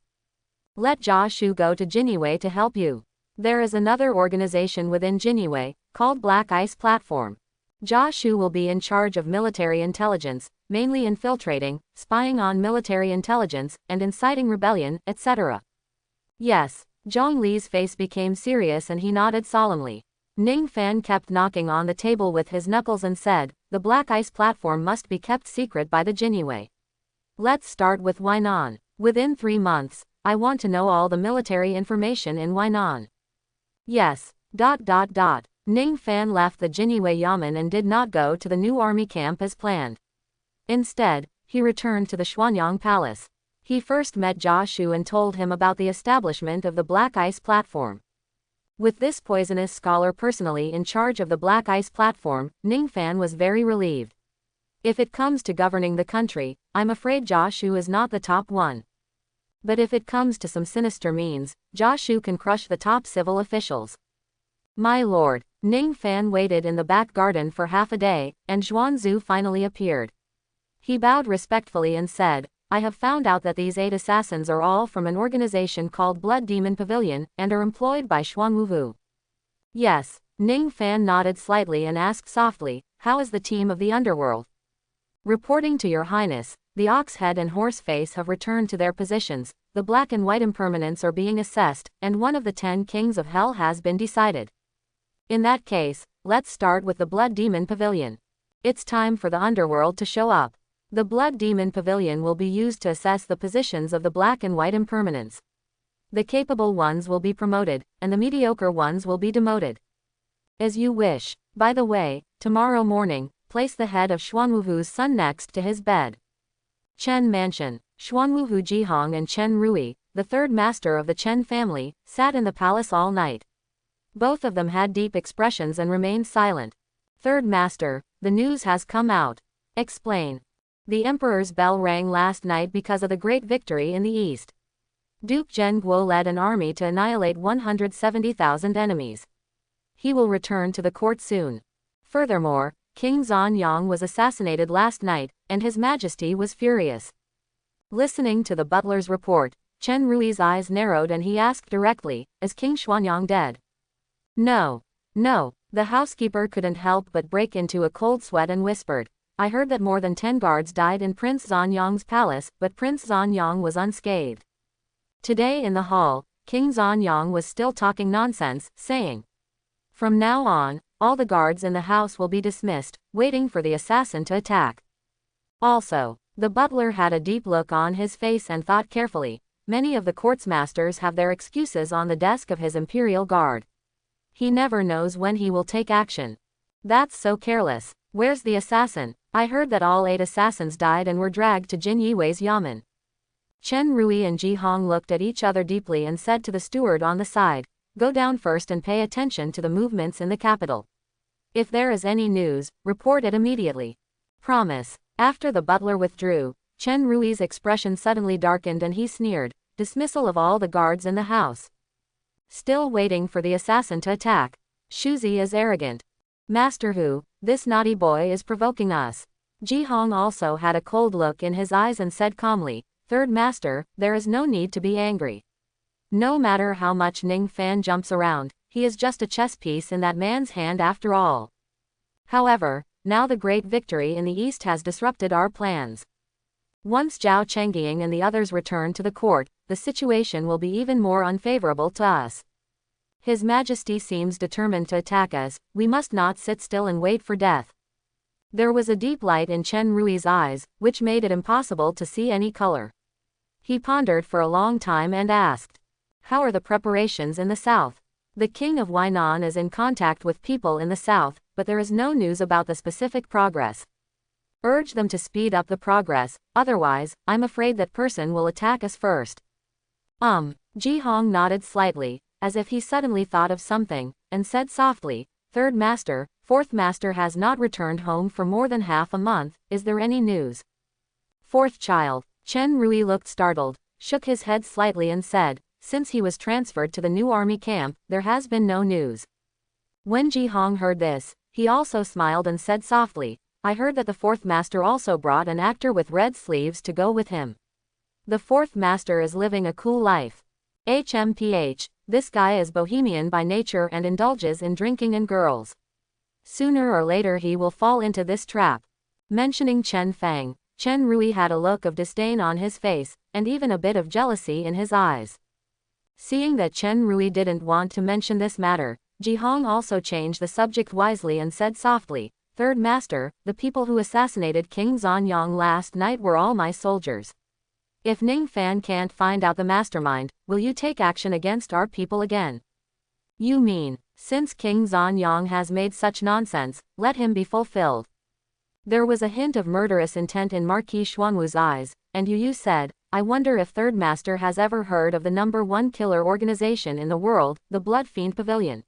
Let Jia Shu go to Jin Yiwei to help you. There is another organization within Jin Yiwei, called Black Ice Platform. Jia Shu will be in charge of military intelligence, mainly infiltrating, spying on military intelligence, and inciting rebellion, etc. Yes. Zhang Li's face became serious and he nodded solemnly. Ning Fan kept knocking on the table with his knuckles and said, the Black Ice Platform must be kept secret by the Jin Yiwei. Let's start with Huainan. Within 3 months, I want to know all the military information in Huainan. Yes. Ning Fan left the Jin Yiwei Yamen and did not go to the new army camp as planned. Instead, he returned to the Xuanyang Palace. He first met Jia Shu and told him about the establishment of the Black Ice Platform. With this poisonous scholar personally in charge of the Black Ice Platform, Ning Fan was very relieved. If it comes to governing the country, I'm afraid Jia Shu is not the top one. But if it comes to some sinister means, Jia Shu can crush the top civil officials. My lord, Ning Fan waited in the back garden for half a day, and Xuanzu finally appeared. He bowed respectfully and said, I have found out that these 8 assassins are all from an organization called Blood Demon Pavilion, and are employed by Xuanwu. Yes, Ning Fan nodded slightly and asked softly, how is the team of the underworld? Reporting to your highness, the Oxhead and Horseface have returned to their positions, the black and white impermanents are being assessed, and one of the 10 kings of hell has been decided. In that case, let's start with the Blood Demon Pavilion. It's time for the underworld to show up. The Blood Demon Pavilion will be used to assess the positions of the black and white impermanents. The capable ones will be promoted, and the mediocre ones will be demoted. As you wish. By the way, tomorrow morning, place the head of Xuanwu's son next to his bed. Chen Mansion. Xuanwu Jihong and Chen Rui, the third master of the Chen family, sat in the palace all night. Both of them had deep expressions and remained silent. Third master, the news has come out. Explain. The emperor's bell rang last night because of the great victory in the east. Duke Zhenguo led an army to annihilate 170,000 enemies. He will return to the court soon. Furthermore, King Zanyang was assassinated last night, and His Majesty was furious. Listening to the butler's report, Chen Rui's eyes narrowed and he asked directly, is King Xuanyang dead? No. No. The housekeeper couldn't help but break into a cold sweat and whispered, I heard that more than 10 guards died in Prince Zanyang's palace, but Prince Zanyang was unscathed. Today in the hall, King Zanyang was still talking nonsense, saying, from now on, all the guards in the house will be dismissed, waiting for the assassin to attack. Also, the butler had a deep look on his face and thought carefully, many of the court's masters have their excuses on the desk of his imperial guard. He never knows when he will take action. That's so careless. Where's the assassin? I heard that all 8 assassins died and were dragged to Jin Yiwei's yamen. Chen Rui and Ji Hong looked at each other deeply and said to the steward on the side, go down first and pay attention to the movements in the capital. If there is any news, report it immediately. Promise. After the butler withdrew, Chen Rui's expression suddenly darkened and he sneered, dismissal of all the guards in the house. Still waiting for the assassin to attack. Shuzi is arrogant. Master Hu, this naughty boy is provoking us. Ji Hong also had a cold look in his eyes and said calmly, Third Master, there is no need to be angry. No matter how much Ning Fan jumps around, he is just a chess piece in that man's hand after all. However, now the great victory in the east has disrupted our plans. Once Zhao Chengying and the others return to the court, the situation will be even more unfavorable to us. His Majesty seems determined to attack us, we must not sit still and wait for death. There was a deep light in Chen Rui's eyes, which made it impossible to see any color. He pondered for a long time and asked, how are the preparations in the south? The king of Huainan is in contact with people in the south, but there is no news about the specific progress. Urge them to speed up the progress, otherwise, I'm afraid that person will attack us first. Ji Hong nodded slightly, as if he suddenly thought of something, and said softly, Third Master, Fourth Master has not returned home for more than half a month, is there any news? Fourth child. Chen Rui looked startled, shook his head slightly and said, since he was transferred to the new army camp, there has been no news. When Ji Hong heard this, he also smiled and said softly, I heard that the Fourth Master also brought an actor with red sleeves to go with him. The Fourth Master is living a cool life. HMPH, this guy is bohemian by nature and indulges in drinking and girls. Sooner or later he will fall into this trap. Mentioning Chen Fang, Chen Rui had a look of disdain on his face, and even a bit of jealousy in his eyes. Seeing that Chen Rui didn't want to mention this matter, Ji Hong also changed the subject wisely and said softly, Third Master, the people who assassinated King Zanyang last night were all my soldiers. If Ning Fan can't find out the mastermind, will you take action against our people again? You mean, since King Zanyang has made such nonsense, let him be fulfilled. There was a hint of murderous intent in Marquis Xuanwu's eyes, and Yu said, I wonder if Third Master has ever heard of the #1 killer organization in the world, the Blood Fiend Pavilion.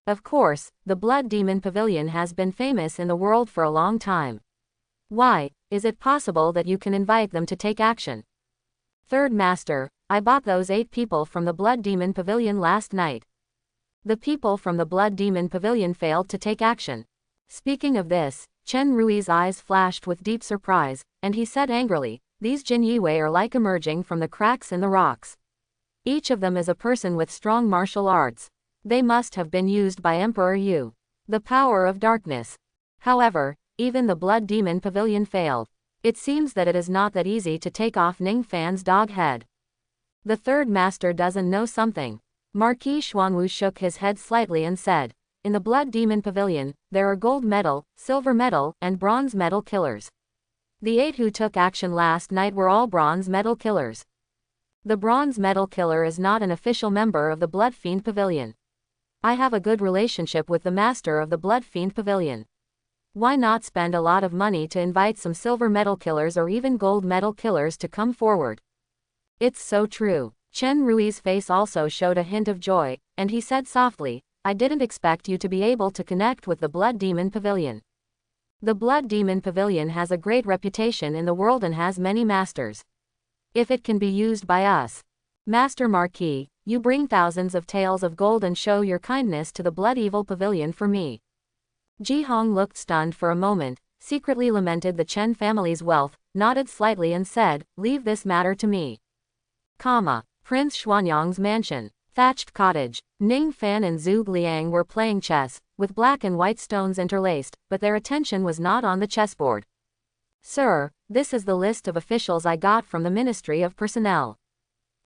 Of course, the Blood Demon Pavilion has been famous in the world for a long time. Why, is it possible that you can invite them to take action? Third Master, I bought those 8 people from the Blood Demon Pavilion last night. The people from the Blood Demon Pavilion failed to take action. Speaking of this, Chen Rui's eyes flashed with deep surprise, and he said angrily, these Dian Wei are like emerging from the cracks in the rocks. Each of them is a person with strong martial arts. They must have been used by Emperor Yu. The power of darkness. However, even the Blood Demon Pavilion failed. It seems that it is not that easy to take off Ning Fan's dog head. The Third Master doesn't know something. Marquis Xuanwu shook his head slightly and said, in the Blood Demon Pavilion, there are gold medal, silver medal, and bronze medal killers. The 8 who took action last night were all bronze medal killers. The bronze medal killer is not an official member of the Blood Fiend Pavilion. I have a good relationship with the master of the Blood Fiend Pavilion. Why not spend a lot of money to invite some silver medal killers or even gold medal killers to come forward? It's so true. Chen Rui's face also showed a hint of joy, and he said softly, I didn't expect you to be able to connect with the Blood Demon Pavilion. The Blood Demon Pavilion has a great reputation in the world and has many masters. If it can be used by us. Master Marquis, you bring thousands of taels of gold and show your kindness to the Blood Evil Pavilion for me. Ji Hong looked stunned for a moment, secretly lamented the Chen family's wealth, nodded slightly and said, leave this matter to me. Prince Xuanyang's mansion. Thatched cottage. Ning Fan and Zhuge Liang were playing chess, with black and white stones interlaced, but their attention was not on the chessboard. Sir, this is the list of officials I got from the Ministry of Personnel.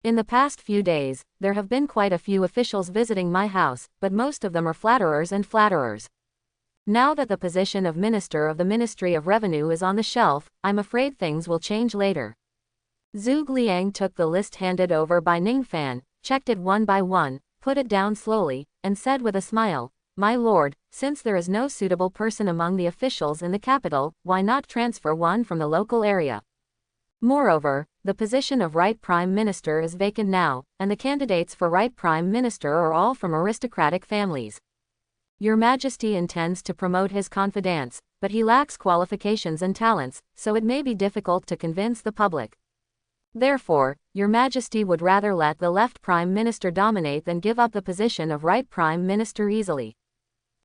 In the past few days, there have been quite a few officials visiting my house, but most of them are flatterers and flatterers. Now that the position of Minister of the Ministry of Revenue is on the shelf, I'm afraid things will change later. Zhuge Liang took the list handed over by Ning Fan, checked it one by one, put it down slowly, and said with a smile, my lord, since there is no suitable person among the officials in the capital, why not transfer one from the local area? Moreover, the position of Right Prime Minister is vacant now, and the candidates for Right Prime Minister are all from aristocratic families. Your Majesty intends to promote his confidants, but he lacks qualifications and talents, so it may be difficult to convince the public. Therefore, Your Majesty would rather let the left Prime Minister dominate than give up the position of Right Prime Minister easily.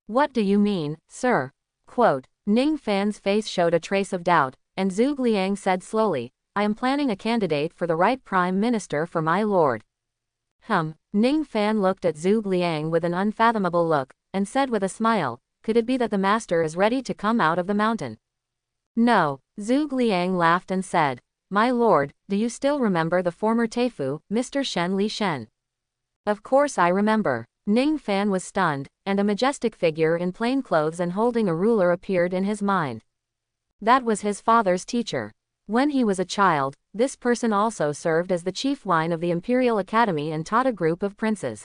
What do you mean, sir? Quote, Ning Fan's face showed a trace of doubt, and Zhuge Liang said slowly, I am planning a candidate for the Right Prime Minister for my lord. Ning Fan looked at Zhuge Liang with an unfathomable look, and said with a smile, could it be that the master is ready to come out of the mountain? No, Zhuge Liang laughed and said, my lord, do you still remember the former Teifu, Mr. Shen Li Shen? Of course I remember. Ning Fan was stunned, and a majestic figure in plain clothes and holding a ruler appeared in his mind. That was his father's teacher. When he was a child, this person also served as the chief wine of the Imperial Academy and taught a group of princes.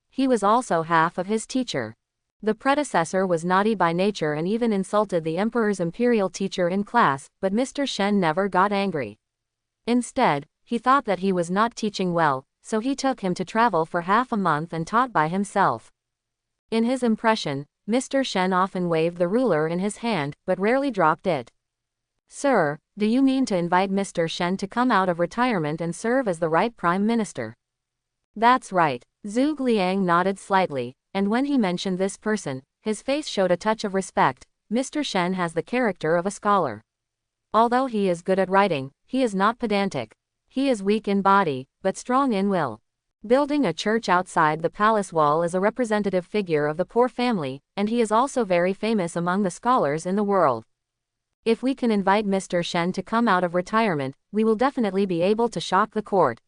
He was also half of his teacher. The predecessor was naughty by nature and even insulted the emperor's imperial teacher in class, but Mr. Shen never got angry. Instead, he thought that he was not teaching well, so he took him to travel for half a month and taught by himself. In his impression, Mr. Shen often waved the ruler in his hand, but rarely dropped it. Sir, do you mean to invite Mr. Shen to come out of retirement and serve as the right Prime Minister? That's right. Zhuge Liang nodded slightly, and when he mentioned this person, his face showed a touch of respect. Mr. Shen has the character of a scholar. Although he is good at writing, he is not pedantic. He is weak in body, but strong in will. Building a church outside the palace wall is a representative figure of the poor family, and he is also very famous among the scholars in the world. If we can invite Mr. Shen to come out of retirement, we will definitely be able to shock the court.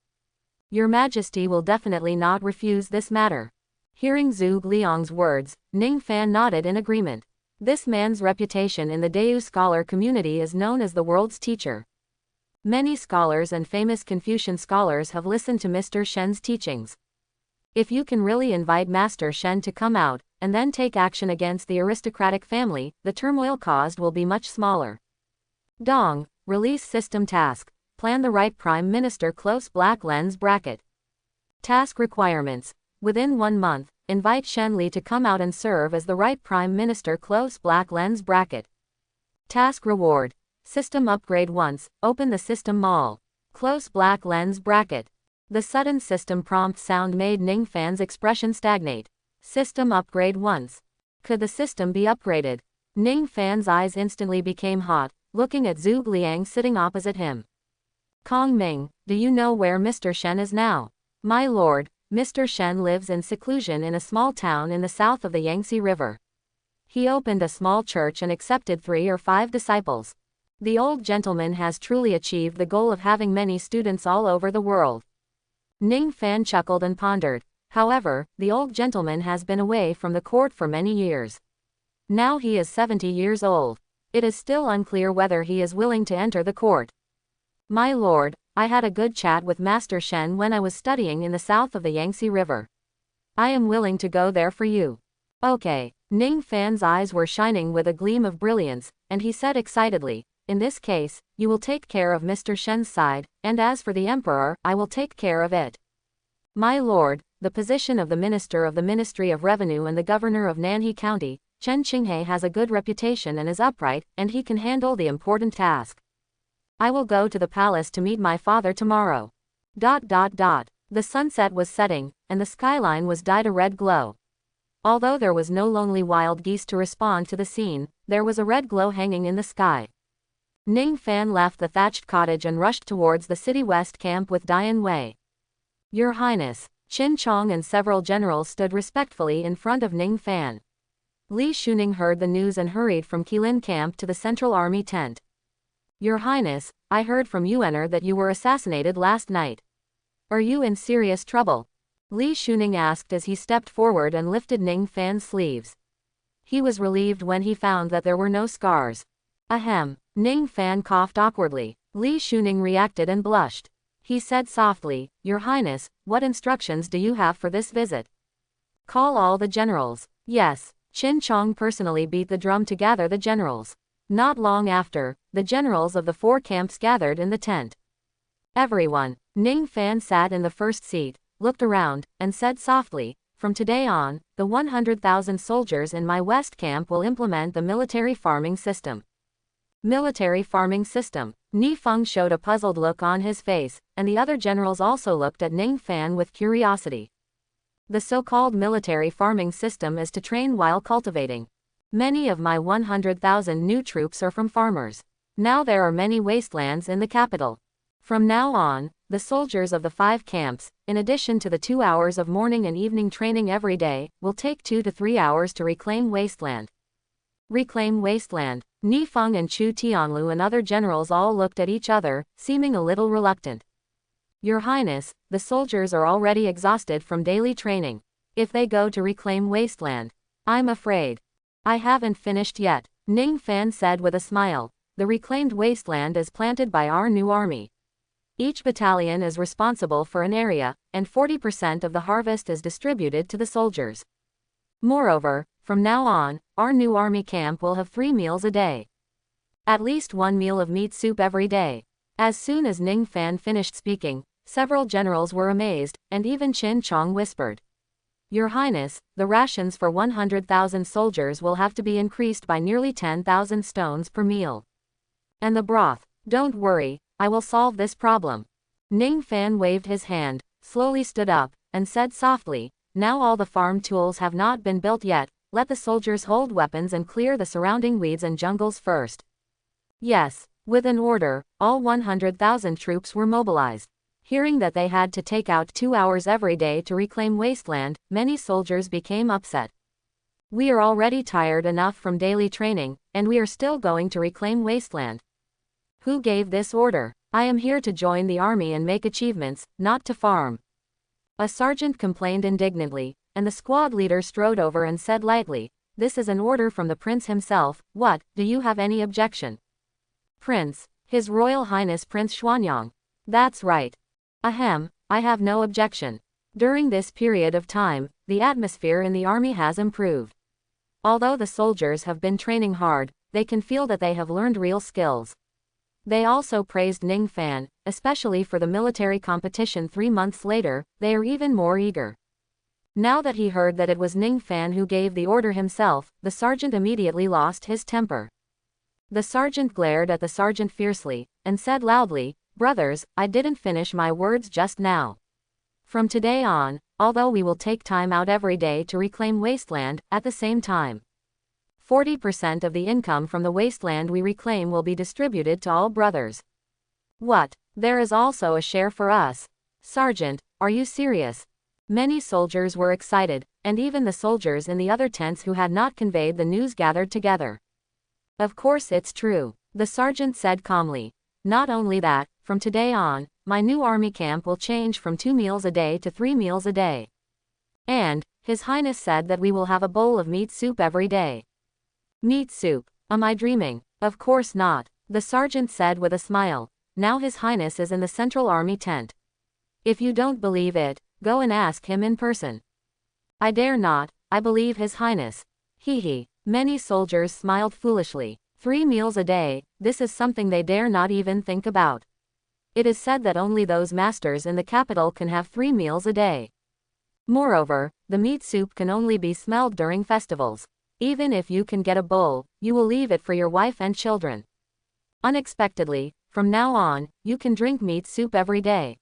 Your Majesty will definitely not refuse this matter. Hearing Zhuge Liang's words, Ning Fan nodded in agreement. This man's reputation in the Deu scholar community is known as the world's teacher. Many scholars and famous Confucian scholars have listened to Mr. Shen's teachings. If you can really invite Master Shen to come out, and then take action against the aristocratic family, the turmoil caused will be much smaller. Dong, release system task. Plan the right Prime Minister close black lens bracket. Task requirements. Within 1 month, invite Shen Li to come out and serve as the right Prime Minister close black lens bracket. Task reward. System upgrade once, open the system mall. Close black lens bracket. The sudden system prompt sound made Ning Fan's expression stagnate. System upgrade once. Could the system be upgraded? Ning Fan's eyes instantly became hot, looking at Zhuge Liang sitting opposite him. Kong Ming, do you know where Mr. Shen is now? My lord, Mr. Shen lives in seclusion in a small town in the south of the Yangtze River. He opened a small church and accepted 3 or 5 disciples. The old gentleman has truly achieved the goal of having many students all over the world. Ning Fan chuckled and pondered. However, the old gentleman has been away from the court for many years. Now he is 70 years old. It is still unclear whether he is willing to enter the court. My lord, I had a good chat with Master Shen when I was studying in the south of the Yangtze River. I am willing to go there for you. Okay. Ning Fan's eyes were shining with a gleam of brilliance, and he said excitedly, in this case, you will take care of Mr. Shen's side, and as for the Emperor, I will take care of it. My lord, the position of the Minister of the Ministry of Revenue and the Governor of Nanhe County, Chen Qinghe has a good reputation and is upright, and he can handle the important task. I will go to the palace to meet my father tomorrow. The sunset was setting, and the skyline was dyed a red glow. Although there was no lonely wild geese to respond to the scene, there was a red glow hanging in the sky. Ning Fan left the thatched cottage and rushed towards the city west camp with Dian Wei. Your Highness, Qin Chong and several generals stood respectfully in front of Ning Fan. Li Shuning heard the news and hurried from Qilin camp to the Central Army tent. Your Highness, I heard from Yuener that you were assassinated last night. Are you in serious trouble? Li Shuning asked as he stepped forward and lifted Ning Fan's sleeves. He was relieved when he found that there were no scars. Ahem. Ning Fan coughed awkwardly. Li Shuning reacted and blushed. He said softly, Your Highness, what instructions do you have for this visit? Call all the generals. Yes. Qin Chong personally beat the drum to gather the generals. Not long after, the generals of the 4 camps gathered in the tent. Everyone. Ning Fan sat in the first seat, looked around, and said softly, From today on, the 100,000 soldiers in my west camp will implement the military farming system. Military farming system. Ni Feng showed a puzzled look on his face, and the other generals also looked at Ning Fan with curiosity. The so-called military farming system is to train while cultivating. Many of my 100,000 new troops are from farmers. Now there are many wastelands in the capital. From now on, the soldiers of the 5 camps, in addition to the 2 hours of morning and evening training every day, will take 2 to 3 hours to reclaim wasteland. Reclaim wasteland. Ni Feng and Chu Tianlu and other generals all looked at each other, seeming a little reluctant. Your Highness, the soldiers are already exhausted from daily training. If they go to reclaim wasteland, I'm afraid. I haven't finished yet, Ning Fan said with a smile. The reclaimed wasteland is planted by our new army. Each battalion is responsible for an area, and 40% of the harvest is distributed to the soldiers. Moreover, from now on, our new army camp will have 3 meals a day. At least 1 meal of meat soup every day. As soon as Ning Fan finished speaking, several generals were amazed, and even Qin Chong whispered. Your Highness, the rations for 100,000 soldiers will have to be increased by nearly 10,000 stones per meal. And the broth. Don't worry, I will solve this problem. Ning Fan waved his hand, slowly stood up, and said softly, Now all the farm tools have not been built yet, let the soldiers hold weapons and clear the surrounding weeds and jungles first. Yes. With an order, all 100,000 troops were mobilized. Hearing that they had to take out 2 hours every day to reclaim wasteland, many soldiers became upset. We are already tired enough from daily training, and we are still going to reclaim wasteland. Who gave this order? I am here to join the army and make achievements, not to farm. A sergeant complained indignantly, and the squad leader strode over and said lightly, This is an order from the prince himself. What, do you have any objection? Prince, His Royal Highness Prince Xuanyang. That's right. Ahem, I have no objection. During this period of time, the atmosphere in the army has improved. Although the soldiers have been training hard, they can feel that they have learned real skills. They also praised Ning Fan, especially for the military competition 3 months later. They are even more eager. Now that he heard that it was Ning Fan who gave the order himself, the sergeant immediately lost his temper. The sergeant glared at the sergeant fiercely, and said loudly, "Brothers, I didn't finish my words just now. From today on, although we will take time out every day to reclaim wasteland, at the same time, 40% of the income from the wasteland we reclaim will be distributed to all brothers." "What? There is also a share for us? Sergeant, are you serious?" Many soldiers were excited, and even the soldiers in the other tents who had not conveyed the news gathered together. "Of course it's true," the sergeant said calmly. "Not only that, from today on, my new army camp will change from 2 meals a day to 3 meals a day. And, His Highness said that we will have a bowl of meat soup every day." "Meat soup? Am I dreaming?" "Of course not," the sergeant said with a smile. "Now His Highness is in the Central Army tent. If you don't believe it, go and ask him in person." "I dare not, I believe His Highness." Hee. Many soldiers smiled foolishly. 3 meals a day, this is something they dare not even think about. It is said that only those masters in the capital can have 3 meals a day. Moreover, the meat soup can only be smelled during festivals. Even if you can get a bowl, you will leave it for your wife and children. Unexpectedly, from now on, you can drink meat soup every day.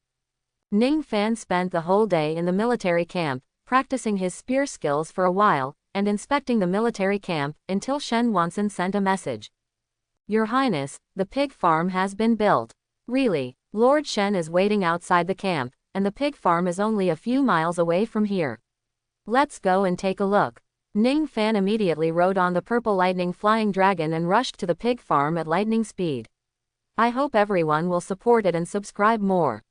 Ning Fan spent the whole day in the military camp, practicing his spear skills for a while, and inspecting the military camp, until Shen Wanson sent a message. "Your Highness, the pig farm has been built." "Really? Lord Shen is waiting outside the camp, and the pig farm is only a few miles away from here. Let's go and take a look." Ning Fan immediately rode on the purple lightning flying dragon and rushed to the pig farm at lightning speed. I hope everyone will support it and subscribe more.